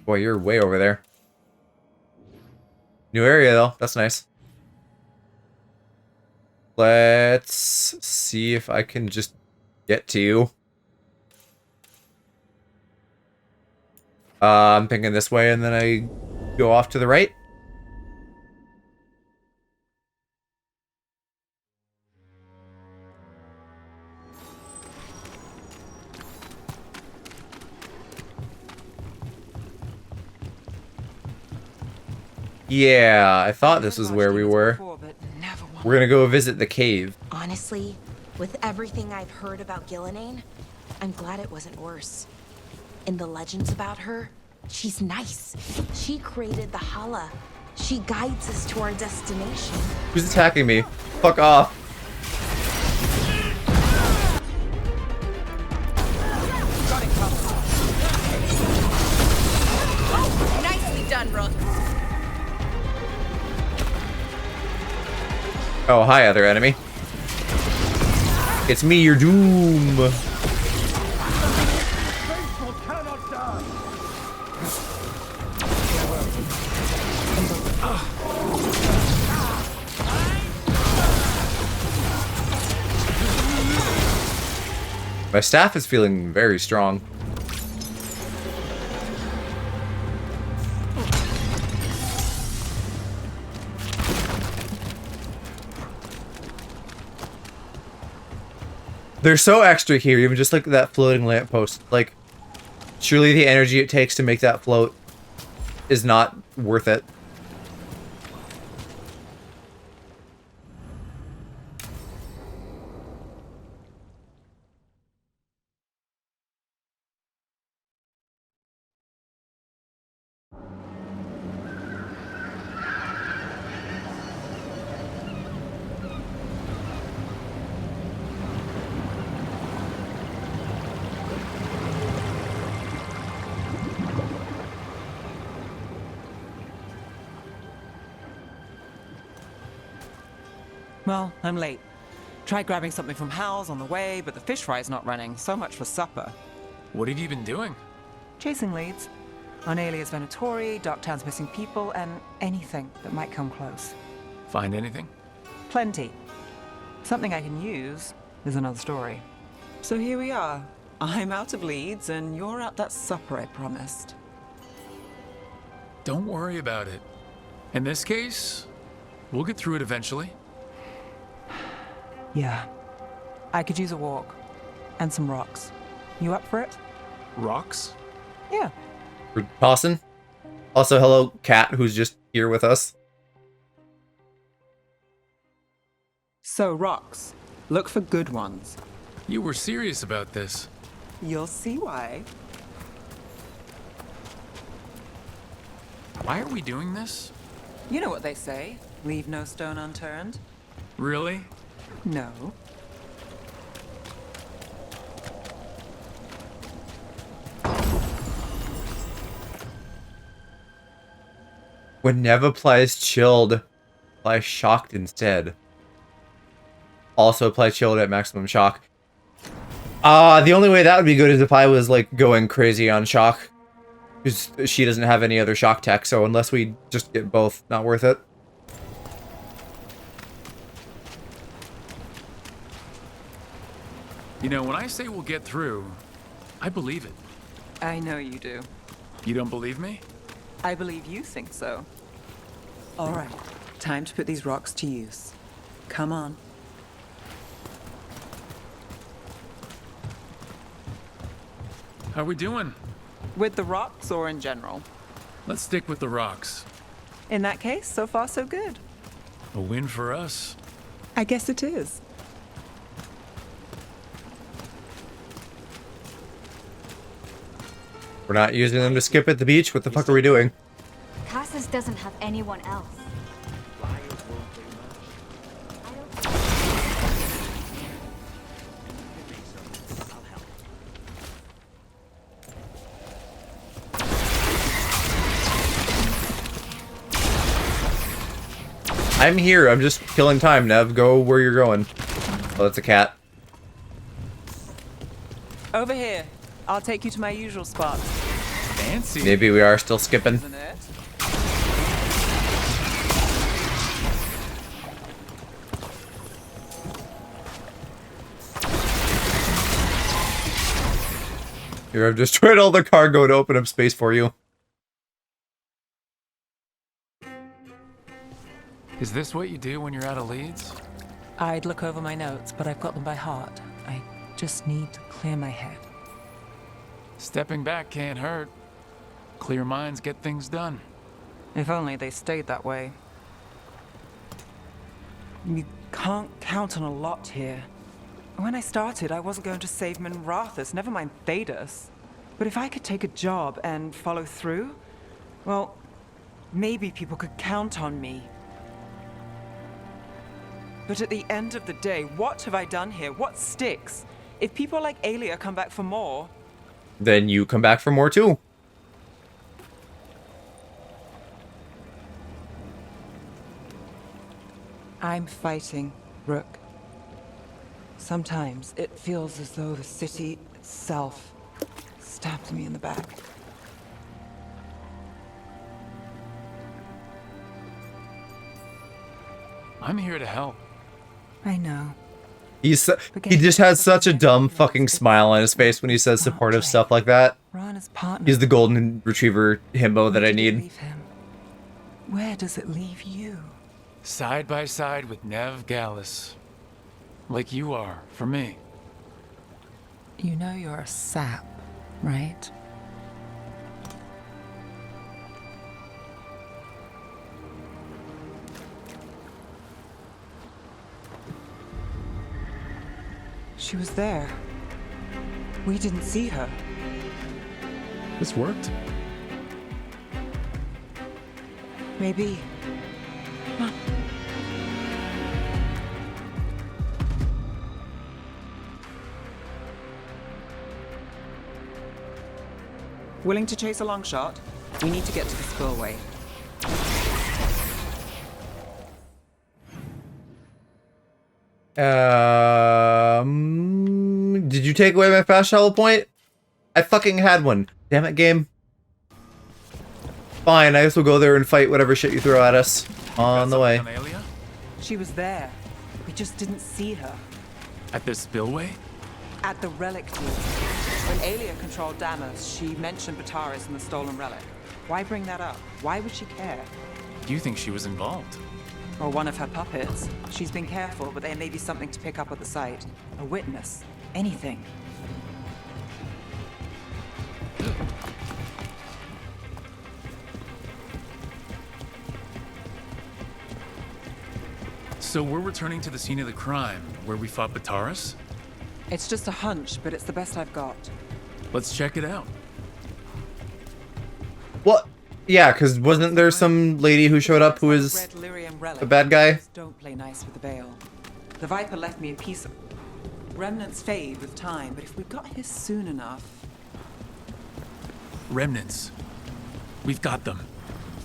Boy, you're way over there. New area, though. That's nice. Let's see if I can just get to you. I'm thinking this way, and then I go off to the right. Yeah, I thought this was where we were. We're gonna go visit the cave. Honestly, with everything I've heard about Gillenane, I'm glad it wasn't worse. In the legends about her, she's nice. She created the Hala. She guides us to our destination. Who's attacking me? Fuck off. Oh, nicely done, Rook. Oh, hi, other enemy. It's me, your doom. My staff is feeling very strong. They're so extra here, even just like that floating lamppost. Like, surely the energy it takes to make that float is not worth it. Well, I'm late. Tried grabbing something from Hal's on the way, but the fish fry's not running. So much for supper. What have you been doing? Chasing leads. On Alias Venatori, Docktown's missing people, and anything that might come close. Find anything? Plenty. Something I can use is another story. So here we are. I'm out of leads, and you're at that supper I promised. Don't worry about it. In this case, we'll get through it eventually. Yeah. I could use a walk. And some rocks. You up for it? Rocks? Yeah. We're tossing. Also, hello, Cat, who's just here with us. So, rocks. Look for good ones. You were serious about this. You'll see why. Why are we doing this? You know what they say. Leave no stone unturned. Really? No. When Nev applies chilled, apply shocked instead. Also apply chilled at maximum shock. The only way that would be good is if I was like going crazy on shock. Because she doesn't have any other shock tech, so unless we just get both, not worth it. You know, when I say we'll get through, I believe it. I know you do. You don't believe me? I believe you think so. All right, time to put these rocks to use. Come on. How are we doing? With the rocks or in general? Let's stick with the rocks. In that case, so far so good. A win for us. I guess it is. We're not using them to skip at the beach? What the fuck are we doing? Cassis doesn't have anyone else. I'm here. I'm just killing time, Nev. Go where you're going. Oh, that's a cat. Over here. I'll take you to my usual spot. Fancy. Maybe we are still skipping. Isn't it? Here, I've destroyed all the cargo to open up space for you. Is this what you do when you're out of leads? I'd look over my notes, but I've got them by heart. I just need to clear my head. Stepping back can't hurt. Clear minds get things done. If only they stayed that way. You can't count on a lot here. When I started, I wasn't going to save Minrathus, never mind Thedas. But if I could take a job and follow through, well, maybe people could count on me. But at the end of the day, what have I done here? What sticks? If people like Aelia come back for more... Then you come back for more too. I'm fighting, Rook. Sometimes it feels as though the city itself stabbed me in the back. I'm here to help. I know. He just has such a dumb fucking smile on his face when he says supportive stuff like that. Rana's partner. He's the golden retriever himbo that I need. Where does it leave you? Side by side with Nev Gallus. Like you are, for me. You know you're a sap, right? She was there. We didn't see her. This worked. Maybe. Come on. Willing to chase a long shot? We need to get to the spillway. Did you take away my fast travel point? I fucking had one. Damn it, game. Fine, I guess we'll go there and fight whatever shit you throw at us on the way. She was there. We just didn't see her. At this spillway? At the relic field. When Aelia controlled Damas, she mentioned Bataris and the stolen relic. Why bring that up? Why would she care? You think she was involved? Or one of her puppets. She's been careful, but there may be something to pick up at the site. A witness. Anything. So we're returning to the scene of the crime, where we fought Bataris? It's just a hunch, but it's the best I've got. Let's check it out. What? Yeah, because wasn't there some lady who showed up who was a bad guy? Don't play nice with the Veil. The Viper left me a piece of... Remnants fade with time, but if we got here soon enough... Remnants. We've got them.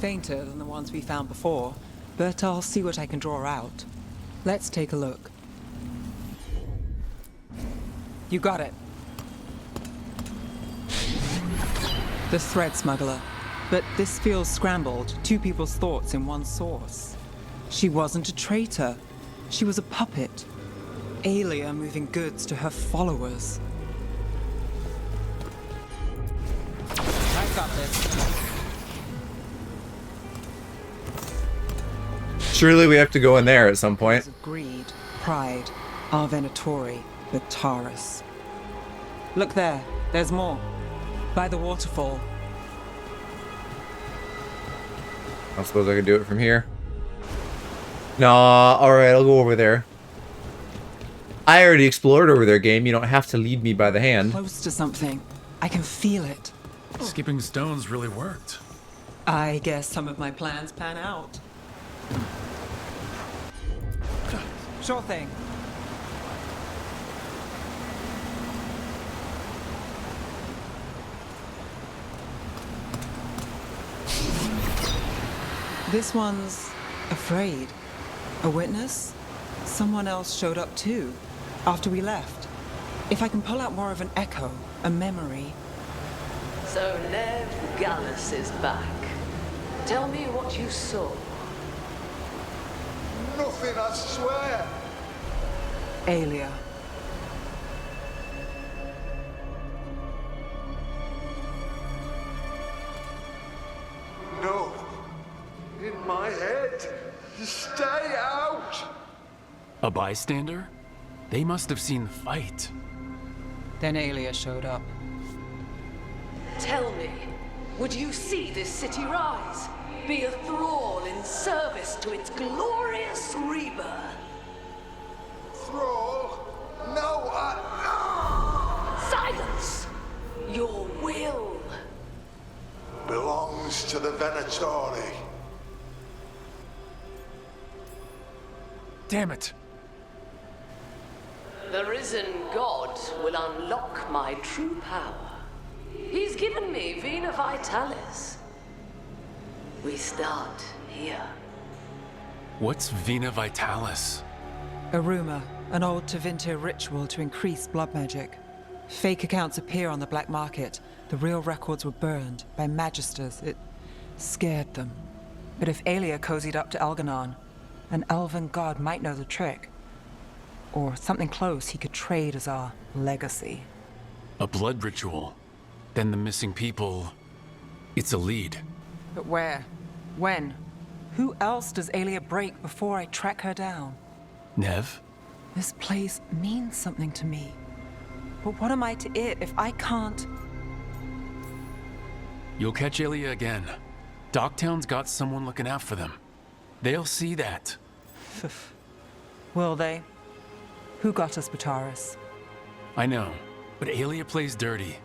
Fainter than the ones we found before, but I'll see what I can draw out. Let's take a look. You got it. The thread smuggler. But this feels scrambled. Two people's thoughts in one source. She wasn't a traitor. She was a puppet. Aelia moving goods to her followers. I've got this. Surely we have to go in there at some point. Greed, pride, our Venatori, Bataris. Look there. There's more. By the waterfall. I suppose I could do it from here. Nah, alright, I'll go over there. I already explored over there, game. You don't have to lead me by the hand. Close to something. I can feel it. Skipping stones really worked. I guess some of my plans pan out. Sure thing. This one's afraid. A witness? Someone else showed up too, after we left. If I can pull out more of an echo, a memory. So Nev Gallus is back. Tell me what you saw. Nothing, I swear. Aelia. No. In my head. Stay out! A bystander? They must have seen the fight. Then Aelia showed up. Tell me, would you see this city rise? Be a thrall in service to its glorious rebirth? Thrall? No, Silence! Your will belongs to the Venatori. Damn it! The risen god will unlock my true power. He's given me Vena Vitalis. We start here. What's Vena Vitalis? A rumor, an old Tevinter ritual to increase blood magic. Fake accounts appear on the black market. The real records were burned by magisters. It scared them. But if Aelia cozied up to Algernon, an elven god might know the trick. Or something close he could trade as our legacy. A blood ritual. Then the missing people... It's a lead. But where? When? Who else does Aelia break before I track her down? Nev? This place means something to me. But what am I to it if I can't? You'll catch Aelia again. Docktown's got someone looking out for them. They'll see that. Will they? Who got us Bataris? I know, but Aelia plays dirty.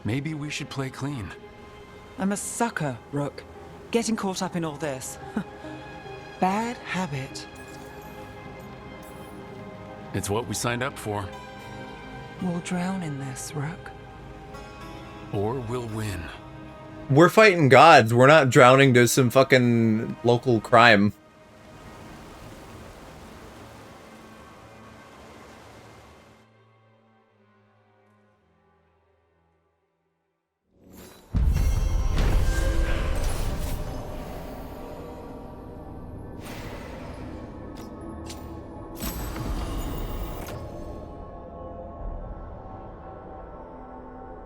Maybe we should play clean. I'm a sucker, Rook. Getting caught up in all this. Bad habit. It's what we signed up for. We'll drown in this, Rook. Or we'll win. We're fighting gods. We're not drowning to some fucking local crime.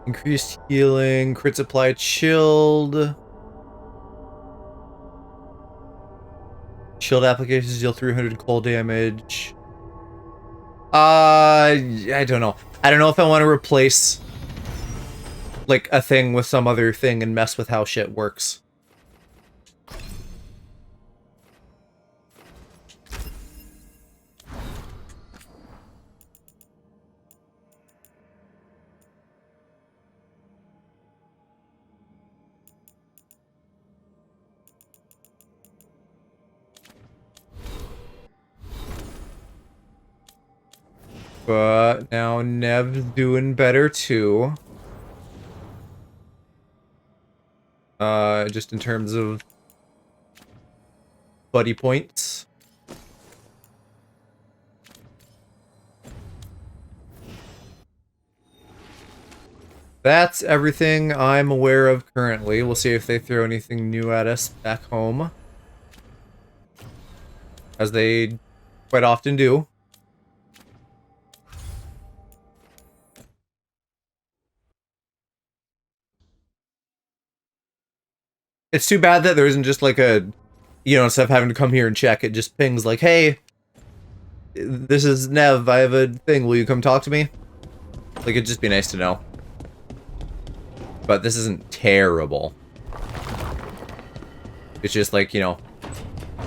Increased healing, crit supply chilled. Shield applications deal 300 cold damage. I don't know. I don't know if I want to replace like a thing with some other thing and mess with how shit works. But now Nev's doing better too. Just in terms of buddy points. That's everything I'm aware of currently. We'll see if they throw anything new at us back home. As they quite often do. It's too bad that there isn't just like a, you know, instead of having to come here and check, it just pings like, hey, this is Nev, I have a thing, will you come talk to me? Like, it'd just be nice to know. But this isn't terrible. It's just like, you know,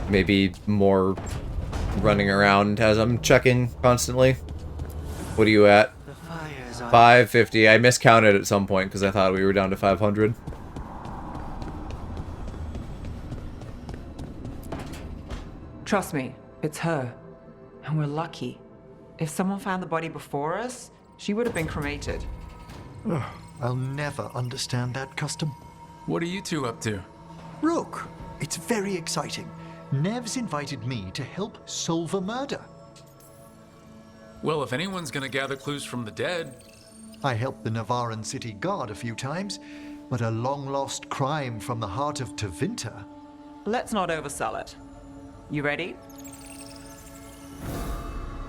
maybe more running around as I'm checking constantly. What are you at? 550. I miscounted at some point because I thought we were down to 500. Trust me, it's her. And we're lucky. If someone found the body before us, she would have been cremated. Ugh, I'll never understand that custom. What are you two up to? Look, it's very exciting. Nev's invited me to help solve a murder. Well, if anyone's gonna gather clues from the dead... I helped the Navaran city guard a few times, but a long-lost crime from the heart of Tevinter. Let's not oversell it. You ready?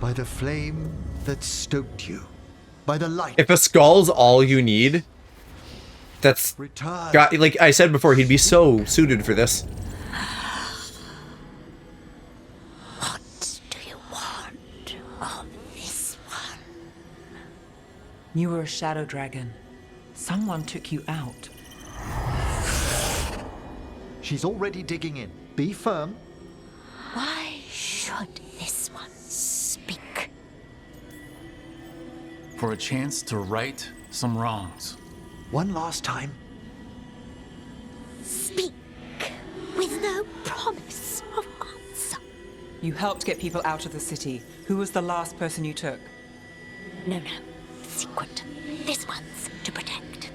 By the flame that stoked you. By the light. If a skull's all you need, that's got, like I said before, he'd be so suited for this. What do you want of this one? You were a shadow dragon. Someone took you out. She's already digging in. Be firm. Why should this one speak? For a chance to right some wrongs. One last time. Speak with no promise of answer. You helped get people out of the city. Who was the last person you took? No. Secret. This one's to protect.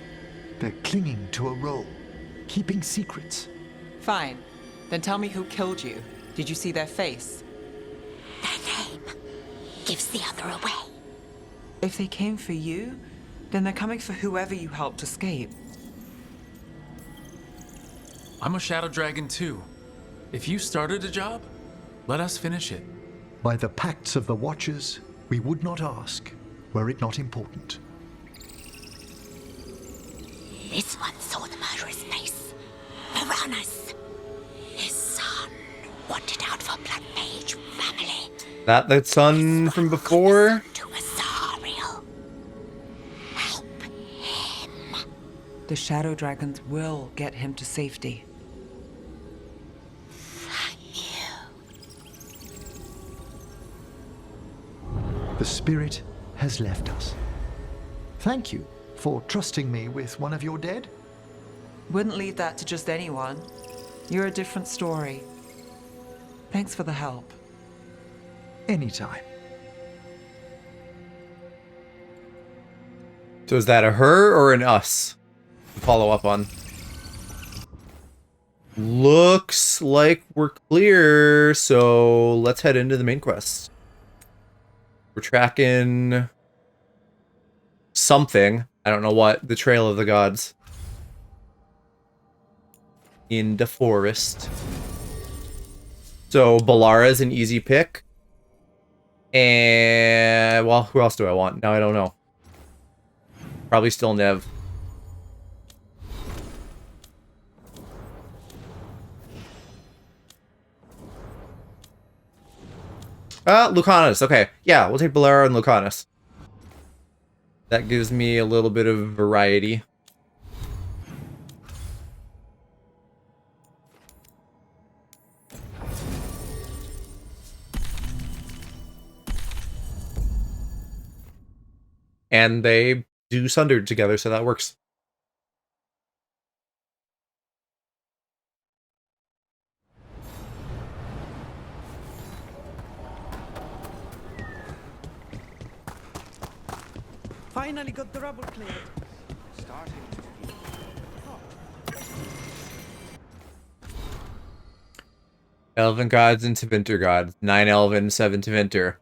They're clinging to a role. Keeping secrets. Fine. Then tell me who killed you. Did you see their face? Their name gives the other away. If they came for you, then they're coming for whoever you helped escape. I'm a shadow dragon too. If you started a job, let us finish it. By the pacts of the Watchers, we would not ask, were it not important. This one saw the murderer's face. Piranhas. His son wanted out for Blood Mage family. That son from before? To Azariel. Help him. The shadow dragons will get him to safety. Thank you. The spirit has left us. Thank you for trusting me with one of your dead. Wouldn't leave that to just anyone. You're a different story. Thanks for the help. Anytime. So is that a her or an us? To follow up on. Looks like we're clear, so let's head into the main quest. We're tracking something. I don't know what. The Trail of the Gods. In the forest. So Balara's an easy pick. And well, who else do I want? Now I don't know. Probably still Nev. Lucanus. Okay. Yeah, we'll take Bolero and Lucanus. That gives me a little bit of variety. And they do Sundered together, so that works. Finally got the rubble cleared. Elven gods into Vinter gods. 9 Elven, 7 to Vinter.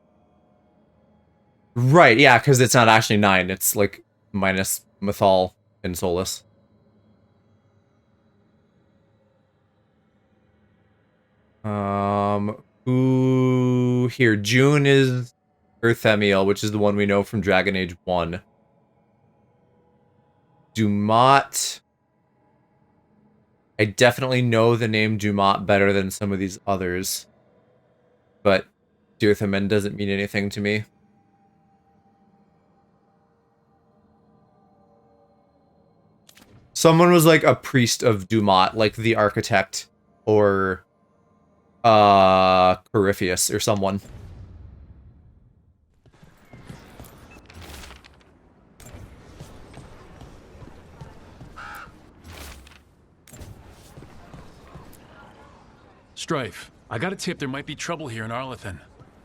Right, yeah, because it's not actually 9. It's like minus Mythal and Solus. Who here? June is Earthemiel, which is the one we know from Dragon Age 1. Dumont. I definitely know the name Dumont better than some of these others. But Dirthamen doesn't mean anything to me. Someone was like a priest of Dumont, like the architect or Corypheus or someone. Strife, I got a tip there might be trouble here in Arlethan.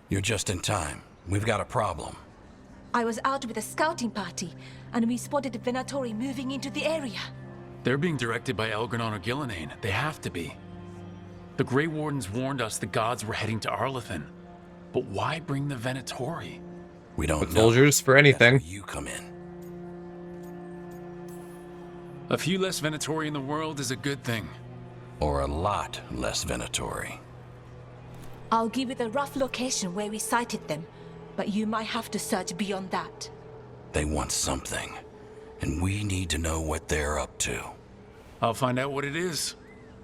You're just in time. We've got a problem. I was out with a scouting party, and we spotted the Venatori moving into the area. They're being directed by Elgranon or Gillenane. They have to be. The Grey Wardens warned us the gods were heading to Arlethan. But why bring the Venatori? We don't With know. soldiers for anything. That's where you come in. A few less Venatori in the world is a good thing. Or a lot less Venatori. I'll give you the rough location where we sighted them, but you might have to search beyond that. They want something, and we need to know what they're up to. I'll find out what it is.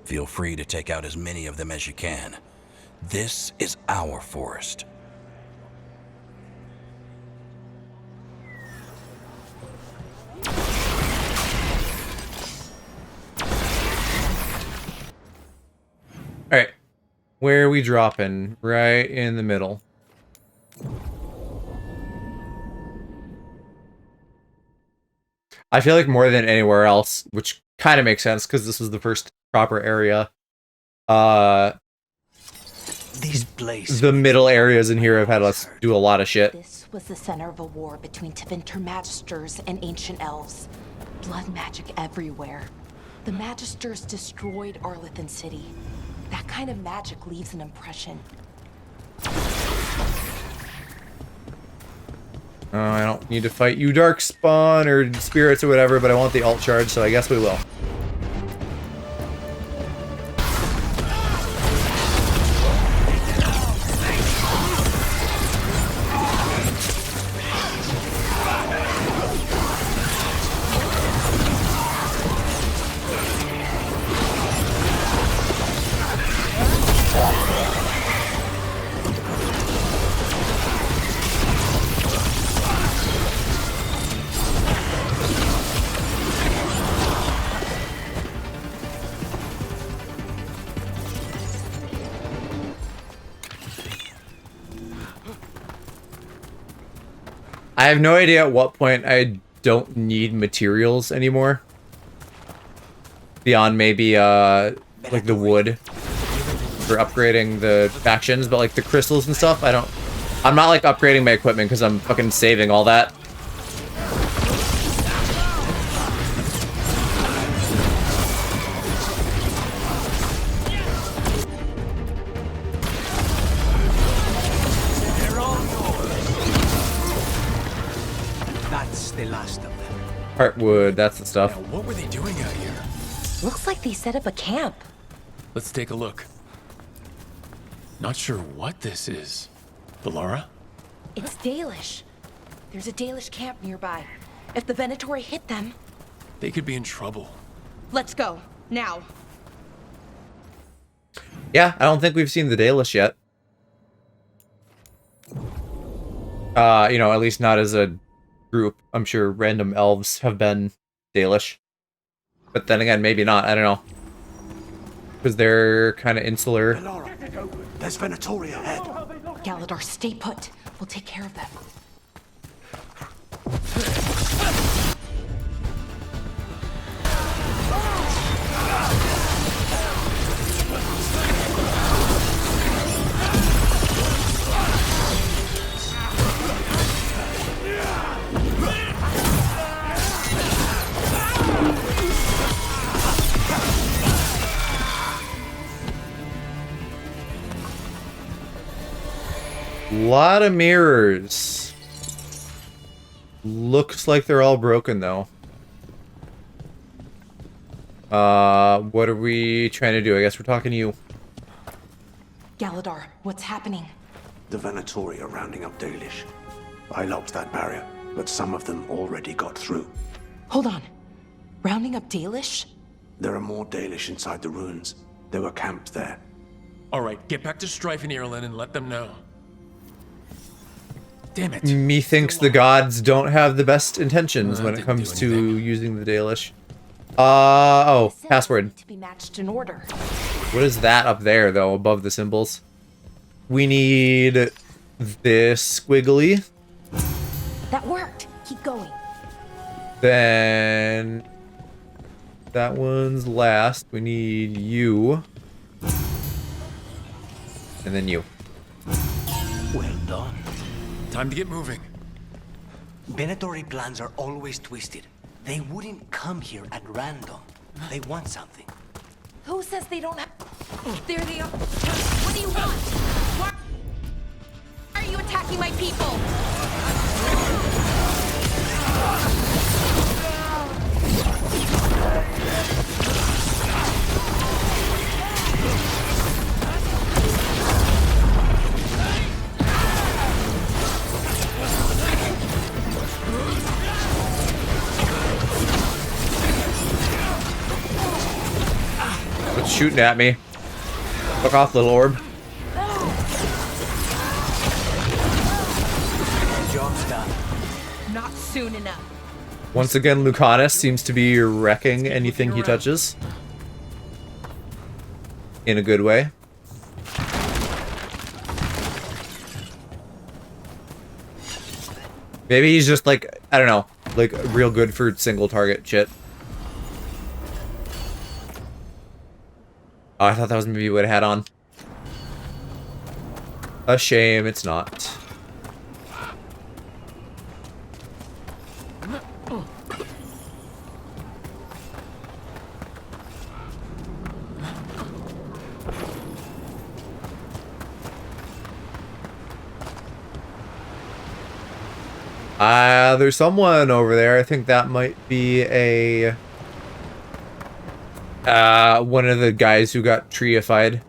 Feel free to take out as many of them as you can. This is our forest. Alright. Where are we dropping? Right in the middle. I feel like more than anywhere else, which kind of makes sense because this was the first proper area. These blazes. The middle areas in here have had us do a lot of shit. This was the center of a war between Tevinter Magisters and ancient elves. Blood magic everywhere. The Magisters destroyed Arlethan City. That kind of magic leaves an impression. I don't need to fight you Darkspawn or spirits or whatever, but I want the alt charge, so I guess we will. I have no idea at what point I don't need materials anymore. Beyond maybe, like the wood for upgrading the factions, but like the crystals and stuff, I'm not like upgrading my equipment because I'm fucking saving all that. That's the last of them. Heartwood, that's the stuff. What were they doing out here? Looks like they set up a camp. Let's take a look. Not sure what this is. Valara? It's Dalish. There's a Dalish camp nearby. If the Venatori hit them... They could be in trouble. Let's go. Now. Yeah, I don't think we've seen the Dalish yet. You know, at least not as a group. I'm sure random elves have been Dalish. But then again, maybe not. I don't know. Because they're kind of insular. There's Venatori ahead. Galador, stay put. We'll take care of them. Lot of mirrors. Looks like they're all broken though. What are we trying to do? I guess we're talking to you. Galador, what's happening? The Venatori are rounding up Dalish. I locked that barrier, but some of them already got through. Hold on. Rounding up Dalish? There are more Dalish inside the ruins. They were camped there. All right, get back to Strife and Irlin and let them know. Damn it. Methinks the gods don't have the best intentions when it comes to using the Dalish. Oh, password. To be matched in order. What is that up there, though, above the symbols? We need this squiggly. That worked. Keep going. Then that one's last. We need you. And then you. Well done. Time to get moving. Venatori plans are always twisted. They wouldn't come here at random. They want something. Who says they don't have... There they are. What do you want? Why are you attacking my people? What's shooting at me? Fuck off, little orb. Job's done. Not soon enough. Once again, Lucanus seems to be wrecking anything he touches. In a good way. Maybe he's just like, I don't know, like real good for single target shit. Oh, I thought that was maybe what it had on. A shame it's not. There's someone over there. I think that might be a... one of the guys who got treeified.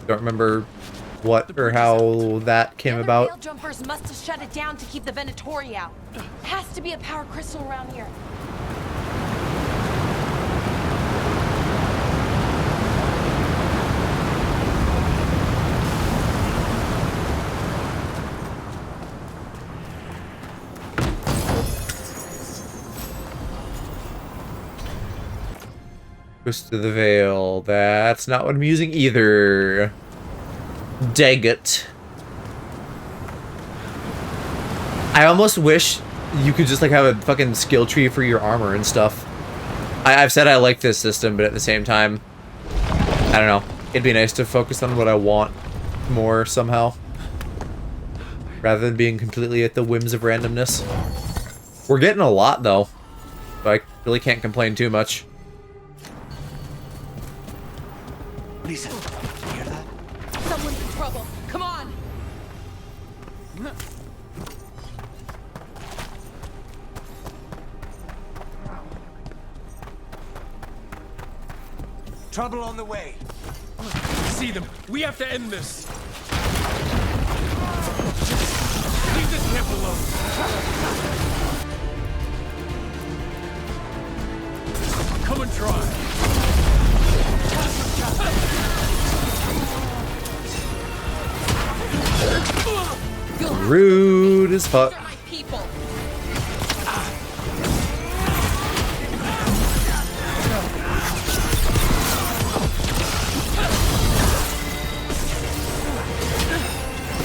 Don't remember what or how that came about. Veil jumpers must have shut it down to keep the Venatori out. Has to be a power crystal around here. Twist to the veil. That's not what I'm using either. Dang it. I almost wish you could just like have a fucking skill tree for your armor and stuff. I've said I like this system, but at the same time, I don't know. It'd be nice to focus on what I want more somehow. Rather than being completely at the whims of randomness. We're getting a lot though. So I really can't complain too much. Listen, you hear that? Someone's in trouble. Come on. Trouble on the way. See them. We have to end this. Leave this camp alone. Come and try. Rude. as fuck. People.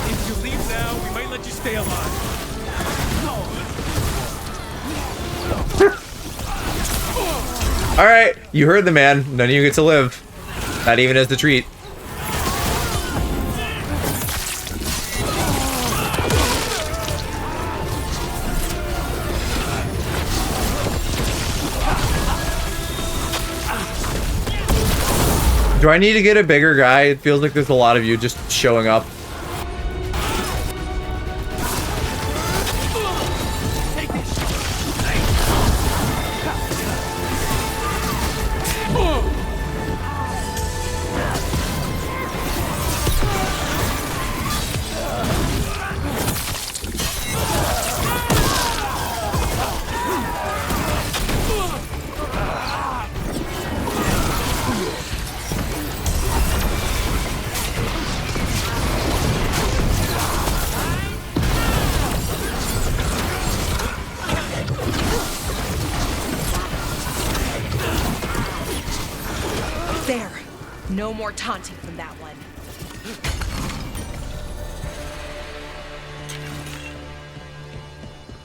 If you leave now, we might let you stay alive. Alright, you heard the man. None of you get to live. Not even as the treat. Do I need to get a bigger guy? It feels like there's a lot of you just showing up. There. No more taunting from that one.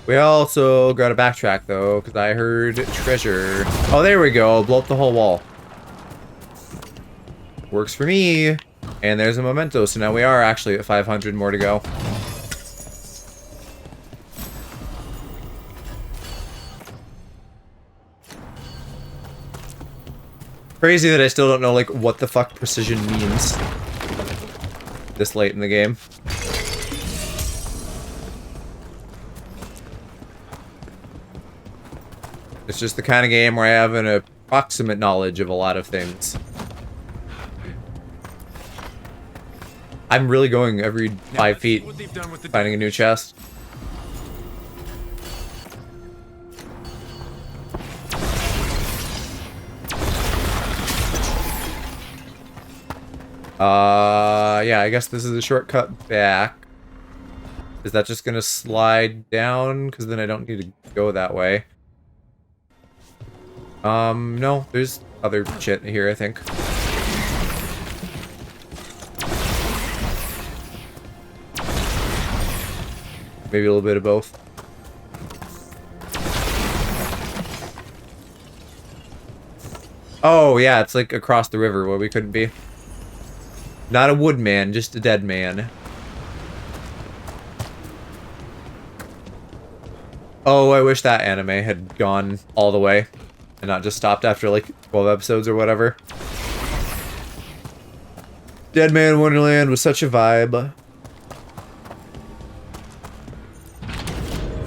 We also gotta backtrack though, because I heard treasure. Oh, there we go. Blow up the whole wall. Works for me. And there's a memento, so now we are actually at 500 more to go. Crazy that I still don't know, like, what the fuck precision means this late in the game. It's just the kind of game where I have an approximate knowledge of a lot of things. I'm really going every 5 feet, finding a new chest. Yeah, I guess this is a shortcut back. Is that just gonna slide down? Because then I don't need to go that way. No, there's other shit here, I think. Maybe a little bit of both. Oh, yeah, it's like across the river where we couldn't be. Not a woodman, just a dead man. Oh, I wish that anime had gone all the way and not just stopped after like 12 episodes or whatever. Dead Man Wonderland was such a vibe.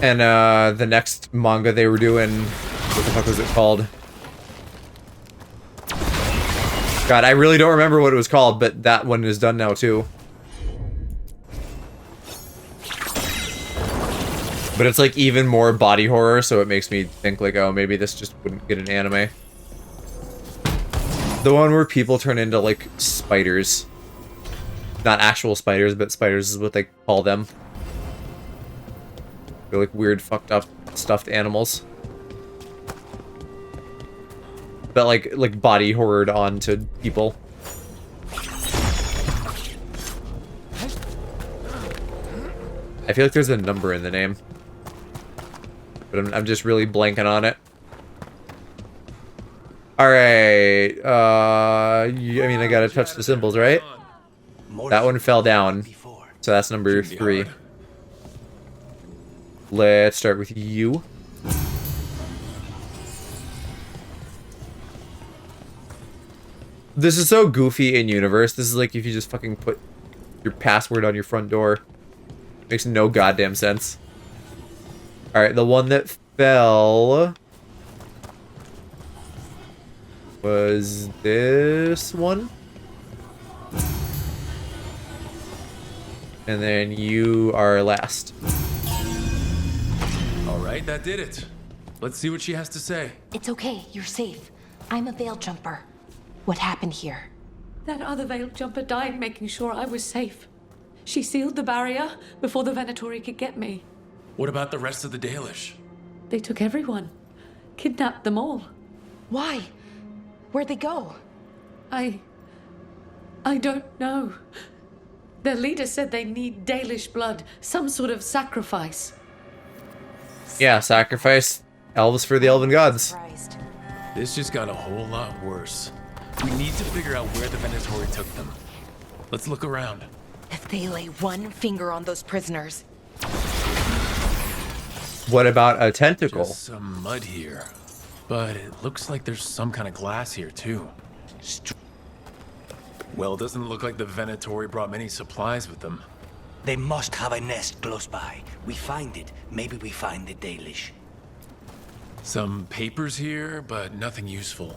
And the next manga they were doing, what the fuck was it called? God, I really don't remember what it was called, but that one is done now too. But it's like even more body horror, so it makes me think like, oh, maybe this just wouldn't get an anime. The one where people turn into like spiders. Not actual spiders, but spiders is what they call them. They're like weird, fucked up, stuffed animals. But like body horrored onto people. I feel like there's a number in the name. But I'm just really blanking on it. Alright, I mean, I gotta touch the symbols, right? That one fell down. So that's number 3. Let's start with you. This is so goofy in universe. This is like if you just fucking put your password on your front door. Makes no goddamn sense. Alright, the one that fell was this one. And then you are last. Alright, that did it. Let's see what she has to say. It's okay, you're safe. I'm a veil jumper. What happened here? That other veil jumper died making sure I was safe. She sealed the barrier before the Venatori could get me. What about the rest of the Dalish? They took everyone. Kidnapped them all. Why? Where'd they go? I don't know. Their leader said they need Dalish blood, some sort of sacrifice. Yeah, sacrifice elves for the elven gods. This just got a whole lot worse. We need to figure out where the Venatori took them. Let's look around. If they lay one finger on those prisoners. What about a tentacle? Just some mud here. But it looks like there's some kind of glass here, too. Well, it doesn't look like the Venatori brought many supplies with them. They must have a nest close by. We find it. Maybe we find the Dalish. Some papers here, but nothing useful.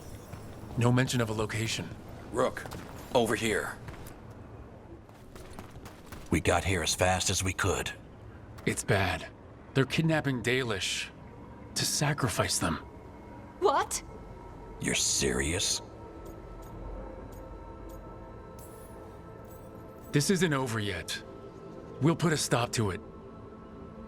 No mention of a location. Rook, over here. We got here as fast as we could. It's bad. They're kidnapping Dalish to sacrifice them. What? You're serious? This isn't over yet. We'll put a stop to it.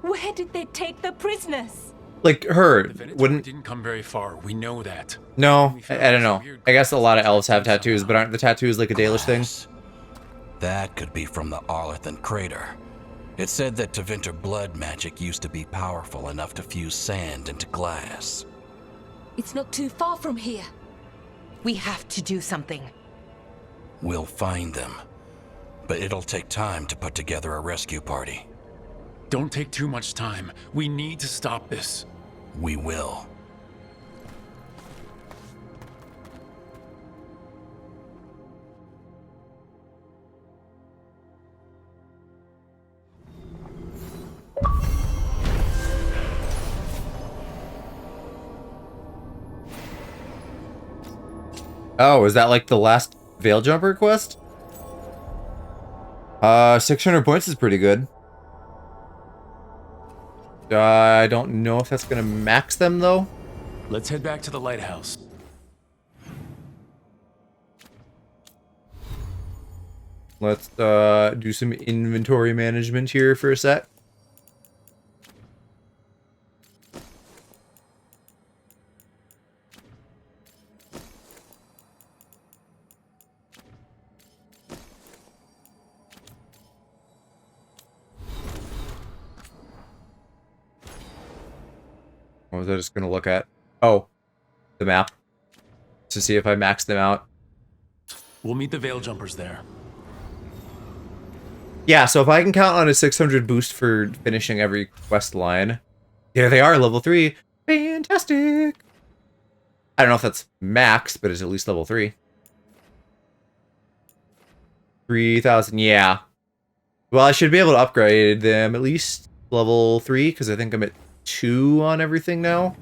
Where did they take the prisoners? Like her, The Venatori wouldn't... didn't come very far. We know that. No, I don't know. I guess a lot of elves have tattoos, but aren't the tattoos like a Dalish thing? That could be from the Arlethan crater. It said that Tevinter blood magic used to be powerful enough to fuse sand into glass. It's not too far from here. We have to do something. We'll find them. But it'll take time to put together a rescue party. Don't take too much time. We need to stop this. We will. Oh, is that like the last Veil Jumper quest? 600 points is pretty good. I don't know if that's gonna max them though. Let's head back to the lighthouse. Let's do some inventory management here for a sec. What was I just gonna look at? Oh, the map. To see if I max them out. We'll meet the Veil Jumpers there. Yeah, so if I can count on a 600 boost for finishing every quest line. Here they are, level 3. Fantastic! I don't know if that's max, but it's at least level 3. 3,000, yeah. Well, I should be able to upgrade them at least level 3, because I think I'm at 2 on everything now.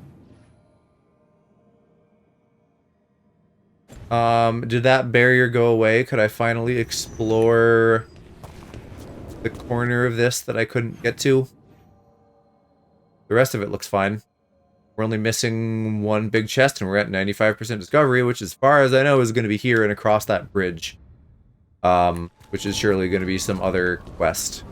Did that barrier go away? Could I finally explore the corner of this that I couldn't get to? The rest of it looks fine. We're only missing one big chest, and we're at 95% discovery, which, as far as I know, is going to be here and across that bridge. Which is surely going to be some other quest.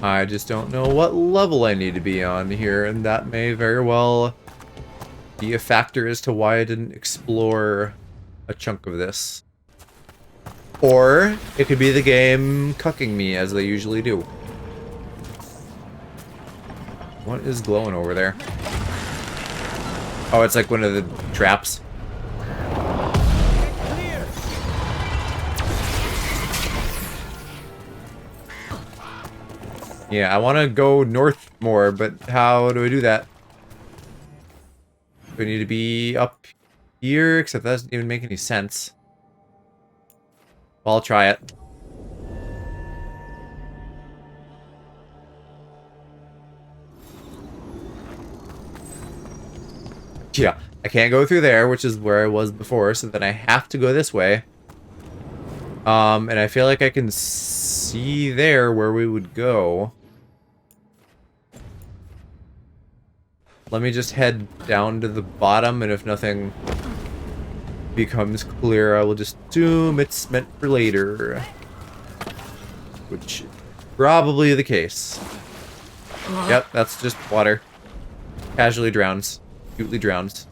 I just don't know what level I need to be on here, and that may very well be a factor as to why I didn't explore a chunk of this. Or it could be the game cucking me, as they usually do. What is glowing over there? Oh, it's like one of the traps. Yeah, I want to go north more, but how do I do that? Do I need to be up here? Except that doesn't even make any sense. Well, I'll try it. Yeah, I can't go through there, which is where I was before, so then I have to go this way. And I feel like I can see there where we would go. Let me just head down to the bottom, and if nothing becomes clear, I will just assume it's meant for later. Which is probably the case. Yep, that's just water. Casually drowns. Cutely drowns.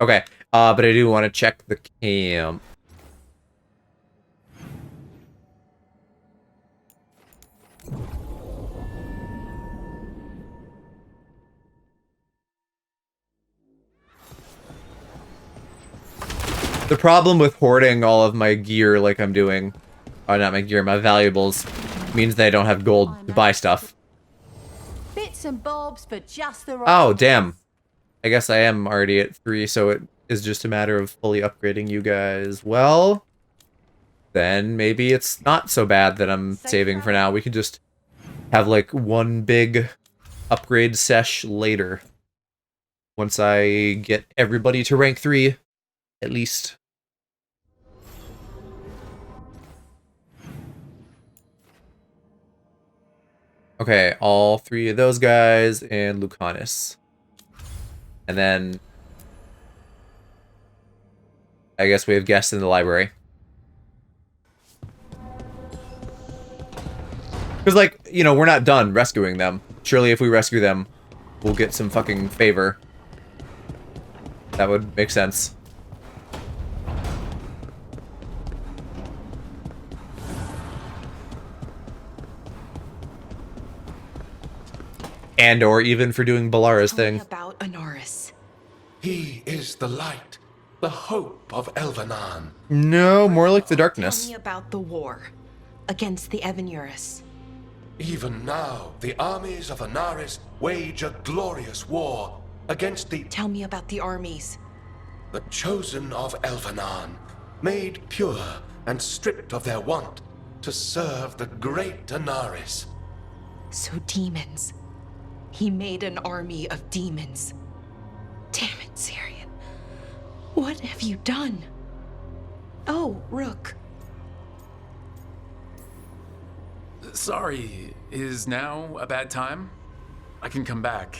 Okay, but I do want to check the camp. The problem with hoarding all of my gear like I'm doing, not my gear, my valuables, means that I don't have gold to buy stuff. Bits and bobs for just the right. Oh, damn. I guess I am already at 3, so it is just a matter of fully upgrading you guys. Well, then maybe it's not so bad that I'm saving for now. We can just have like one big upgrade sesh later. Once I get everybody to rank 3, at least. Okay, all 3 of those guys and Lucanus. And then I guess we have guests in the library. Because, like, you know, we're not done rescuing them. Surely if we rescue them, we'll get some fucking favor. That would make sense. And or even for doing Balara's thing. About Anaris. He is the light, the hope of Elvenan. No, more like the darkness. Tell me about the war against the Evenuris. Even now, the armies of Anaris wage a glorious war against the... Tell me about the armies. The chosen of Elvenan, made pure and stripped of their want to serve the great Anaris. So demons. He made an army of demons. Damn it, Syrian. What have you done? Oh, Rook. Sorry, is now a bad time? I can come back.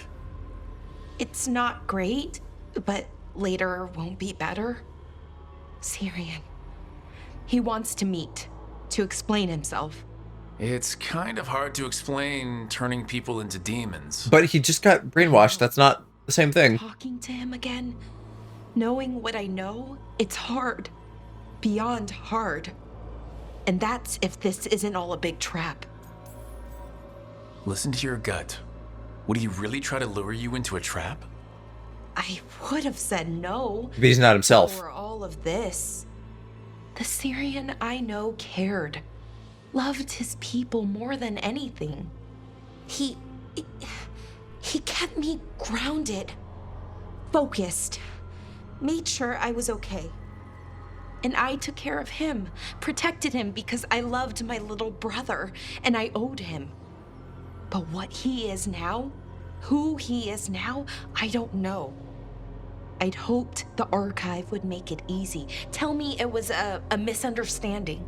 It's not great, but later won't be better. Syrian. He wants to meet, to explain himself. It's kind of hard to explain turning people into demons. But he just got brainwashed. That's not the same thing. Talking to him again, knowing what I know, it's hard. Beyond hard. And that's if this isn't all a big trap. Listen to your gut. Would he really try to lure you into a trap? I would have said no. But he's not himself. For all of this. The Syrian I know cared. Loved his people more than anything. He kept me grounded, focused, made sure I was okay. And I took care of him, protected him because I loved my little brother and I owed him. But what he is now, who he is now, I don't know. I'd hoped the archive would make it easy. Tell me it was a misunderstanding.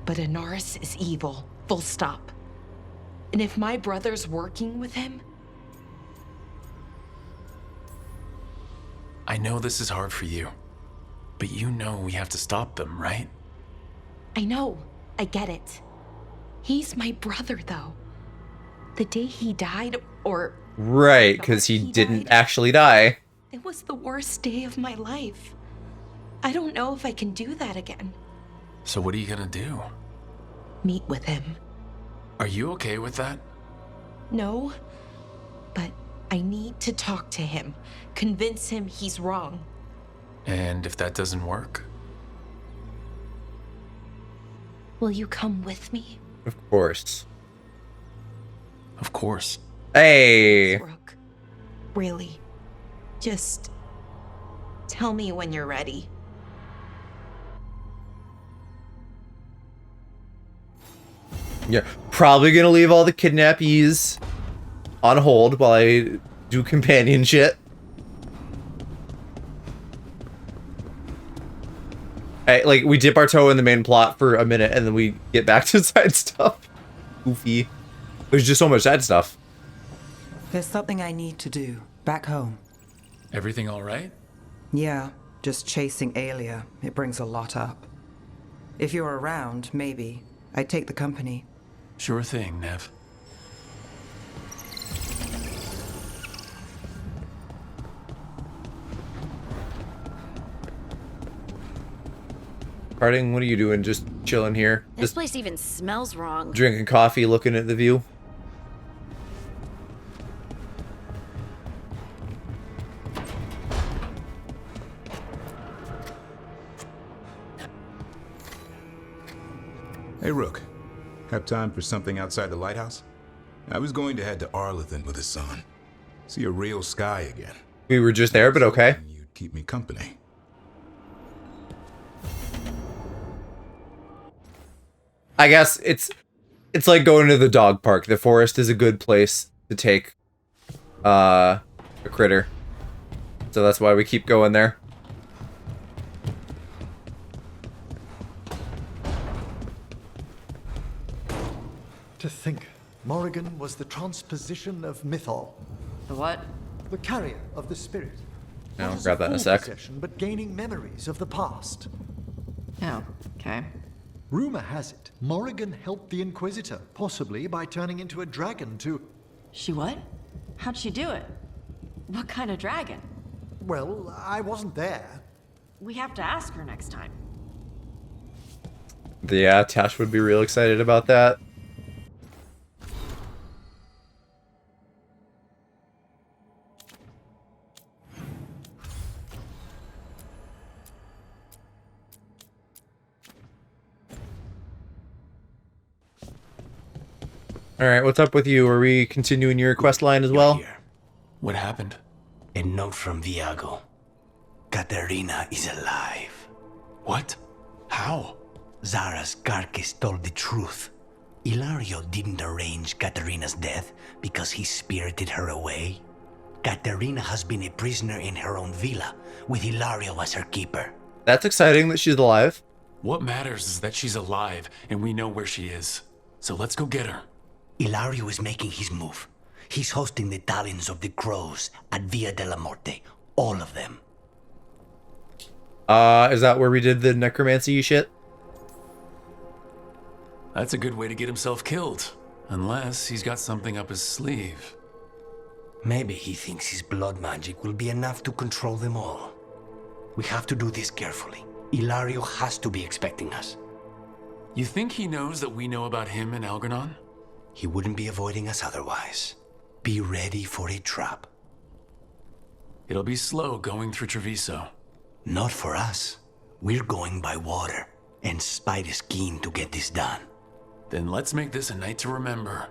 But Anaris is evil, full stop. And if my brother's working with him... I know this is hard for you, but you know we have to stop them, right? I know, I get it. He's my brother, though. The day he died, or... Right, because he didn't actually die. It was the worst day of my life. I don't know if I can do that again. So what are you gonna do? Meet with him. Are you okay with that? No, but I need to talk to him. Convince him he's wrong. And if that doesn't work? Will you come with me? Of course. Of course. Hey! Rook. Really. Just tell me when you're ready. Yeah, probably gonna leave all the kidnappees on hold while I do companion shit. Like, we dip our toe in the main plot for a minute and then we get back to side stuff. Goofy. There's just so much side stuff. There's something I need to do, back home. Everything all right? Yeah, just chasing Aelia. It brings a lot up. If you're around, maybe. I'd take the company. Sure thing, Nev. Harding, what are you doing? Just chilling here? This Just place even smells wrong. drinking coffee, looking at the view? Hey, Rook. Have time for something outside the lighthouse? I was going to head to Arlington with the sun. See a real sky again. We were just there, but okay. You'd keep me company. I guess it's like going to the dog park. The forest is a good place to take a critter. So that's why we keep going there. To think, Morrigan was the transposition of Mythol. The what? The carrier of the spirit. I'll Not as grab that in a full sec. possession, but gaining memories of the past. Oh, okay. Rumor has it, Morrigan helped the Inquisitor, possibly by turning into a dragon to... She what? How'd she do it? What kind of dragon? Well, I wasn't there. We have to ask her next time. Yeah, Tash would be real excited about that. Alright, what's up with you? Are we continuing your quest line as well? What happened? A note from Viago. Katerina is alive. What? How? Zara's carcass told the truth. Ilario didn't arrange Katerina's death because he spirited her away. Katerina has been a prisoner in her own villa, with Ilario as her keeper. That's exciting that she's alive. What matters is that she's alive and we know where she is. So let's go get her. Ilario is making his move. He's hosting the talons of the crows at Via della Morte. All of them. Is that where we did the necromancy shit? That's a good way to get himself killed. Unless he's got something up his sleeve. Maybe he thinks his blood magic will be enough to control them all. We have to do this carefully. Ilario has to be expecting us. You think he knows that we know about him and Algernon? He wouldn't be avoiding us otherwise. Be ready for a trap. It'll be slow going through Treviso. Not for us. We're going by water, and Spite is keen to get this done. Then let's make this a night to remember.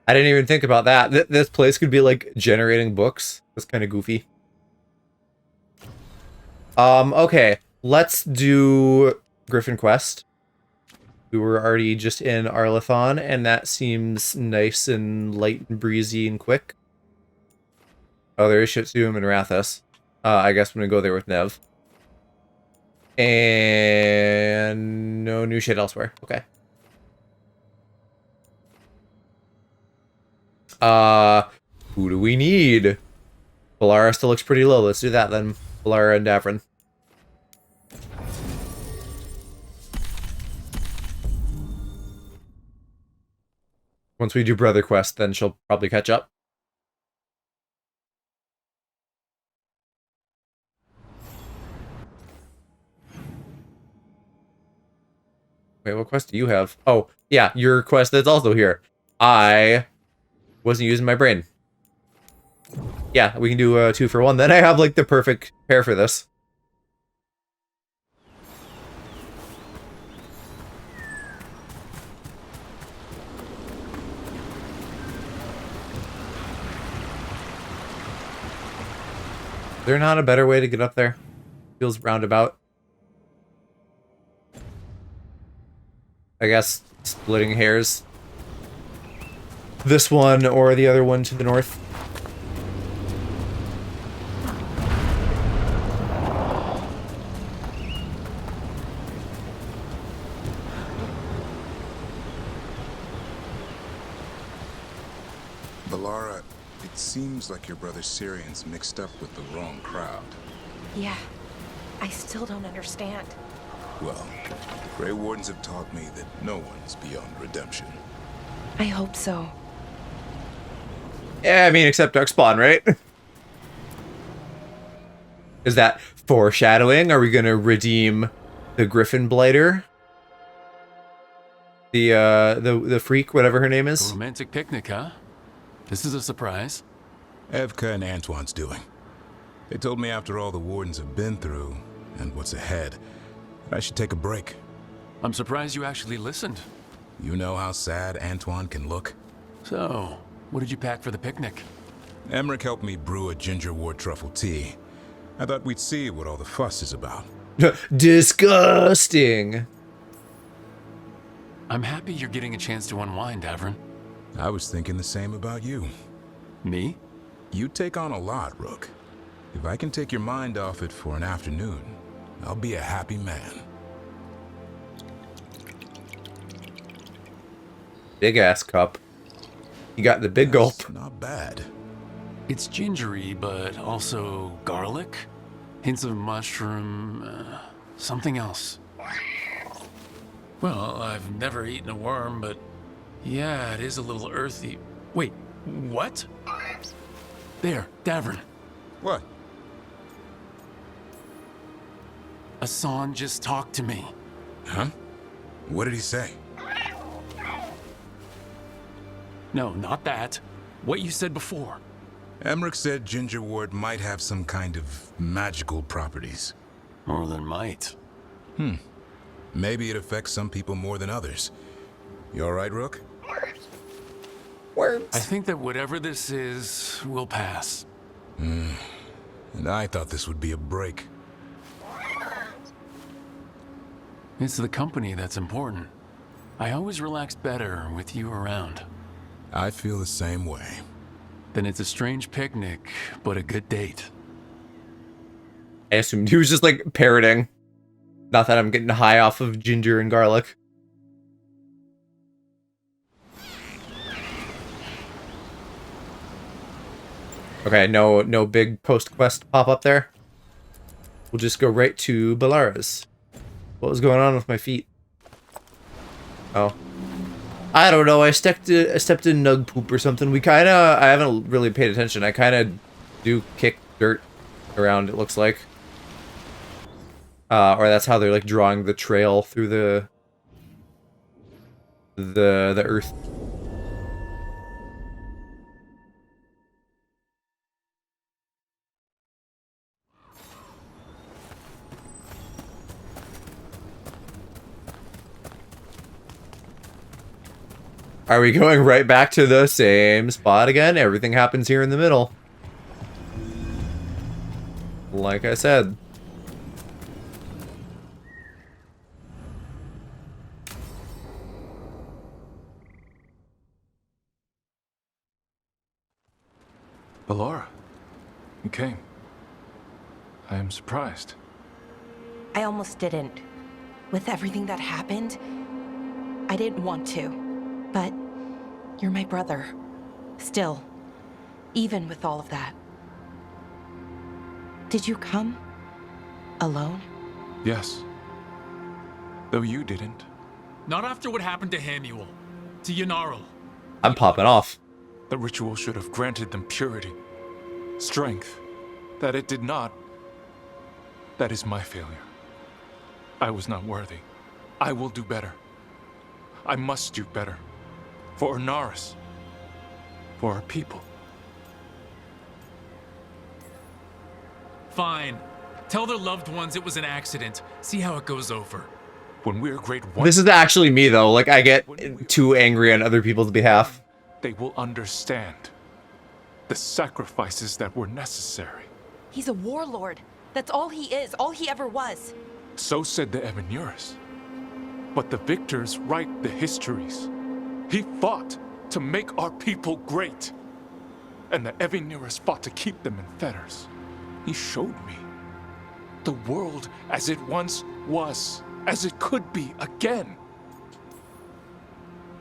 I didn't even think about that. This place could be like generating books. That's kind of goofy. Okay. Let's do Griffin Quest. We were already just in Arlathon, and that seems nice and light and breezy and quick. Oh, there is Shitsuum and Rathus. I guess I'm gonna go there with Nev. And no new shit elsewhere. Okay. Who do we need? Valara still looks pretty low. Let's do that then. Valara and Davrin. Once we do Brother Quest, then she'll probably catch up. Wait, what quest do you have? Oh, yeah, your quest that's also here. I wasn't using my brain. Yeah, we can do a 2 for 1. Then I have like the perfect pair for this. Is there not a better way to get up there? Feels roundabout. I guess, splitting hairs. This one or the other one to the north. Valara, it seems like your brother Syrian's mixed up with the wrong crowd. Yeah, I still don't understand. Well, the Grey Wardens have taught me that no one is beyond redemption. I hope so. Yeah, I mean, except Darkspawn, right? Is that foreshadowing? Are we gonna redeem the Griffin Blighter? The freak, whatever her name is? A romantic picnic, huh? This is a surprise. Evka and Antoine's doing. They told me after all the Wardens have been through, and what's ahead, I should take a break. I'm surprised you actually listened. You know how sad Antoine can look? So, what did you pack for the picnic? Emmerich helped me brew a ginger wort truffle tea. I thought we'd see what all the fuss is about. Disgusting! I'm happy you're getting a chance to unwind, Davrin. I was thinking the same about you. Me? You take on a lot, Rook. If I can take your mind off it for an afternoon, I'll be a happy man. Big ass cup. You got the big gulp. Not bad. It's gingery, but also garlic, hints of mushroom, something else. Well, I've never eaten a worm, but yeah, it is a little earthy. Wait, what? There, Davrin. What? Hassan just talked to me. Huh? What did he say? No, not that. What you said before. Emmerich said ginger wort might have some kind of magical properties. More than might. Maybe it affects some people more than others. You all right, Rook? Words. I think that whatever this is will pass. And I thought this would be a break. It's the company that's important. I always relax better with you around. I feel the same way. Then it's a strange picnic, but a good date. I assumed he was just like parroting. Not that I'm getting high off of ginger and garlic. Okay, no big post-quest pop-up there. We'll just go right to Balara's. What was going on with my feet? Oh. I don't know, I stepped in nug poop or something. I haven't really paid attention. I kinda do kick dirt around, it looks like. Or that's how they're like drawing the trail through the earth. Are we going right back to the same spot again? Everything happens here in the middle. Like I said. Valara, you came. I am surprised. I almost didn't. With everything that happened, I didn't want to. But you're my brother. Still. Even with all of that. Did you come? Alone? Yes. Though you didn't. Not after what happened to Hamuel. To Yanarl. I'm popping off. The ritual should have granted them purity. Strength. That it did not. That is my failure. I was not worthy. I will do better. I must do better. For Ornaris. For our people. Fine. Tell their loved ones it was an accident. See how it goes over. When we're great This is actually me though, like I get too angry on other people's behalf. They will understand the sacrifices that were necessary. He's a warlord. That's all he is, all he ever was. So said the Evanuris. But the victors write the histories. He fought to make our people great. And the Evineers fought to keep them in fetters. He showed me the world as it once was, as it could be again.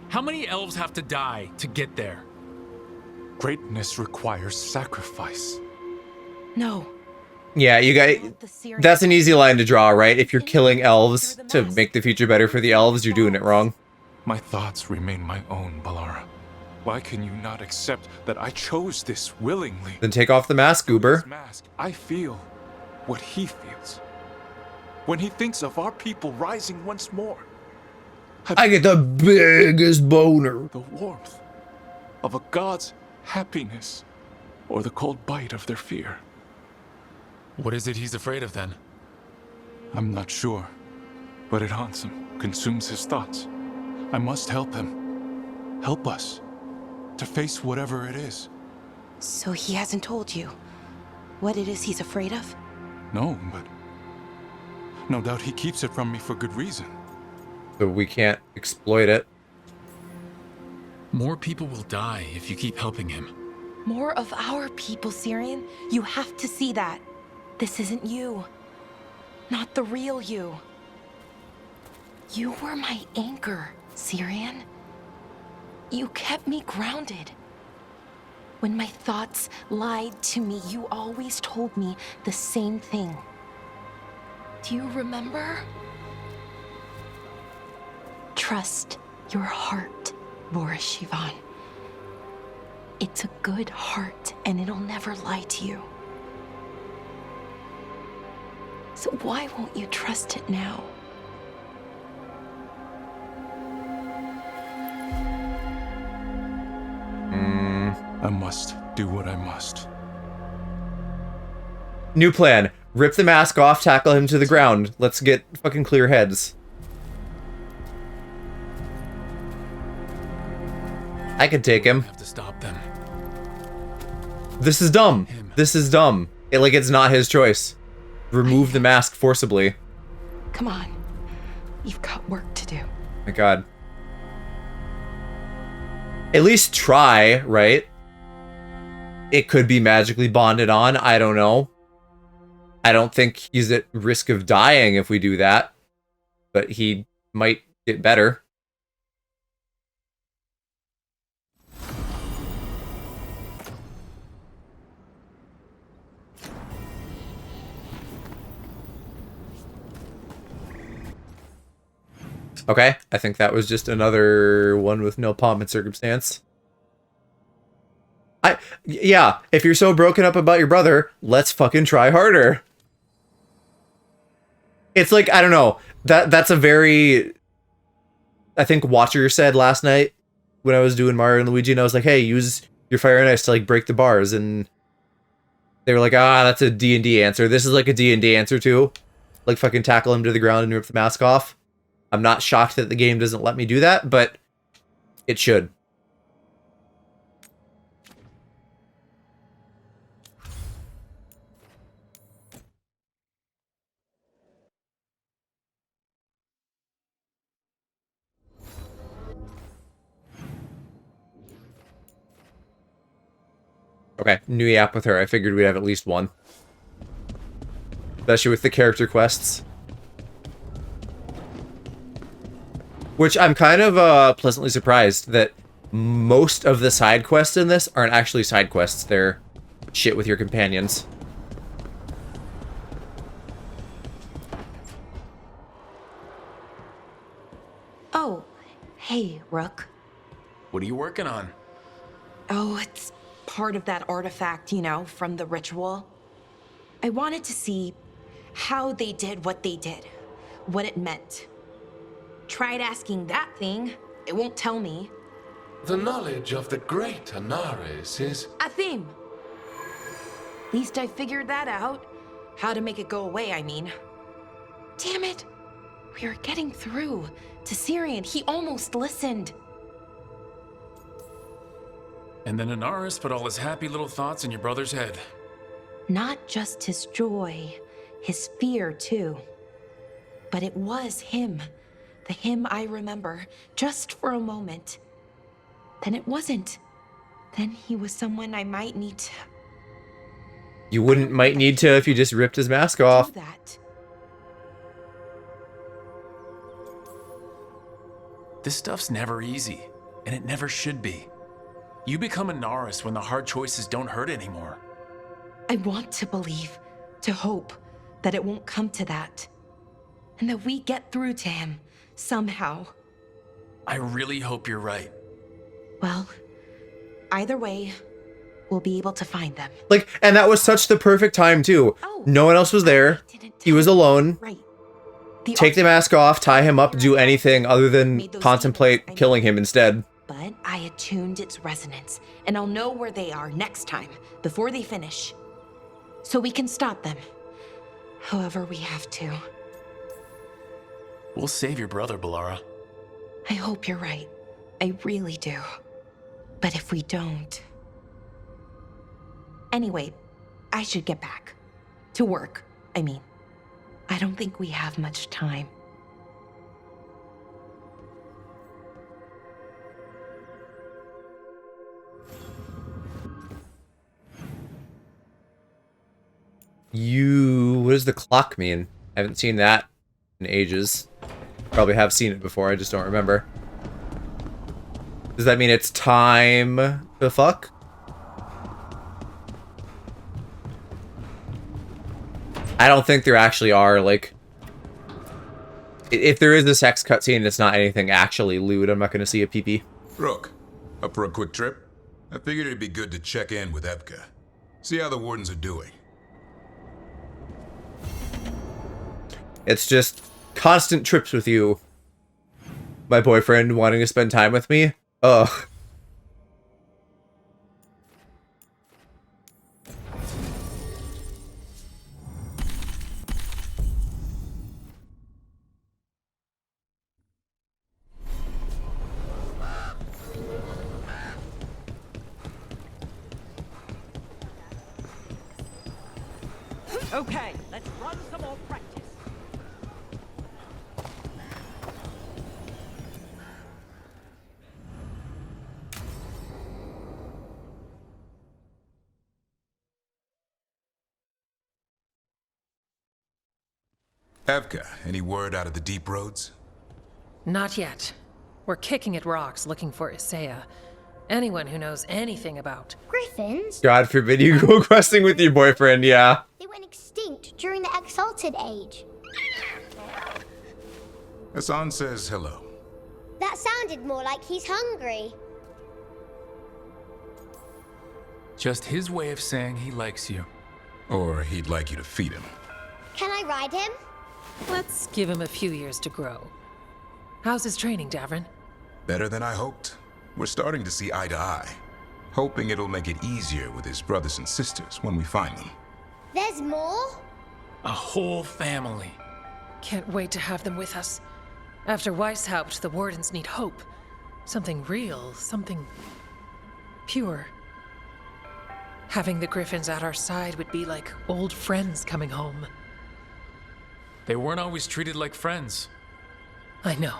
How many elves have to die to get there? Greatness requires sacrifice. No. Yeah, you guys, that's an easy line to draw, right? If you're killing elves to make the future better for the elves, you're doing it wrong. My thoughts remain my own, Balara. Why can you not accept that I chose this willingly? Then take off the mask, Goober. I feel what he feels. When he thinks of our people rising once more. I get the biggest boner. The warmth of a god's happiness or the cold bite of their fear. What is it he's afraid of then? I'm not sure, but it haunts him, consumes his thoughts. I must help him. Help us to face whatever it is. So he hasn't told you what it is he's afraid of? No, but no doubt he keeps it from me for good reason. So we can't exploit it. More people will die if you keep helping him. More of our people, Syrian. You have to see that. This isn't you. Not the real you. You were my anchor, Syrian. You kept me grounded. When my thoughts lied to me, you always told me the same thing. Do you remember? Trust your heart, Boris Shivan. It's a good heart, and it'll never lie to you. So why won't you trust it now? I must do what I must. New plan. Rip the mask off, tackle him to the ground. Let's get fucking clear heads. I could take him. Have to stop them. This is dumb. This is dumb. It's not his choice. Remove the mask forcibly. Come on. You've got work to do. My God. At least try, right? It could be magically bonded on. I don't know. I don't think he's at risk of dying if we do that. But he might get better. Okay, I think that was just another one with no pomp and circumstance. Yeah, if you're so broken up about your brother, let's fucking try harder. It's like, I don't know, that's a very, I think Watcher said last night when I was doing Mario and Luigi, and I was like, hey, use your fire and ice to break the bars, and they were like, that's a D&D answer. This is like a D&D answer too. Fucking tackle him to the ground and rip the mask off. I'm not shocked that the game doesn't let me do that, but it should. Okay, new app with her. I figured we'd have at least one. Especially with the character quests. Which I'm kind of pleasantly surprised that most of the side quests in this aren't actually side quests. They're shit with your companions. Oh, hey, Rook. What are you working on? Oh, it's part of that artifact, from the ritual. I wanted to see how they did what they did, what it meant. Tried asking that thing. It won't tell me. The knowledge of the great Anaris is... A theme. At least I figured that out. How to make it go away, I mean. Damn it. We were getting through to Syrian. He almost listened. And then Anaris put all his happy little thoughts in your brother's head. Not just his joy, his fear, too. But it was him. The him I remember, just for a moment. Then it wasn't. Then he was someone I might need to You might need to if you just ripped his mask off. do that. This stuff's never easy, and it never should be. You become a Naris when the hard choices don't hurt anymore. I want to believe, to hope, that it won't come to that. And that we get through to him, somehow. I really hope you're right. Well, either way, we'll be able to find them. Like, and that was such the perfect time too. No one else was there. He was alone. Right. Take the mask off, tie him up, do anything other than contemplate killing him instead. But I attuned its resonance, and I'll know where they are next time, before they finish. So we can stop them. However we have to. We'll save your brother, Balara. I hope you're right. I really do. But if we don't... Anyway, I should get back. To work, I mean. I don't think we have much time. What does the clock mean? I haven't seen that in ages. Probably have seen it before, I just don't remember. Does that mean it's time to fuck? I don't think there actually are, like... If there is a sex cutscene, it's not anything actually lewd. I'm not going to see a pee-pee. Rook, up for a quick trip? I figured it'd be good to check in with Evka. See how the wardens are doing. It's just constant trips with you. My boyfriend wanting to spend time with me? Ugh. Okay, let's run some more practice. Evka, any word out of the deep roads? Not yet. We're kicking at rocks looking for Isaiah. Anyone who knows anything about Griffins? God forbid you go questing with your boyfriend, yeah. They went extinct during the Exalted Age. Hassan says hello. That sounded more like he's hungry. Just his way of saying he likes you. Or he'd like you to feed him. Can I ride him? Let's give him a few years to grow. How's his training, Davrin? Better than I hoped. We're starting to see eye to eye. Hoping it'll make it easier with his brothers and sisters when we find them. There's more? A whole family. Can't wait to have them with us. After Weishaupt, the wardens need hope. Something real, something pure. Having the Griffins at our side would be like old friends coming home. They weren't always treated like friends. I know.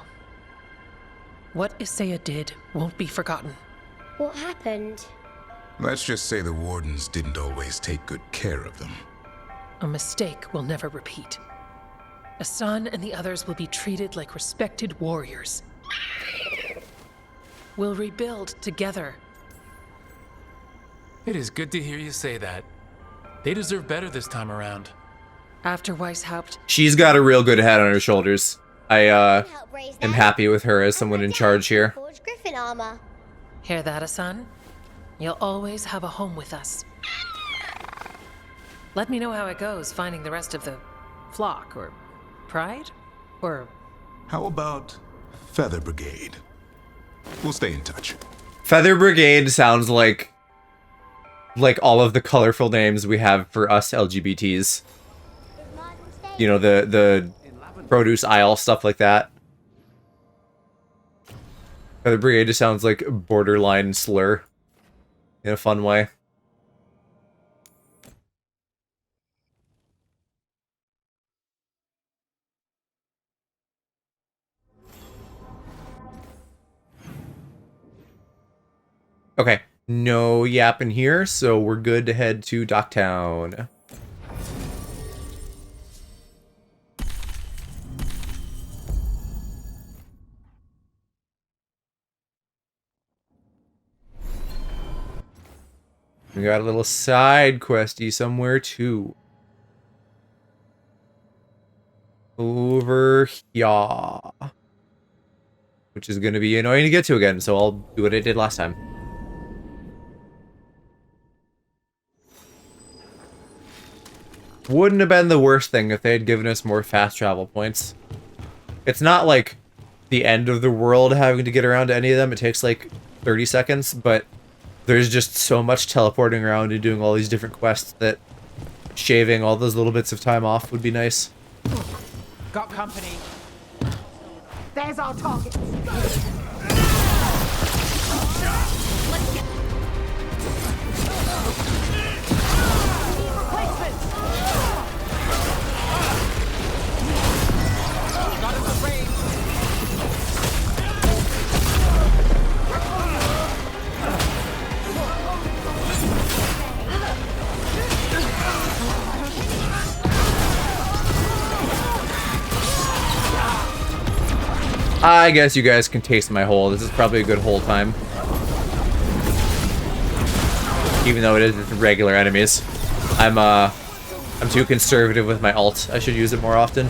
What Isaiah did won't be forgotten. What happened? Let's just say the wardens didn't always take good care of them. A mistake we'll never repeat. Hassan and the others will be treated like respected warriors. We'll rebuild together. It is good to hear you say that. They deserve better this time around. After Weishaupt, She's got a real good head on her shoulders. I am happy with her as someone in charge here. Forge Griffin armor. hear that, Hassan? You'll always have a home with us. Let me know how it goes finding the rest of the flock, or pride, or... How about Feather Brigade? We'll stay in touch. Feather Brigade sounds like all of the colorful names we have for us LGBTs. You know, the produce aisle, stuff like that. Feather Brigade just sounds like a borderline slur in a fun way. Okay, no yapping here, so we're good to head to Docktown. We got a little side questy somewhere too. Over here. Which is going to be annoying to get to again, so I'll do what I did last time. Wouldn't have been the worst thing if they had given us more fast travel points. It's not like the end of the world having to get around to any of them. It takes like 30 seconds, but there's just so much teleporting around and doing all these different quests that shaving all those little bits of time off would be nice. Got company. There's our target. I guess you guys can taste my hole. This is probably a good hole time. Even though it is regular enemies. I'm too conservative with my ult. I should use it more often.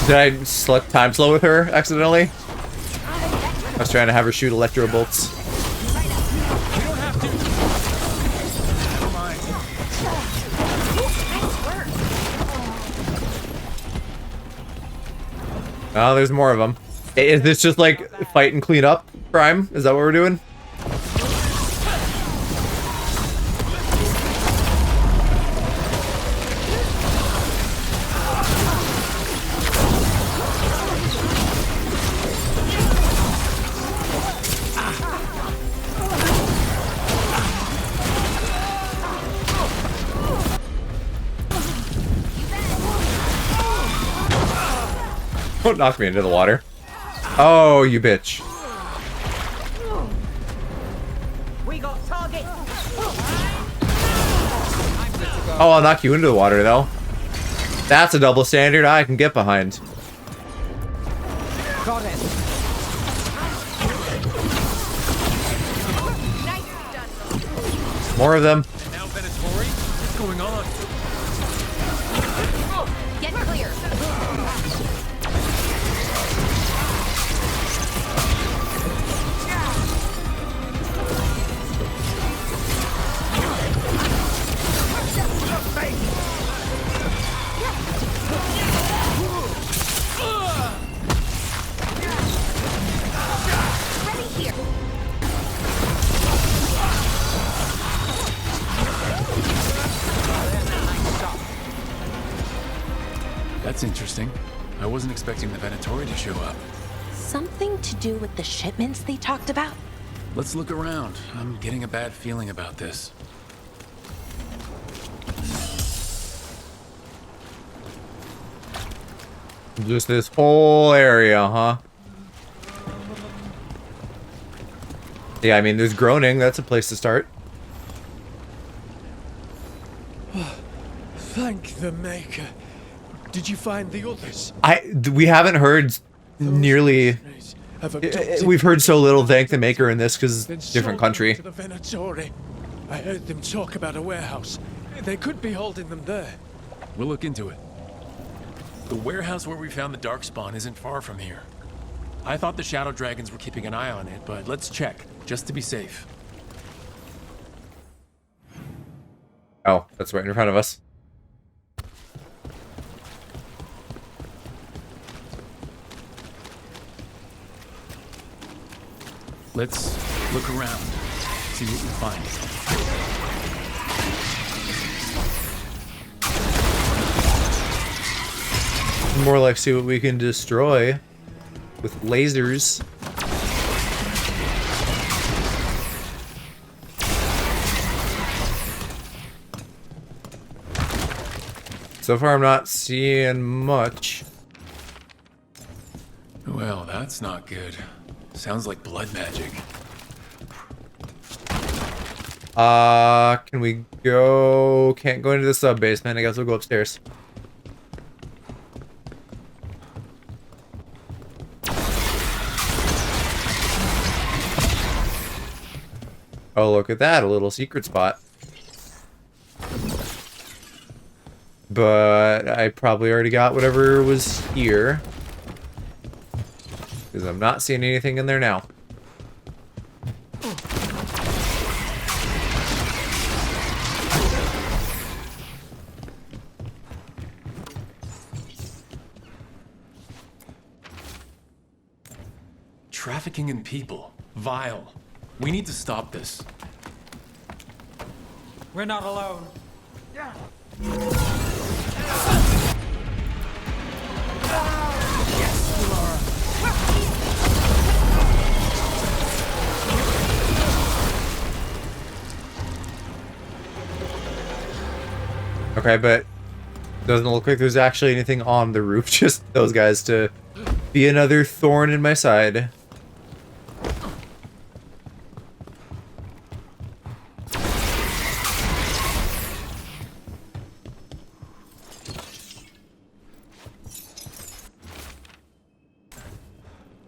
Did I select time slow with her accidentally? I was trying to have her shoot electro bolts. Oh, there's more of them. Is this just like fight and clean up crime? Is that what we're doing? Don't knock me into the water. Oh, you bitch. We got target. Oh, I'll knock you into the water, though. That's a double standard I can get behind. Got it. More of them. And now Venatori? What's going on? Get clear. That's interesting. I wasn't expecting the Venatori to show up. Something to do with the shipments they talked about? Let's look around. I'm getting a bad feeling about this. Just this whole area, huh? Yeah, I mean, there's groaning. That's a place to start. Thank the Maker. Did you find the others? We haven't heard nearly. We've heard so little thank the Maker in this because different country. To the Venatori. I heard them talk about a warehouse. They could be holding them there. We'll look into it. The warehouse where we found the Darkspawn isn't far from here. I thought the Shadow Dragons were keeping an eye on it, but let's check, just to be safe. Oh, that's right in front of us. Let's look around. See what we find. More like see what we can destroy with lasers. So far, I'm not seeing much. Well, that's not good. Sounds like blood magic. Can we go? Can't go into the sub basement. I guess we'll go upstairs. Oh, look at that, a little secret spot. But I probably already got whatever was here. Because I'm not seeing anything in there now. Trafficking in people. Vile. We need to stop this. We're not alone. Okay, but doesn't look like there's actually anything on the roof, just those guys to be another thorn in my side.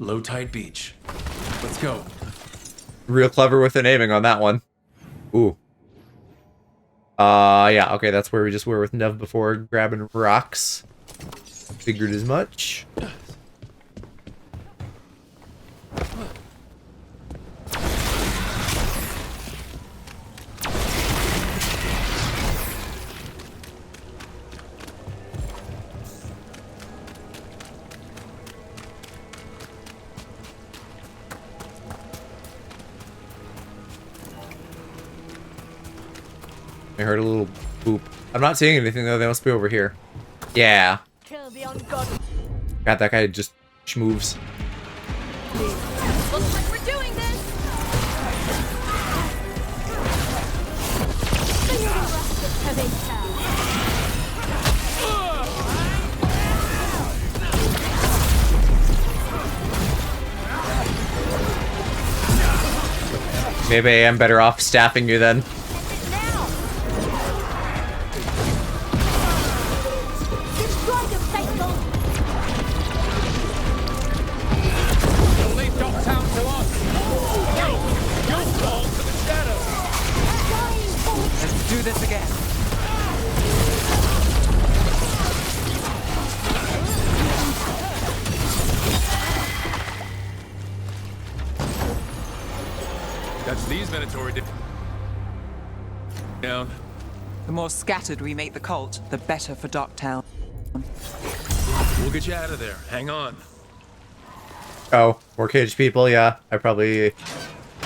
Low tide beach. Let's go. Real clever with the naming on that one. Ooh. Yeah, okay, that's where we just were with Nev before, grabbing rocks. Figured as much. I heard a little boop. I'm not seeing anything though, they must be over here. Yeah. Kill the ungodly. God, that guy just moves. Looks like we're doing this. Maybe I am better off staffing you then. That's these Venatori down. The more scattered we make the cult, the better for Docktown. We'll get you out of there. Hang on. Oh, more caged people, yeah. I probably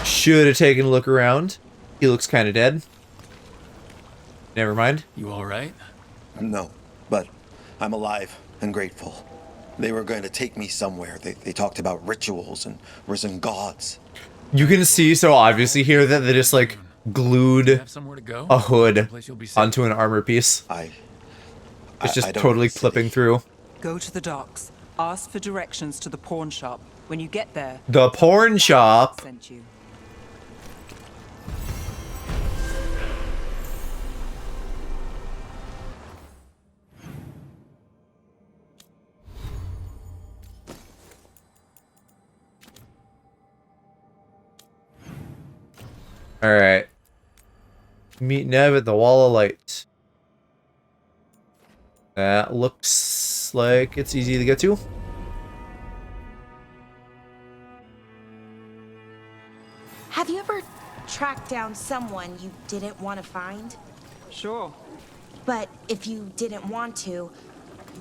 should have taken a look around. He looks kind of dead. Never mind. You alright? No, but I'm alive and grateful. They were going to take me somewhere. They talked about rituals and risen gods. You can see so obviously here that they just like glued a hood onto an armor piece. It's just totally clipping through. Go to the docks. Ask for directions to the pawn shop. When you get there, the porn shop. Sent you. Alright. Meet Nev at the Wall of Light. That looks like it's easy to get to. Have you ever tracked down someone you didn't want to find? Sure. But if you didn't want to,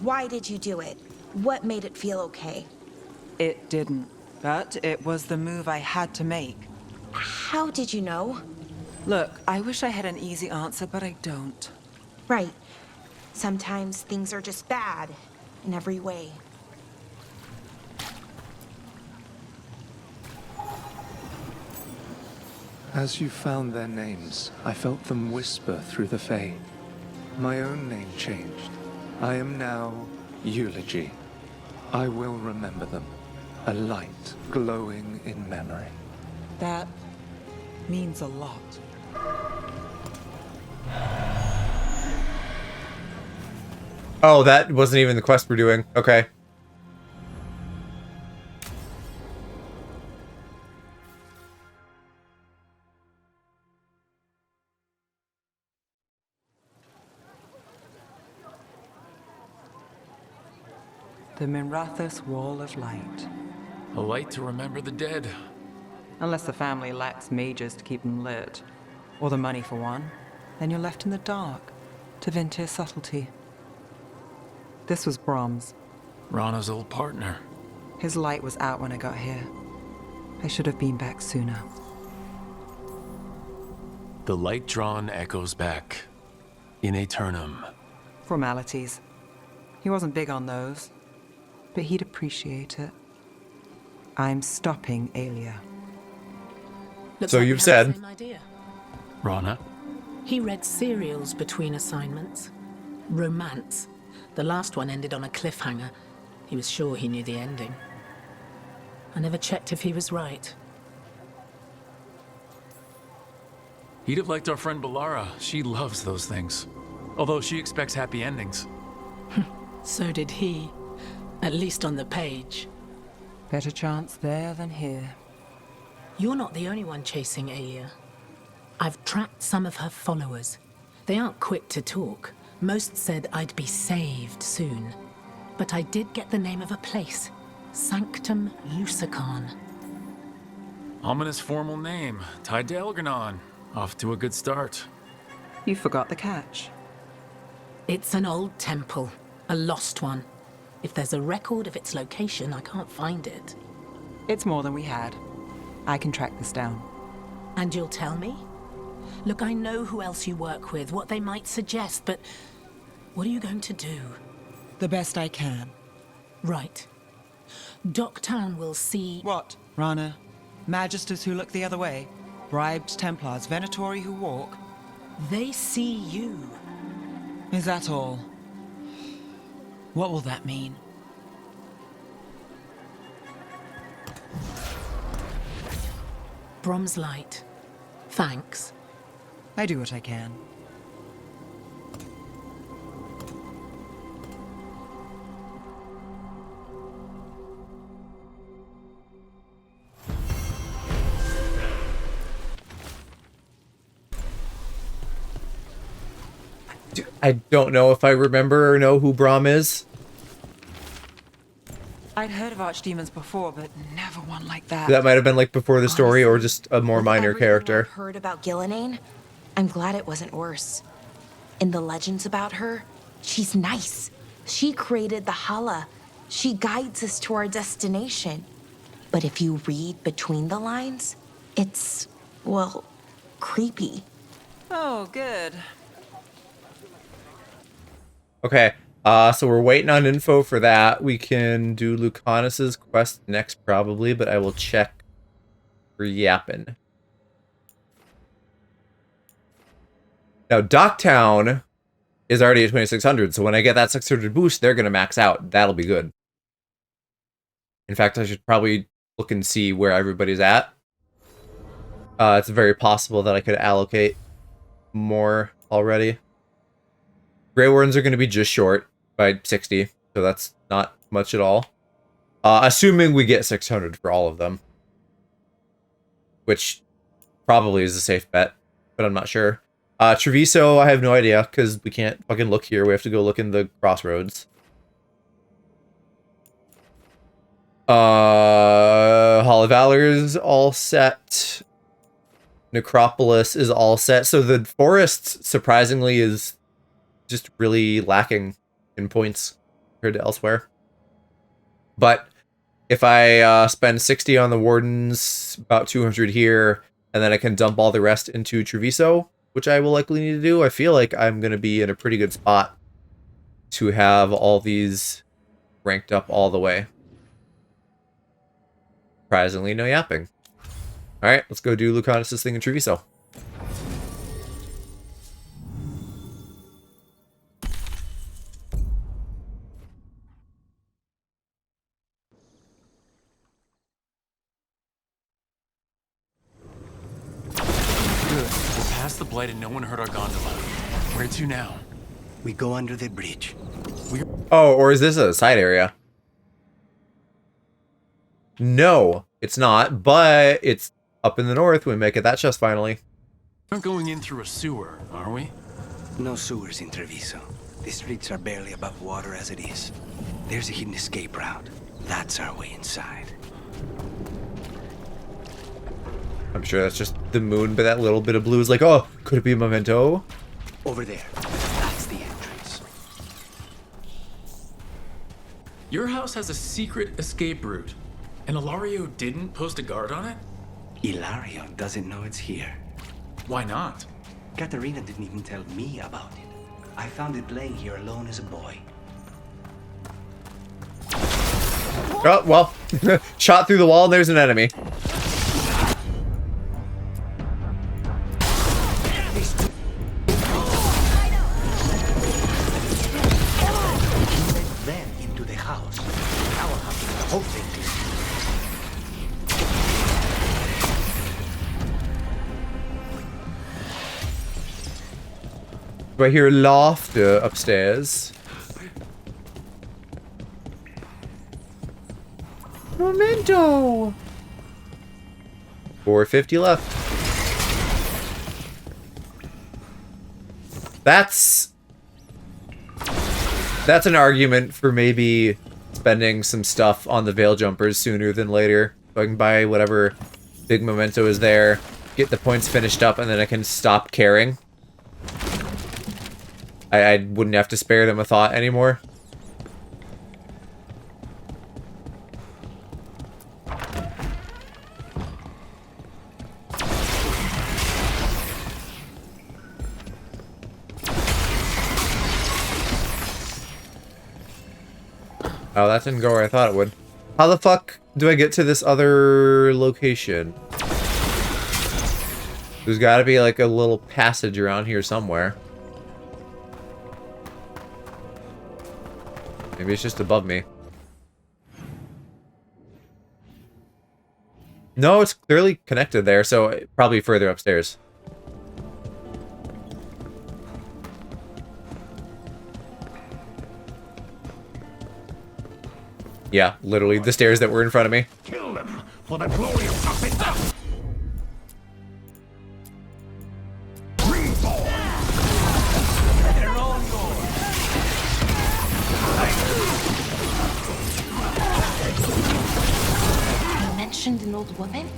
why did you do it? What made it feel okay? It didn't, but it was the move I had to make. How did you know? Look, I wish I had an easy answer, but I don't. Right. Sometimes things are just bad in every way. As you found their names, I felt them whisper through the Fae. My own name changed. I am now Eulogy. I will remember them. A light glowing in memory. That means a lot. Oh, that wasn't even the quest we're doing. Okay. The Minrathous Wall of Light. A light to remember the dead. Unless the family lacks mages to keep them lit. Or the money for one. Then you're left in the dark. To Ventir's subtlety. This was Brahms. Rana's old partner. His light was out when I got here. I should have been back sooner. The light drawn echoes back. In aeternum. Formalities. He wasn't big on those. But he'd appreciate it. I'm stopping Aelia. Looks So like we you've have said. the same idea. Rana? He read serials between assignments. Romance. The last one ended on a cliffhanger. He was sure he knew the ending. I never checked if he was right. He'd have liked our friend Balara. She loves those things. Although she expects happy endings. So did he. At least on the page. Better chance there than here. You're not the only one chasing Aelia. I've tracked some of her followers. They aren't quick to talk. Most said I'd be saved soon. But I did get the name of a place. Sanctum Lusican. Ominous formal name. Tied to Elgarnon. Off to a good start. You forgot the catch. It's an old temple. A lost one. If there's a record of its location, I can't find it. It's more than we had. I can track this down. And you'll tell me? Look, I know who else you work with, what they might suggest, but what are you going to do? The best I can. Right. Docktown will see... What, Rana? Magisters who look the other way? Bribed Templars, Venatori who walk? They see you. Is that all? What will that mean? Brom's light. Thanks. I do what I can. I don't know if I remember or know who Brahm is. I'd heard of archdemons before, but never one like that. That might have been like before the story or just a more minor character. I've heard about Gillenane. I'm glad it wasn't worse. In the legends about her, she's nice. She created the Hala. She guides us to our destination. But if you read between the lines, it's, well, creepy. Oh, good. Okay, so we're waiting on info for that. We can do Lucanus's quest next probably, but I will check for Yappin. Now, Docktown is already at 2600, so when I get that 600 boost, they're going to max out. That'll be good. In fact, I should probably look and see where everybody's at. It's very possible that I could allocate more already. Grey Wardens are going to be just short by 60, so that's not much at all. Assuming we get 600 for all of them. Which probably is a safe bet, but I'm not sure. Treviso, I have no idea, because we can't fucking look here. We have to go look in the crossroads. Hall of Valor is all set. Necropolis is all set. So the forest, surprisingly, is just really lacking in points compared to elsewhere. But if I spend 60 on the Wardens, about 200 here, and then I can dump all the rest into Treviso, which I will likely need to do. I feel like I'm going to be in a pretty good spot to have all these ranked up all the way. Surprisingly, no yapping. Alright, let's go do Lucanus' thing in Treviso. Good. We're past the blight and no one heard our gondola. Where to now? We go under the bridge. Oh, or is this a side area? No, it's not, but it's up in the north. We make it that chest finally. We're not going in through a sewer, are we? No sewers in Treviso. The streets are barely above water as it is. There's a hidden escape route. That's our way inside. I'm sure that's just the moon, but that little bit of blue is like, oh, could it be a memento? Over there. That's the entrance. Your house has a secret escape route, and Ilario didn't post a guard on it? Ilario doesn't know it's here. Why not? Katerina didn't even tell me about it. I found it laying here alone as a boy. Oh, well, shot through the wall and there's an enemy. Then into the house. Now I'll have the whole thing to I hear laughter upstairs. Memento! 450 left. That's an argument for maybe spending some stuff on the Veil Jumpers sooner than later. So I can buy whatever big memento is there, get the points finished up, and then I can stop caring. I wouldn't have to spare them a thought anymore. Oh, that didn't go where I thought it would. How the fuck do I get to this other location? There's gotta be like a little passage around here somewhere. Maybe it's just above me. No, it's clearly connected there, so probably further upstairs. Yeah, literally the stairs that were in front of me. Kill them for the glory of Tapita! You mentioned an old woman?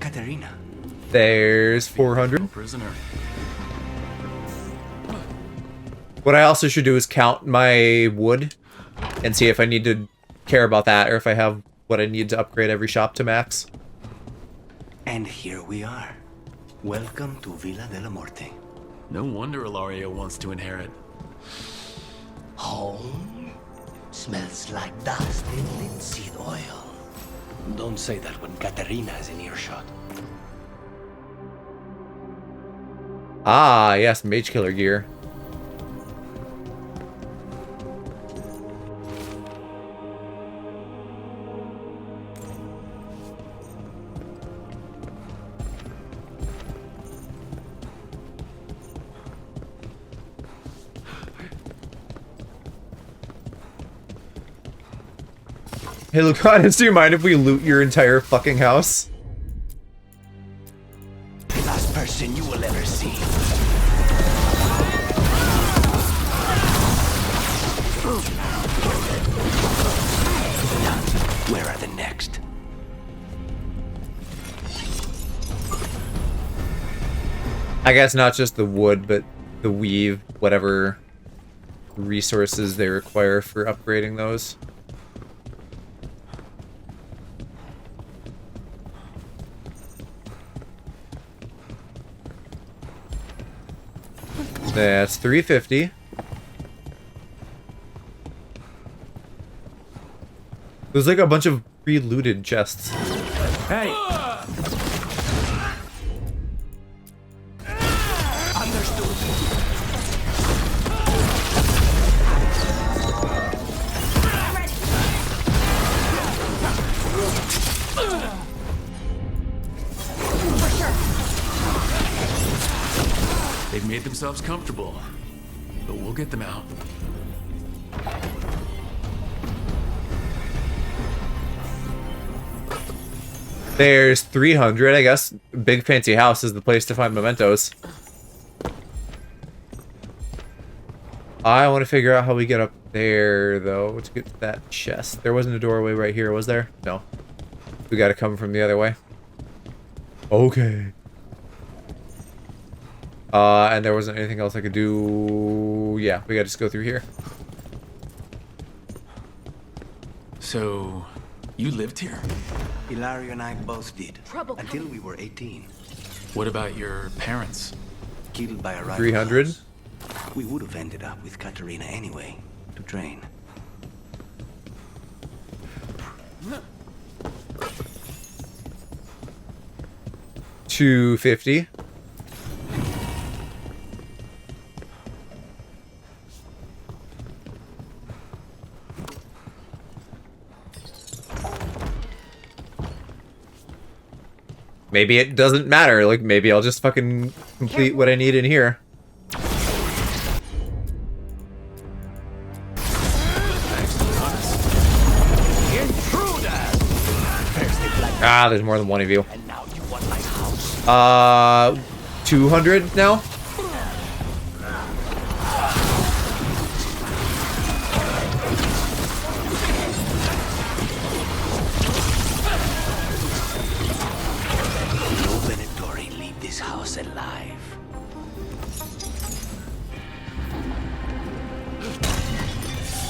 Katerina. There's 400. Prisoner. What I also should do is count my wood and see if I need to care about that or if I have what I need to upgrade every shop to max. And here we are. Welcome to Villa de la Morte. No wonder Ilario wants to inherit. Home? Smells like dust and linseed oil. Don't say that when Katerina is in earshot. Ah, yes, mage killer gear. Hey, Lucanus, do you mind if we loot your entire fucking house? The last person you will ever see. Where are the next? I guess not just the wood, but the weave, whatever resources they require for upgrading those. That's 350. There's like a bunch of pre-looted chests. Hey! They've made themselves comfortable, but we'll get them out. There's 300, I guess. Big fancy house is the place to find mementos. I want to figure out how we get up there, though, to get to that chest. There wasn't a doorway right here, was there? No. We gotta come from the other way. Okay. And there wasn't anything else I could do. Yeah, we gotta just go through here. So, you lived here? Hilario and I both did. Until we were 18. What about your parents? Killed by a rival. 300? We would have ended up with Katerina anyway, to train. $250. Maybe it doesn't matter. Like, maybe I'll just fucking complete what I need in here. Ah, there's more than one of you. 200 now? No Venatori leave this house alive.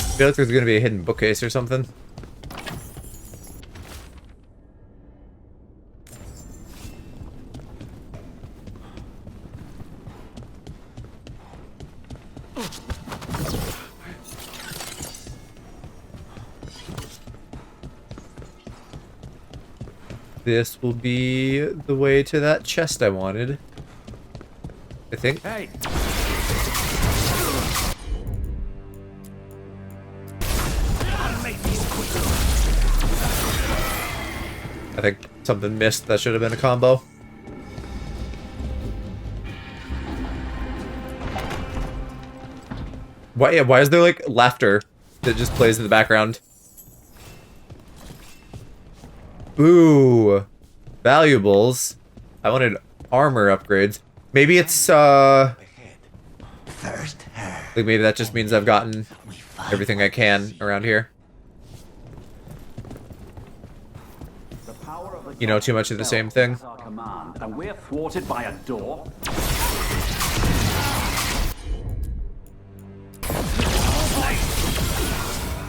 I feel like there's gonna be a hidden bookcase or something. This will be the way to that chest I wanted. I think. Hey! I think something missed. That should have been a combo. Why is there like laughter that just plays in the background? Ooh, valuables. I wanted armor upgrades. Maybe it's like maybe that just means I've gotten everything I can around here. You know, too much of the same thing. And we're thwarted by a door.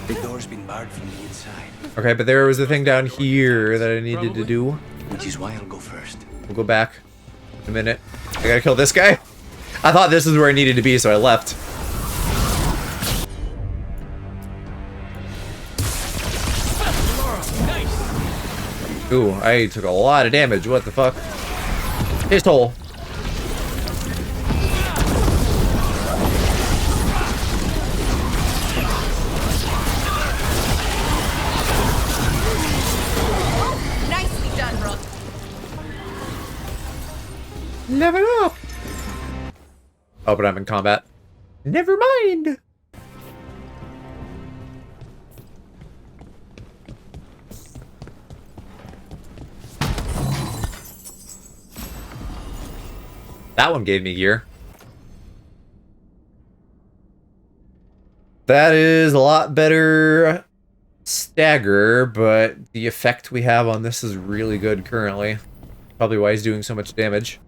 The door's been barred from the inside. Okay, but there was a thing down here that I needed to do. Which is why I'll go first. We'll go back in a minute. I gotta kill this guy. I thought this is where I needed to be, so I left. Ooh, I took a lot of damage. What the fuck? Pistol. Nicely done, Rook. Level up. Oh, but I'm in combat. Never mind. That one gave me gear. That is a lot better stagger, but the effect we have on this is really good currently. Probably why he's doing so much damage.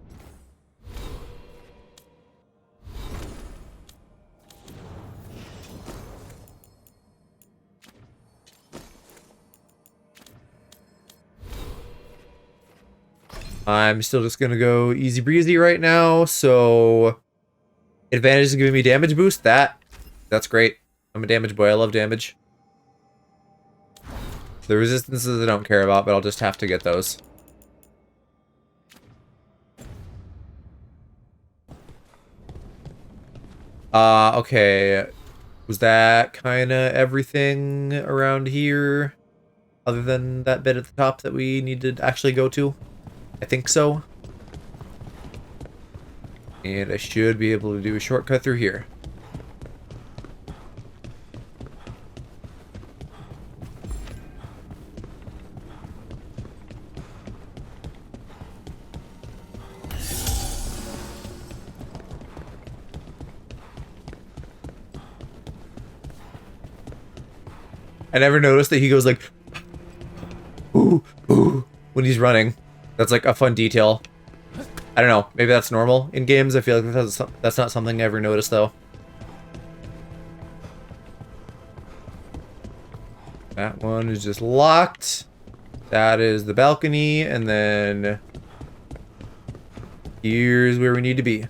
I'm still just gonna go easy breezy right now, so Advantage is giving me damage boost. That's great. I'm a damage boy. I love damage. The resistances I don't care about, but I'll just have to get those. Okay. Was that kind of everything around here? Other than that bit at the top that we need to actually go to? I think so. And I should be able to do a shortcut through here. I never noticed that he goes like, ooh, ooh, when he's running. That's like a fun detail. I don't know. Maybe that's normal in games. I feel like that's not something I ever noticed though. That one is just locked. That is the balcony, and then here's where we need to be.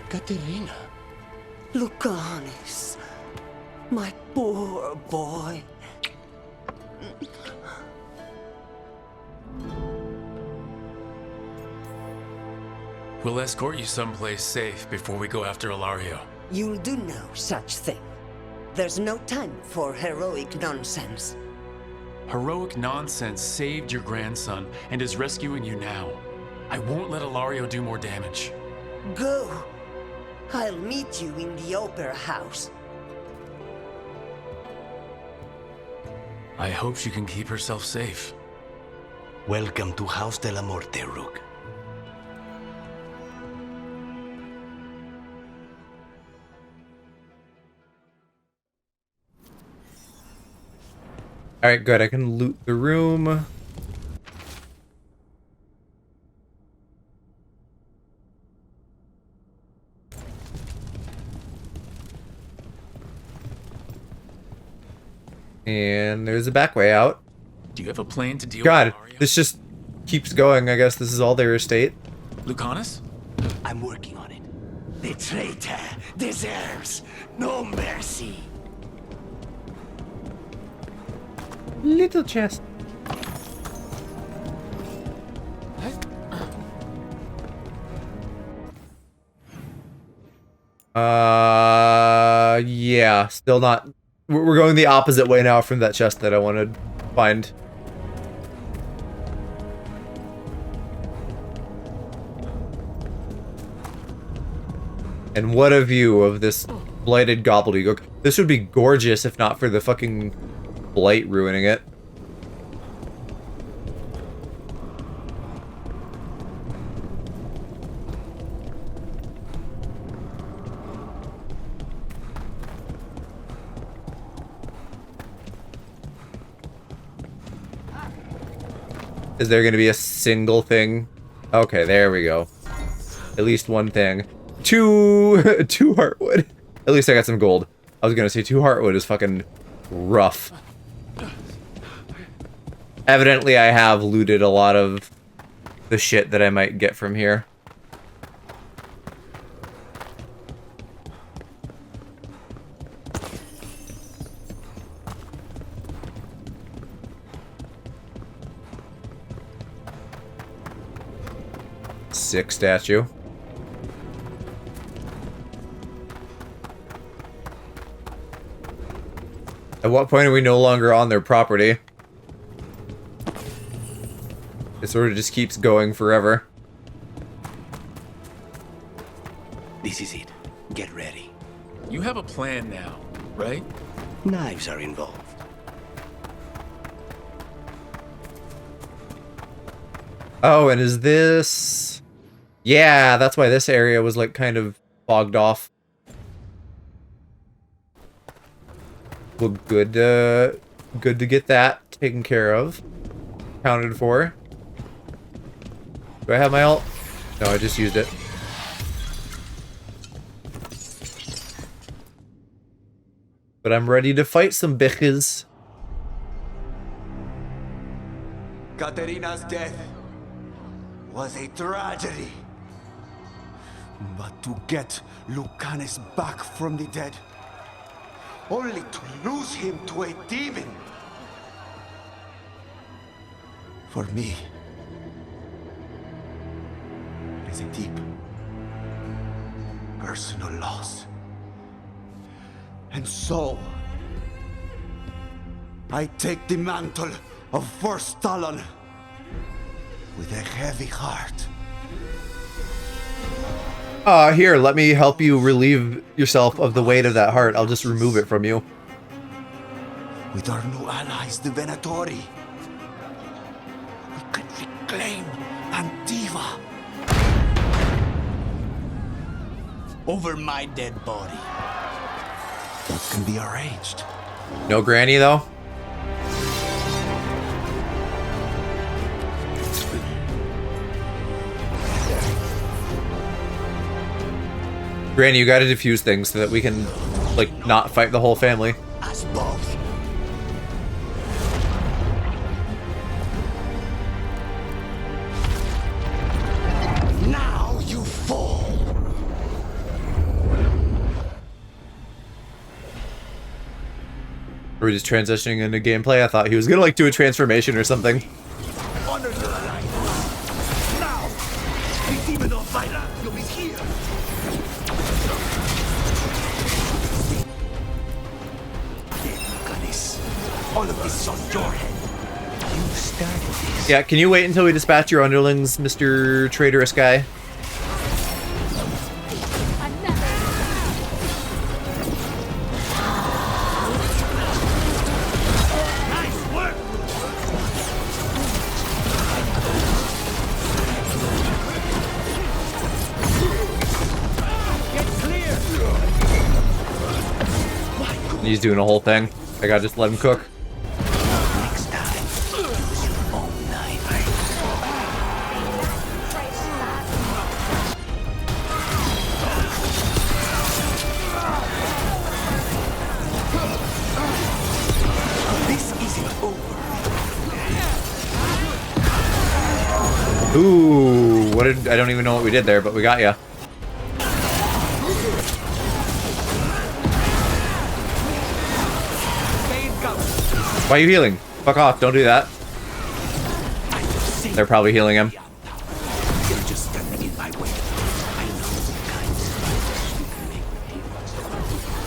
Katerina. Lucanis. My poor boy. We'll escort you someplace safe before we go after Ilario. You'll do no such thing. There's no time for heroic nonsense. Heroic nonsense saved your grandson and is rescuing you now. I won't let Ilario do more damage. Go. I'll meet you in the opera house. I hope she can keep herself safe. Welcome to House de la Morte, Rook. Alright, good. I can loot the room. And there's a back way out. Do you have a plan to deal God, with Ilario? this just keeps going. I guess this is all their estate. Lucanus? I'm working on it. The traitor deserves no mercy. Little chest. Yeah, still not. We're going the opposite way now from that chest that I wanted to find. And what a view of this blighted gobbledygook. This would be gorgeous if not for the fucking blight ruining it. Is there going to be a single thing? Okay, there we go. At least one thing. Two heartwood. At least I got some gold. I was going to say 2 heartwood is fucking rough. Evidently, I have looted a lot of the shit that I might get from here. Sick statue. At what point are we no longer on their property? It sort of just keeps going forever. This is it. Get ready. You have a plan now, right? Knives are involved. Oh, and is this... Yeah, that's why this area was like kind of fogged off. Well, good to get that taken care of. Counted for. Do I have my ult? No, I just used it. But I'm ready to fight some bitches. Katerina's death was a tragedy. But to get Lucanus back from the dead, only to lose him to a demon. For me, it is a deep personal loss. And so, I take the mantle of First Talon with a heavy heart. Here, let me help you relieve yourself of the weight of that heart. I'll just remove it from you. With our new allies, the Venatori, we can reclaim Antiva. Over my dead body. That can be arranged. No granny, though? Granny, you gotta defuse things so that we can, like, not fight the whole family. As both. Now you fall. Are we just transitioning into gameplay? I thought he was gonna, like, do a transformation or something. Honor your alliance. Now, the demon of Veilguard is here. All of this is on your head. You started this. Yeah, can you wait until we dispatch your underlings, Mr. Traitorous guy? Nice work. Get clear. He's doing a whole thing. I gotta just let him cook. Next time, use your own knife. This isn't over. Ooh, what did I don't even know what we did there, but we got ya. Why are you healing? Fuck off, don't do that. They're probably healing him. You're just standing in my way. I know the kinds of fights you can make with heroes.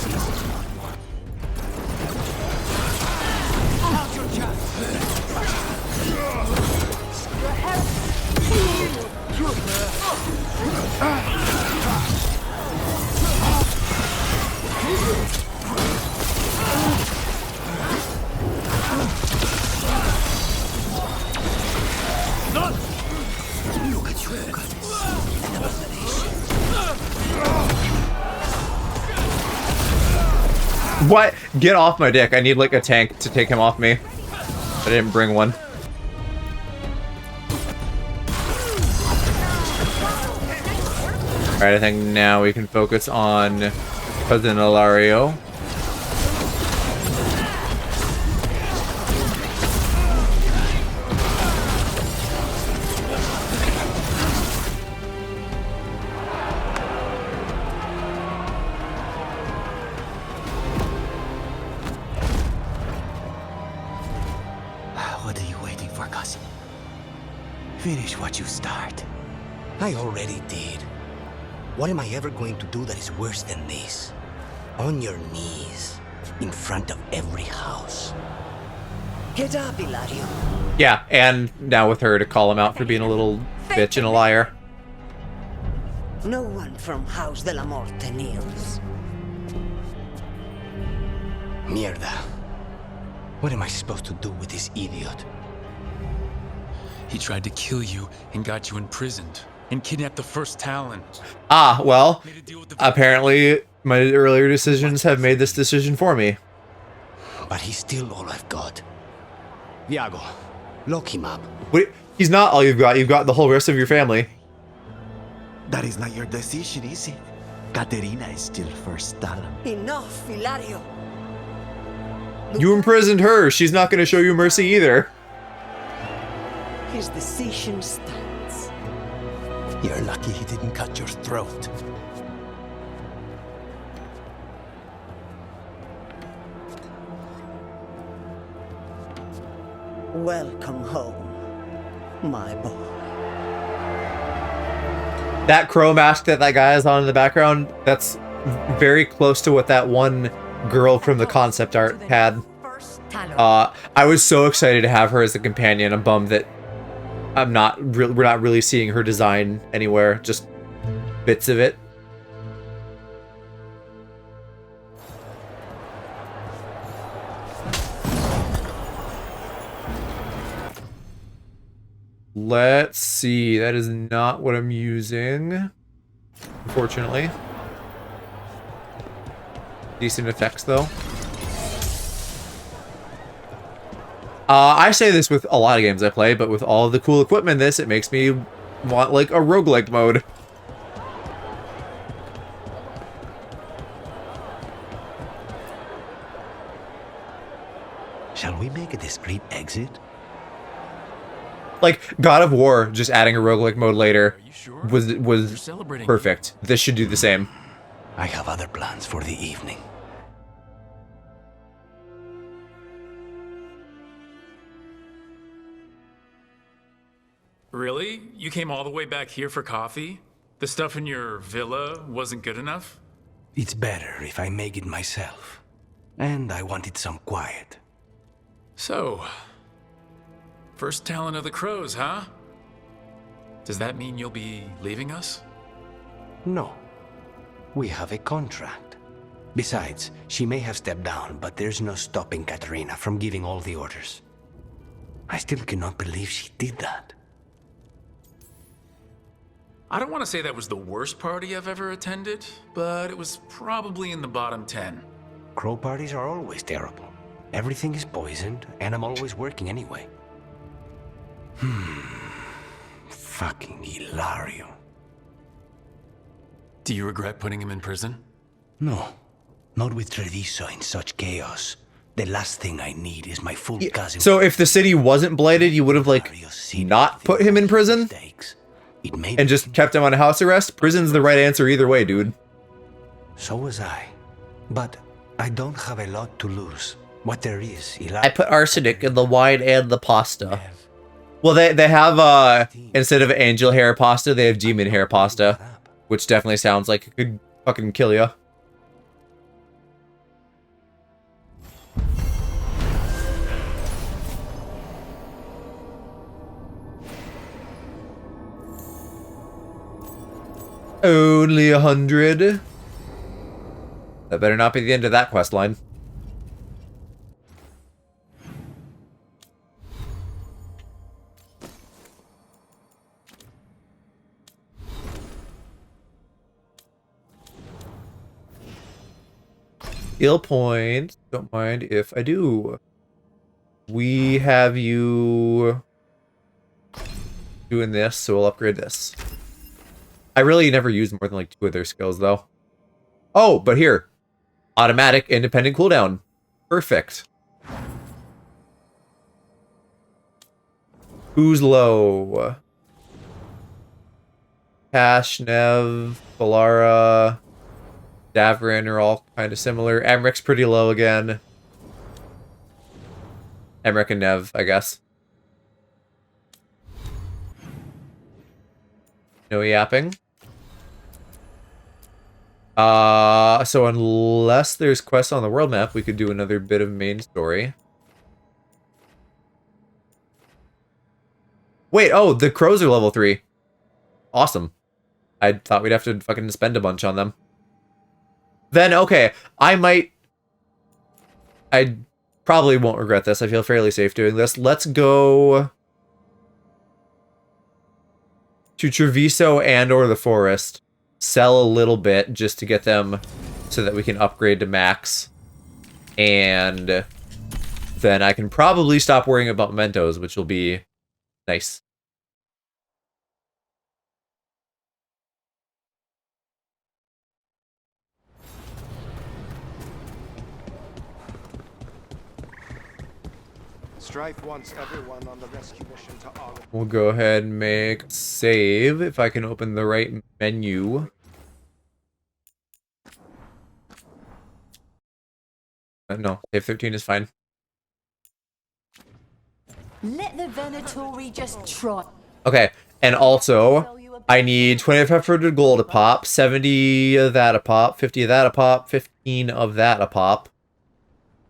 This is not one. Now's your chance. Look at you, goddess. An abomination. What? Get off my dick. I need like a tank to take him off me. I didn't bring one. Alright, I think now we can focus on Cousin Ilario. What are you waiting for, cousin? Finish what you start. I already did. What am I ever going to do that is worse than this? On your knees, in front of every house. Get up, Ilario. Yeah, and now with her to call him out for being a little bitch and a liar. No one from House de la Morte kneels. Mierda. What am I supposed to do with this idiot? He tried to kill you and got you imprisoned and kidnapped the First Talon. Ah, well, apparently my earlier decisions have made this decision for me. But he's still all I've got. Viago, lock him up. Wait, he's not all you've got. You've got the whole rest of your family. That is not your decision, is it? Caterina is still First Talon. Enough, Ilario. You imprisoned her. She's not going to show you mercy either. His decision stands. You're lucky he didn't cut your throat. Welcome home, my boy. That crow mask that guy has on in the background, that's very close to what that one girl from the concept art had. I was so excited to have her as a companion. I'm bummed that we're not really seeing her design anywhere, just bits of it. Let's see. That is not what I'm using, unfortunately. Decent effects, though. I say this with a lot of games I play, but with all of the cool equipment in this, it makes me want, like, a roguelike mode. Shall we make a discreet exit? Like, God of War, just adding a roguelike mode later was perfect. This should do the same. I have other plans for the evening. Really? You came all the way back here for coffee? The stuff in your villa wasn't good enough? It's better if I make it myself. And I wanted some quiet. So, first talent of the crows, huh? Does that mean you'll be leaving us? No. We have a contract. Besides, she may have stepped down, but there's no stopping Katerina from giving all the orders. I still cannot believe she did that. I don't want to say that was the worst party I've ever attended, but it was probably in the bottom 10. Crow parties are always terrible. Everything is poisoned, and I'm always working anyway. Fucking Hilario. Do you regret putting him in prison? No. Not with Treviso in such chaos. The last thing I need is my full cousin. So if the city wasn't blighted, you would have, like, not put him in prison? And just kept him on house arrest? Prison's the right answer either way, dude. So was I. But I don't have a lot to lose. What there is, I put arsenic in the wine and the pasta. Well, they have, instead of angel hair pasta, they have demon hair pasta. Which definitely sounds like it could fucking kill ya. Only 100. That better not be the end of that quest line. Skill point. Don't mind if I do. We have you doing this, so we'll upgrade this. I really never use more than like 2 of their skills, though. Oh, but here. Automatic independent cooldown. Perfect. Who's low? Cash, Nev, Valara, Davrin are all kind of similar. Emmeric's pretty low again. Emmerich and Nev, I guess. No yapping. So unless there's quests on the world map, we could do another bit of main story. Wait, oh, the crows are level 3. Awesome. I thought we'd have to fucking spend a bunch on them. Then, okay, I probably won't regret this. I feel fairly safe doing this. Let's go to Treviso and or the forest. Sell a little bit just to get them so that we can upgrade to max. And then I can probably stop worrying about mementos, which will be nice. Strife wants everyone on the rescue mission to Arlington. We'll go ahead and make save if I can open the right menu. No, save 13 is fine. Let the Venatori just try. Okay, and also, I need 2,500 gold a pop, 70 of that a pop, 50 of that a pop, 15 of that a pop.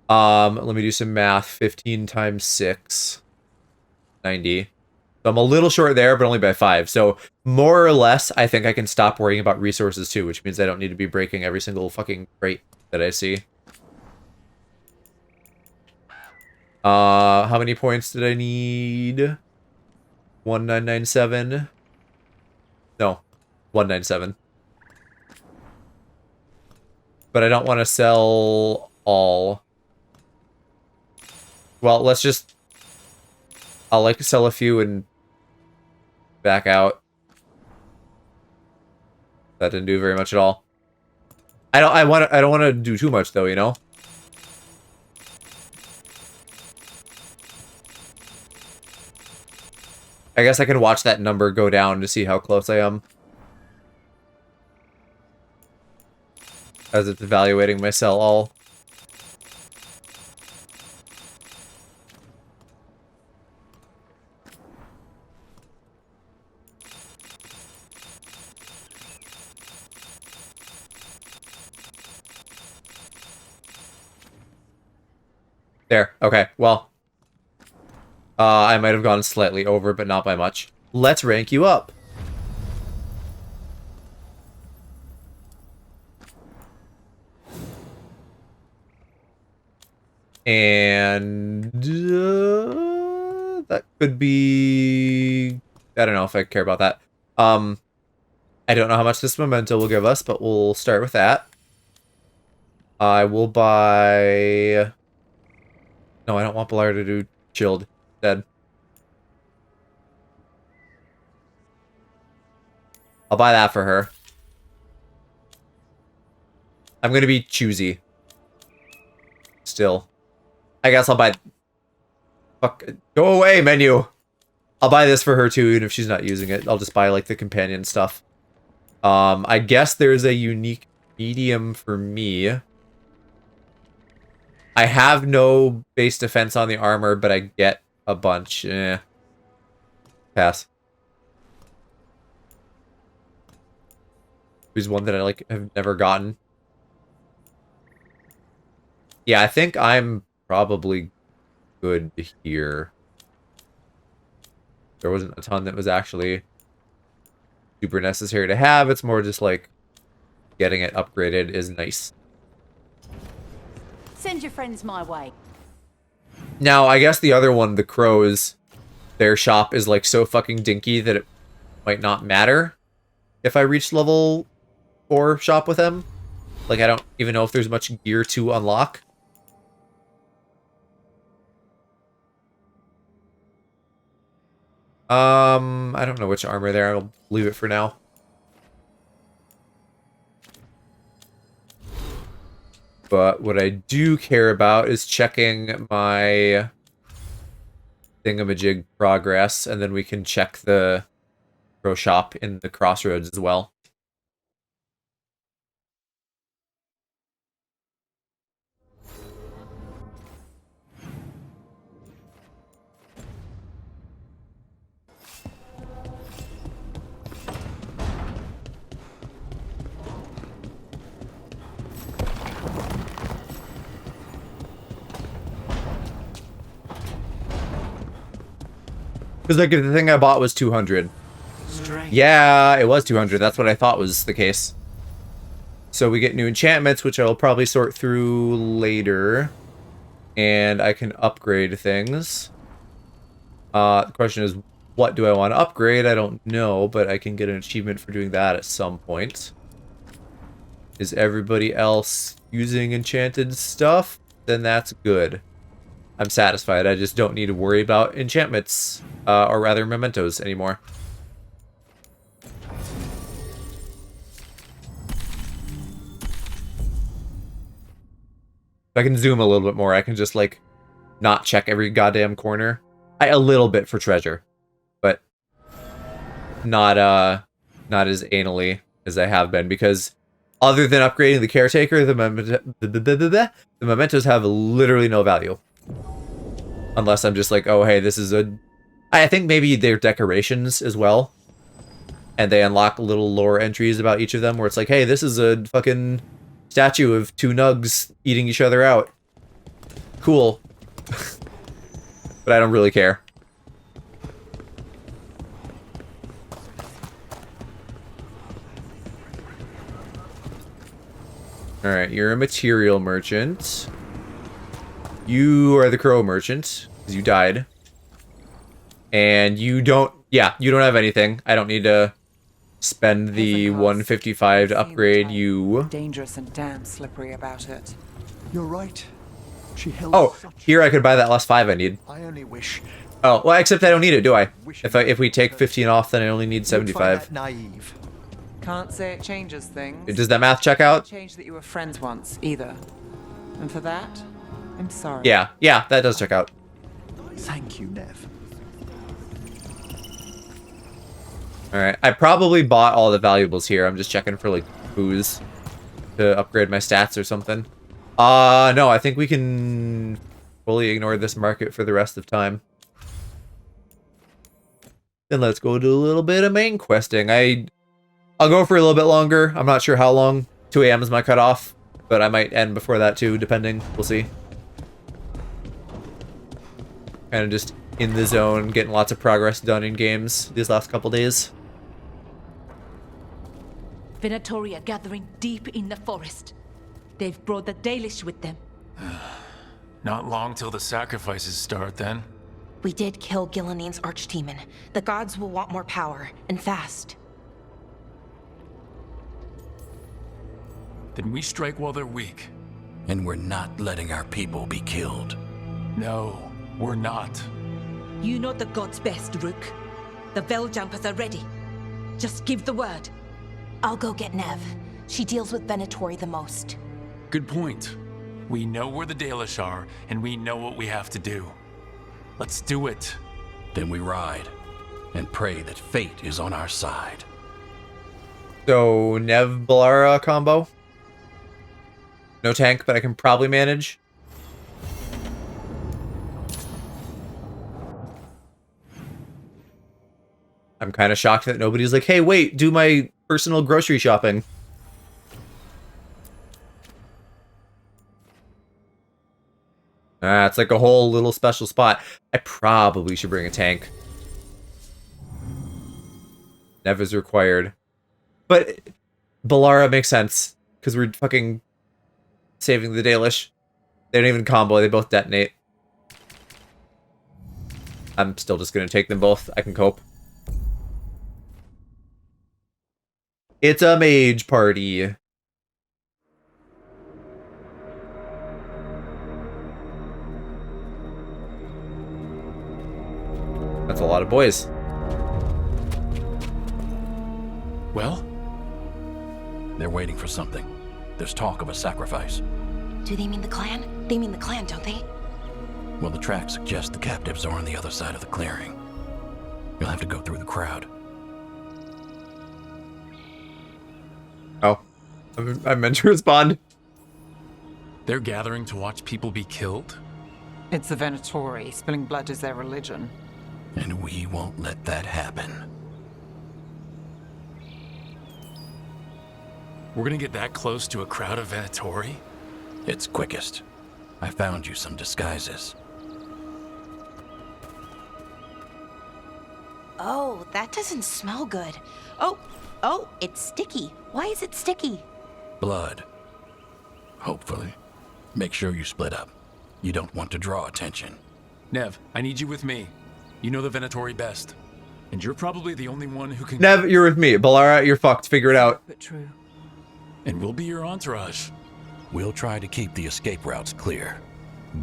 Let me do some math. 15 times 6. 90. So I'm a little short there, but only by 5. So, more or less, I think I can stop worrying about resources too, which means I don't need to be breaking every single fucking crate that I see. How many points did I need? 1997. No, 197. But I don't want to sell all. Well, let's just... I'll like to sell a few and back out. That didn't do very much at all. I don't want to do too much though, you know? I guess I can watch that number go down to see how close I am. As it's evaluating my sell all. There. Okay. Well. I might have gone slightly over, but not by much. Let's rank you up. And that could be... I don't know if I care about that. I don't know how much this memento will give us, but we'll start with that. I will buy... No, I don't want Belair to do chilled. Dead. I'll buy that for her. I'm gonna be choosy. Still. I guess I'll buy... Fuck. Go away, menu! I'll buy this for her too, even if she's not using it. I'll just buy, like, the companion stuff. I guess there's a unique medium for me. I have no base defense on the armor, but I get a bunch. Pass. Who's one that I like have never gotten. Yeah, I think I'm probably good here. There wasn't a ton that was actually super necessary to have. It's more just like getting it upgraded is nice. Send your friends my way. Now, I guess the other one, the Crows, their shop is like so fucking dinky that it might not matter if I reach level 4 shop with them. Like, I don't even know if there's much gear to unlock. I don't know which armor there. I'll leave it for now. But what I do care about is checking my thingamajig progress, and then we can check the pro shop in the crossroads as well. Because like the thing I bought was 200. Strange. Yeah, it was 200. That's what I thought was the case. So we get new enchantments, which I'll probably sort through later. And I can upgrade things. The question is, what do I want to upgrade? I don't know, but I can get an achievement for doing that at some point. Is everybody else using enchanted stuff? Then that's good. I'm satisfied. I just don't need to worry about enchantments, or rather mementos anymore. If I can zoom a little bit more, I can just, like, not check every goddamn corner. A little bit for treasure, but not as anally as I have been, because other than upgrading the caretaker, the mementos have literally no value. Unless I'm just like, oh hey, this is a... I think maybe they're decorations as well. And they unlock little lore entries about each of them where it's like, hey, this is a fucking statue of two nugs eating each other out. Cool. But I don't really care. Alright, you're a material merchant. You are the crow merchant, because you died. And you don't... Yeah, you don't have anything. I don't need to spend the 155 to upgrade you. Dangerous and damn slippery about it. You're right. She held Oh, here I could buy that last 5 I need. I only wish. Oh, well, except I don't need it, do I? If we take 15 off, then I only need 75. Naive. Can't say it changes things. Does that math check out? Change that you were friends once, either. And for that, I'm sorry. Yeah, that does check out. Thank you, Nev. Alright, I probably bought all the valuables here. I'm just checking for, like, booze to upgrade my stats or something. No, I think we can fully ignore this market for the rest of time. Then let's go do a little bit of main questing. I'll go for a little bit longer. I'm not sure how long. 2 a.m. is my cutoff, but I might end before that too, depending. We'll see. Kind of just in the zone, getting lots of progress done in games these last couple days. Venatori are gathering deep in the forest. They've brought the Dalish with them. Not long till the sacrifices start, then. We did kill Gilnean's archdemon. The gods will want more power, and fast. Then we strike while they're weak. And we're not letting our people be killed. No, we're not. You know the gods best, Rook. The Veiljumpers are ready. Just give the word. I'll go get Nev. She deals with Venatori the most. Good point. We know where the Dalish are, and we know what we have to do. Let's do it. Then we ride, and pray that fate is on our side. So, Nev Balara combo? No tank, but I can probably manage. I'm kind of shocked that nobody's like, hey, wait, do my personal grocery shopping. It's like a whole little special spot. I probably should bring a tank. Nev is required. But Balara makes sense, because we're fucking saving the Dalish. They don't even combo, they both detonate. I'm still just going to take them both. I can cope. It's a mage party. That's a lot of boys. Well? They're waiting for something. There's talk of a sacrifice. Do they mean the clan? They mean the clan, don't they? Well, the tracks suggest the captives are on the other side of the clearing. You'll have to go through the crowd. Oh. I meant to respond. They're gathering to watch people be killed? It's the Venatori. Spilling blood is their religion. And we won't let that happen. We're gonna get that close to a crowd of Venatori? It's quickest. I found you some disguises. Oh, that doesn't smell good. Oh, it's sticky. Why is it sticky? Blood. Hopefully. Make sure you split up. You don't want to draw attention. Nev, I need you with me. You know the Venatori best. And you're probably the only one who can... Nev, you're with me. Balara, you're fucked. Figure it out. But true. And we'll be your entourage. We'll try to keep the escape routes clear.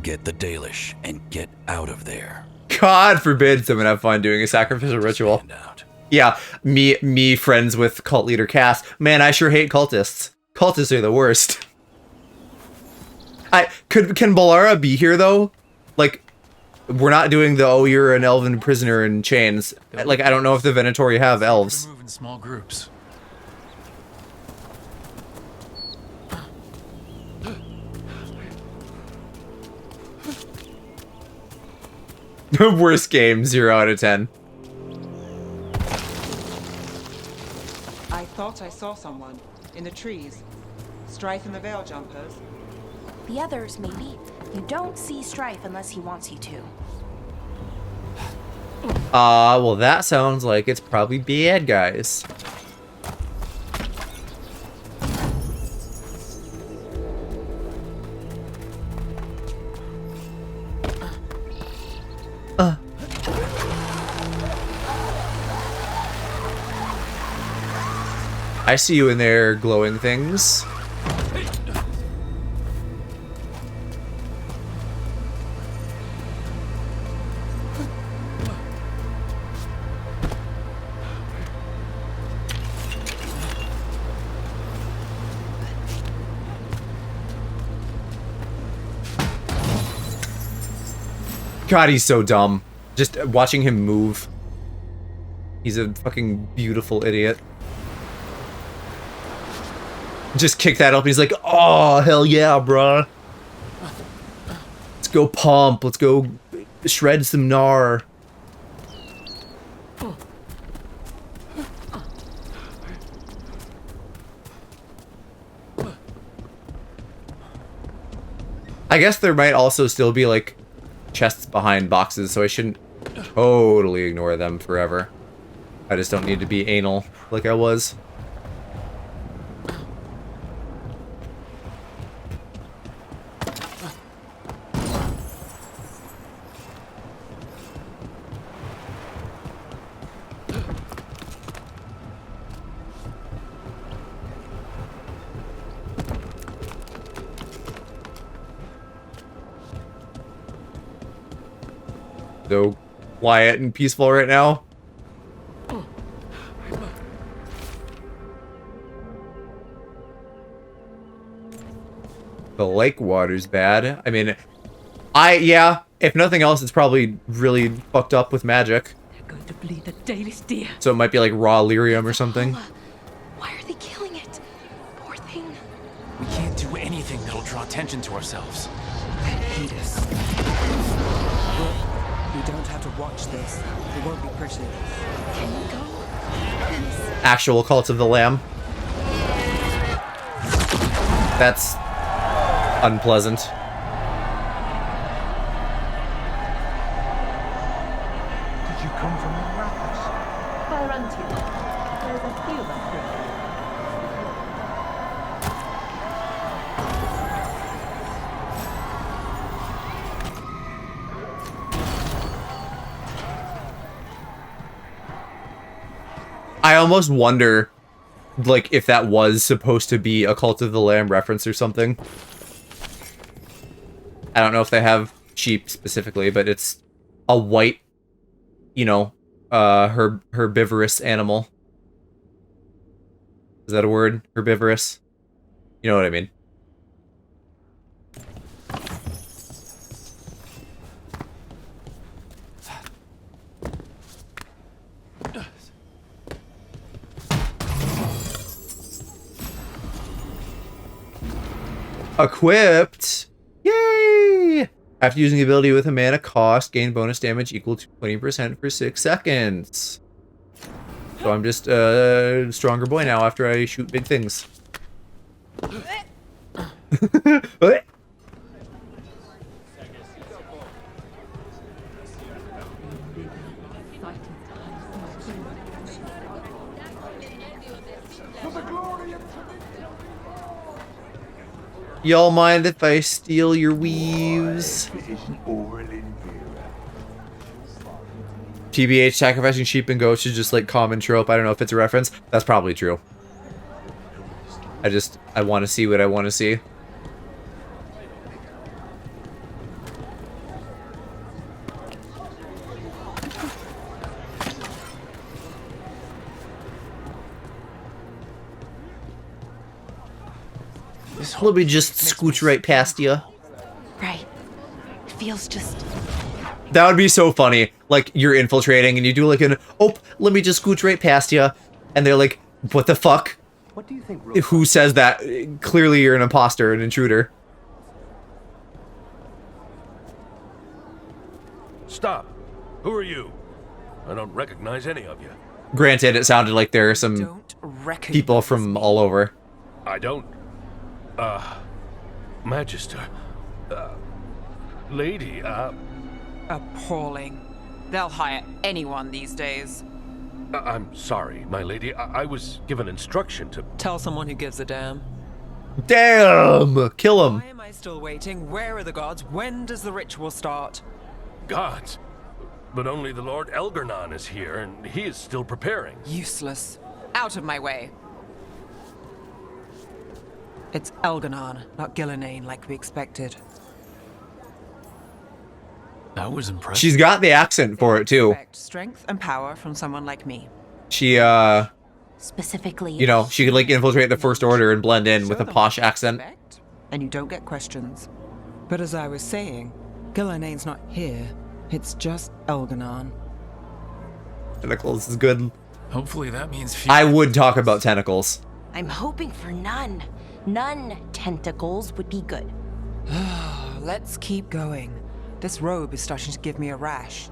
Get the Dalish and get out of there. God forbid someone have fun doing a sacrificial ritual. Yeah, me friends with cult leader Cass. Man, I sure hate cultists. Cultists are the worst. Can Balara be here though? Like, we're not doing the, oh, you're an elven prisoner in chains. Like, I don't know if the Venatori have elves. Move in small groups. Worst game, 0 out of 10. I thought I saw someone in the trees. Strife and the Veil Jumpers. The others, maybe. You don't see Strife unless he wants you to. Well, that sounds like it's probably bad guys. I see you in there, glowing things. God, he's so dumb. Just watching him move. He's a fucking beautiful idiot. Just kick that up and he's like, oh, hell yeah, bruh. Let's go pump. Let's go shred some gnar. I guess there might also still be, like, chests behind boxes, so I shouldn't totally ignore them forever. I just don't need to be anal like I was. So quiet and peaceful right now. The lake water's bad. I mean, yeah, if nothing else, it's probably really fucked up with magic. They're going to bleed the Dailies dear. So it might be like raw lyrium or something. Why are they killing it? Poor thing. We can't do anything that'll draw attention to ourselves. Hate us. You don't have to watch this. It won't be pretty. Can you go? Actual Cult of the Lamb. That's unpleasant. Did you come from the rapids? By Runty. There's a few of us here. I almost wonder, like, if that was supposed to be a Cult of the Lamb reference or something. I don't know if they have sheep specifically, but it's a white, you know, herbivorous animal. Is that a word? Herbivorous? You know what I mean. Equipped! Yay! After using the ability with a mana cost, gain bonus damage equal to 20% for 6 seconds. So I'm just a stronger boy now after I shoot big things. Y'all mind if I steal your weaves? TBH, sacrificing sheep and goats is just like common trope. I don't know if it's a reference. That's probably true. I want to see what I want to see. Let me just scooch right past you. Right. It feels just That would be so funny. Like, you're infiltrating and you do like let me just scooch right past you. And they're like, what the fuck? What do you think? Who says that? Clearly you're an imposter, an intruder. Stop. Who are you? I don't recognize any of you. Granted, it sounded like there are some people from all over. I don't. Magister. Lady, Appalling. They'll hire anyone these days. I'm sorry, my lady. I was given instruction to... Tell someone who gives a damn. Damn! Kill him. Why am I still waiting? Where are the gods? When does the ritual start? Gods? But only the Lord Elgarnon is here, and he is still preparing. Useless. Out of my way. It's Elgarnon, not Gillenane, like we expected. That was impressive. She's got the accent for it, too. Strength and power from someone like me. She, Specifically... you know, she could, like, infiltrate the First Order and blend in with a posh accent. And you don't get questions. But as I was saying, Gillenane's not here. It's just Elgarnon. Tentacles is good. Hopefully that means... I would talk about tentacles. I'm hoping for none. None tentacles would be good. Let's keep going. This robe is starting to give me a rash.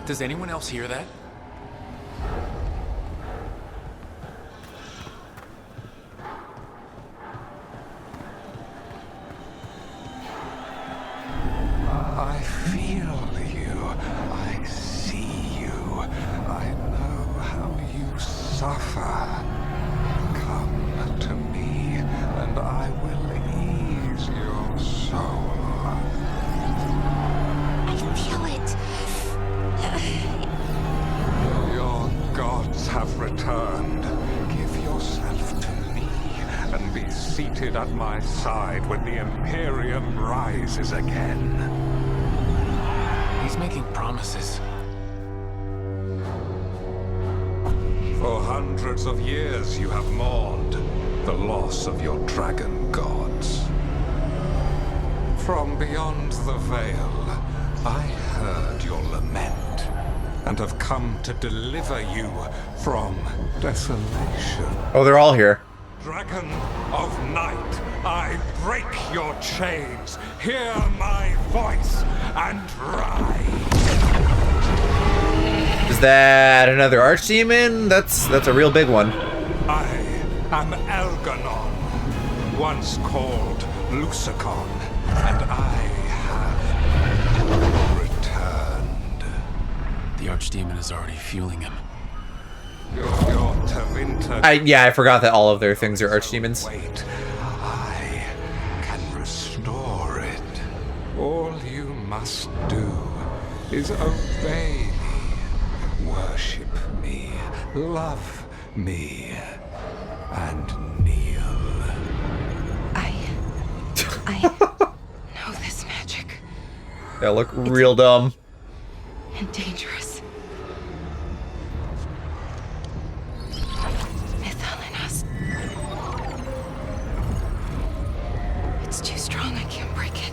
Does anyone else hear that? I feel you. I see you. I know how you suffer. Come to me, and I will ease your soul. I can feel it. Your gods have returned. Give yourself to me, and be seated at my side when the Imperium rises again. He's making promises. For hundreds of years you have mourned the loss of your dragon gods. From beyond the veil, I heard your lament, and have come to deliver you from desolation. Oh, they're all here. Dragon of night, I break your chains. Hear my voice and rise. Is that another archdemon? That's a real big one. I am Elgarnon, once called Lucicon, and I have returned. The archdemon is already fueling him. I forgot that all of their things are archdemons. Wait, I can restore it. All you must do is obey me, worship me, love me, and kneel. I know this magic. They look real dumb. And dangerous. It's too strong, I can't break it.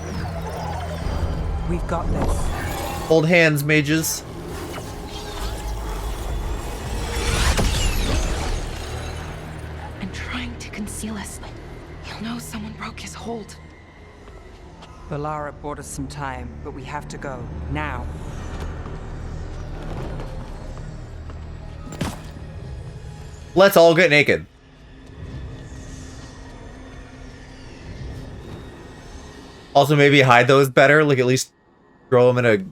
We've got this. Hold hands, mages. I'm trying to conceal us, but he'll know someone broke his hold. Valara bought us some time, but we have to go. Now. Let's all get naked. Also, maybe hide those better. Like, at least throw them in a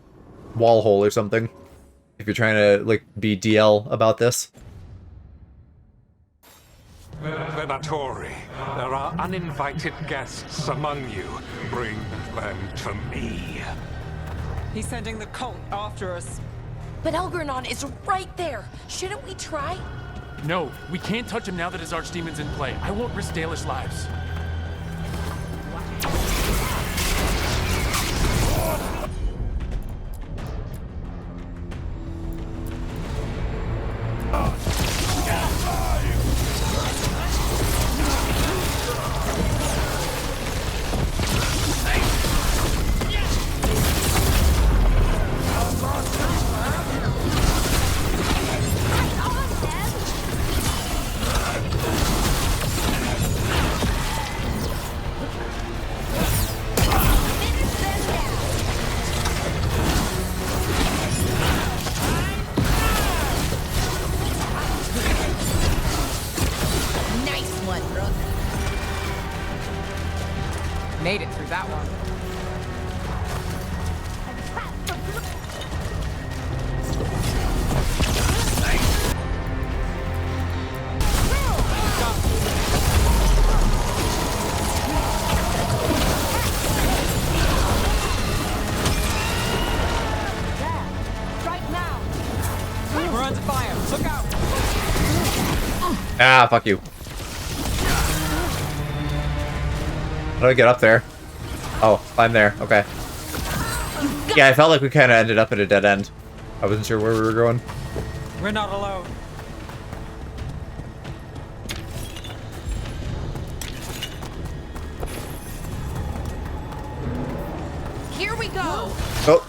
wall hole or something. If you're trying to, like, be DL about this. Venatori, there are uninvited guests among you. Bring them to me. He's sending the cult after us. But Elgarnon is right there. Shouldn't we try? No, we can't touch him now that his archdemon's in play. I won't risk Dalish lives. my brother. Made it through that one. We're under fire. Look out! Ah, fuck you. How do I get up there? Oh, I'm there. Okay. Yeah, I felt like we kind of ended up at a dead end. I wasn't sure where we were going. We're not alone. Here we go. Oh.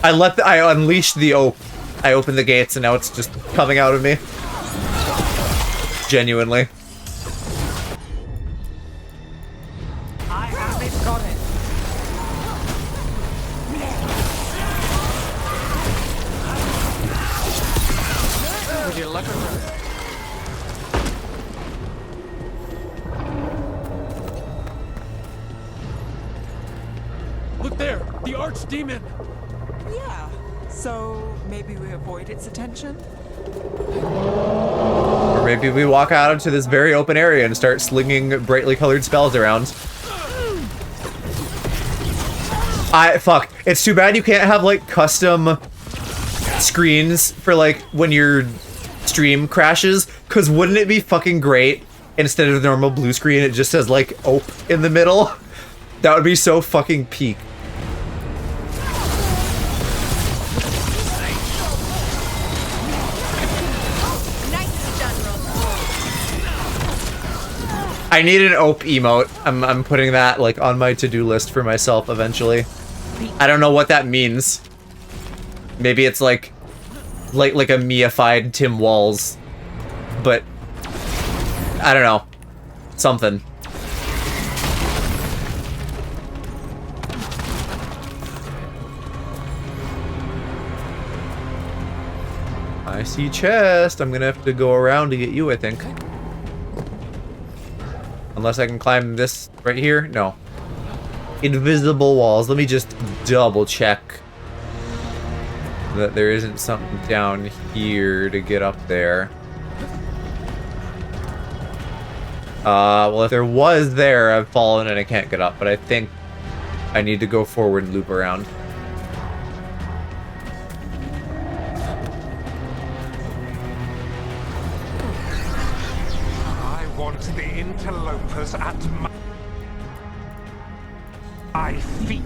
I unleashed the ope. I opened the gates and now it's just coming out of me. Genuinely. I haven't got it. Would you look at her? Look there, the archdemon. Yeah. So maybe we avoid its attention? Or maybe we walk out into this very open area and start slinging brightly colored spells around. Fuck. It's too bad you can't have, like, custom screens for, like, when your stream crashes. Because wouldn't it be fucking great, instead of the normal blue screen, it just says, like, ope in the middle? That would be so fucking peak. I need an ope emote. I'm putting that like on my to-do list for myself eventually. I don't know what that means. Maybe it's like a meified Tim Walls, but I don't know. Something. I see chest. I'm gonna have to go around to get you, I think. Unless I can climb this right here? No. Invisible walls. Let me just double check that there isn't something down here to get up there. Well, if there was there, I've fallen and I can't get up, but I think I need to go forward and loop around. I want the interlopers at my feet.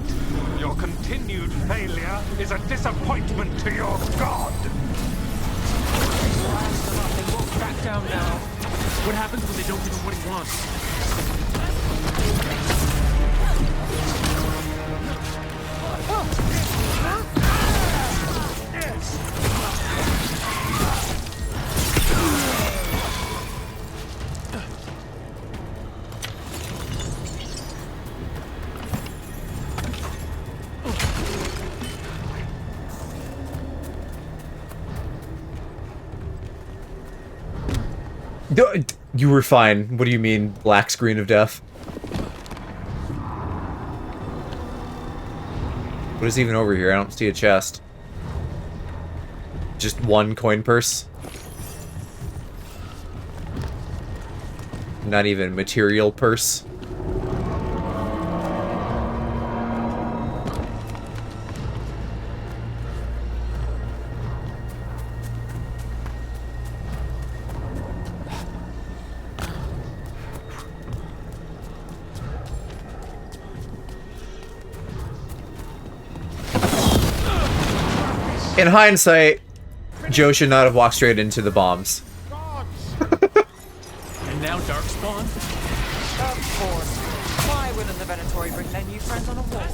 Your continued failure is a disappointment to your god. They won't back down now. What happens when they don't give him what he wants? You were fine. What do you mean, black screen of death? What is even over here? I don't see a chest. Just one coin purse? Not even material purse? In hindsight, Joe should not have walked straight into the bombs. And now Darkspawn? Of course. Why wouldn't the Venatori bring their new friends on a wall?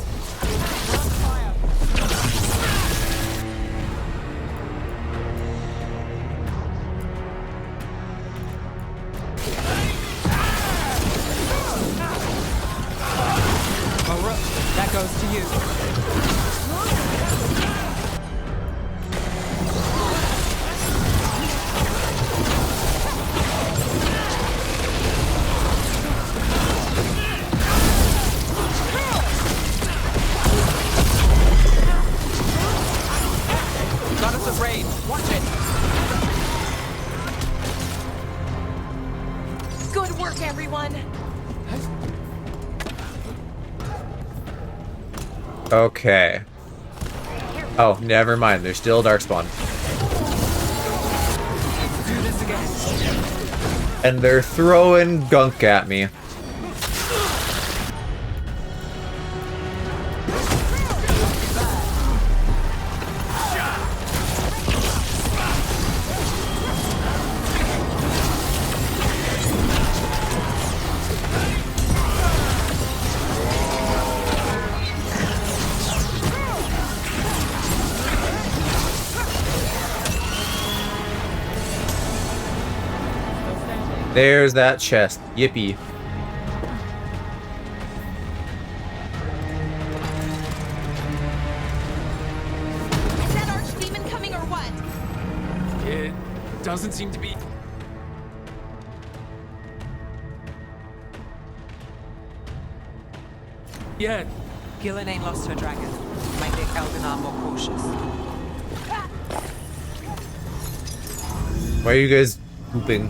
That goes to you. Good work, everyone. Okay. Oh, never mind. There's still Darkspawn. And they're throwing gunk at me. There's that chest. Yippee. Is that archdemon coming or what? It doesn't seem to be. Yet. Gillenane lost her dragon. Might make Elganon more cautious. Why are you guys pooping?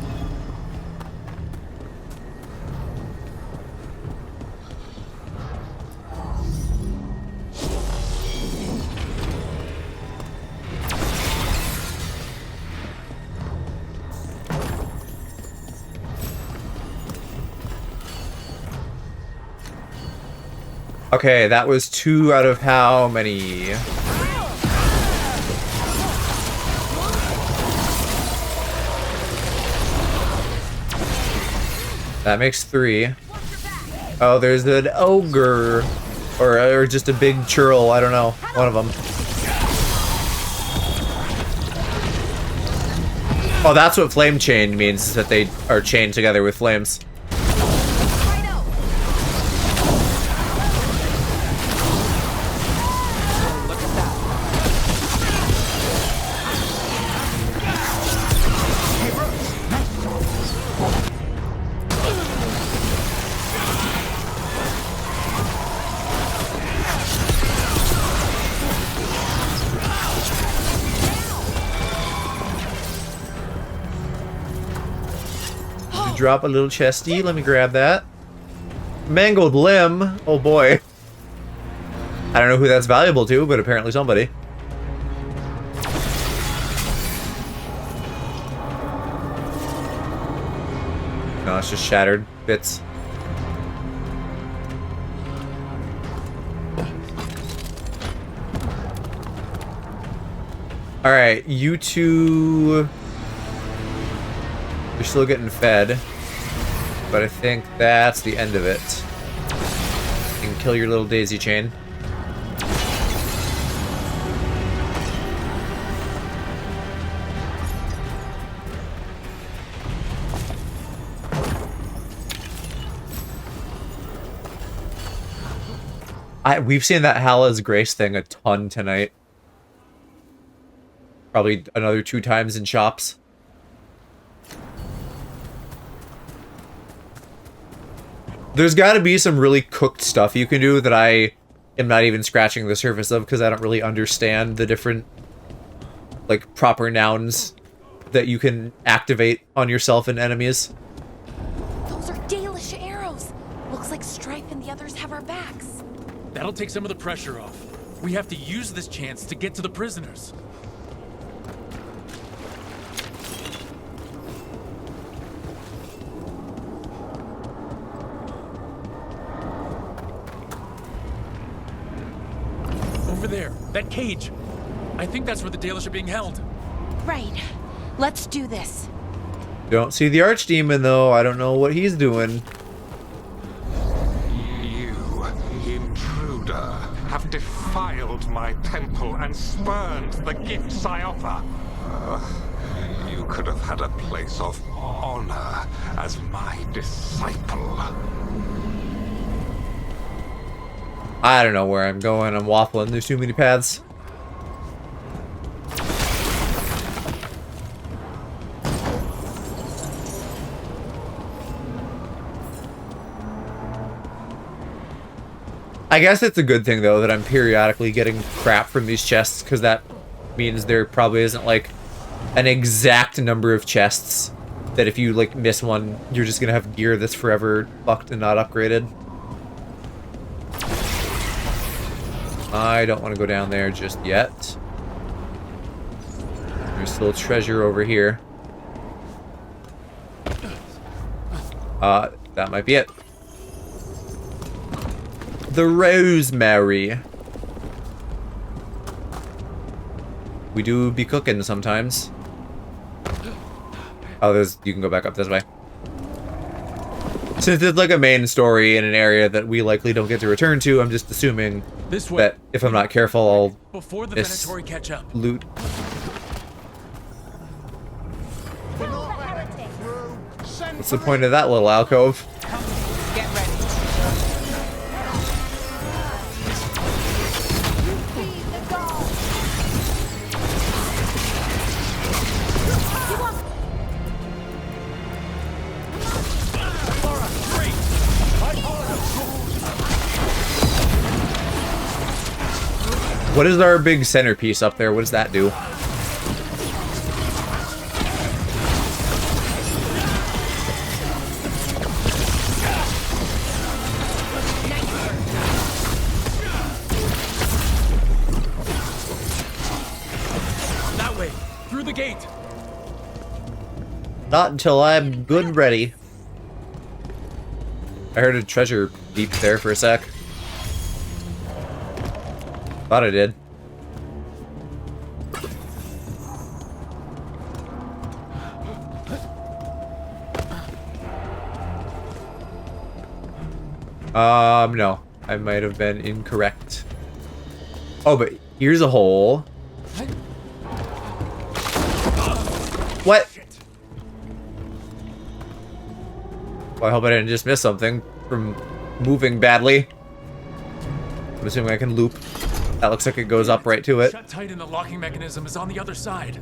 Okay, that was 2 out of how many? That makes 3. Oh, there's an ogre. Or just a big churl, I don't know. One of them. Oh, that's what flame chained means, is that they are chained together with flames. Drop a little chesty. Let me grab that. Mangled limb. Oh boy. I don't know who that's valuable to, but apparently somebody. No, it's just shattered bits. Alright, you two... You're still getting fed, but I think that's the end of it. You can kill your little daisy chain. We've seen that Hala's Grace thing a ton tonight. Probably another 2 times in shops. There's got to be some really cooked stuff you can do that I am not even scratching the surface of because I don't really understand the different, like, proper nouns that you can activate on yourself and enemies. Those are Dalish arrows. Looks like Strife and the others have our backs. That'll take some of the pressure off. We have to use this chance to get to the prisoners. Over there, that cage. I think that's where the Dalish are being held. Right. Let's do this. Don't see the Archdemon, though. I don't know what he's doing. You, intruder, have defiled my temple and spurned the gifts I offer. You could have had a place of honor as my disciple. I don't know where I'm going. I'm waffling. There's too many paths. I guess it's a good thing, though, that I'm periodically getting crap from these chests, because that means there probably isn't, like, an exact number of chests that if you like miss one, you're just gonna have gear that's forever fucked and not upgraded. I don't want to go down there just yet. There's still treasure over here. That might be it. The rosemary. We do be cooking sometimes. Oh, you can go back up this way. Since it's like a main story in an area that we likely don't get to return to, I'm just assuming that if I'm not careful, I'll Before the miss Venatori catch up. loot. What's the point of that little alcove? Get ready. What is our big centerpiece up there? What does that do? That way, through the gate. Not until I'm good and ready. I heard a treasure beep there for a sec. Thought I did. No. I might have been incorrect. Oh, but here's a hole. What? Well, I hope I didn't just miss something from moving badly. I'm assuming I can loop. That looks like it goes up right to it. Shut tight and the locking mechanism is on the other side.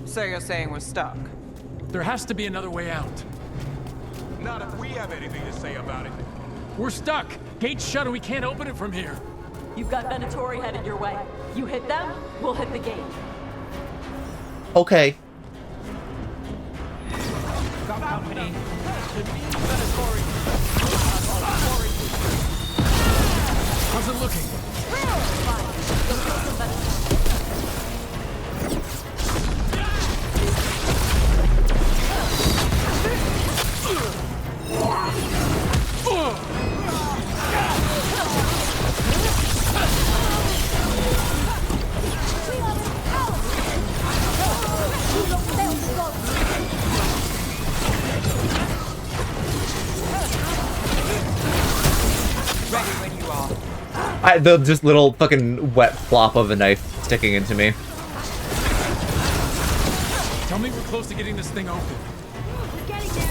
So you're saying we're stuck? There has to be another way out. Not if we have anything to say about it. We're stuck. Gate's shut and we can't open it from here. You've got Venatori headed your way. You hit them, we'll hit the gate. Okay. Got company. How's it looking? Ready when you are. The just little fucking wet flop of a knife sticking into me. Tell me we're close to getting this thing open. We're getting there.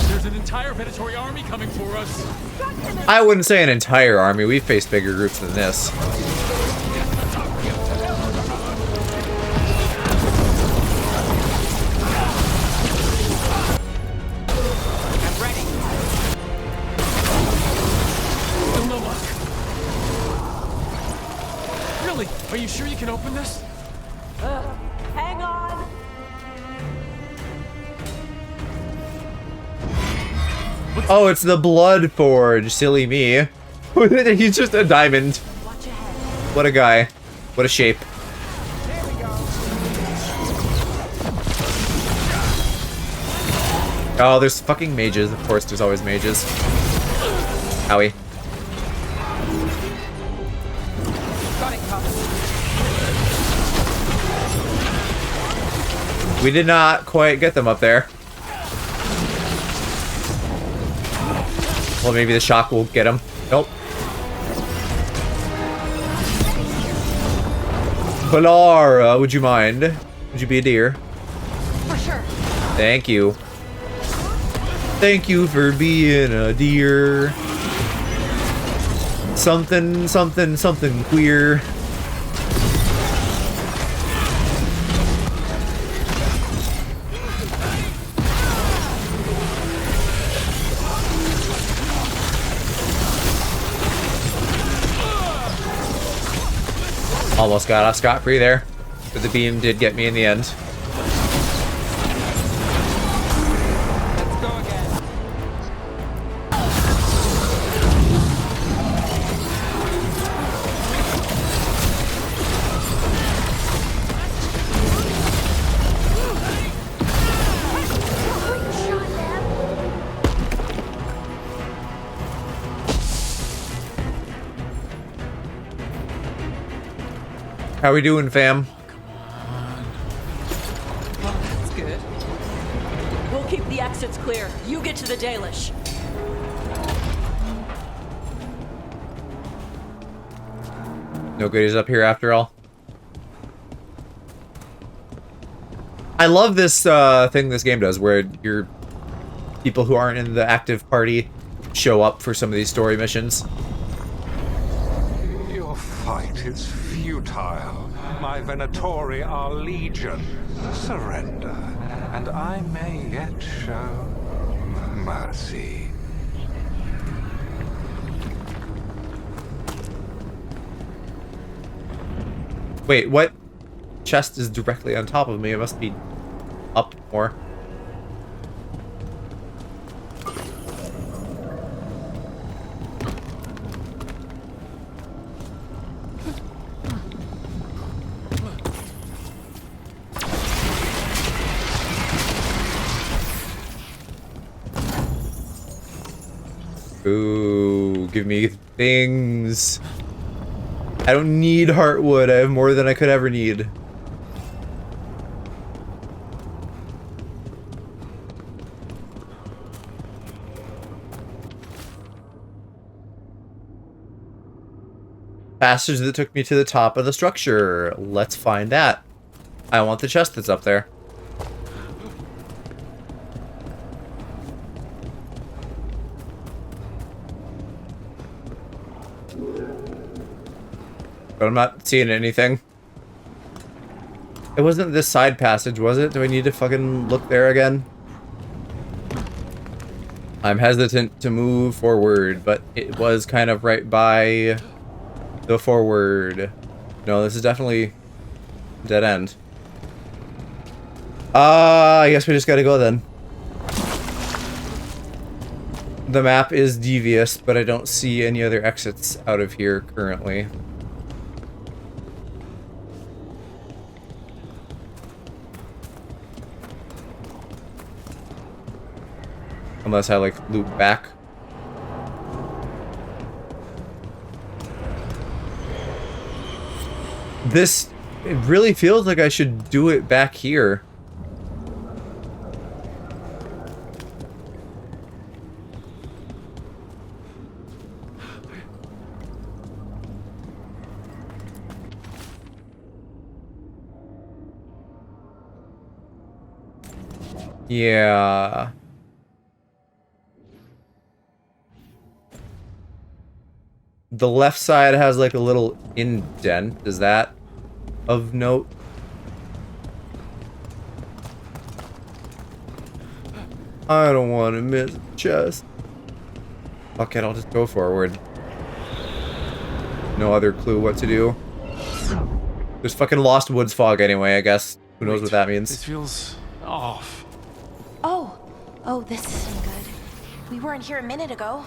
There's an entire Venatori army coming for us. I wouldn't say an entire army. We've faced bigger groups than this. Really? Are you sure you can open this? Hang on. Oh, it's the Blood Forge. Silly me. He's just a diamond. What a guy. What a shape. Oh, there's fucking mages. Of course, there's always mages. Owie. We did not quite get them up there. Well, maybe the shock will get them. Nope. Valara, would you mind? Would you be a dear? For sure. Thank you. Thank you for being a dear. Something, something, something queer. Almost got off scot-free there, but the beam did get me in the end. How we doing, fam? Well, that's good. We'll keep the exits clear. You get to the Dalish. No goodies up here after all. I love this thing this game does, where your people who aren't in the active party show up for some of these story missions. Your fight is futile. My Venatori are legion. Surrender, and I may yet show mercy. Wait, what? Chest is directly on top of me. It must be up more. Ooh, give me things. I don't need heartwood. I have more than I could ever need. Passage that took me to the top of the structure. Let's find that. I want the chest that's up there. But I'm not seeing anything. It wasn't this side passage, was it? Do I need to fucking look there again? I'm hesitant to move forward, but it was kind of right by the forward. No, this is definitely dead end. I guess we just gotta go then. The map is devious, but I don't see any other exits out of here currently. Unless I, like, loop back. This, it really feels like I should do it back here. Yeah. The left side has like a little indent. Is that of note? I don't want to miss the chest. Fuck it, I'll just go forward. No other clue what to do. There's fucking Lost Woods fog anyway, I guess. Who knows what that means? This feels off. Oh, this isn't good. We weren't here a minute ago.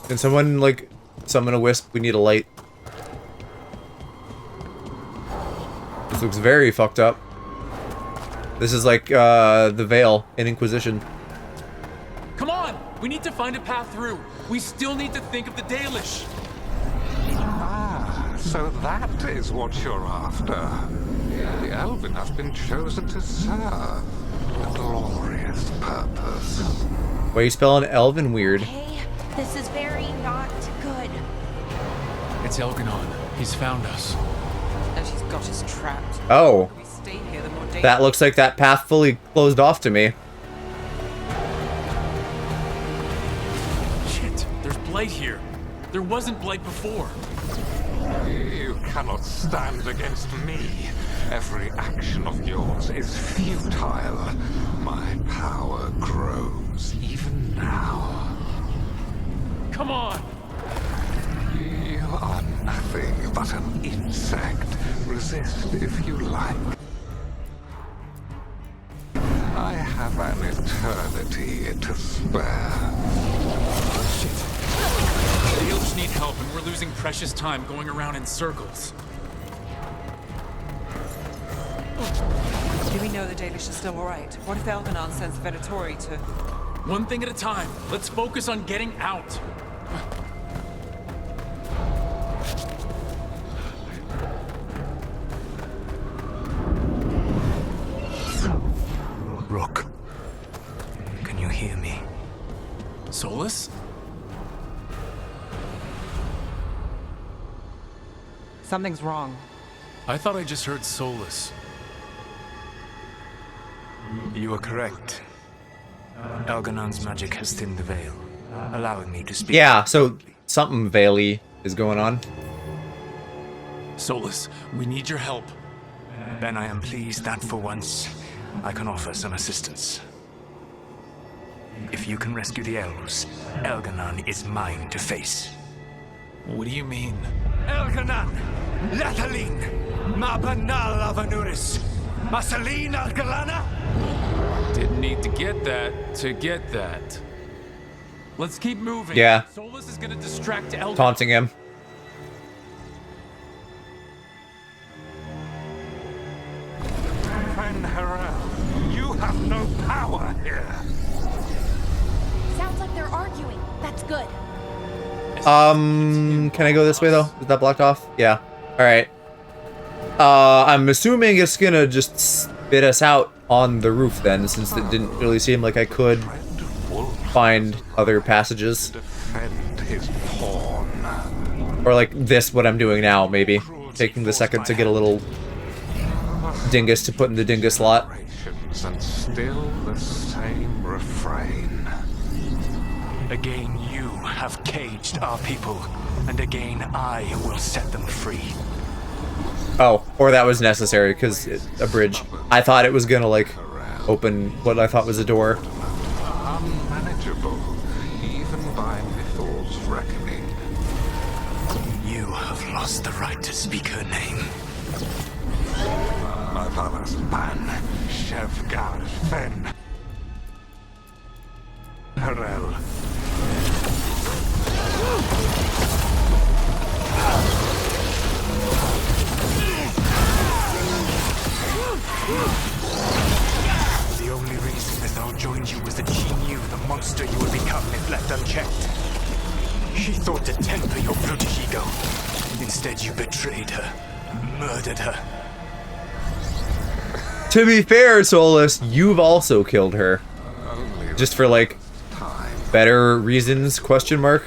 Can someone, like, summon a wisp? We need a light. This looks very fucked up. This is like, the Veil in Inquisition. Come on! We need to find a path through. We still need to think of the Dalish. Ah, so that is what you're after. The Elven have been chosen to serve a glorious purpose. Why are you spelling Elven weird? Hey, this is very not good. It's Elgarnon. He's found us. And she's got us trapped. Oh. The more we stay here, the more danger. That looks like that path fully closed off to me. Shit, there's blight here. There wasn't blight before. You cannot stand against me. Every action of yours is futile. My power grows even now. Come on! You are nothing but an insect. Resist if you like. I have an eternity to spare. Shit. The Dalish need help and we're losing precious time going around in circles. Do we know the Dalish are still alright? What if Elganon sends Venatori to... One thing at a time. Let's focus on getting out. Rook, can you hear me? Solus? Something's wrong. I thought I just heard Solus. You are correct. Algernon's magic has thinned the veil, allowing me to speak. Yeah, so something Veily is going on. Solus, we need your help. Then I am pleased that for once, I can offer some assistance. If you can rescue the elves, Algernon is mine to face. What do you mean? Algernon! Lathaline! Mabanal Avanuris! Masaline Algalana? Didn't need to get that. Let's keep moving. Yeah. Solus is gonna distract Elder. Taunting him. Van Harel, you have no power here. Sounds like they're arguing. That's good. Can I go this way though? Is that blocked off? Yeah. Alright. I'm assuming it's gonna just spit us out on the roof then, since it didn't really seem like I could find other passages. Defend his pawn. Or like this, what I'm doing now, maybe. Taking the second to get a little dingus to put in the dingus slot. And still the same refrain. Again, you have caged our people, and again I will set them free. Oh, or that was necessary, because a bridge. I thought it was gonna, like, open what I thought was a door. Unmanageable, even by Mithr's reckoning. You have lost the right to speak her name. My father's man, Shevgar Fen. Harel. The only reason Mithal joined you was that she knew the monster you would become if left unchecked. She thought to temper your brutish ego. Instead, you betrayed her, murdered her. To be fair, Solus, you've also killed her. Just for, like, better reasons, question mark?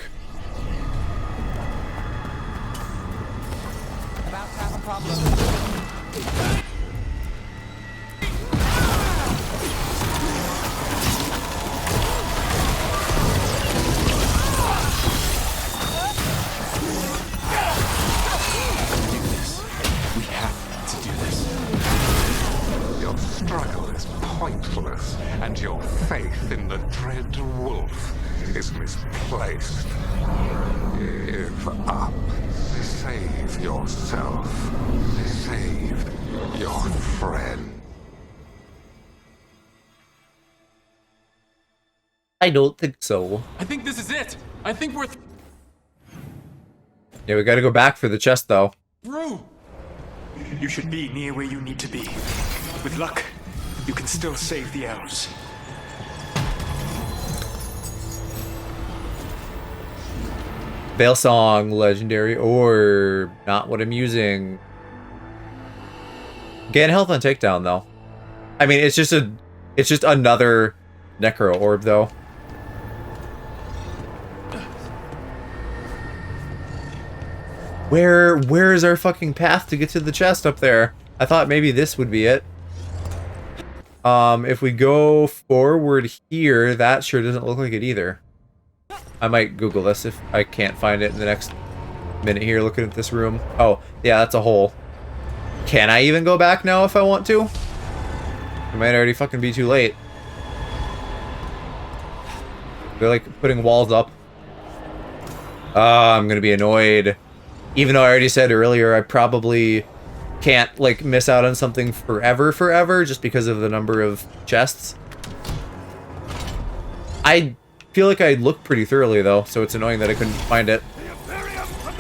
Your struggle is pointless, and your faith in the dread wolf is misplaced. Give up. Save yourself. Save your friend. I don't think so. I think this is it. I think we're Yeah, we gotta go back for the chest, though. through. You should be near where you need to be. With luck, you can still save the elves. Veil Song, legendary, or not what I'm using. Gain health on takedown, though. I mean, it's just another Necro orb, though. Where is our fucking path to get to the chest up there? I thought maybe this would be it. If we go forward here, that sure doesn't look like it either. I might Google this if I can't find it in the next minute here looking at this room. Oh, yeah, that's a hole. Can I even go back now if I want to? It might already fucking be too late. They're like putting walls up. I'm gonna be annoyed. Even though I already said earlier I probably can't like miss out on something forever just because of the number of chests. I feel like I looked pretty thoroughly though, so it's annoying that I couldn't find it.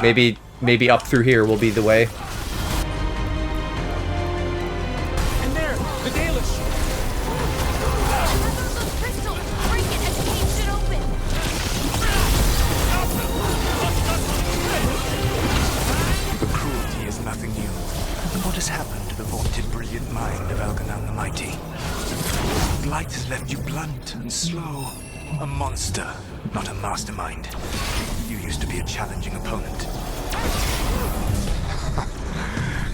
Maybe up through here will be the way. And there, the Dalish. Crystal, break it and cage it open. The cruelty is nothing new. What has happened to the vaunted brilliant mind of Algernon the Mighty? blight has left you blunt and slow. A monster, not a mastermind. You used to be a challenging opponent.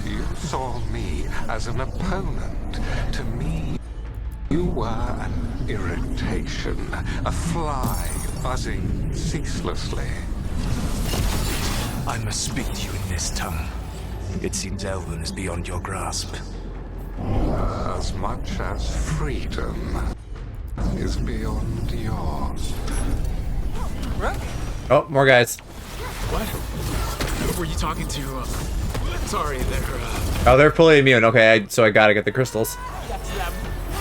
You saw me as an opponent. To me, you were an irritation, a fly buzzing ceaselessly. I must speak to you in this tongue. It seems Elven is beyond your grasp. As much as freedom is beyond yours. Oh, more guys. What? Who were you talking to? Sorry, they're, Oh, they're fully immune. Okay, so I gotta get the crystals. That's them.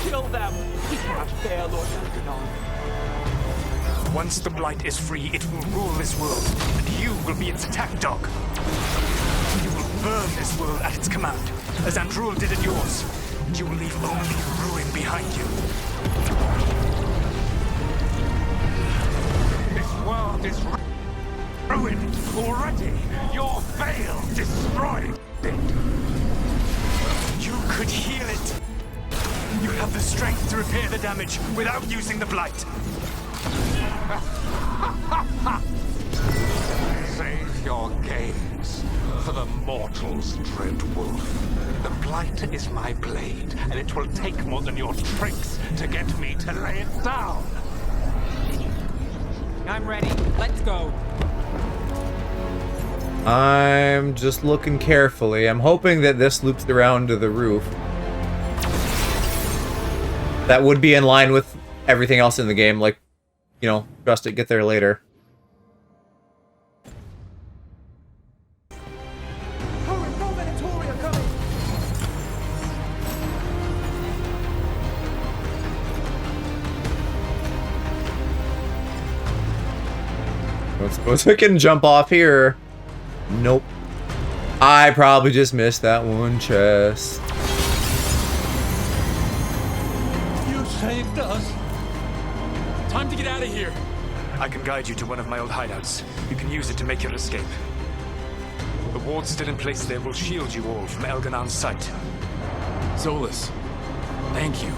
Kill them. We cannot fail, Lord Elgarnon. Once the blight is free, it will rule this world, and you will be its attack dog. You will burn this world at its command, as Andrul did at yours, and you will leave only ruin behind you. This world is ruined already. Your veil destroyed it. You could heal it. You have the strength to repair the damage without using the blight. Save your games for the mortals, Dread Wolf. The blight is my blade, and it will take more than your tricks to get me to lay it down. I'm ready. Let's go. I'm just looking carefully. I'm hoping that this loops around to the roof. That would be in line with everything else in the game, like, you know, trust it, get there later. I don't suppose I can jump off here. Nope. I probably just missed that one chest. You saved us. Time to get out of here. I can guide you to one of my old hideouts. You can use it to make your escape. The wards still in place there will shield you all from Elgarnon's sight. Solus, thank you.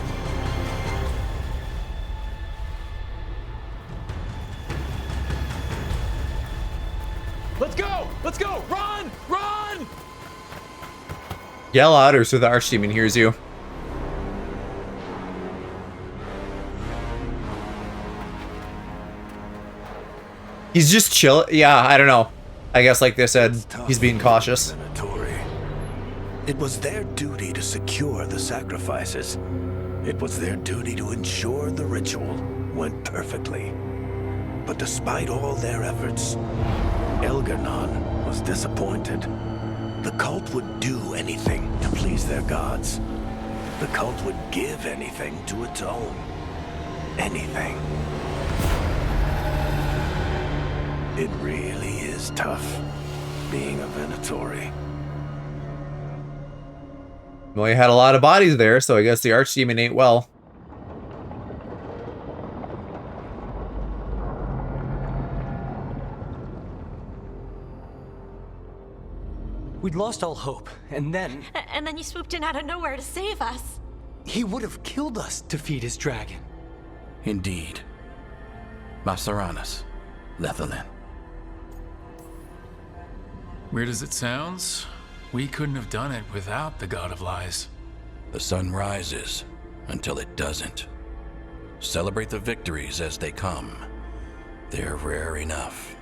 Let's go! Let's go! Run! Run! Yell out or so the Archdemon hears you. He's just chill. Yeah, I don't know. I guess like they said, he's being cautious. It was their duty to secure the sacrifices. It was their duty to ensure the ritual went perfectly. But despite all their efforts, Elgarnon was disappointed. The cult would do anything to please their gods. The cult would give anything to atone. Anything. It really is tough, being a Venatori. Well, you had a lot of bodies there, so I guess the Archdemon ate well. We'd lost all hope, and then... And then you swooped in out of nowhere to save us. He would have killed us to feed his dragon. Indeed. Masaranas, Lethalin. Weird as it sounds, we couldn't have done it without the God of Lies. The sun rises until it doesn't. Celebrate the victories as they come. They're rare enough.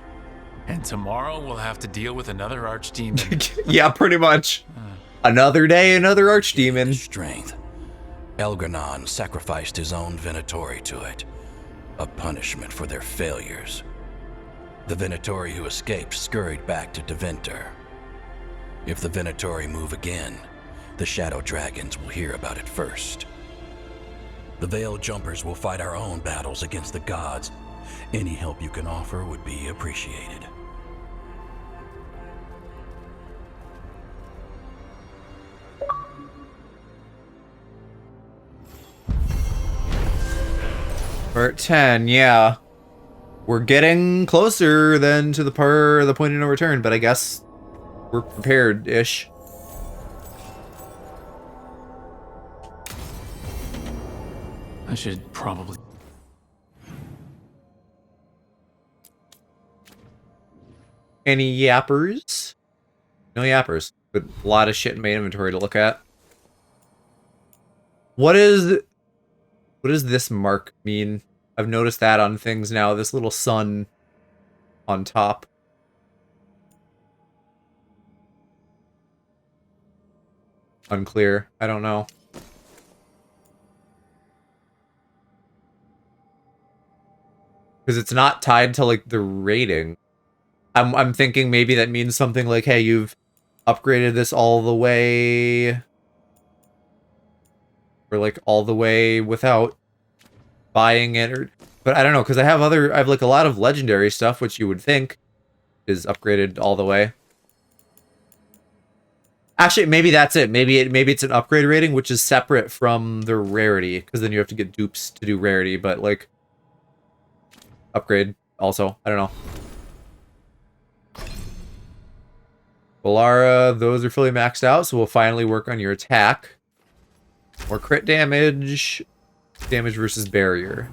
And tomorrow we'll have to deal with another Archdemon. Yeah, pretty much. Another day, another Archdemon. Strength. Elgarnon sacrificed his own Venatori to it. A punishment for their failures. The Venatori who escaped scurried back to Deventer. If the Venatori move again, the Shadow Dragons will hear about it first. The Veil Jumpers will fight our own battles against the gods. Any help you can offer would be appreciated. We're at 10, yeah. We're getting closer than to the point of no return, but I guess we're prepared-ish. I should probably... Any yappers? No yappers, but a lot of shit in my inventory to look at. What does this mark mean? I've noticed that on things now, this little sun on top. Unclear. I don't know. Because it's not tied to, like, the rating. I'm thinking maybe that means something like, hey, you've upgraded this all the way... or, like, all the way without buying it, or... But I don't know, because I have like, a lot of legendary stuff, which you would think is upgraded all the way. Actually, maybe that's it. Maybe it's an upgrade rating, which is separate from the rarity, because then you have to get dupes to do rarity, but, like... upgrade, also. I don't know. Balara, those are fully maxed out, so we'll finally work on your attack. More crit damage. Damage versus barrier.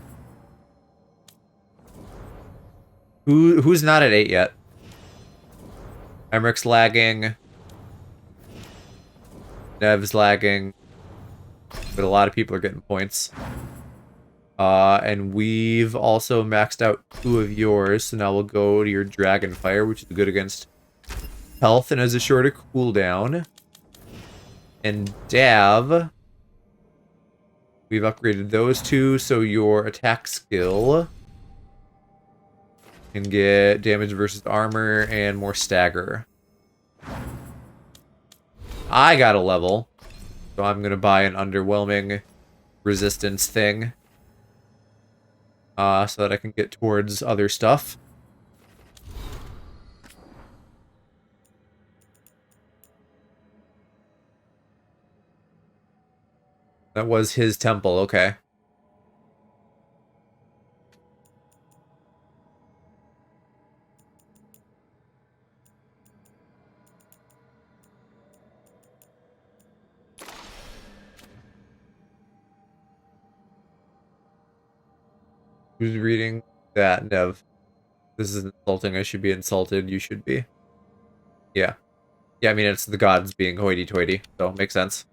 Who's not at 8 yet? Emmerich's lagging. Nev's lagging. But a lot of people are getting points. And we've also maxed out 2 of yours, so now we'll go to your Dragonfire, which is good against health and has a shorter cooldown. And Dav, we've upgraded those 2, so your attack skill can get damage versus armor and more stagger. I got a level, so I'm gonna buy an underwhelming resistance thing. So that I can get towards other stuff. That was his temple, okay. Who's reading that, Nev? This is insulting. I should be insulted. You should be. Yeah. Yeah, I mean, it's the gods being hoity-toity, so it makes sense.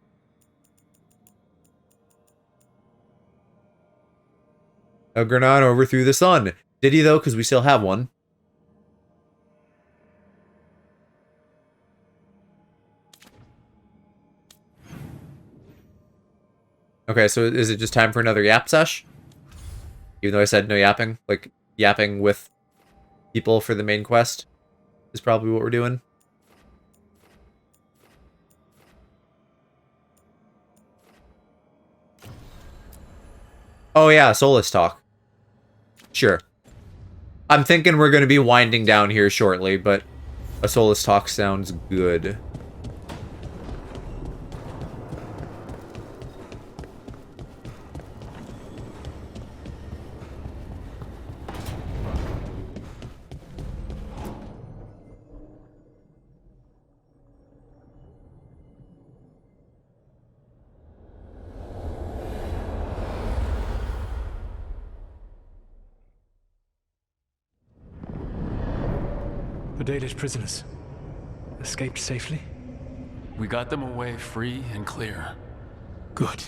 Elgar'nan overthrew the sun. Did he, though? Because we still have one. Okay, so is it just time for another yap sesh? Even though I said no yapping, like, yapping with people for the main quest is probably what we're doing. Oh yeah, Solus talk. Sure. I'm thinking we're going to be winding down here shortly, but a Solus talk sounds good. The Dalish prisoners escaped safely? We got them away free and clear. Good.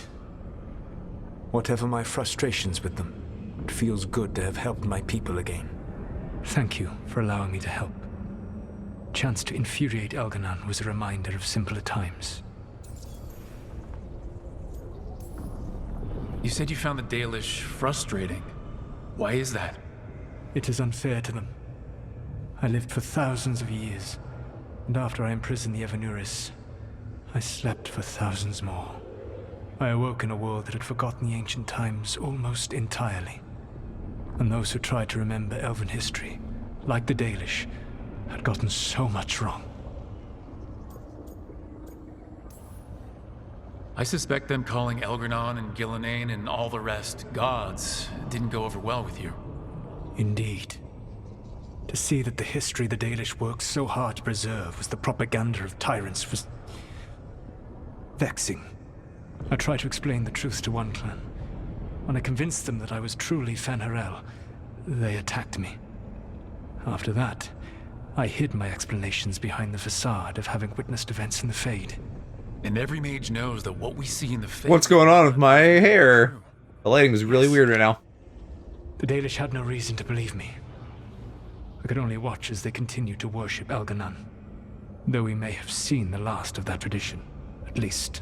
Whatever my frustrations with them, it feels good to have helped my people again. Thank you for allowing me to help. Chance to infuriate Elgar'nan was a reminder of simpler times. You said you found the Dalish frustrating. Why is that? It is unfair to them. I lived for thousands of years, and after I imprisoned the Evanuris, I slept for thousands more. I awoke in a world that had forgotten the ancient times almost entirely. And those who tried to remember Elven history, like the Dalish, had gotten so much wrong. I suspect them calling Elgar'nan and Gillenane and all the rest gods didn't go over well with you. Indeed. To see that the history the Dalish worked so hard to preserve was the propaganda of tyrants was vexing. I tried to explain the truth to one clan, When I convinced them that I was truly Fen'Harel, they attacked me. After that, I hid my explanations behind the facade of having witnessed events in the Fade. And every mage knows that what we see in the Fade... What's going on with my hair? The lighting is really weird right now. The Dalish had no reason to believe me. I could only watch as they continued to worship Elganon, though we may have seen the last of that tradition, at least.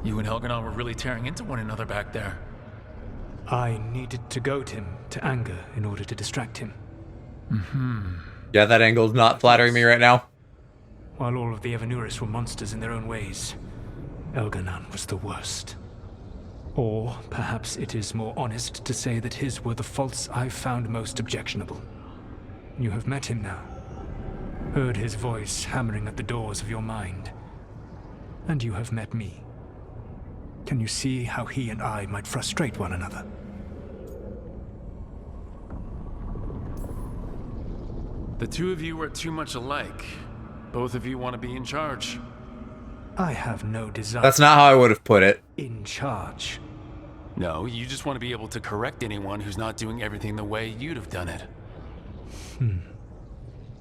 You and Elganon were really tearing into one another back there. I needed to goad him to anger in order to distract him. Yeah, that angle's not flattering me right now. While all of the Evanuris were monsters in their own ways, Elganon was the worst. Or perhaps it is more honest to say that his were the faults I found most objectionable. You have met him now. Heard his voice hammering at the doors of your mind. And you have met me. Can you see how he and I might frustrate one another? The two of you are too much alike. Both of you want to be in charge. I have no desire. That's not how I would have put it. In charge. No, you just want to be able to correct anyone who's not doing everything the way you'd have done it.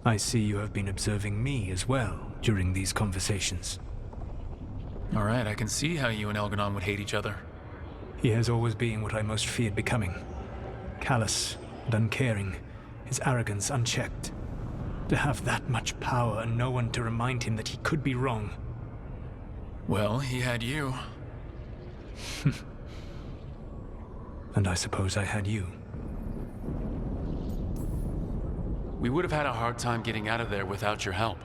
I see you have been observing me as well during these conversations. All right, I can see how you and Elganon would hate each other. He has always been what I most feared becoming. Callous and uncaring, his arrogance unchecked. To have that much power and no one to remind him that he could be wrong. Well, he had you. And I suppose I had you. We would have had a hard time getting out of there without your help.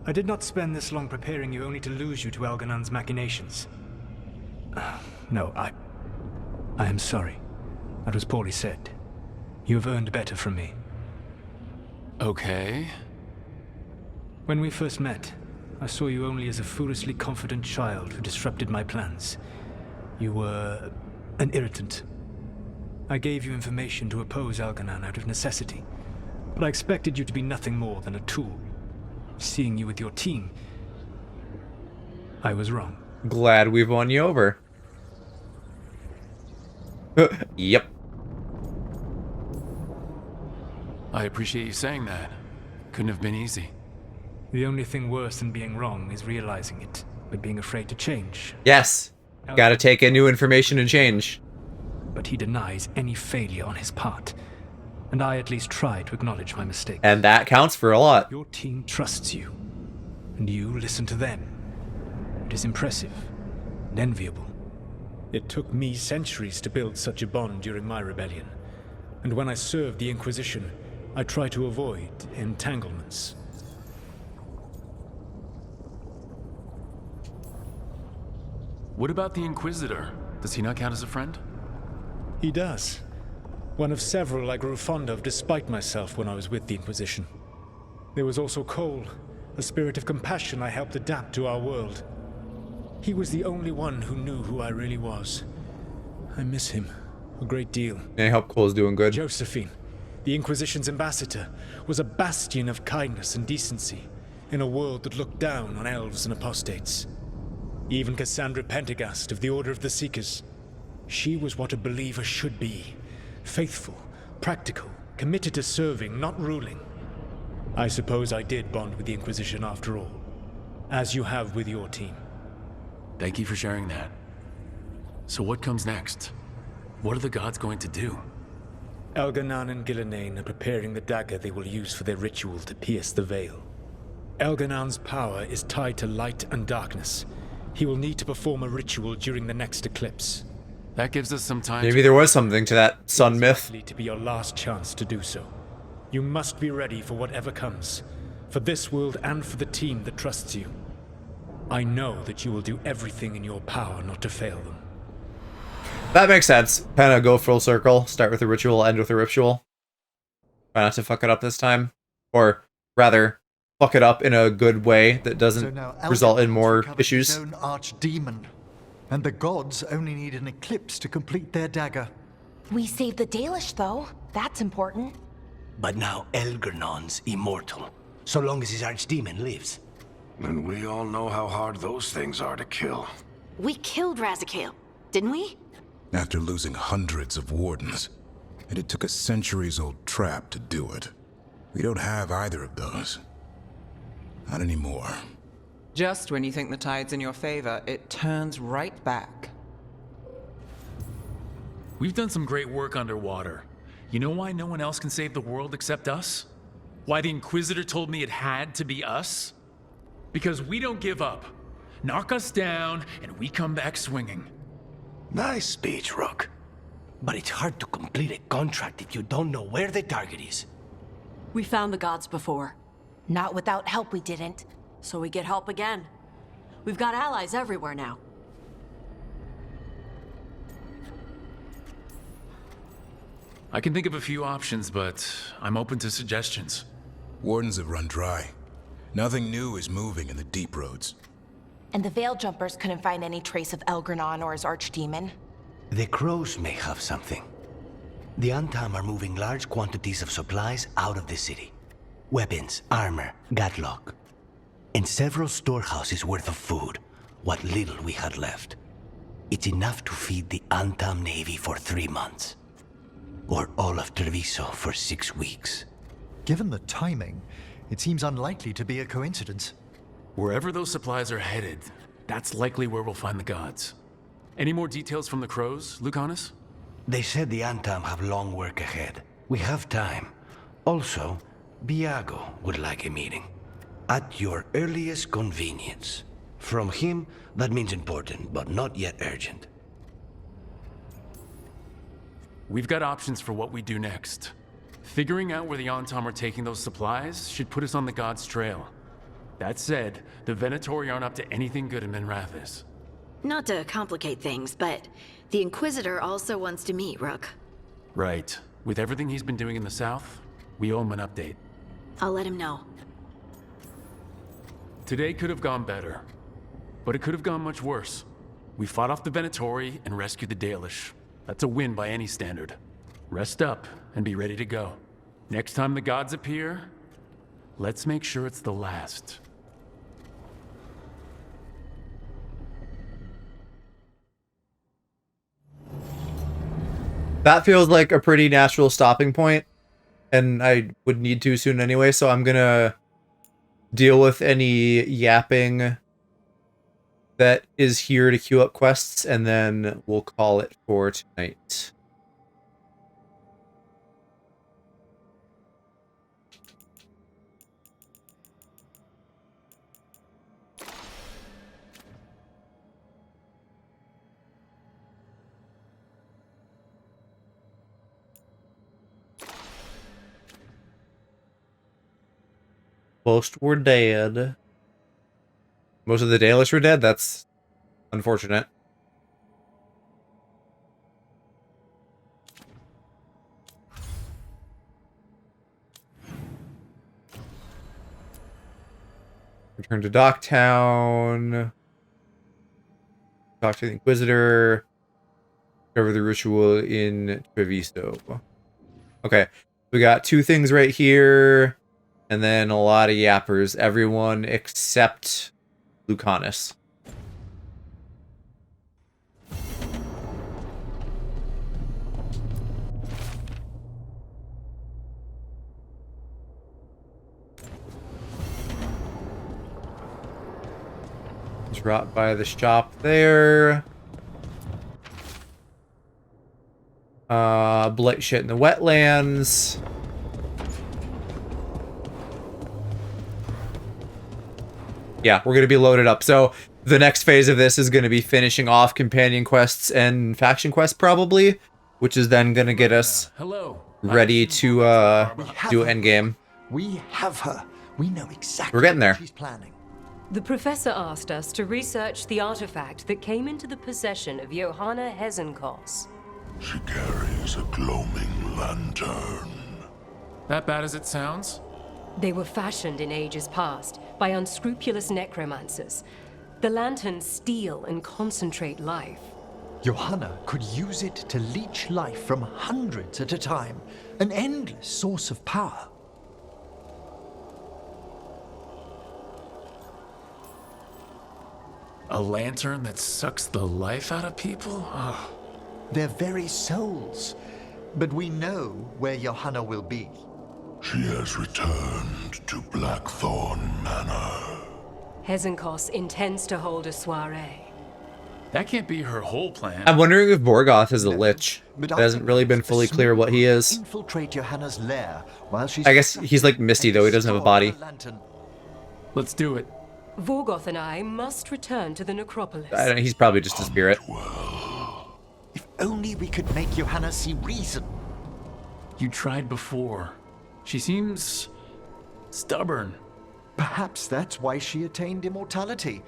I did not spend this long preparing you only to lose you to Elganon's machinations. No, I am sorry. That was poorly said. You have earned better from me. Okay. When we first met, I saw you only as a foolishly confident child who disrupted my plans. You were an irritant. I gave you information to oppose Elganon out of necessity, but I expected you to be nothing more than a tool. Seeing you with your team, I was wrong. Glad we've won you over. Yep. I appreciate you saying that. Couldn't have been easy. The only thing worse than being wrong is realizing it, but being afraid to change. Yes. Gotta take in new information and change. But he denies any failure on his part. And I at least try to acknowledge my mistakes. And that counts for a lot. Your team trusts you. And you listen to them. It is impressive and enviable. It took me centuries to build such a bond during my rebellion. And when I served the Inquisition, I tried to avoid entanglements. What about the Inquisitor? Does he not count as a friend? He does. One of several I grew fond of despite myself when I was with the Inquisition. There was also Cole, a spirit of compassion I helped adapt to our world. He was the only one who knew who I really was. I miss him a great deal. I hope Cole's doing good. Josephine, the Inquisition's ambassador, was a bastion of kindness and decency in a world that looked down on elves and apostates. Even Cassandra Pendergast of the Order of the Seekers. She was what a believer should be. Faithful, practical, committed to serving, not ruling. I suppose I did bond with the Inquisition after all, as you have with your team. Thank you for sharing that. So what comes next? What are the gods going to do? Elganon and Gillenane are preparing the dagger they will use for their ritual to pierce the veil. Elganon's power is tied to light and darkness. He will need to perform a ritual during the next eclipse. That gives us some time. Maybe there was something to that sun myth. To be your last chance to do so. You must be ready for whatever comes, for this world and for the team that trusts you. I know that you will do everything in your power not to fail them. That makes sense. Kind of go full circle. Start with a ritual, end with a ritual. Try not to fuck it up this time. Or rather, fuck it up in a good way that doesn't result in more issues. His own archdemon. And the gods only need an eclipse to complete their dagger. We saved the Dalish, though. That's important. But now Elgernon's immortal, so long as his archdemon lives. And we all know how hard those things are to kill. We killed Razakale, didn't we? After losing hundreds of wardens. And it took a centuries-old trap to do it. We don't have either of those. Not anymore. Just when you think the tide's in your favor, it turns right back. We've done some great work underwater. You know why no one else can save the world except us? Why the Inquisitor told me it had to be us? Because we don't give up. Knock us down, and we come back swinging. Nice speech, Rook. But it's hard to complete a contract if you don't know where the target is. We found the gods before. Not without help, we didn't. So we get help again. We've got allies everywhere now. I can think of a few options, but I'm open to suggestions. Wardens have run dry. Nothing new is moving in the deep roads. And the Veil Jumpers couldn't find any trace of Elgranon or his archdemon. The crows may have something. The Antam are moving large quantities of supplies out of the city. Weapons, armor, gatlock. And several storehouses worth of food, what little we had left. It's enough to feed the Antam Navy for 3 months. Or all of Treviso for 6 weeks. Given the timing, it seems unlikely to be a coincidence. Wherever those supplies are headed, that's likely where we'll find the gods. Any more details from the crows, Lucanus? They said the Antam have long work ahead. We have time. Also, Biago would like a meeting. At your earliest convenience. From him, that means important, but not yet urgent. We've got options for what we do next. Figuring out where the Antam are taking those supplies should put us on the gods' trail. That said, the Venatori aren't up to anything good in Minrathis. Not to complicate things, but the Inquisitor also wants to meet Rook. Right. With everything he's been doing in the south, we owe him an update. I'll let him know. Today could have gone better, but it could have gone much worse. We fought off the Venatori and rescued the Dalish. That's a win by any standard. Rest up and be ready to go. Next time the gods appear, let's make sure it's the last. That feels like a pretty natural stopping point, and I would need to soon anyway, so I'm gonna deal with any yapping that is here to queue up quests, and then we'll call it for tonight. Most were dead. Most of the Dalish were dead? That's unfortunate. Return to Docktown. Talk to the Inquisitor. Cover the ritual in Treviso. Okay, we got 2 things right here. And then a lot of yappers. Everyone except Lucanus. Drop by the shop there. Blight shit in the wetlands. Yeah, we're going to be loaded up. So the next phase of this is going to be finishing off companion quests and faction quests probably, which is then going to get us ready to do endgame. We have her. We know exactly We're getting there. what she's planning. The professor asked us to research the artifact that came into the possession of Johanna Hezenkos. She carries a gloaming lantern. That bad as it sounds? They were fashioned in ages past by unscrupulous necromancers. The lanterns steal and concentrate life. Johanna could use it to leech life from hundreds at a time. An endless source of power. A lantern that sucks the life out of people? Oh. Their very souls. But we know where Johanna will be. She has returned to Blackthorn Manor. Hezenkos intends to hold a soiree. That can't be her whole plan. I'm wondering if Morgoth is a lich. It hasn't really been fully clear what he is. Infiltrate Johanna's lair while she's... I guess he's like Misty, though. He doesn't have a body. Let's do it. Vorgoth and I must return to the necropolis. I don't know, he's probably just a spirit. If only we could make Johanna see reason. You tried before. She seems stubborn. Perhaps that's why she attained immortality,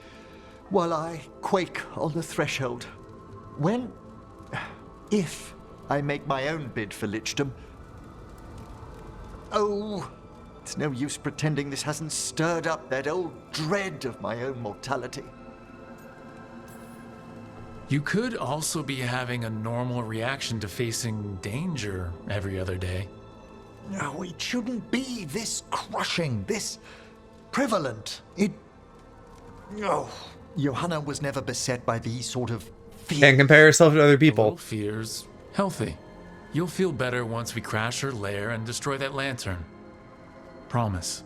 while I quake on the threshold. If I make my own bid for lichdom... Oh, it's no use pretending this hasn't stirred up that old dread of my own mortality. You could also be having a normal reaction to facing danger every other day. No, it shouldn't be this crushing, this prevalent. No. Johanna was never beset by these sort of fears. Can't compare yourself to other people. Fears. Healthy. You'll feel better once we crash her lair and destroy that lantern. Promise.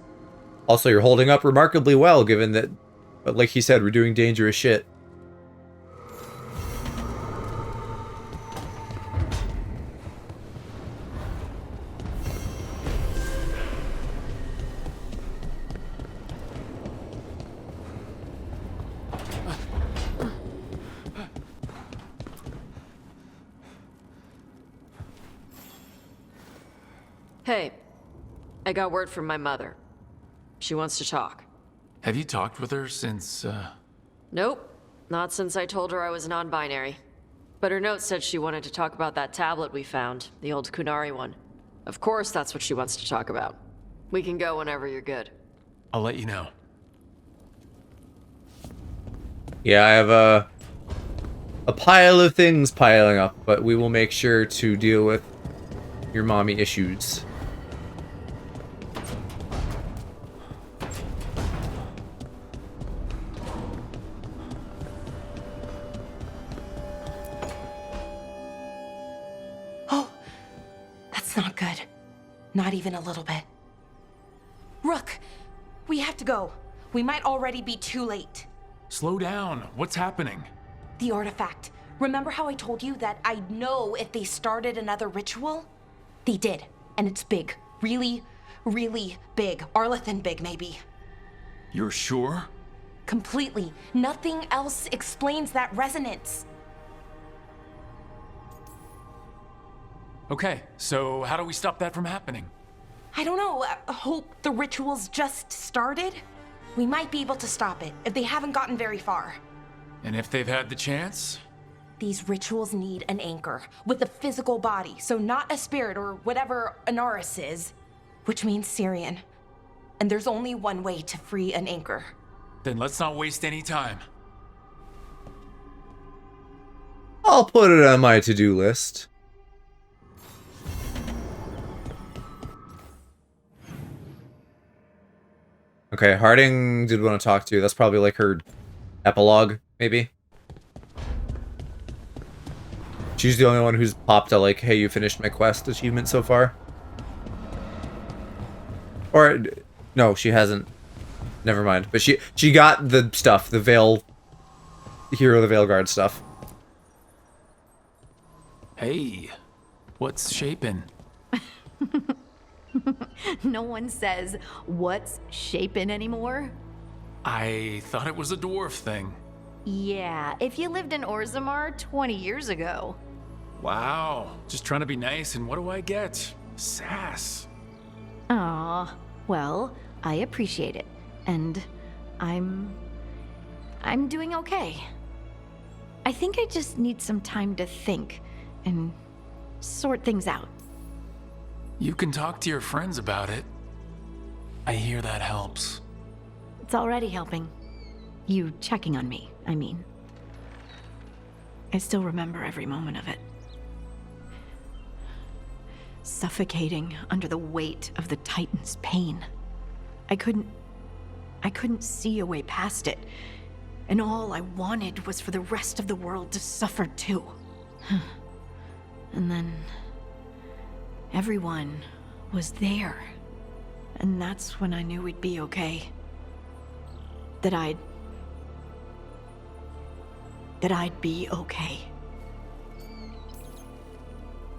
Also, you're holding up remarkably well, given that, like he said, we're doing dangerous shit. Hey, I got word from my mother. She wants to talk. Have you talked with her since, Nope, not since I told her I was non-binary. But her note said she wanted to talk about that tablet we found, the old Kunari one. Of course that's what she wants to talk about. We can go whenever you're good. I'll let you know. Yeah, I have a pile of things piling up, but we will make sure to deal with your mommy issues. Oh, that's not good. Not even a little bit. Rook, we have to go. We might already be too late. Slow down. What's happening? The artifact. Remember how I told you that I'd know if they started another ritual? They did, and it's big. Really, really big. Arlethan big, maybe. You're sure? Completely. Nothing else explains that resonance. Okay, so how do we stop that from happening? I don't know. I hope the ritual's just started. We might be able to stop it if they haven't gotten very far. And if they've had the chance? These rituals need an anchor with a physical body, so not a spirit or whatever Anaris is, which means Syrian. And there's only one way to free an anchor. Then let's not waste any time. I'll put it on my to-do list. Okay, Harding did want to talk to you. That's probably like her epilogue, maybe. She's the only one who's popped a like, hey, you finished my quest achievement so far. Or, no, she hasn't. Never mind. But she got the stuff, the Hero of the Veilguard stuff. Hey, what's shaping? No one says, what's shaping anymore? I thought it was a dwarf thing. Yeah, if you lived in Orzammar 20 years ago. Wow, just trying to be nice, and what do I get? Sass. Aw, well, I appreciate it. And I'm doing okay. I think I just need some time to think and sort things out. You can talk to your friends about it. I hear that helps. It's already helping. You checking on me, I mean. I still remember every moment of it. Suffocating under the weight of the Titan's pain. I couldn't see a way past it. And all I wanted was for the rest of the world to suffer too. And then everyone was there. And that's when I knew we'd be okay. That I'd be okay.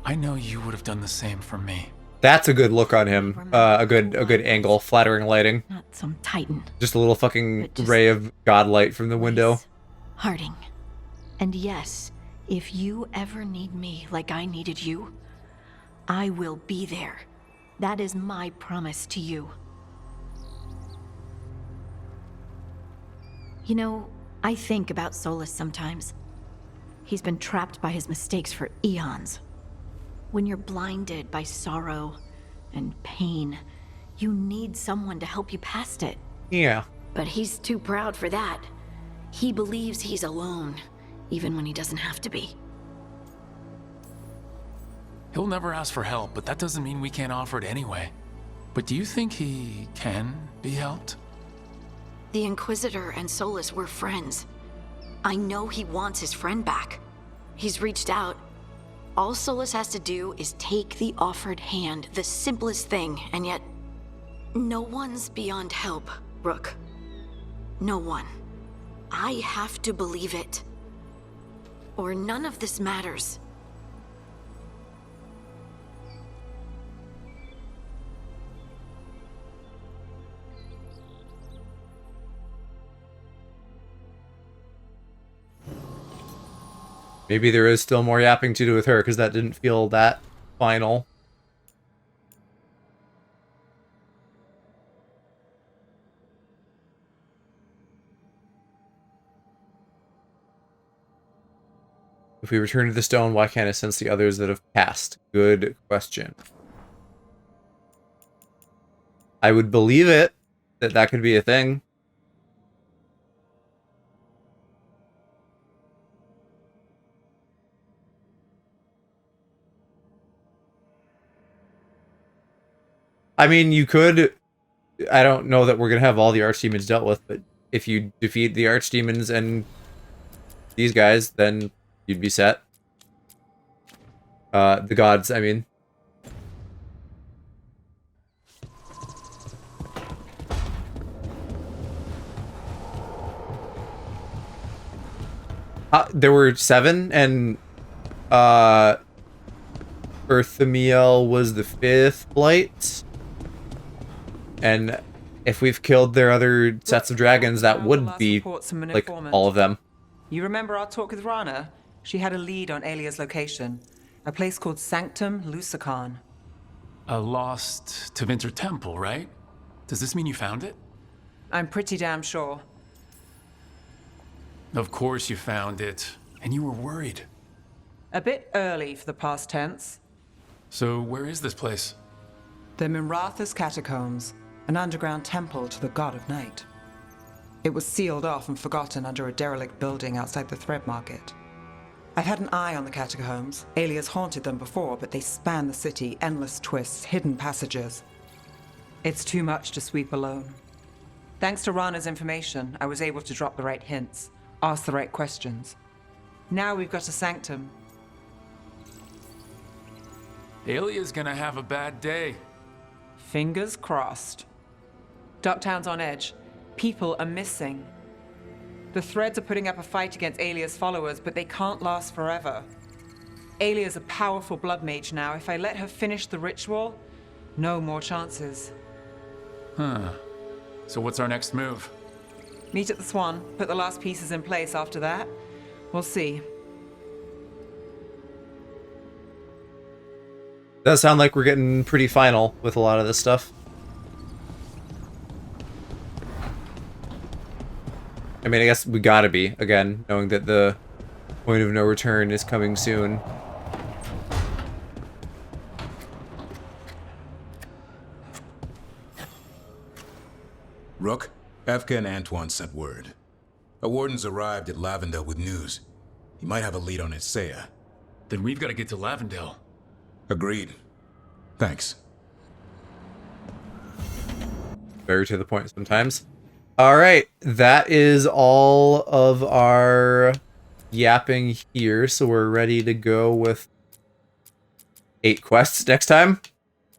I know you would have done the same for me. That's a good look on him. A good angle, flattering lighting. Not some titan. Just a little fucking ray of godlight from the window. Harding. And yes, if you ever need me like I needed you, I will be there. That is my promise to you. You know, I think about Solus sometimes. He's been trapped by his mistakes for eons. When you're blinded by sorrow and pain, you need someone to help you past it. Yeah. But he's too proud for that. He believes he's alone, even when he doesn't have to be. He'll never ask for help, but that doesn't mean we can't offer it anyway. But do you think he can be helped? The Inquisitor and Solus were friends. I know he wants his friend back. He's reached out. All Solus has to do is take the offered hand, the simplest thing, and yet no one's beyond help, Rook. No one. I have to believe it. Or none of this matters. Maybe there is still more yapping to do with her, because that didn't feel that final. If we return to the stone, why can't I sense the others that have passed? Good question. I would believe it, that that could be a thing. I mean, you could... I don't know that we're going to have all the archdemons dealt with, but if you defeat the archdemons and these guys, then you'd be set. The gods, I mean. There were 7, and Earthamiel was the 5th blight. And if we've killed their other sets of dragons, that would be like all of them. You remember our talk with Rana? She had a lead on Alia's location. A place called Sanctum Lucican. A lost Tevinter temple, right? Does this mean you found it? I'm pretty damn sure. Of course you found it. And you were worried. A bit early for the past tense. So where is this place? The Minratha's Catacombs, an underground temple to the god of night. It was sealed off and forgotten under a derelict building outside the Thread Market. I've had an eye on the catacombs. Alias haunted them before, but they span the city, endless twists, hidden passages. It's too much to sweep alone. Thanks to Rana's information, I was able to drop the right hints, ask the right questions. Now we've got a sanctum. Alia's gonna have a bad day. Fingers crossed. Ducktown's on edge. People are missing. The Threads are putting up a fight against Alia's followers, but they can't last forever. Alia's a powerful blood mage now. If I let her finish the ritual, no more chances. Huh. So what's our next move? Meet at the Swan, put the last pieces in place after that. We'll see. Does sound like we're getting pretty final with a lot of this stuff. I mean, I guess we gotta be, again, knowing that the point of no return is coming soon. Rook, Efka and Antoine sent word. A warden's arrived at Lavendale with news. He might have a lead on Isaiah. Then we've got to get to Lavendale. Agreed. Thanks. Very to the point sometimes. All right, that is all of our yapping here, so we're ready to go with 8 quests next time.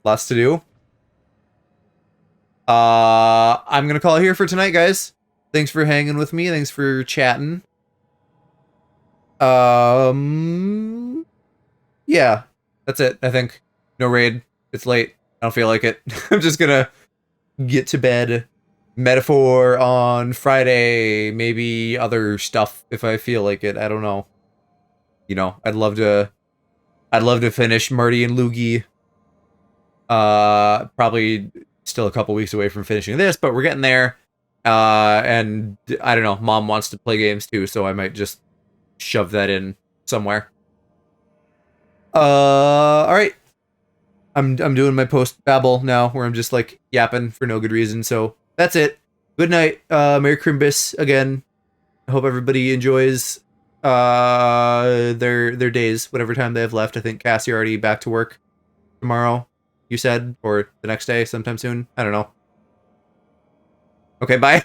Lots to do. I'm gonna call it here for tonight, guys. Thanks for hanging with me. Thanks for chatting. Yeah, that's it. I think no raid. It's late. I don't feel like it. I'm just gonna get to bed. Metaphor on Friday. Maybe other stuff if I feel like it. I don't know. You know, I'd love to finish Marty and Loogie. Probably still a couple weeks away from finishing this, but we're getting there. And I don't know. Mom wants to play games too, so I might just shove that in somewhere. All right. I'm doing my post babble now, where I'm just like yapping for no good reason. So that's it. Good night. Merry Crimbus again. I hope everybody enjoys their days, whatever time they have left. I think Cassie already back to work tomorrow, you said, or the next day, sometime soon. I don't know. Okay, bye.